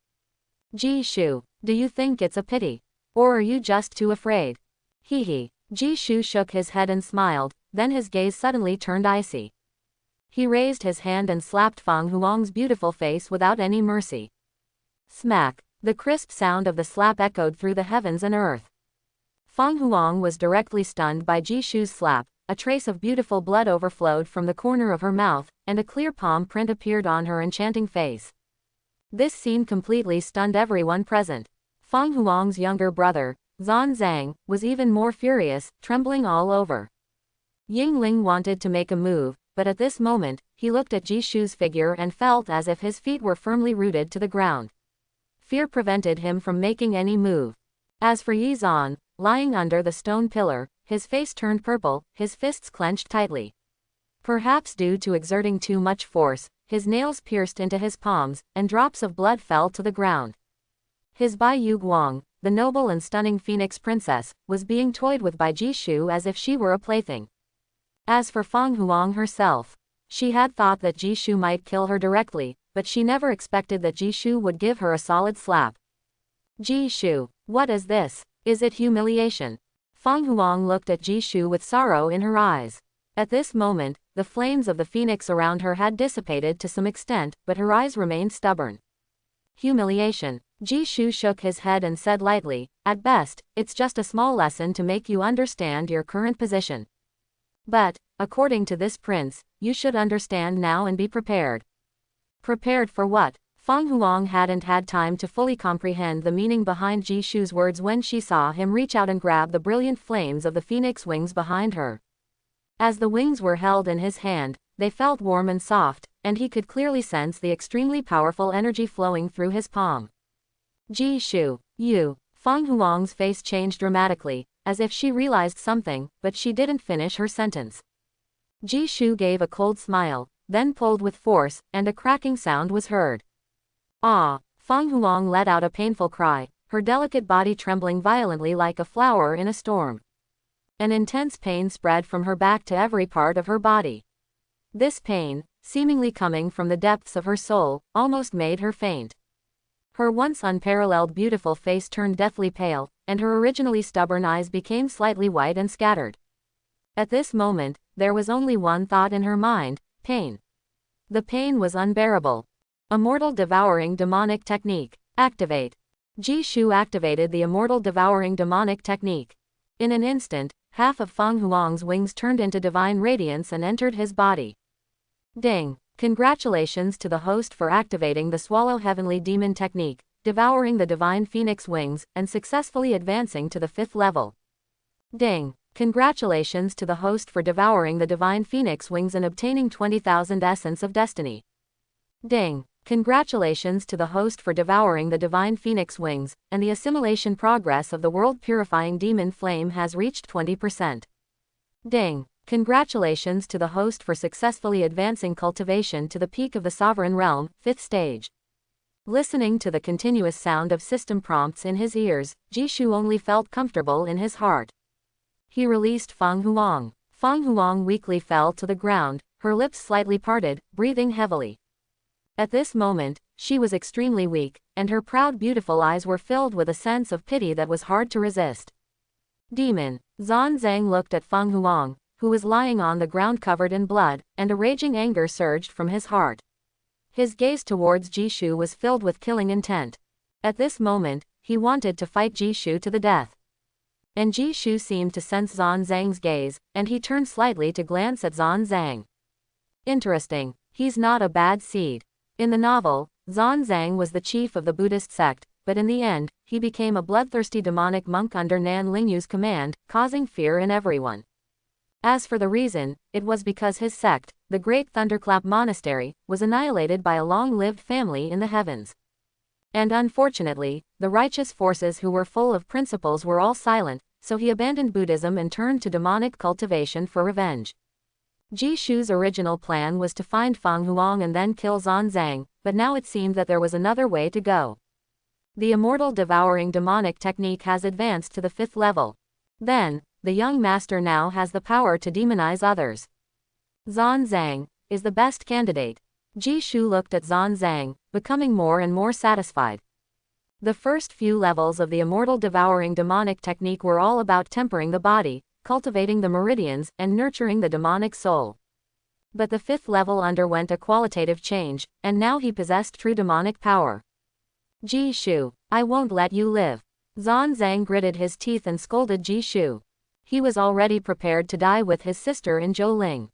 Speaker 1: Jishu, do you think it's a pity? Or are you just too afraid? Hee. Jishu shook his head and smiled, then his gaze suddenly turned icy. He raised his hand and slapped Fang Huang's beautiful face without any mercy. Smack! The crisp sound of the slap echoed through the heavens and earth. Fang Huang was directly stunned by Jishu's slap, a trace of beautiful blood overflowed from the corner of her mouth, and a clear palm print appeared on her enchanting face. This scene completely stunned everyone present. Fang Huang's younger brother, Zhang, was even more furious, trembling all over. Yingling wanted to make a move, but at this moment, he looked at Jishu's figure and felt as if his feet were firmly rooted to the ground. Fear prevented him from making any move. As for Yizan, lying under the stone pillar, his face turned purple, his fists clenched tightly. Perhaps due to exerting too much force, his nails pierced into his palms, and drops of blood fell to the ground. His Bai Yu Guang, the noble and stunning phoenix princess, was being toyed with by Jishu as if she were a plaything. As for Fang Huang herself, she had thought that Jishu might kill her directly, but she never expected that Jishu would give her a solid slap. Jishu, what is this? Is it humiliation? Fang Huang looked at Jishu with sorrow in her eyes. At this moment, the flames of the phoenix around her had dissipated to some extent, but her eyes remained stubborn. Humiliation. Jishu shook his head and said lightly, at best, it's just a small lesson to make you understand your current position. But, according to this prince, you should understand now and be prepared. Prepared for what? Fang Huang hadn't had time to fully comprehend the meaning behind Jishu's words when she saw him reach out and grab the brilliant flames of the phoenix wings behind her. As the wings were held in his hand, they felt warm and soft, and he could clearly sense the extremely powerful energy flowing through his palm. Jishu, you. Fang Huang's face changed dramatically, as if she realized something, but she didn't finish her sentence. Jishu gave a cold smile, then pulled with force, and a cracking sound was heard. Ah! Fang Huang let out a painful cry, her delicate body trembling violently like a flower in a storm. An intense pain spread from her back to every part of her body. This pain, seemingly coming from the depths of her soul, almost made her faint. Her once unparalleled beautiful face turned deathly pale, and her originally stubborn eyes became slightly white and scattered. At this moment, there was only one thought in her mind: pain. The pain was unbearable. Immortal Devouring Demonic Technique. Activate. Jishu activated the Immortal Devouring Demonic Technique. In an instant, half of Fang Huang's wings turned into divine radiance and entered his body. Ding! Congratulations to the host for activating the Swallow Heavenly Demon Technique, devouring the Divine Phoenix Wings, and successfully advancing to the 5th level. Ding! Congratulations to the host for devouring the Divine Phoenix Wings and obtaining 20,000 Essence of Destiny. Ding! Congratulations to the host for devouring the Divine Phoenix Wings, and the assimilation progress of the World Purifying Demon Flame has reached 20%. Ding! Congratulations to the host for successfully advancing cultivation to the peak of the Sovereign Realm, 5th stage. Listening to the continuous sound of system prompts in his ears, Jishu only felt comfortable in his heart. He released Fang Huang. Fang Huang weakly fell to the ground, her lips slightly parted, breathing heavily. At this moment, she was extremely weak, and her proud beautiful eyes were filled with a sense of pity that was hard to resist. Demon. Zhang looked at Fang Huang, who was lying on the ground covered in blood, and a raging anger surged from his heart. His gaze towards Jishu was filled with killing intent. At this moment, he wanted to fight Jishu to the death. And Jishu seemed to sense Zhang's gaze, and he turned slightly to glance at Zhang. Interesting, he's not a bad seed. In the novel, Zhang was the chief of the Buddhist sect, but in the end, he became a bloodthirsty demonic monk under Nan Lingyu's command, causing fear in everyone. As for the reason, it was because his sect, the Great Thunderclap Monastery, was annihilated by a long-lived family in the heavens. And unfortunately, the righteous forces who were full of principles were all silent, so he abandoned Buddhism and turned to demonic cultivation for revenge. Jishu's original plan was to find Fang Huang and then kill Zhang, but now it seemed that there was another way to go. The immortal devouring demonic technique has advanced to the 5th level. Then, the young master now has the power to demonize others. Zhang is the best candidate. Jishu looked at Zhang, becoming more and more satisfied. The first few levels of the immortal devouring demonic technique were all about tempering the body, cultivating the meridians, and nurturing the demonic soul. But the 5th level underwent a qualitative change, and now he possessed true demonic power. Jishu, I won't let you live. Zhang gritted his teeth and scolded Jishu. He was already prepared to die with his sister in Zhouling.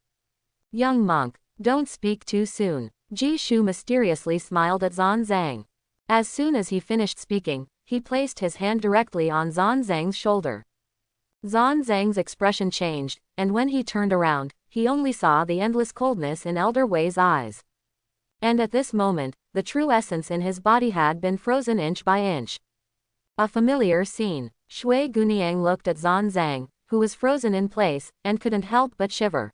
Speaker 1: Young monk, don't speak too soon. Jishu mysteriously smiled at Zhang. As soon as he finished speaking, he placed his hand directly on Zhang's shoulder. Zhang's expression changed, and when he turned around, he only saw the endless coldness in Elder Wei's eyes. And at this moment, the true essence in his body had been frozen inch by inch. A familiar scene. Shui Guniang looked at Zhang, who was frozen in place, and couldn't help but shiver.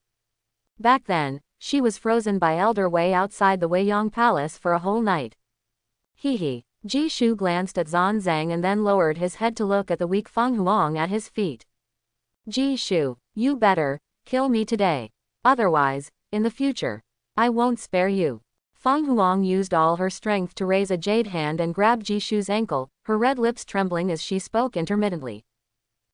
Speaker 1: Back then, she was frozen by Elder Wei outside the Weiyang Palace for a whole night. Hee. Jishu glanced at Zhang and then lowered his head to look at the weak Fang Huang at his feet. Jishu, you better kill me today. Otherwise, in the future, I won't spare you. Fang Huang used all her strength to raise a jade hand and grab Jishu's ankle, her red lips trembling as she spoke intermittently.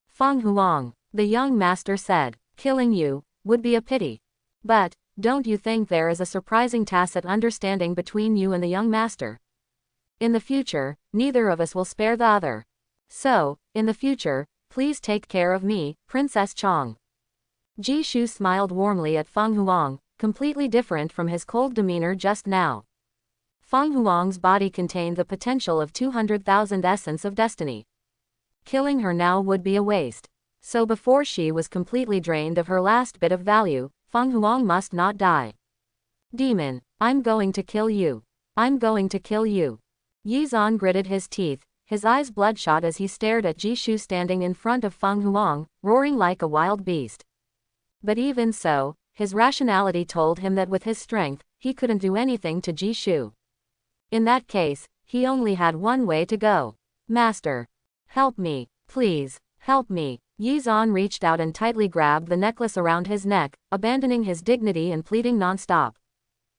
Speaker 1: Fang Huang, the young master said, killing you would be a pity. But, don't you think there is a surprising tacit understanding between you and the young master? In the future, neither of us will spare the other. So, in the future, please take care of me, Princess Chong. Jishu smiled warmly at Fang Huang, completely different from his cold demeanor just now. Fang Huang's body contained the potential of 200,000 essence of destiny. Killing her now would be a waste. So before she was completely drained of her last bit of value, Fang Huang must not die. Demon, I'm going to kill you. I'm going to kill you. Yizan gritted his teeth, his eyes bloodshot as he stared at Jishu standing in front of Fang Huang, roaring like a wild beast. But even so, his rationality told him that with his strength, he couldn't do anything to Jishu. In that case, he only had one way to go. Master, help me, please, help me. Yizan reached out and tightly grabbed the necklace around his neck, abandoning his dignity and pleading non-stop.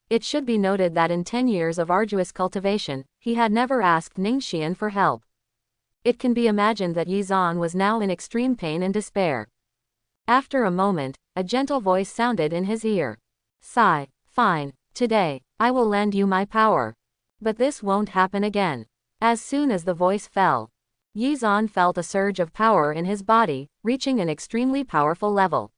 Speaker 1: It should be noted that in 10 years of arduous cultivation, he had never asked Ningxian for help. It can be imagined that Yizan was now in extreme pain and despair. After a moment, a gentle voice sounded in his ear. Sigh, fine, today, I will lend you my power. But this won't happen again. As soon as the voice fell, Yizan felt a surge of power in his body, reaching an extremely powerful level.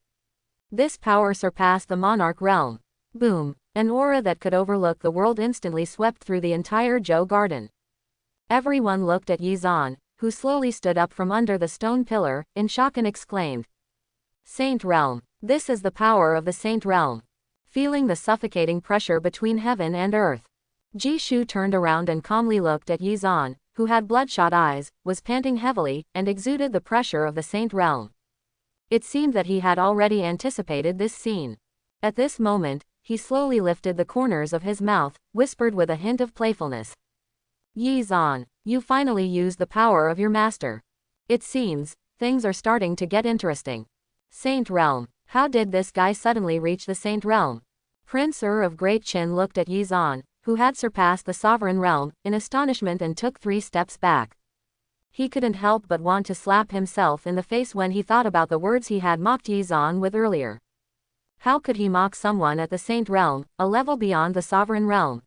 Speaker 1: This power surpassed the monarch realm. Boom, an aura that could overlook the world instantly swept through the entire Zhou garden. Everyone looked at Yizan, who slowly stood up from under the stone pillar, in shock and exclaimed. Saint Realm, this is the power of the Saint Realm. Feeling the suffocating pressure between heaven and earth, Jishu turned around and calmly looked at Yizan, who had bloodshot eyes, was panting heavily, and exuded the pressure of the Saint Realm. It seemed that he had already anticipated this scene. At this moment, he slowly lifted the corners of his mouth, whispered with a hint of playfulness. Yizan, you finally used the power of your master. It seems, things are starting to get interesting. Saint Realm, how did this guy suddenly reach the Saint Realm? Prince of Great Qin looked at Yizan, who had surpassed the sovereign realm, in astonishment and took 3 steps back. He couldn't help but want to slap himself in the face when he thought about the words he had mocked Yizan with earlier. How could he mock someone at the Saint Realm, a level beyond the sovereign realm?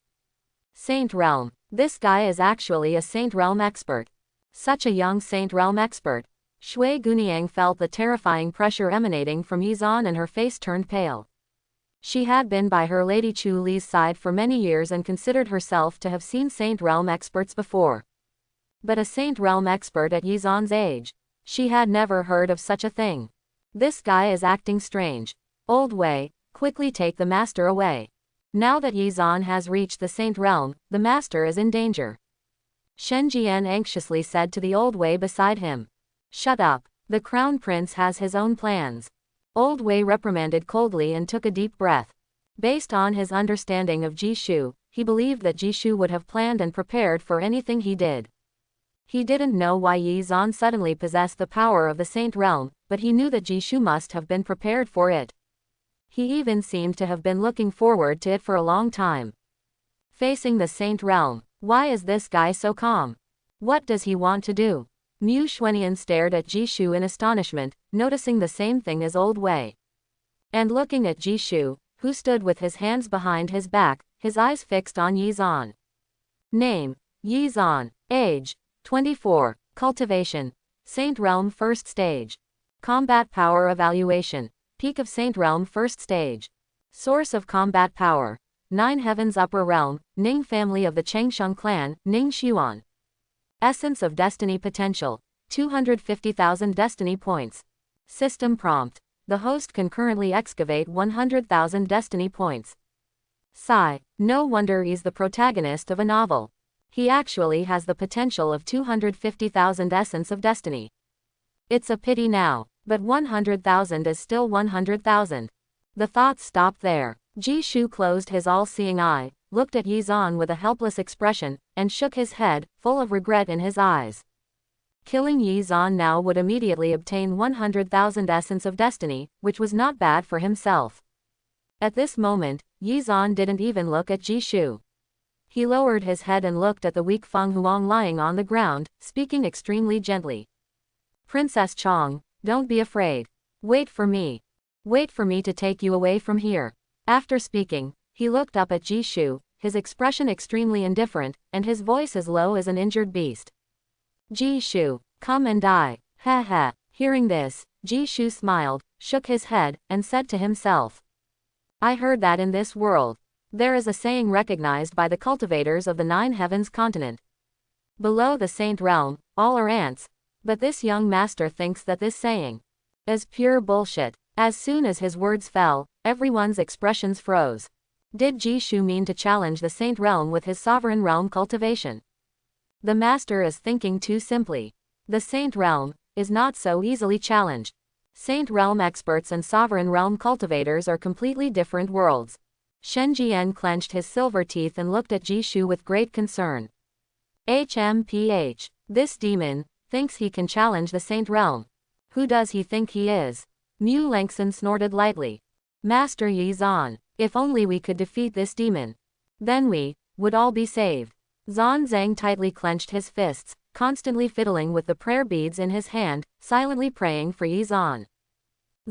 Speaker 1: Saint Realm, this guy is actually a Saint Realm expert. Such a young Saint Realm expert. Shui Guniang felt the terrifying pressure emanating from Yizan and her face turned pale. She had been by her Lady Chuli's side for many years and considered herself to have seen Saint Realm experts before. But a Saint Realm expert at Yizan's age? She had never heard of such a thing. This guy is acting strange. Old Wei, quickly take the master away. Now that Yizan has reached the Saint Realm, the master is in danger. Shen Jian anxiously said to the Old Wei beside him. Shut up, the Crown Prince has his own plans. Old Wei reprimanded coldly and took a deep breath. Based on his understanding of Jishu, he believed that Jishu would have planned and prepared for anything he did. He didn't know why Yi Zan suddenly possessed the power of the Saint Realm, but he knew that Jishu must have been prepared for it. He even seemed to have been looking forward to it for a long time. Facing the Saint Realm, why is this guy so calm? What does he want to do? Mu Xuanian stared at Jishu in astonishment, noticing the same thing as Old Wei. And looking at Jishu, who stood with his hands behind his back, his eyes fixed on Yi Zan. Name: Yi Zan. Age: 24. Cultivation: Saint Realm First Stage. Combat Power Evaluation: Peak of Saint Realm First Stage. Source of Combat Power: 9 Heavens Upper Realm, Ning Family of the Changsheng Clan, Ning Xuan. Essence of Destiny Potential: 250,000 Destiny Points. System Prompt: the host can currently excavate 100,000 Destiny Points. Sigh, no wonder he's the protagonist of a novel. He actually has the potential of 250,000 Essence of Destiny. It's a pity now, but 100,000 is still 100,000. The thoughts stopped there. Jishu closed his all-seeing eye, looked at Yi Zan with a helpless expression, and shook his head, full of regret in his eyes. Killing Yi Zan now would immediately obtain 100,000 Essence of Destiny, which was not bad for himself. At this moment, Yi Zan didn't even look at Jishu. He lowered his head and looked at the weak Fang Huang lying on the ground, speaking extremely gently. Princess Chong, don't be afraid. Wait for me. Wait for me to take you away from here. After speaking, he looked up at Jishu, his expression extremely indifferent, and his voice as low as an injured beast. Jishu, come and die. Ha ha. Hearing this, Jishu smiled, shook his head, and said to himself, I heard that in this world, there is a saying recognized by the cultivators of the 9 Heavens continent. Below the Saint Realm, all are ants, but this young master thinks that this saying is pure bullshit. As soon as his words fell, everyone's expressions froze. Did Jishu mean to challenge the Saint Realm with his Sovereign Realm cultivation? The master is thinking too simply. The Saint Realm is not so easily challenged. Saint Realm experts and Sovereign Realm cultivators are completely different worlds. Shen Jian clenched his silver teeth and looked at Jishu with great concern. HMPH. This demon thinks he can challenge the Saint Realm. Who does he think he is? Mu Lengson snorted lightly. Master Yi Zan, if only we could defeat this demon. Then we would all be saved. Zan Zhang tightly clenched his fists, constantly fiddling with the prayer beads in his hand, silently praying for Yi Zan.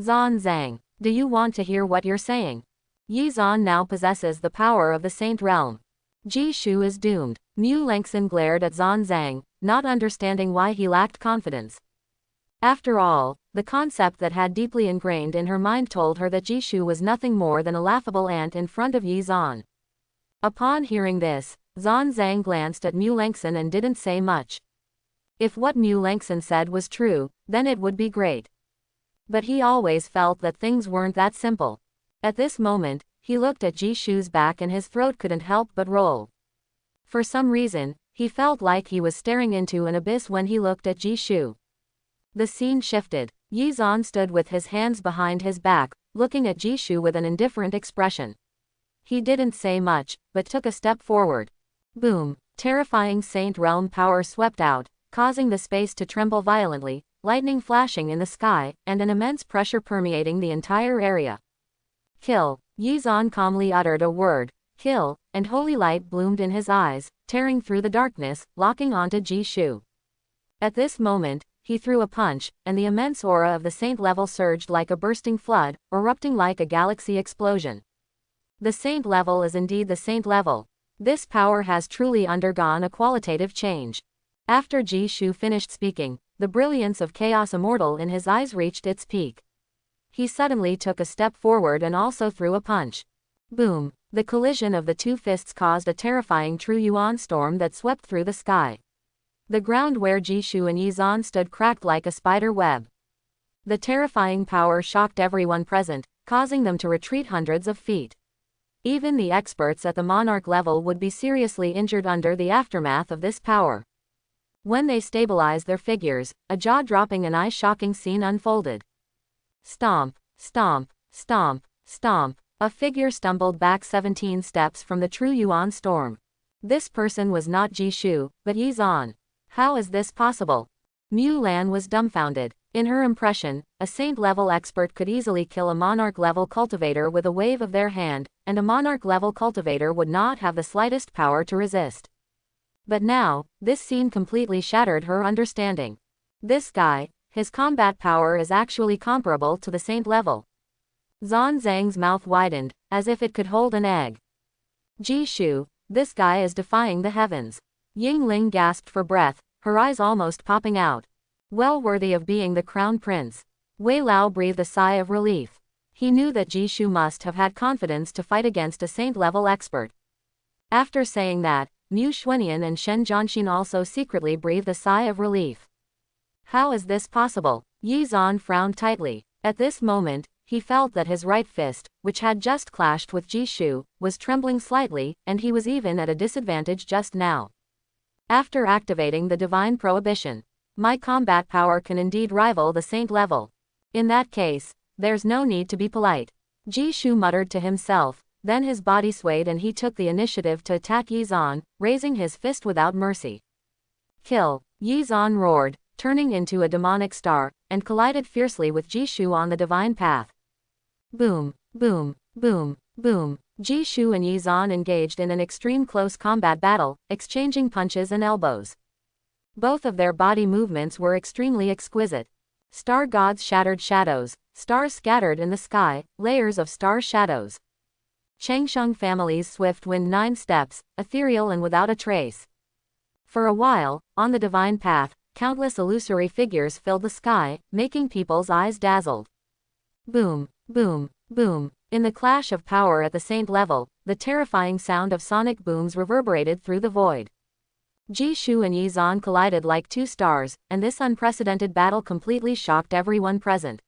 Speaker 1: Zan Zhang, do you want to hear what you're saying? Yi Zan now possesses the power of the Saint Realm. Jishu is doomed. Mu Lengson glared at Zan Zhang, not understanding why he lacked confidence. After all, the concept that had deeply ingrained in her mind told her that Jishu was nothing more than a laughable ant in front of Yi Zan. Upon hearing this, Zan Zhang glanced at Mu Lengson and didn't say much. If what Mu Lengson said was true, then it would be great. But he always felt that things weren't that simple. At this moment, he looked at Jishu's back and his throat couldn't help but roll. For some reason, he felt like he was staring into an abyss when he looked at Jishu. The scene shifted. Yi Zan stood with his hands behind his back, looking at Jishu with an indifferent expression. He didn't say much, but took a step forward. Boom! Terrifying Saint Realm power swept out, causing the space to tremble violently, lightning flashing in the sky, and an immense pressure permeating the entire area. Kill! Yi Zan calmly uttered a word, kill, and holy light bloomed in his eyes, tearing through the darkness, locking onto Jishu. At this moment, he threw a punch, and the immense aura of the Saint level surged like a bursting flood, erupting like a galaxy explosion. The Saint level is indeed the Saint level. This power has truly undergone a qualitative change. After Jishu finished speaking, the brilliance of Chaos Immortal in his eyes reached its peak. He suddenly took a step forward and also threw a punch. Boom! The collision of the two fists caused a terrifying true yuan storm that swept through the sky. The ground where Jishu and Yi Zan stood cracked like a spider web. The terrifying power shocked everyone present, causing them to retreat hundreds of feet. Even the experts at the monarch level would be seriously injured under the aftermath of this power. When they stabilized their figures, a jaw-dropping and eye-shocking scene unfolded. Stomp! Stomp, stomp, stomp. A figure stumbled back 17 steps from the true Yuan storm. This person was not Jishu, but Yi Zan. How is this possible? Mu Lan was dumbfounded. In her impression, a saint-level expert could easily kill a monarch-level cultivator with a wave of their hand, and a monarch-level cultivator would not have the slightest power to resist. But now, this scene completely shattered her understanding. This guy, his combat power is actually comparable to the saint level. Zan Zhang's mouth widened, as if it could hold an egg. Jishu, this guy is defying the heavens. Yingling gasped for breath, her eyes almost popping out. Well worthy of being the crown prince. Wei Lao breathed a sigh of relief. He knew that Jishu must have had confidence to fight against a saint-level expert. After saying that, Mu Xuanian and Shen Zhanxin also secretly breathed a sigh of relief. How is this possible? Yi Zan frowned tightly. At this moment, he felt that his right fist, which had just clashed with Jishu, was trembling slightly, and he was even at a disadvantage just now. After activating the divine prohibition, my combat power can indeed rival the saint level. In that case, there's no need to be polite. Jishu muttered to himself, then his body swayed and he took the initiative to attack Yi Zan, raising his fist without mercy. Kill! Yi Zan roared, turning into a demonic star, and collided fiercely with Jishu on the divine path. Boom, boom, boom, boom. Jishu and Yi Zan engaged in an extreme close combat battle, exchanging punches and elbows. Both of their body movements were extremely exquisite. Star gods shattered shadows, stars scattered in the sky, layers of star shadows. Changsheng family's swift wind 9 steps, ethereal and without a trace. For a while, on the divine path, countless illusory figures filled the sky, making people's eyes dazzled. Boom, boom, boom. In the clash of power at the saint level, the terrifying sound of sonic booms reverberated through the void. Jishu and Yi Zan collided like two stars, and this unprecedented battle completely shocked everyone present.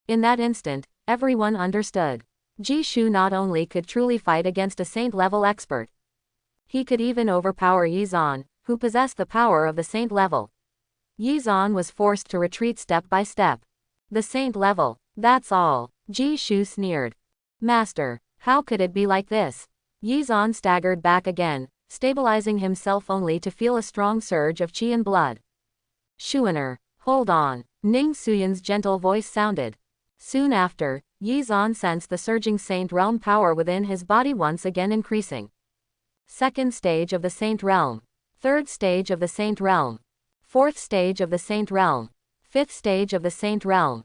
Speaker 1: In that instant, everyone understood. Jishu not only could truly fight against a saint-level expert, he could even overpower Yi Zan, who possessed the power of the saint level. Yi Zan was forced to retreat step by step. The saint level, that's all. Jishu sneered. Master, how could it be like this? Yi Zan staggered back again, stabilizing himself only to feel a strong surge of qi and blood. Xuaner, hold on, Ning Suyan's gentle voice sounded. Soon after, Yi Zan sensed the surging saint realm power within his body once again increasing. Second stage of the saint realm. Third stage of the saint realm. Fourth stage of the saint realm. Fifth stage of the saint realm. ...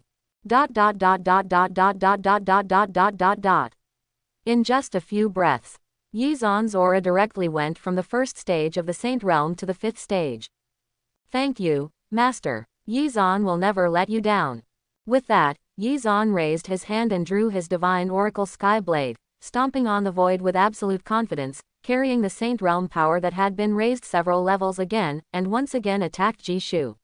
Speaker 1: In just a few breaths, Yi Zan's aura directly went from the first stage of the saint realm to the fifth stage. Thank you, Master. Yi Zan will never let you down. With that, Yi Zan raised his hand and drew his divine oracle sky blade, stomping on the void with absolute confidence, carrying the saint realm power that had been raised several levels again, and once again attacked Jishu.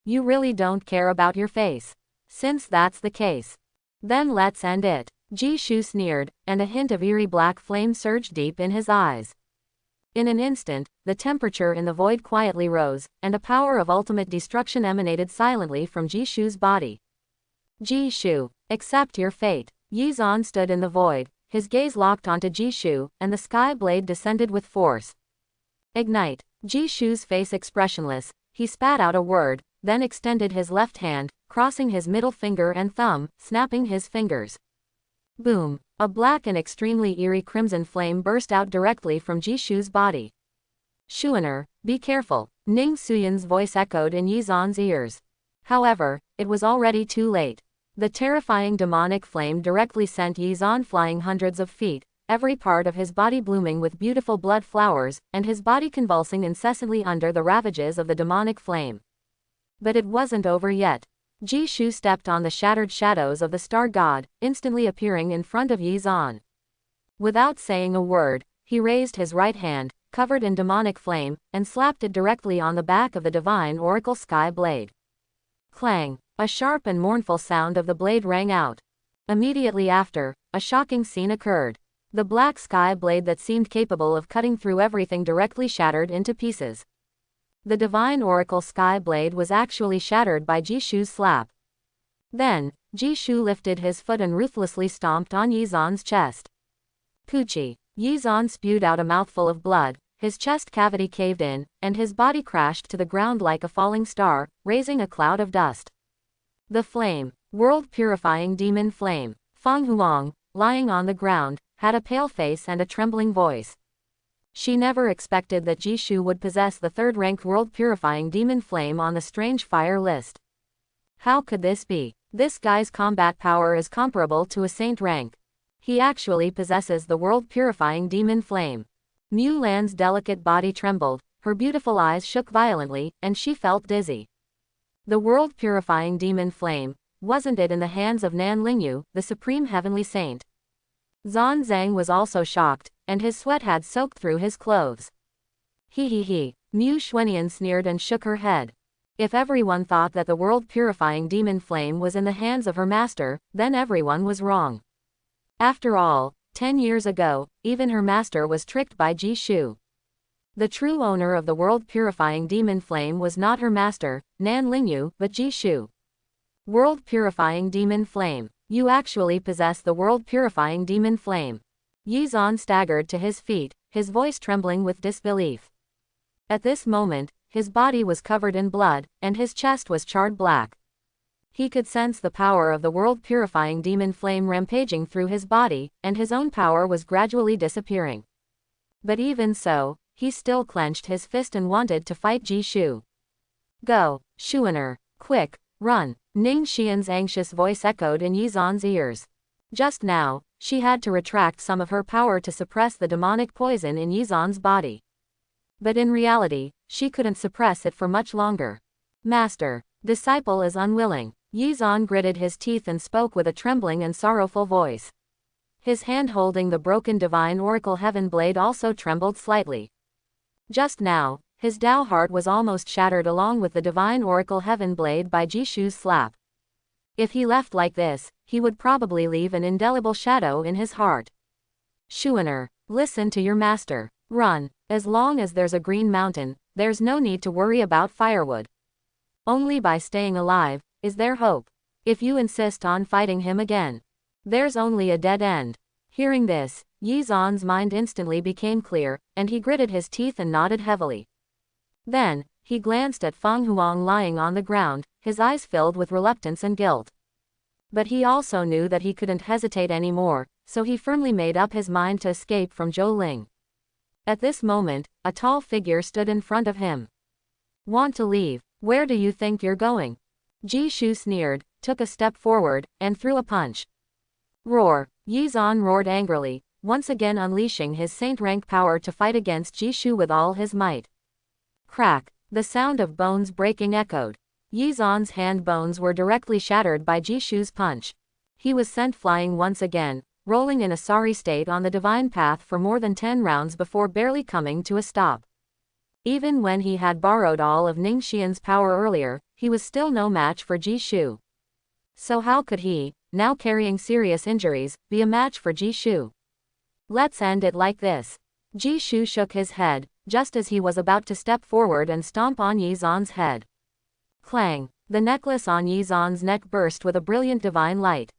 Speaker 1: You really don't care about your face. Since that's the case, then let's end it. Jishu sneered, and a hint of eerie black flame surged deep in his eyes. In an instant, the temperature in the void quietly rose, and a power of ultimate destruction emanated silently from Jishu's body. Jishu, accept your fate. Yi Zan stood in the void, his gaze locked onto Jishu, and the sky blade descended with force. Ignite. Jishu's face expressionless, he spat out a word, then extended his left hand, crossing his middle finger and thumb, snapping his fingers. Boom! A black and extremely eerie crimson flame burst out directly from Jishu's body. Xuaner, be careful, Ning Suyan's voice echoed in Yi Zan's ears. However, it was already too late. The terrifying demonic flame directly sent Yi Zan flying hundreds of feet, every part of his body blooming with beautiful blood flowers, and his body convulsing incessantly under the ravages of the demonic flame. But it wasn't over yet. Jishu stepped on the shattered shadows of the star god, instantly appearing in front of Yi Zan. Without saying a word, he raised his right hand, covered in demonic flame, and slapped it directly on the back of the divine oracle sky blade. Clang! A sharp and mournful sound of the blade rang out. Immediately after, a shocking scene occurred. The black sky blade that seemed capable of cutting through everything directly shattered into pieces. The divine oracle sky blade was actually shattered by Jishu's slap. Then, Jishu lifted his foot and ruthlessly stomped on Yizan's chest. Poochie. Yizan spewed out a mouthful of blood, his chest cavity caved in, and his body crashed to the ground like a falling star, raising a cloud of dust. The flame, world-purifying demon flame. Fang Huang, lying on the ground, had a pale face and a trembling voice. She never expected that Jishu would possess the third-ranked world-purifying demon flame on the strange fire list. How could this be? This guy's combat power is comparable to a saint rank. He actually possesses the world-purifying demon flame. Mulan's delicate body trembled, her beautiful eyes shook violently, and she felt dizzy. The world-purifying demon flame, wasn't it in the hands of Nan Lingyu, the supreme heavenly saint? Zan Zhang was also shocked, and his sweat had soaked through his clothes. He. Mu Xuanian sneered and shook her head. If everyone thought that the world-purifying demon flame was in the hands of her master, then everyone was wrong. After all, 10 years ago, even her master was tricked by Jishu. The true owner of the world-purifying demon flame was not her master, Nan Lingyu, but Jishu. World-purifying demon flame. You actually possess the world-purifying demon flame. Yizan staggered to his feet, his voice trembling with disbelief. At this moment, his body was covered in blood, and his chest was charred black. He could sense the power of the world-purifying demon flame rampaging through his body, and his own power was gradually disappearing. But even so, he still clenched his fist and wanted to fight Jishu. Go, Shuaner, quick, run, Ning Xian's anxious voice echoed in Yizan's ears. Just now, she had to retract some of her power to suppress the demonic poison in Yizan's body. But in reality, she couldn't suppress it for much longer. Master, disciple is unwilling. Yizan gritted his teeth and spoke with a trembling and sorrowful voice. His hand holding the broken divine oracle heaven blade also trembled slightly. Just now, his Tao heart was almost shattered along with the divine oracle heaven blade by Jishu's slap. If he left like this, he would probably leave an indelible shadow in his heart. Shuaner, listen to your master. Run. As long as there's a green mountain, there's no need to worry about firewood. Only by staying alive is there hope. If you insist on fighting him again, there's only a dead end. Hearing this, Yizan's mind instantly became clear, and he gritted his teeth and nodded heavily. Then, he glanced at Fang Huang lying on the ground, his eyes filled with reluctance and guilt. But he also knew that he couldn't hesitate anymore, so he firmly made up his mind to escape from Zhou Ling. At this moment, a tall figure stood in front of him. Want to leave? Where do you think you're going? Jishu sneered, took a step forward, and threw a punch. Roar! Yizan roared angrily, once again unleashing his saint-rank power to fight against Jishu with all his might. Crack! The sound of bones breaking echoed. Yizan's hand bones were directly shattered by Jishu's punch. He was sent flying once again, rolling in a sorry state on the divine path for more than 10 rounds before barely coming to a stop. Even when he had borrowed all of Ning Xian's power earlier, he was still no match for Jishu. So how could he, now carrying serious injuries, be a match for Jishu? Let's end it like this. Jishu shook his head, just as he was about to step forward and stomp on Yizan's head. Clang! The necklace on Yizan's neck burst with a brilliant divine light.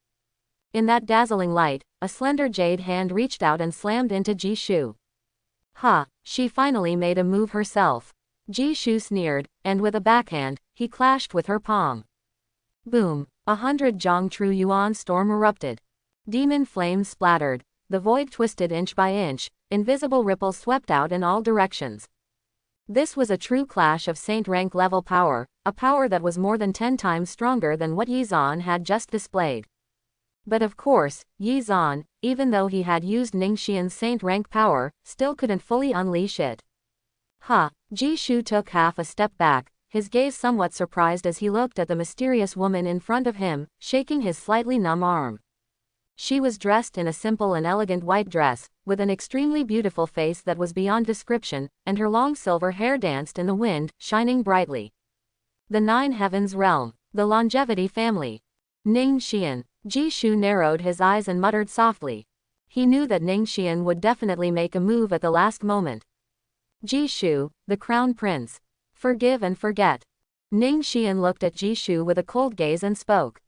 Speaker 1: In that dazzling light, a slender jade hand reached out and slammed into Jishu. Ha! She finally made a move herself. Jishu sneered, and with a backhand, he clashed with her palm. Boom! 100 Zhongtru Yuan storm erupted. Demon flames splattered, the void twisted inch by inch, invisible ripples swept out in all directions. This was a true clash of saint rank level power, a power that was more than 10 times stronger than what Yizan had just displayed. But of course, Yizan, even though he had used Ning Xian's saint rank power, still couldn't fully unleash it. Ha! Jishu took half a step back, his gaze somewhat surprised as he looked at the mysterious woman in front of him, shaking his slightly numb arm. She was dressed in a simple and elegant white dress, with an extremely beautiful face that was beyond description, and her long silver hair danced in the wind, shining brightly. The Nine Heavens Realm. The Longevity Family. Ning Xian. Jishu narrowed his eyes and muttered softly. He knew that Ning Xian would definitely make a move at the last moment. Jishu, the Crown Prince. Forgive and forget. Ning Xian looked at Jishu with a cold gaze and spoke.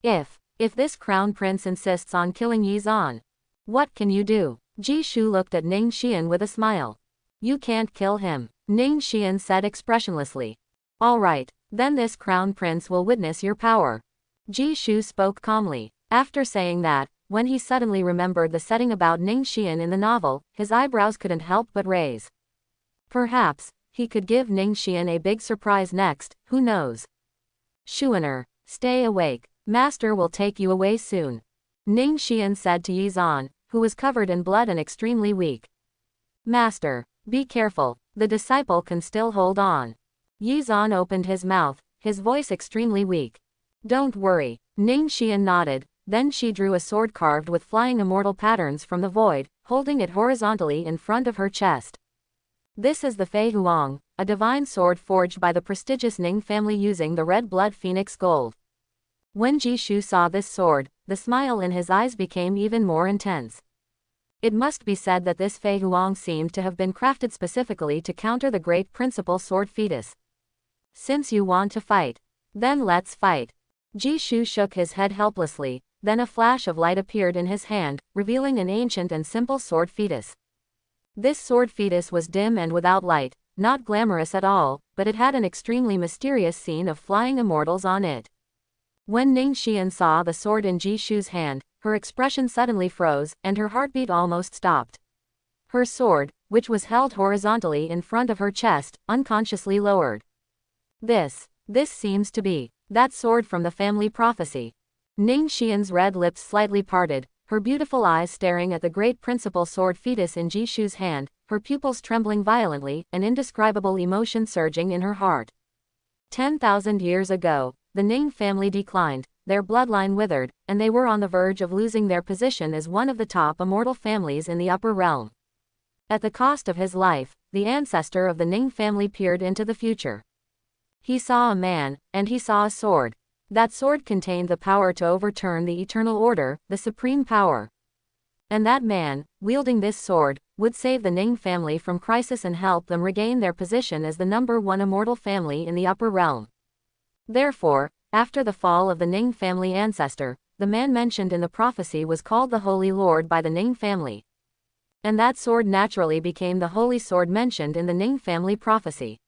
Speaker 1: If this crown prince insists on killing Yi Zan, what can you do? Ji Shu looked at Ning Xian with a smile. You can't kill him, Ning Xian said expressionlessly. All right, then this crown prince will witness your power. Ji Shu spoke calmly. After saying that, when he suddenly remembered the setting about Ning Xian in the novel, his eyebrows couldn't help but raise. Perhaps he could give Ning Xian a big surprise next, who knows? Shuaner, stay awake. Master will take you away soon, Ning Xian said to Yi Zan, who was covered in blood and extremely weak. Master, be careful, the disciple can still hold on. Yi Zan opened his mouth, his voice extremely weak. Don't worry, Ning Xian nodded, then she drew a sword carved with flying immortal patterns from the void, holding it horizontally in front of her chest. This is the Fang Huang, a divine sword forged by the prestigious Ning family using the red blood phoenix gold. When Ji Shu saw this sword, the smile in his eyes became even more intense. It must be said that this Fang Huang seemed to have been crafted specifically to counter the great principal sword fetus. Since you want to fight, then let's fight. Ji Shu shook his head helplessly, then a flash of light appeared in his hand, revealing an ancient and simple sword fetus. This sword fetus was dim and without light, not glamorous at all, but it had an extremely mysterious scene of flying immortals on it. When Ning Xian saw the sword in Ji Shu's hand, her expression suddenly froze, and her heartbeat almost stopped. Her sword, which was held horizontally in front of her chest, unconsciously lowered. This seems to be that sword from the family prophecy. Ning Xian's red lips slightly parted, her beautiful eyes staring at the great principal sword fetus in Ji Shu's hand, her pupils trembling violently, an indescribable emotion surging in her heart. 10,000 years ago, the Ning family declined, their bloodline withered, and they were on the verge of losing their position as one of the top immortal families in the upper realm. At the cost of his life, the ancestor of the Ning family peered into the future. He saw a man, and he saw a sword. That sword contained the power to overturn the eternal order, the supreme power. And that man, wielding this sword, would save the Ning family from crisis and help them regain their position as the #1 immortal family in the upper realm. Therefore, after the fall of the Ning family ancestor, the man mentioned in the prophecy was called the Holy Lord by the Ning family. And that sword naturally became the holy sword mentioned in the Ning family prophecy.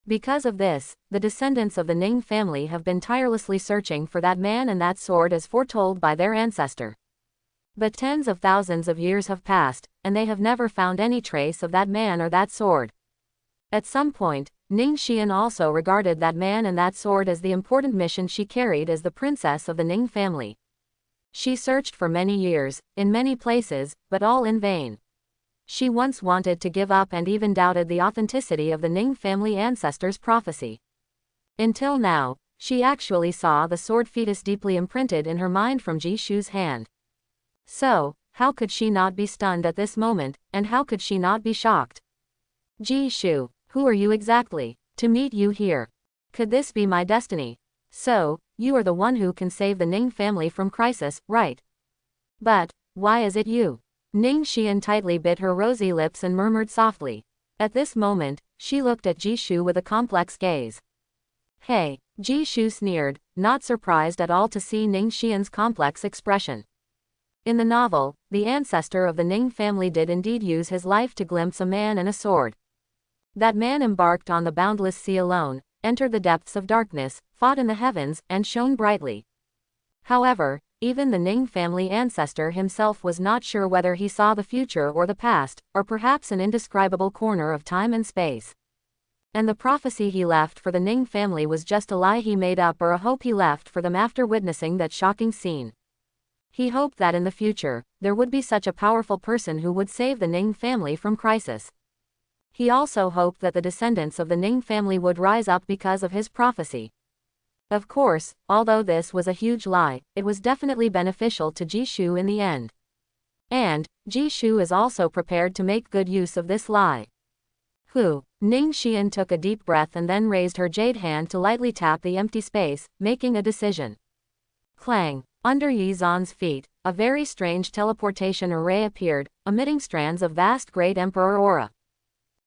Speaker 1: Because of this, the descendants of the Ning family have been tirelessly searching for that man and that sword as foretold by their ancestor. But tens of thousands of years have passed, and they have never found any trace of that man or that sword. At some point, Ning Xian also regarded that man and that sword as the important mission she carried as the princess of the Ning family. She searched for many years, in many places, but all in vain. She once wanted to give up and even doubted the authenticity of the Ning family ancestors' prophecy. Until now, she actually saw the sword fetus deeply imprinted in her mind from Ji Shu's hand. So, how could she not be stunned at this moment, and how could she not be shocked? Ji Shu, who are you exactly? To meet you here. Could this be my destiny? So, you are the one who can save the Ning family from crisis, right? But, why is it you? Ning Xian tightly bit her rosy lips and murmured softly. At this moment, she looked at Ji Shu with a complex gaze. Hey, Ji Shu sneered, not surprised at all to see Ning Xian's complex expression. In the novel, the ancestor of the Ning family did indeed use his life to glimpse a man and a sword. That man embarked on the boundless sea alone, entered the depths of darkness, fought in the heavens, and shone brightly. However, even the Ning family ancestor himself was not sure whether he saw the future or the past, or perhaps an indescribable corner of time and space. And the prophecy he left for the Ning family was just a lie he made up or a hope he left for them after witnessing that shocking scene. He hoped that in the future, there would be such a powerful person who would save the Ning family from crisis. He also hoped that the descendants of the Ning family would rise up because of his prophecy. Of course, although this was a huge lie, it was definitely beneficial to Ji Shu in the end. And, Ji Shu is also prepared to make good use of this lie. Ning Xian took a deep breath and then raised her jade hand to lightly tap the empty space, making a decision. Clang! Under Yi Zan's feet, a very strange teleportation array appeared, emitting strands of vast great emperor aura.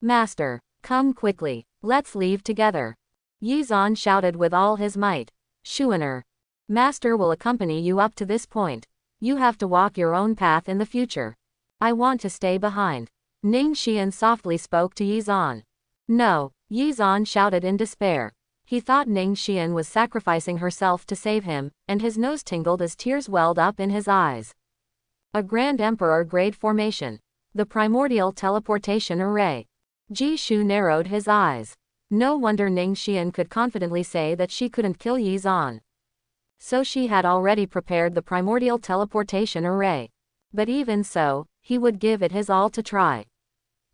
Speaker 1: Master, come quickly, let's leave together. Yi Zan shouted with all his might. Shuaner. Master will accompany you up to this point. You have to walk your own path in the future. I want to stay behind. Ning Xian softly spoke to Yi Zan. No, Yi Zan shouted in despair. He thought Ning Xian was sacrificing herself to save him, and his nose tingled as tears welled up in his eyes. A Grand Emperor grade formation. The primordial teleportation array. Ji Shu narrowed his eyes. No wonder Ning Xian could confidently say that she couldn't kill Yi Zan. So she had already prepared the primordial teleportation array. But even so, he would give it his all to try.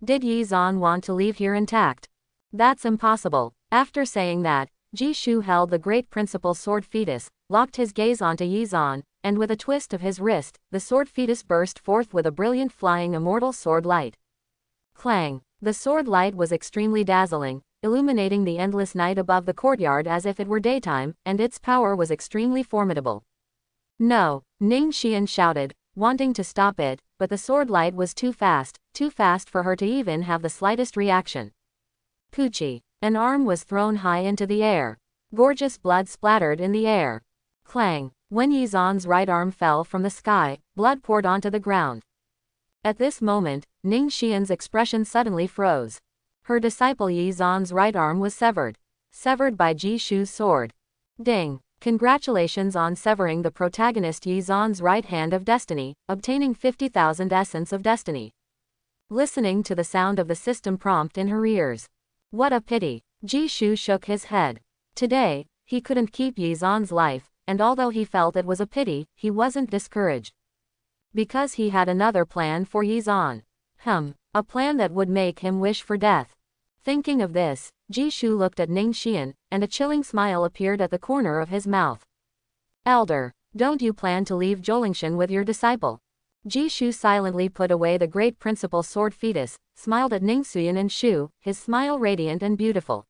Speaker 1: Did Yi Zan want to leave here intact? That's impossible. After saying that, Ji Shu held the great principal sword fetus, locked his gaze onto Yi Zan, and with a twist of his wrist, the sword fetus burst forth with a brilliant flying immortal sword light. Clang! The sword light was extremely dazzling, illuminating the endless night above the courtyard as if it were daytime, and its power was extremely formidable. No, Ning Xian shouted, wanting to stop it, but the sword light was too fast for her to even have the slightest reaction. Poochie! An arm was thrown high into the air. Gorgeous blood splattered in the air. Clang! When Yi Zan's right arm fell from the sky, blood poured onto the ground. At this moment, Ning Xian's expression suddenly froze. Her disciple Yi Zan's right arm was severed. Severed by Ji Shu's sword. Ding! Congratulations on severing the protagonist Yi Zan's right hand of destiny, obtaining 50,000 essence of destiny. Listening to the sound of the system prompt in her ears. What a pity. Ji Shu shook his head. Today, he couldn't keep Yi Zan's life, and although he felt it was a pity, he wasn't discouraged. Because he had another plan for Yi Zan. A plan that would make him wish for death. Thinking of this, Ji Shu looked at Ning Xian, and a chilling smile appeared at the corner of his mouth. Elder, don't you plan to leave Zholingshan with your disciple? Ji Shu silently put away the great principal sword fetus, smiled at Ning Xian and Shu, his smile radiant and beautiful.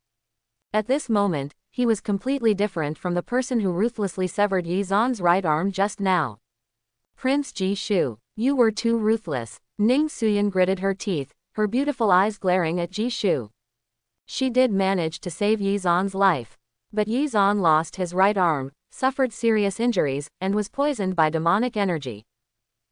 Speaker 1: At this moment, he was completely different from the person who ruthlessly severed Yi Zan's right arm just now. Prince Ji Shu, you were too ruthless. Ning Xian gritted her teeth, her beautiful eyes glaring at Ji Shu. She did manage to save Yi Zan's life. But Yi Zan lost his right arm, suffered serious injuries, and was poisoned by demonic energy.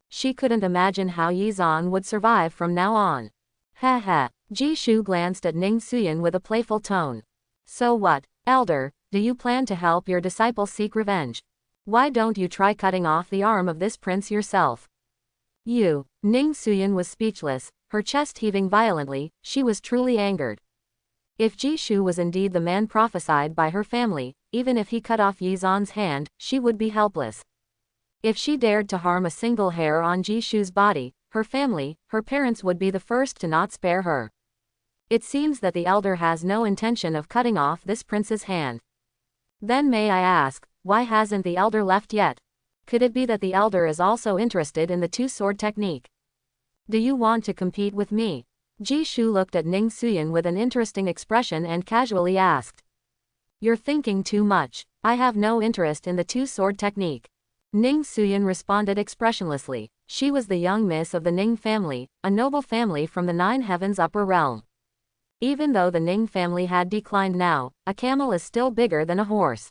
Speaker 1: She couldn't imagine how Yi Zan would survive from now on. Ha ha. Ji Shu glanced at Ning Xian with a playful tone. So what, Elder, do you plan to help your disciple seek revenge? Why don't you try cutting off the arm of this prince yourself? You. Ning Xian was speechless, her chest heaving violently, she was truly angered. If Ji Shu was indeed the man prophesied by her family, even if he cut off Yi Zan's hand, she would be helpless. If she dared to harm a single hair on Ji Shu's body, her family, her parents would be the first to not spare her. It seems that the elder has no intention of cutting off this prince's hand. Then may I ask, why hasn't the elder left yet? Could it be that the elder is also interested in the two-sword technique? Do you want to compete with me? Ji Shu looked at Ning Xian with an interesting expression and casually asked. You're thinking too much. I have no interest in the two-sword technique. Ning Xian responded expressionlessly. She was the young miss of the Ning family, a noble family from the Nine Heavens upper realm. Even though the Ning family had declined now, a camel is still bigger than a horse.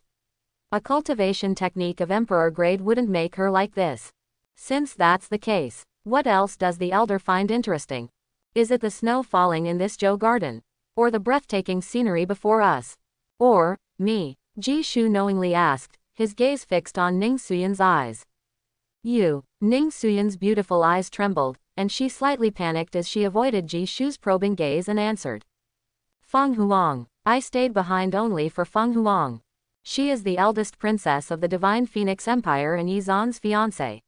Speaker 1: A cultivation technique of emperor grade wouldn't make her like this. Since that's the case, what else does the elder find interesting? Is it the snow falling in this Zhou garden? Or the breathtaking scenery before us? Or, me? Ji Shu knowingly asked, his gaze fixed on Ning Xian's eyes. You. Ning Xian's beautiful eyes trembled, and she slightly panicked as she avoided Ji Shu's probing gaze and answered. Fang Huang. I stayed behind only for Fang Huang. She is the eldest princess of the Divine Phoenix Empire and Yi Zan's fiancé.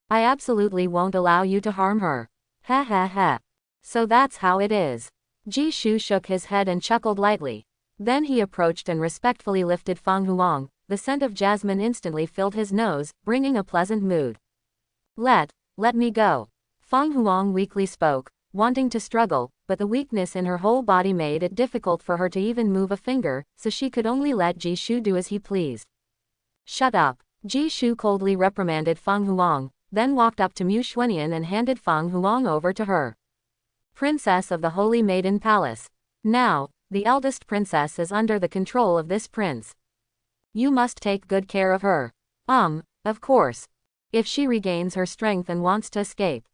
Speaker 1: I absolutely won't allow you to harm her. Ha ha ha. So that's how it is. Ji Shu shook his head and chuckled lightly. Then he approached and respectfully lifted Fang Huang. The scent of jasmine instantly filled his nose, bringing a pleasant mood. Let me go. Fang Huang weakly spoke, wanting to struggle, but the weakness in her whole body made it difficult for her to even move a finger, so she could only let Ji Shu do as he pleased. Shut up. Ji Shu coldly reprimanded Fang Huang, then walked up to Mu Xuanian and handed Fang Huang over to her. Princess of the Holy Maiden Palace. Now, the eldest princess is under the control of this prince. You must take good care of her. Of course. If she regains her strength and wants to escape,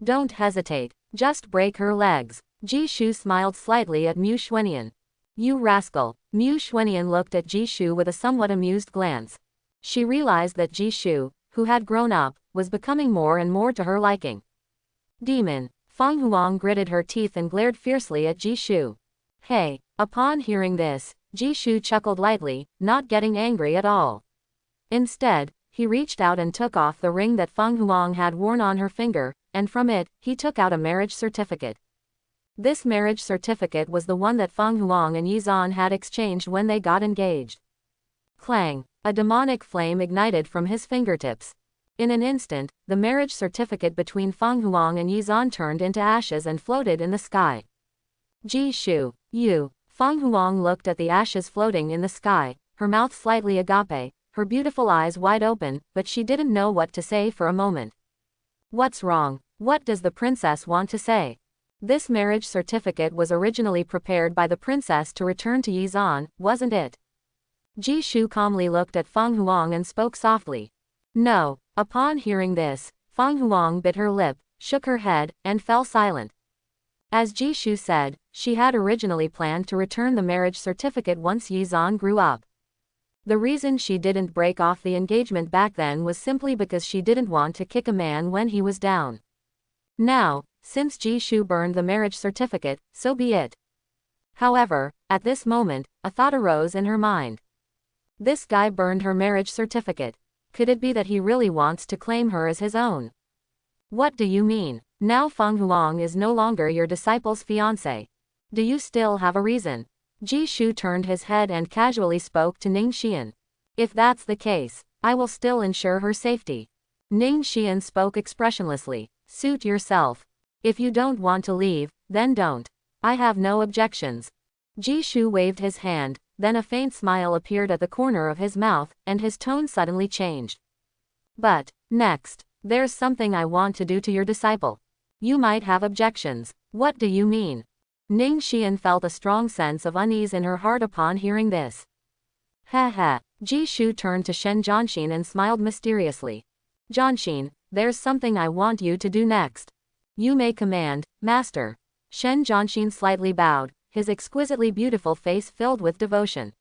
Speaker 1: don't hesitate, just break her legs. Jishu smiled slightly at Mu Xuanian. You rascal. Mu Xuanian looked at Jishu with a somewhat amused glance. She realized that Jishu, who had grown up, was becoming more and more to her liking. Demon. Fang Huang gritted her teeth and glared fiercely at Jishu. Hey. Upon hearing this, Jishu chuckled lightly, not getting angry at all. Instead, he reached out and took off the ring that Fang Huang had worn on her finger, and from it, he took out a marriage certificate. This marriage certificate was the one that Fang Huang and Yizan had exchanged when they got engaged. Clang! A demonic flame ignited from his fingertips. In an instant, the marriage certificate between Fang Huang and Yizan turned into ashes and floated in the sky. Jishu, you. Fang Huang looked at the ashes floating in the sky, her mouth slightly agape, her beautiful eyes wide open, but she didn't know what to say for a moment. What's wrong? What does the princess want to say? This marriage certificate was originally prepared by the princess to return to Yizan, wasn't it? Jishu calmly looked at Fang Huang and spoke softly. No. Upon hearing this, Fang Huang bit her lip, shook her head, and fell silent. As Jishu said, she had originally planned to return the marriage certificate once Yizan grew up. The reason she didn't break off the engagement back then was simply because she didn't want to kick a man when he was down. Now, since Jishu burned the marriage certificate, so be it. However, at this moment, a thought arose in her mind. This guy burned her marriage certificate. Could it be that he really wants to claim her as his own? What do you mean? Now Fang Huang is no longer your disciple's fiancé. Do you still have a reason? Jishu turned his head and casually spoke to Ning Xian. If that's the case, I will still ensure her safety. Ning Xian spoke expressionlessly. Suit yourself. If you don't want to leave, then don't. I have no objections. Jishu waved his hand, then a faint smile appeared at the corner of his mouth, and his tone suddenly changed. But, next, there's something I want to do to your disciple. You might have objections. What do you mean? Ning Xian felt a strong sense of unease in her heart upon hearing this. Ha. Jishu turned to Shen Jianxin and smiled mysteriously. Jianxin, there's something I want you to do next. You may command, master. Shen Jianxin slightly bowed, his exquisitely beautiful face filled with devotion.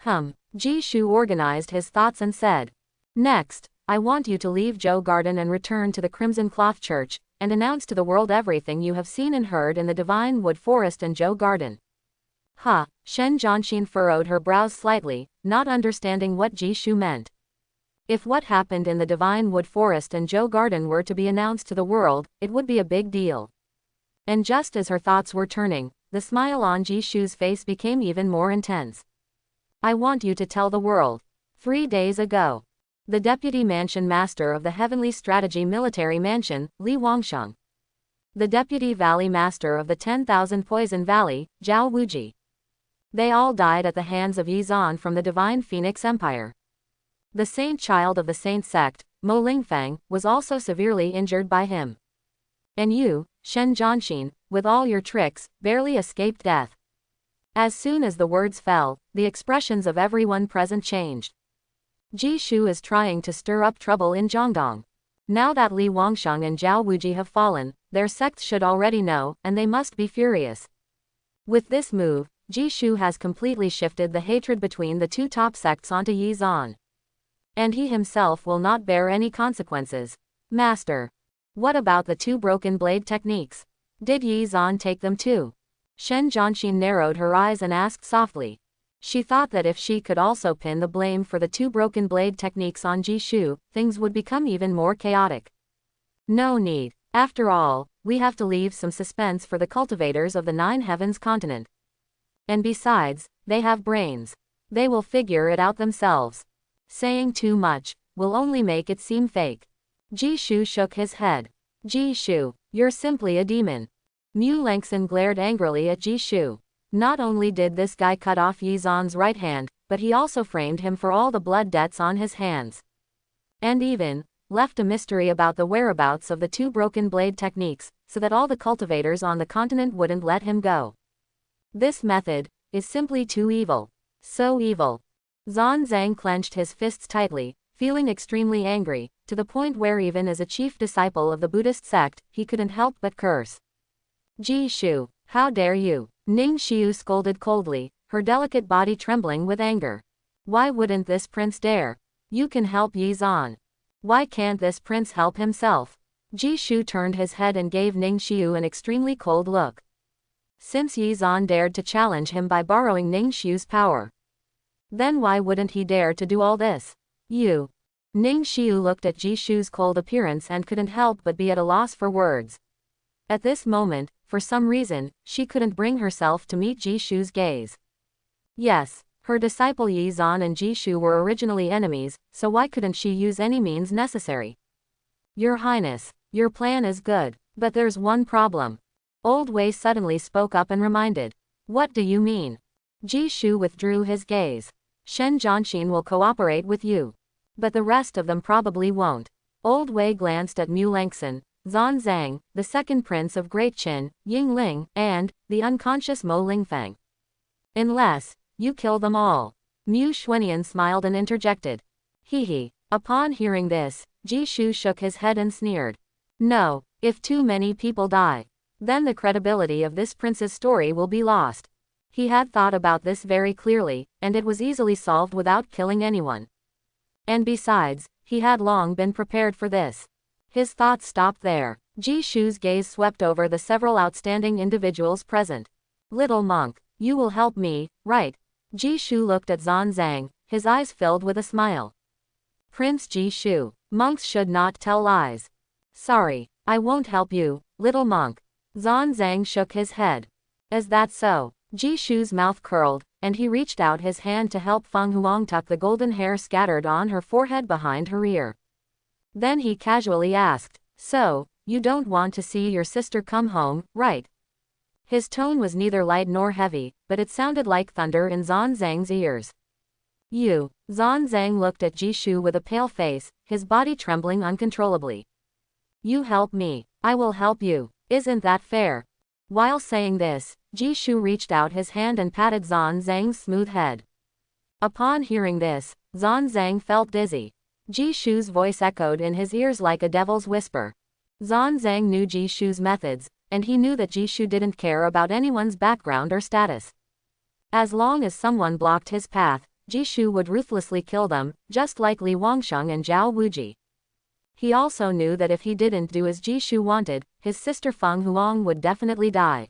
Speaker 1: Jishu organized his thoughts and said. Next, I want you to leave Zhou Garden and return to the Crimson Cloth Church, and announce to the world everything you have seen and heard in the Divine Wood Forest and Zhou Garden. Shen Jianxin furrowed her brows slightly, not understanding what Jishu meant. If what happened in the Divine Wood Forest and Zhou Garden were to be announced to the world, it would be a big deal. And just as her thoughts were turning, the smile on Jishu's face became even more intense. I want you to tell the world. 3 days ago, the Deputy Mansion Master of the Heavenly Strategy Military Mansion, Li Wangsheng. The Deputy Valley Master of the 10,000 Poison Valley, Zhao Wuji. They all died at the hands of Yizan from the Divine Phoenix Empire. The Saint Child of the Saint Sect, Mo Lingfang, was also severely injured by him. And you, Shen Jianxin, with all your tricks, barely escaped death. As soon as the words fell, the expressions of everyone present changed. Jishu is trying to stir up trouble in Jiangdong. Now that Li Wangsheng and Zhao Wuji have fallen, their sects should already know, and they must be furious. With this move, Jishu has completely shifted the hatred between the two top sects onto Yizan. And he himself will not bear any consequences. Master. What about the 2 broken blade techniques? Did Yizan take them too? Shen Jianxin narrowed her eyes and asked softly. She thought that if she could also pin the blame for the 2 broken blade techniques on Jishu, things would become even more chaotic. No need. After all, we have to leave some suspense for the cultivators of the 9 Heavens continent. And besides, they have brains. They will figure it out themselves. Saying too much will only make it seem fake. Jishu shook his head. Jishu, you're simply a demon. Mu Lengxin glared angrily at Jishu. Not only did this guy cut off Yizan's right hand, but he also framed him for all the blood debts on his hands. And even left a mystery about the whereabouts of the 2 broken blade techniques, so that all the cultivators on the continent wouldn't let him go. This method is simply too evil. So evil. Zan Zhang clenched his fists tightly, feeling extremely angry, to the point where even as a chief disciple of the Buddhist sect, he couldn't help but curse. Ji Shu, how dare you? Ning Xiu scolded coldly, her delicate body trembling with anger. Why wouldn't this prince dare? You can help Yi Zan. Why can't this prince help himself? Ji Shu turned his head and gave Ning Xiu an extremely cold look. Since Yi Zan dared to challenge him by borrowing Ning Xiu's power, then why wouldn't he dare to do all this? You. Ning Xiu looked at Ji Shu's cold appearance and couldn't help but be at a loss for words. At this moment, for some reason, she couldn't bring herself to meet Ji Shu's gaze. Yes, her disciple Yi Zan and Ji Shu were originally enemies, so why couldn't she use any means necessary? Your Highness, your plan is good, but there's one problem. Old Wei suddenly spoke up and reminded. What do you mean? Ji Shu withdrew his gaze. Shen Zhanxin will cooperate with you, but the rest of them probably won't. Old Wei glanced at Mu Langxin, Zan Zhang, the second prince of Great Qin, Ying Ling, and the unconscious Mo Lingfang. Unless you kill them all. Mu Xuanian smiled and interjected. He. Upon hearing this, Ji Shu shook his head and sneered. No, if too many people die, then the credibility of this prince's story will be lost. He had thought about this very clearly, and it was easily solved without killing anyone. And besides, he had long been prepared for this. His thoughts stopped there. Ji Shu's gaze swept over the several outstanding individuals present. Little monk, you will help me, right? Ji Shu looked at Zan Zhang, his eyes filled with a smile. Prince Ji Shu, monks should not tell lies. Sorry, I won't help you, little monk. Zan Zhang shook his head. Is that so? Ji Shu's mouth curled, and he reached out his hand to help Fang Huang tuck the golden hair scattered on her forehead behind her ear. Then he casually asked, so, you don't want to see your sister come home, right? His tone was neither light nor heavy, but it sounded like thunder in Zan Zhang's ears. You. Zan Zhang looked at Ji Shu with a pale face, his body trembling uncontrollably. You help me, I will help you, isn't that fair? While saying this, Ji Shu reached out his hand and patted Zan Zhang's smooth head. Upon hearing this, Zan Zhang felt dizzy. Ji Shu's voice echoed in his ears like a devil's whisper. Zan Zhang knew Ji Shu's methods, and he knew that Ji Shu didn't care about anyone's background or status. As long as someone blocked his path, Ji Shu would ruthlessly kill them, just like Li Wangsheng and Zhao Wuji. He also knew that if he didn't do as Ji Shu wanted, his sister Fang Huang would definitely die.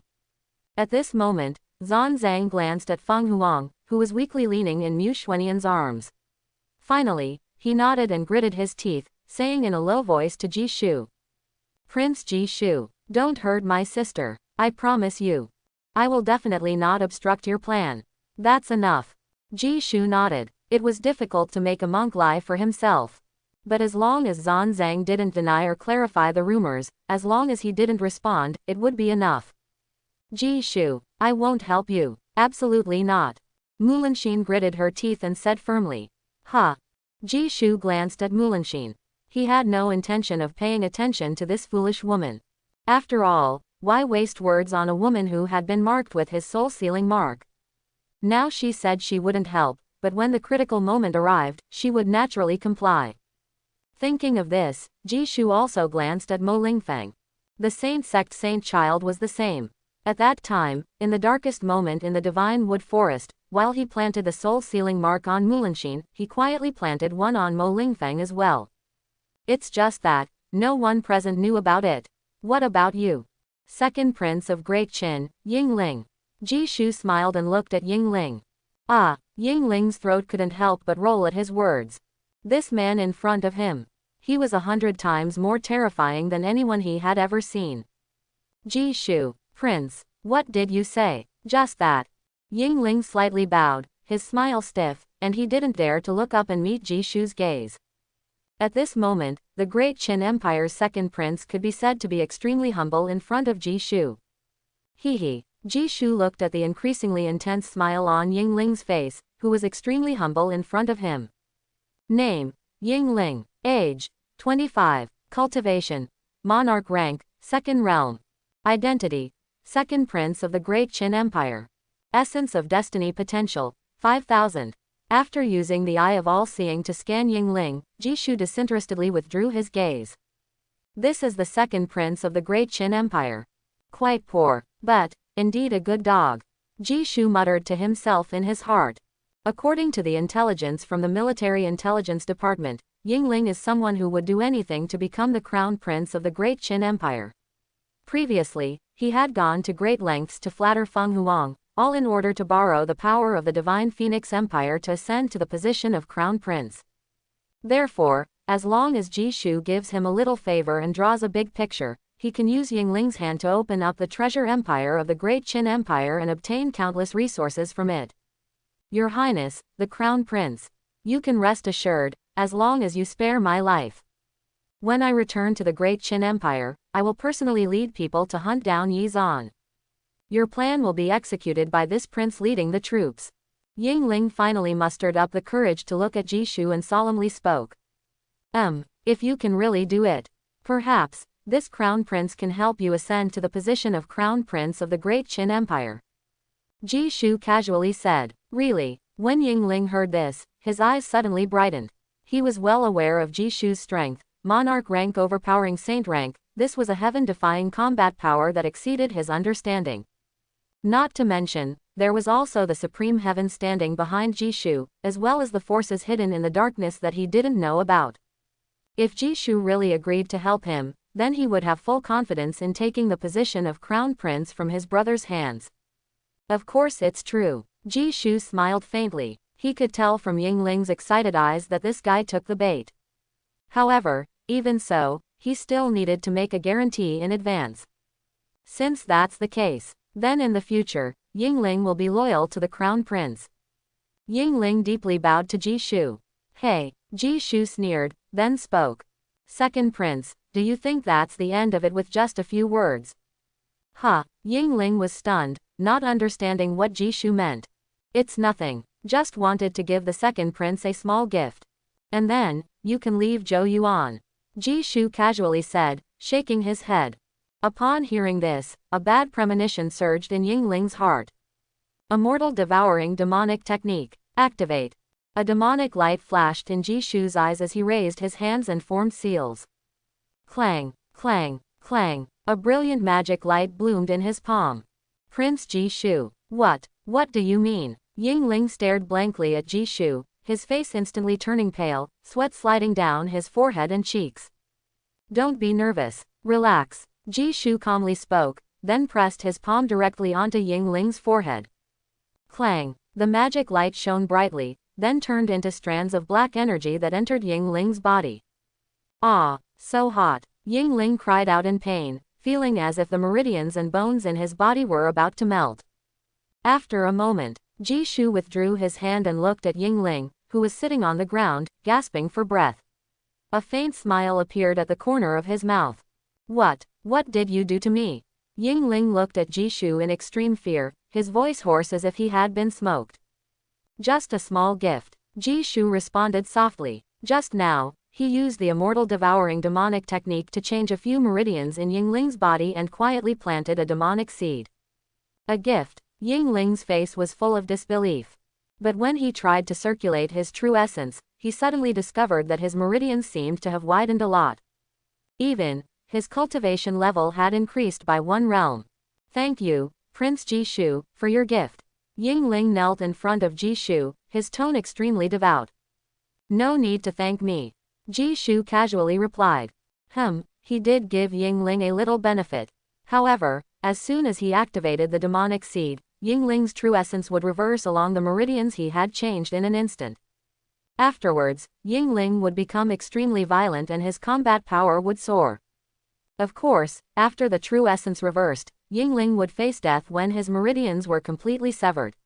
Speaker 1: At this moment, Zan Zhang glanced at Fang Huang, who was weakly leaning in Mu Xuanian's arms. Finally, he nodded and gritted his teeth, saying in a low voice to Ji Shu. Prince Ji Shu, don't hurt my sister, I promise you. I will definitely not obstruct your plan. That's enough. Ji Shu nodded. It was difficult to make a monk lie for himself. But as long as Zan Zhang didn't deny or clarify the rumors, as long as he didn't respond, it would be enough. Ji Shu, I won't help you. Absolutely not. Mulanxin gritted her teeth and said firmly. Huh. Ji Shu glanced at Mulanxin. He had no intention of paying attention to this foolish woman. After all, why waste words on a woman who had been marked with his soul-sealing mark? Now she said she wouldn't help, but when the critical moment arrived, she would naturally comply. Thinking of this, Ji Shu also glanced at Mo Lingfang. The Saint Sect Saint Child was the same. At that time, in the darkest moment in the Divine Wood Forest, while he planted the soul-sealing mark on Mulanxin, he quietly planted one on Mo Lingfang as well. It's just that, no one present knew about it. What about you? Second Prince of Great Qin, Ying Ling. Ji Shu smiled and looked at Ying Ling. Ah, Ying Ling's throat couldn't help but roll at his words. This man in front of him. He was 100 times more terrifying than anyone he had ever seen. Ji Shu, Prince, what did you say? Just that. Ying Ling slightly bowed, his smile stiff, and he didn't dare to look up and meet Ji Shu's gaze. At this moment, the Great Qin Empire's second prince could be said to be extremely humble in front of Ji Shu. He. Ji Shu looked at the increasingly intense smile on Ying Ling's face, who was extremely humble in front of him. Name, Ying Ling. Age, 25. Cultivation, monarch rank, second realm. Identity, second prince of the Great Qin Empire. Essence of destiny potential, 5000. After using the eye of all-seeing to scan Yingling, Jishu disinterestedly withdrew his gaze. This is the second prince of the Great Qin Empire. Quite poor, but, indeed a good dog. Jishu muttered to himself in his heart. According to the intelligence from the Military Intelligence Department, Yingling is someone who would do anything to become the crown prince of the Great Qin Empire. Previously, he had gone to great lengths to flatter Fang Huang, all in order to borrow the power of the Divine Phoenix Empire to ascend to the position of crown prince. Therefore, as long as Jishu gives him a little favor and draws a big picture, he can use Yingling's hand to open up the treasure empire of the Great Qin Empire and obtain countless resources from it. Your Highness, the Crown Prince, you can rest assured, as long as you spare my life. When I return to the Great Qin Empire, I will personally lead people to hunt down Yi Zan. Your plan will be executed by this prince leading the troops. Yingling finally mustered up the courage to look at Jishu and solemnly spoke. If you can really do it, perhaps this crown prince can help you ascend to the position of crown prince of the Great Qin Empire. Jishu casually said. Really? When Yingling heard this, his eyes suddenly brightened. He was well aware of Jishu's strength, monarch rank overpowering saint rank. This was a heaven-defying combat power that exceeded his understanding. Not to mention, there was also the supreme heaven standing behind Jishu, as well as the forces hidden in the darkness that he didn't know about. If Jishu really agreed to help him, then he would have full confidence in taking the position of crown prince from his brother's hands. Of course it's true. Jishu smiled faintly. He could tell from Yingling's excited eyes that this guy took the bait. However, even so, he still needed to make a guarantee in advance. Since that's the case, then in the future, Yingling will be loyal to the crown prince. Yingling deeply bowed to Jishu. Hey, Jishu sneered, then spoke. Second prince, do you think that's the end of it with just a few words? Yingling was stunned, not understanding what Jishu meant. It's nothing, just wanted to give the second prince a small gift. And then, you can leave Zhou Yuan. Jishu casually said, shaking his head. Upon hearing this, a bad premonition surged in Yingling's heart. Immortal devouring demonic technique. Activate. A demonic light flashed in Jishu's eyes as he raised his hands and formed seals. Clang, clang, clang. A brilliant magic light bloomed in his palm. Prince Jishu. What do you mean? Yingling stared blankly at Jishu, his face instantly turning pale, sweat sliding down his forehead and cheeks. Don't be nervous. Relax. Jishu calmly spoke, then pressed his palm directly onto Yingling's forehead. Clang. The magic light shone brightly, then turned into strands of black energy that entered Yingling's body. Ah, so hot. Yingling cried out in pain, feeling as if the meridians and bones in his body were about to melt. After a moment, Jishu withdrew his hand and looked at Yingling, who was sitting on the ground, gasping for breath. A faint smile appeared at the corner of his mouth. What did you do to me? Yingling looked at Jishu in extreme fear, his voice hoarse as if he had been smoked. Just a small gift. Jishu responded softly. Just now, he used the immortal devouring demonic technique to change a few meridians in Yingling's body and quietly planted a demonic seed. A gift. Yingling's face was full of disbelief. But when he tried to circulate his true essence, he suddenly discovered that his meridians seemed to have widened a lot. Even, his cultivation level had increased by 1 realm. Thank you, Prince Jishu, for your gift. Yingling knelt in front of Jishu, his tone extremely devout. No need to thank me. Jishu casually replied. He did give Yingling a little benefit. However, as soon as he activated the demonic seed, Yingling's true essence would reverse along the meridians he had changed in an instant. Afterwards, Yingling would become extremely violent and his combat power would soar. Of course, after the true essence reversed, Yingling would face death when his meridians were completely severed.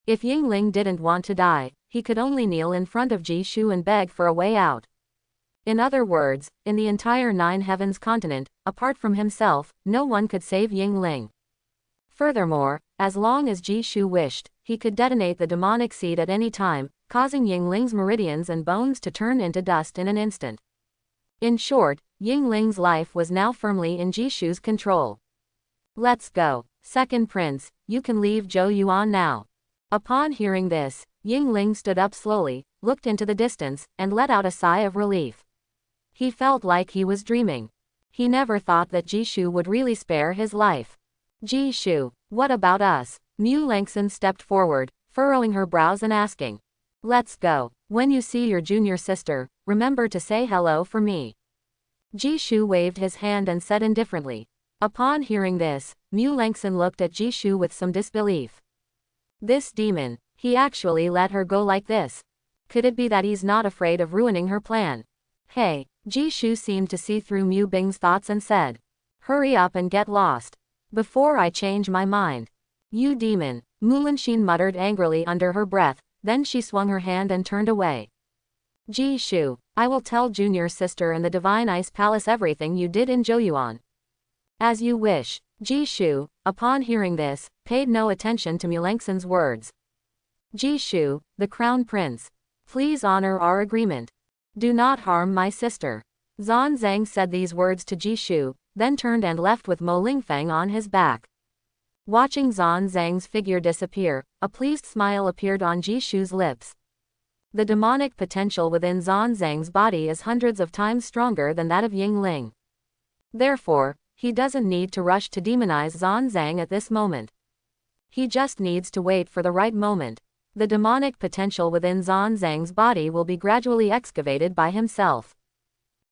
Speaker 1: If Yingling didn't want to die, he could only kneel in front of Jishu and beg for a way out. In other words, in the entire 9 Heavens continent, apart from himself, no one could save Yingling. Furthermore, as long as Jishu wished, he could detonate the demonic seed at any time, causing Yingling's meridians and bones to turn into dust in an instant. In short, Yingling's life was now firmly in Jishu's control. Let's go. Second prince, you can leave Zhou Yuan now. Upon hearing this, Yingling stood up slowly, looked into the distance, and let out a sigh of relief. He felt like he was dreaming. He never thought that Jishu would really spare his life. Jishu, what about us? Mu Lengson stepped forward, furrowing her brows and asking. Let's go. When you see your junior sister, remember to say hello for me. Jishu waved his hand and said indifferently. Upon hearing this, Mu Lengson looked at Jishu with some disbelief. This demon, he actually let her go like this. Could it be that he's not afraid of ruining her plan? Hey, Jishu seemed to see through Mu Bing's thoughts and said. Hurry up and get lost. Before I change my mind. You demon, Mulanxin muttered angrily under her breath, then she swung her hand and turned away. Jishu, I will tell junior sister in the Divine Ice Palace everything you did in Joyuan. As you wish. Jishu, upon hearing this, paid no attention to Mulengsen's words. Jishu, the crown prince. Please honor our agreement. Do not harm my sister. Zhan Zhang said these words to Jishu, then turned and left with Mo Lingfeng on his back. Watching Zhan Zhang's figure disappear, a pleased smile appeared on Jishu's lips. The demonic potential within Zhan Zhang's body is hundreds of times stronger than that of Yingling. Therefore, he doesn't need to rush to demonize Zhan Zhang at this moment. He just needs to wait for the right moment. The demonic potential within Zhan Zhang's body will be gradually excavated by himself.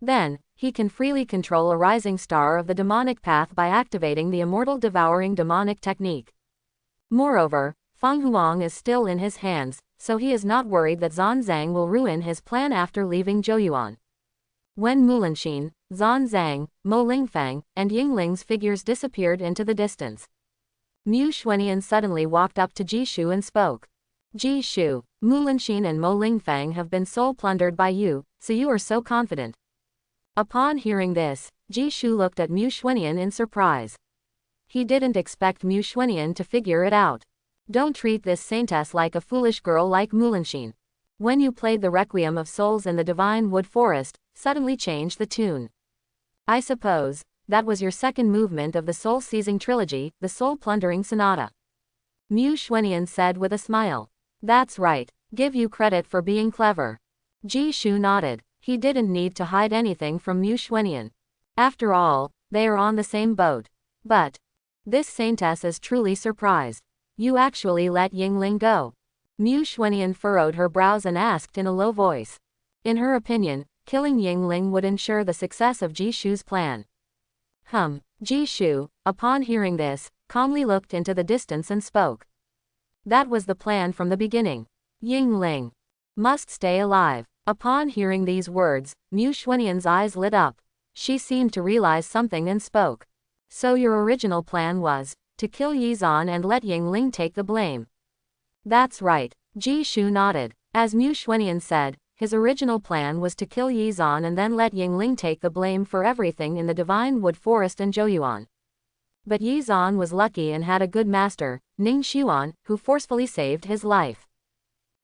Speaker 1: Then, he can freely control a rising star of the demonic path by activating the immortal devouring demonic technique. Moreover, Fang Huang is still in his hands, so he is not worried that Zhan Zhang will ruin his plan after leaving Joyuan. When Mulanxin, Zhan Zhang, Mo Lingfeng, and Yingling's figures disappeared into the distance, Mu Xuanian suddenly walked up to Jishu and spoke. Jishu, Mulanxin and Mo Lingfeng have been soul plundered by you, so you are so confident. Upon hearing this, Jishu looked at Mu Xuanian in surprise. He didn't expect Mu Xuanian to figure it out. Don't treat this saintess like a foolish girl like Mulanxin. When you played the Requiem of Souls in the Divine Wood Forest, suddenly change the tune. I suppose, that was your second movement of the soul-seizing trilogy, the soul-plundering sonata. Mu Xuanian said with a smile. That's right, give you credit for being clever. Jishu nodded. He didn't need to hide anything from Mu Xuanian. After all, they are on the same boat. But this saintess is truly surprised. You actually let Yingling go. Mu Xuanian furrowed her brows and asked in a low voice. In her opinion, killing Yingling would ensure the success of Jishu's plan. Jishu, upon hearing this, calmly looked into the distance and spoke. That was the plan from the beginning. Yingling must stay alive. Upon hearing these words, Mu Xuanian's eyes lit up. She seemed to realize something and spoke. So your original plan was to kill Yizan and let Yingling take the blame. That's right. Jishu nodded. As Mu Xuanian said, his original plan was to kill Yizan and then let Yingling take the blame for everything in the Divine Wood Forest and Joyuan. But Yizan was lucky and had a good master, Ning Xuan, who forcefully saved his life.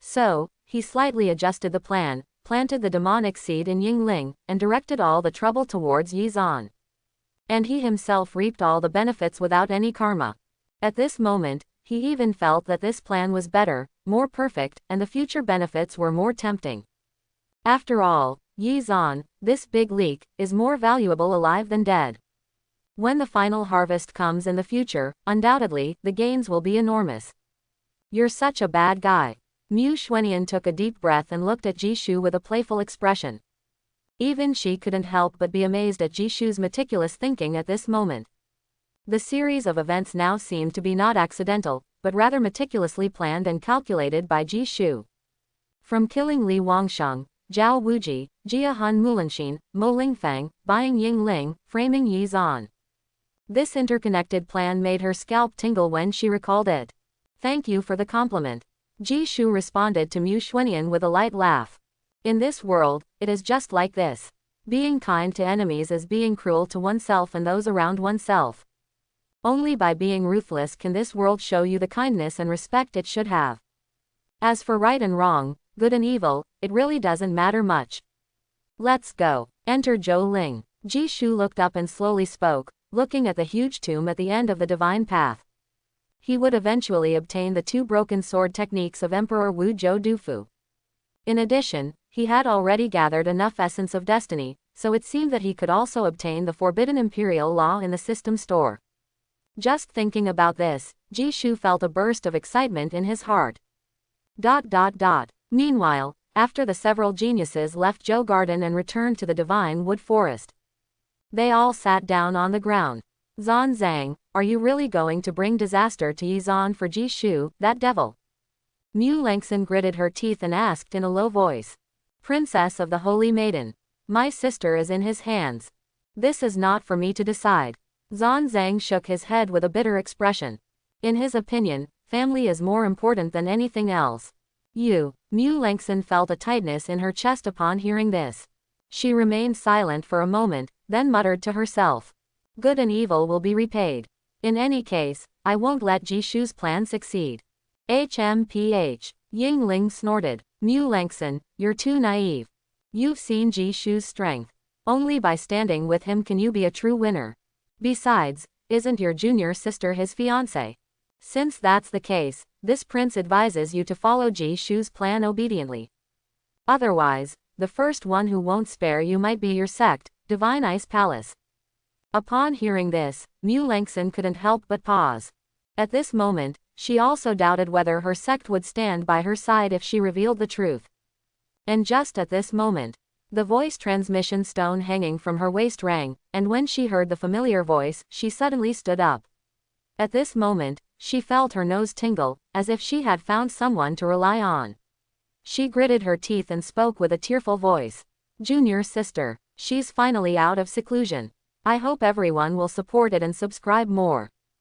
Speaker 1: So, he slightly adjusted the plan, planted the demonic seed in Yingling, and directed all the trouble towards Yizan. And he himself reaped all the benefits without any karma. At this moment, he even felt that this plan was better, more perfect, and the future benefits were more tempting. After all, Yizan, this big leak, is more valuable alive than dead. When the final harvest comes in the future, undoubtedly, the gains will be enormous. You're such a bad guy. Mu Xuanian took a deep breath and looked at Jishu with a playful expression. Even she couldn't help but be amazed at Jishu's meticulous thinking at this moment. The series of events now seemed to be not accidental, but rather meticulously planned and calculated by Jishu. From killing Li Wangsheng, Zhao Wuji, Jia Han Mulanxin, Mo Lingfeng, buying Yingling, framing Yizan. This interconnected plan made her scalp tingle when she recalled it. Thank you for the compliment. Jishu responded to Mu Xuanian with a light laugh. In this world, it is just like this. Being kind to enemies is being cruel to oneself and those around oneself. Only by being ruthless can this world show you the kindness and respect it should have. As for right and wrong, good and evil, it really doesn't matter much. Let's go. Enter Zhou Ling. Jishu looked up and slowly spoke, looking at the huge tomb at the end of the divine path. He would eventually obtain the 2 broken sword techniques of Emperor Wu Zhou Dufu. In addition, he had already gathered enough essence of destiny, so it seemed that he could also obtain the forbidden imperial law in the system store. Just thinking about this, Ji Shu felt a burst of excitement in his heart. Meanwhile, after the several geniuses left Zhou Garden and returned to the Divine Wood Forest, they all sat down on the ground. Zan Zhang, are you really going to bring disaster to Yizan for Ji Shu, that devil? Mu Lengxin gritted her teeth and asked in a low voice. Princess of the Holy Maiden, my sister is in his hands. This is not for me to decide. Zan Zhang shook his head with a bitter expression. In his opinion, family is more important than anything else. Mu Lengxin felt a tightness in her chest upon hearing this. She remained silent for a moment, then muttered to herself. Good and evil will be repaid. In any case, I won't let Ji Shu's plan succeed. HMPH. Yingling snorted. Mu Lengxin, you're too naive. You've seen Ji Shu's strength. Only by standing with him can you be a true winner. Besides, isn't your junior sister his fiancée? Since that's the case, this prince advises you to follow Ji Shu's plan obediently. Otherwise, the first one who won't spare you might be your sect, Divine Ice Palace. Upon hearing this, Mu Lengxin couldn't help but pause. At this moment, she also doubted whether her sect would stand by her side if she revealed the truth. And just at this moment, the voice transmission stone hanging from her waist rang, and when she heard the familiar voice, she suddenly stood up. At this moment, she felt her nose tingle, as if she had found someone to rely on. She gritted her teeth and spoke with a tearful voice. Junior sister, she's finally out of seclusion. I hope everyone will support it and subscribe more.